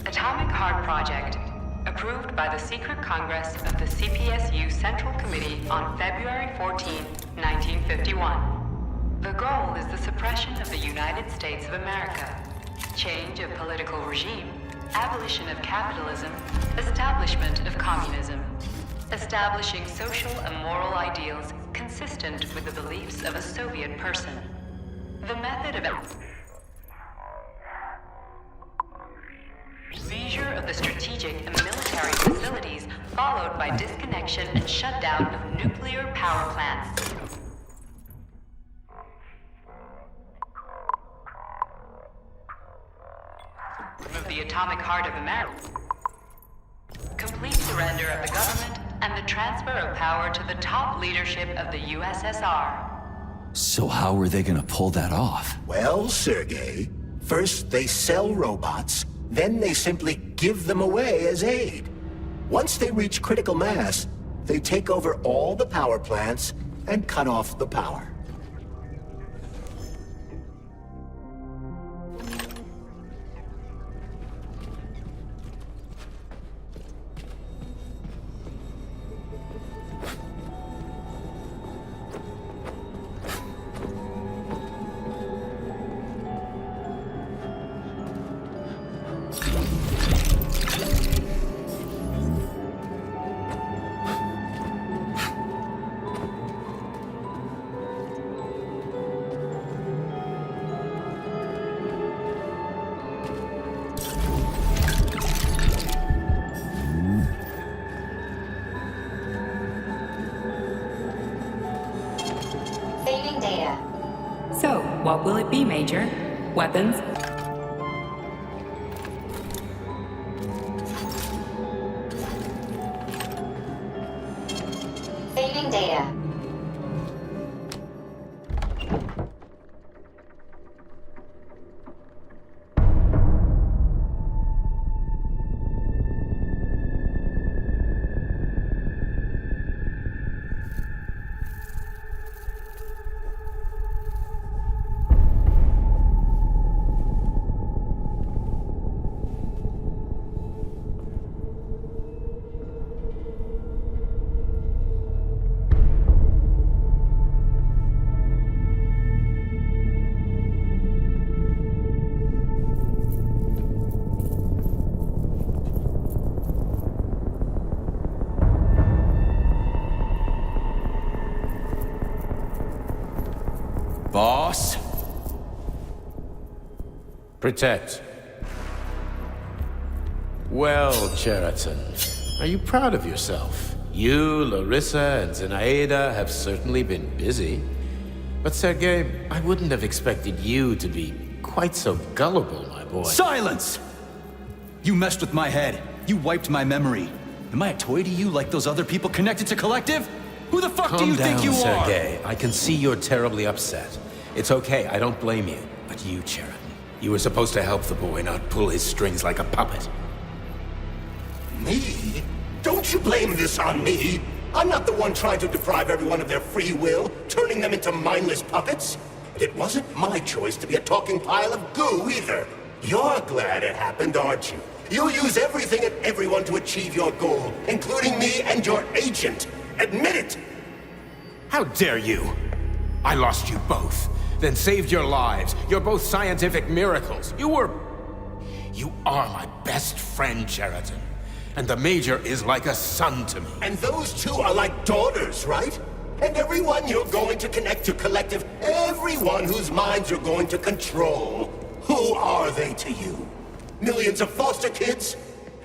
Atomic Heart Project, approved by the Secret Congress of the CPSU Central Committee on February 14, 1951. The goal is the suppression of the United States of America, change of political regime, abolition of capitalism, establishment of communism, establishing social and moral ideals consistent with the beliefs of a Soviet person. The method of seizure of the strategic and military facilities, followed by disconnection and shutdown of nuclear power plants. Of the atomic heart of America. Complete surrender of the government and the transfer of power to the top leadership of the USSR. So how are they gonna pull that off? Well, Sergei, first they sell robots, then they simply give them away as aid. Once they reach critical mass, they take over all the power plants and cut off the power. Saving data. So, what will it be, Major? Weapons? Saving data. Boss? Protect. Well, Cheriton, are you proud of yourself? You, Larissa, and Zenaida have certainly been busy. But Sergei, I wouldn't have expected you to be quite so gullible, my boy. Silence! You messed with my head. You wiped my memory. Am I a toy to you like those other people connected to Collective? Who the fuck do you think you are? Calm down, Sergei. I can see you're terribly upset. It's okay, I don't blame you. But you, Cheriton, you were supposed to help the boy, not pull his strings like a puppet. Me? Don't you blame this on me? I'm not the one trying to deprive everyone of their free will, turning them into mindless puppets. It wasn't my choice to be a talking pile of goo either. You're glad it happened, aren't you? You'll use everything and everyone to achieve your goal, including me and your agent. Admit it! How dare you? I lost you both, then saved your lives. You're both scientific miracles. You are my best friend, Cheriton. And the Major is like a son to me. And those two are like daughters, right? And everyone you're going to connect to Collective, everyone whose minds you're going to control, who are they to you? Millions of foster kids?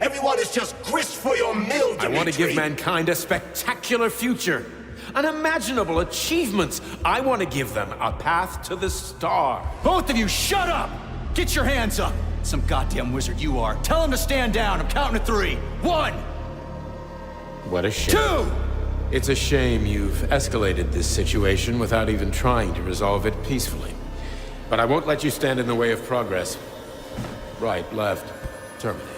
Everyone is just grist for your mill, Dimitri. I want to give mankind a spectacular future. Unimaginable achievements. I want to give them a path to the star. Both of you, shut up! Get your hands up! Some goddamn wizard you are. Tell him to stand down. I'm counting to 3. 1! What a shame. 2! It's a shame you've escalated this situation without even trying to resolve it peacefully. But I won't let you stand in the way of progress. Right, left, terminate.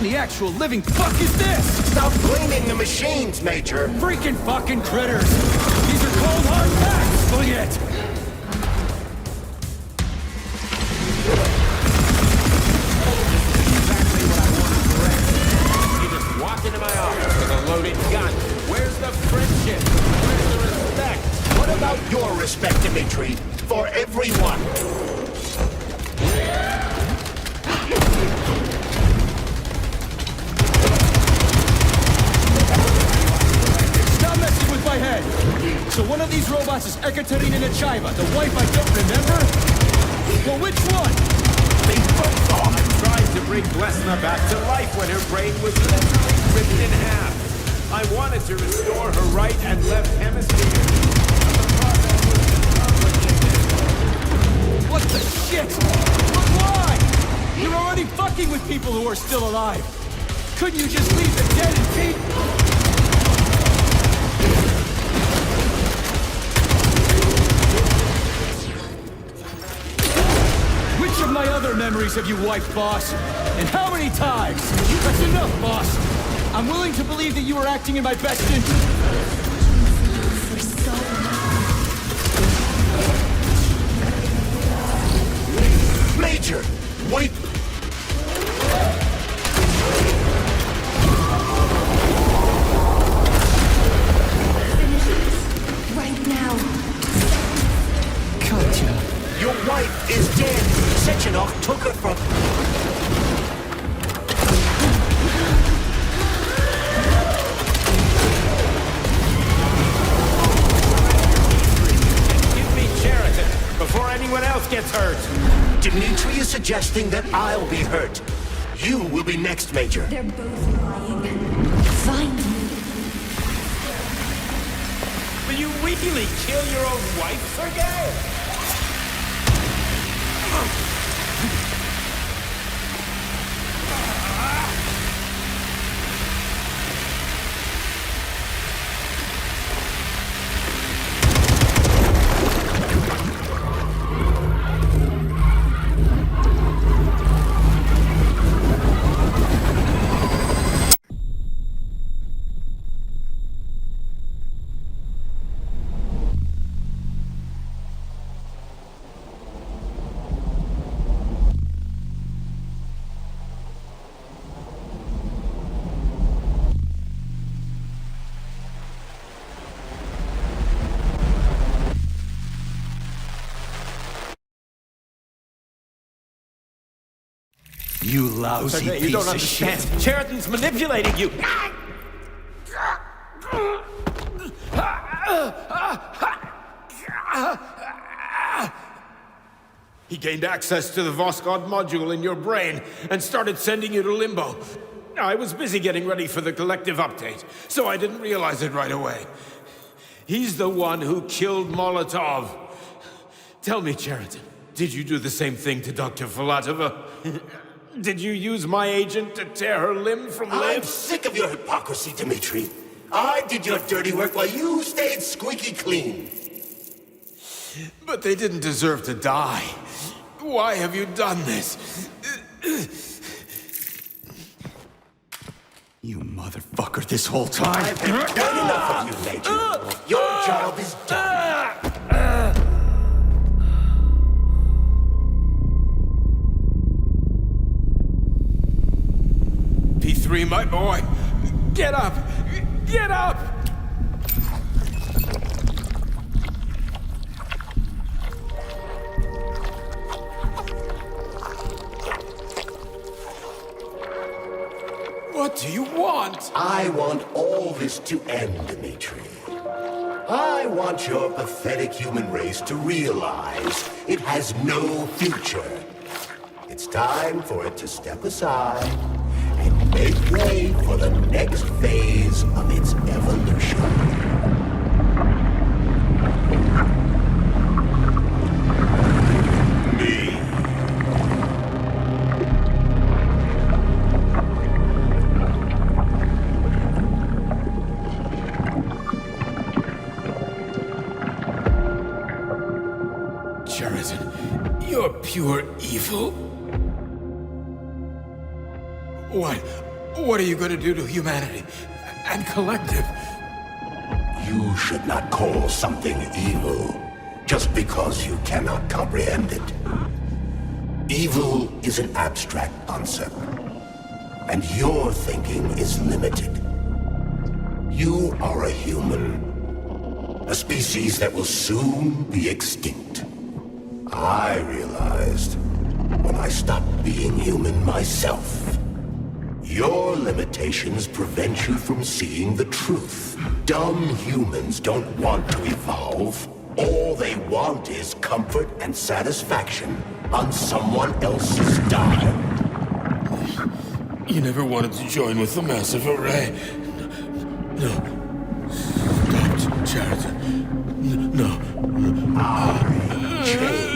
the actual living fuck is this? Stop blaming the machines, Major! Freaking fucking critters! These are cold hard facts, fling it! Walk into my office with a loaded gun. Where's the friendship? Where's the respect? What about your respect, Dimitri? For everyone? Stop messing with my head! So one of these robots is Ekaterina Nechaeva, the wife I don't remember? Well, which one? They both are. I tried to bring Blesna back to life when her brain was literally ripped in half. I wanted to restore her right and left hemisphere. What the shit? But why? You're already fucking with people who are still alive. Couldn't you just leave the dead in peace? Which of my other memories have you wiped, boss? And how many times? That's enough, boss. I'm willing to believe that you were acting in my best interest. Major! Wait! Right now. Katya. Your wife is dead! Sechenov took her from... Before anyone else gets hurt. Dimitri is suggesting that I'll be hurt. You will be next, Major. They're both lying. Find me. Will you really kill your own wife, Sergei? You lousy Sergei, piece you don't of understand. shit. Sheridan's manipulating you. He gained access to the Voskhod module in your brain and started sending you to Limbo. I was busy getting ready for the collective update, so I didn't realize it right away. He's the one who killed Molotov. Tell me, Sheridan, did you do the same thing to Dr. Filatova? Did you use my agent to tear her limb from limb? I'm sick of your hypocrisy, Dimitri. I did your dirty work while you stayed squeaky clean. But they didn't deserve to die. Why have you done this? You motherfucker, this whole time. I've had done enough of you, Major. Your job is done. P3, my boy. Get up! Get up! What do you want? I want all this to end, Dimitri. I want your pathetic human race to realize it has no future. It's time for it to step aside and make way for the next phase of its evolution. You're pure evil? What are you going to do to humanity and collective? You should not call something evil just because you cannot comprehend it. Evil is an abstract concept, and your thinking is limited. You are a human, a species that will soon be extinct. I realized when I stopped being human myself. Your limitations prevent you from seeing the truth. Dumb humans don't want to evolve. All they want is comfort and satisfaction on someone else's dime. You never wanted to join with the massive array. No. Stop, Chariton. No. I changed.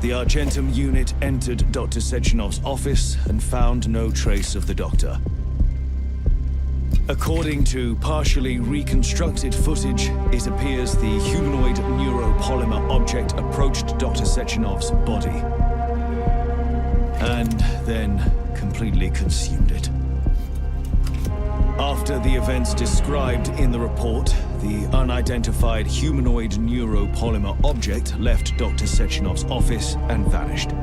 The Argentum unit entered Dr. Sechenov's office and found no trace of the doctor. According to partially reconstructed footage, it appears the humanoid neuropolymer object approached Dr. Sechenov's body and then completely consumed it. After the events described in the report, the unidentified humanoid neuropolymer object left Dr. Sechenov's office and vanished.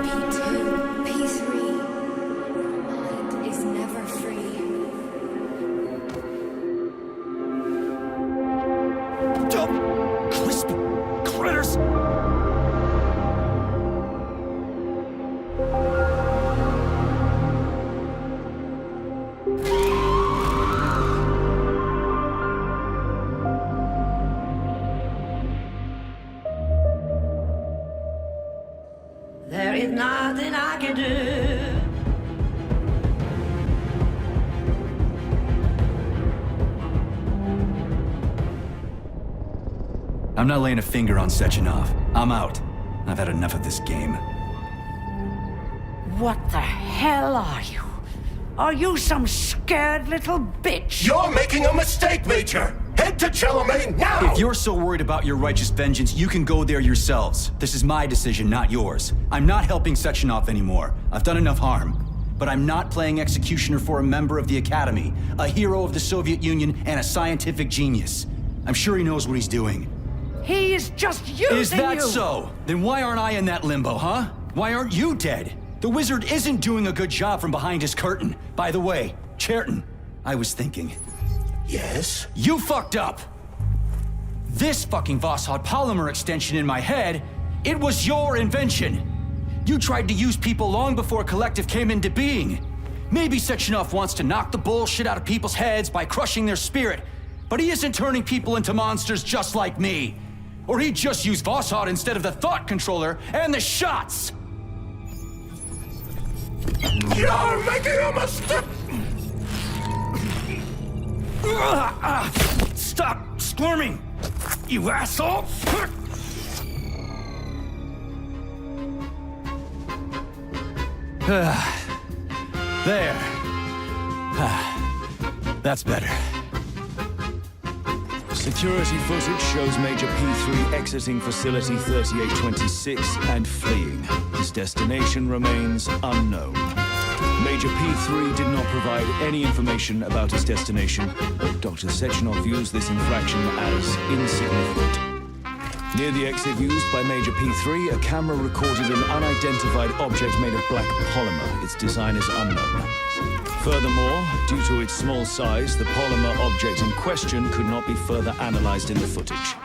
P2, P3. Mind is never free. Dumb, crispy critters! There is nothing I can do. I'm not laying a finger on Sechenov. I'm out. I've had enough of this game. What the hell are you? Are you some scared little bitch? You're making a mistake, Major! Head to Chalamet now! If you're so worried about your righteous vengeance, you can go there yourselves. This is my decision, not yours. I'm not helping Sechenov anymore. I've done enough harm. But I'm not playing executioner for a member of the Academy, a hero of the Soviet Union, and a scientific genius. I'm sure he knows what he's doing. He is just using you! Is that so? Then why aren't I in that limbo, huh? Why aren't you dead? The wizard isn't doing a good job from behind his curtain. By the way, Chariton, I was thinking... Yes? You fucked up! This fucking Voskhod polymer extension in my head, it was your invention! You tried to use people long before Collective came into being. Maybe Sechenov wants to knock the bullshit out of people's heads by crushing their spirit, but he isn't turning people into monsters just like me. Or he'd just use Voskhod instead of the thought controller and the shots! You're making a mistake! Stop squirming, you asshole! There. That's better. Security footage shows Major P3 exiting Facility 3826 and fleeing. His destination remains unknown. Major P3 did not provide any information about his destination. Dr. Sechenov views this infraction as insignificant. Near the exit used by Major P3, a camera recorded an unidentified object made of black polymer. Its design is unknown. Furthermore, due to its small size, the polymer object in question could not be further analyzed in the footage.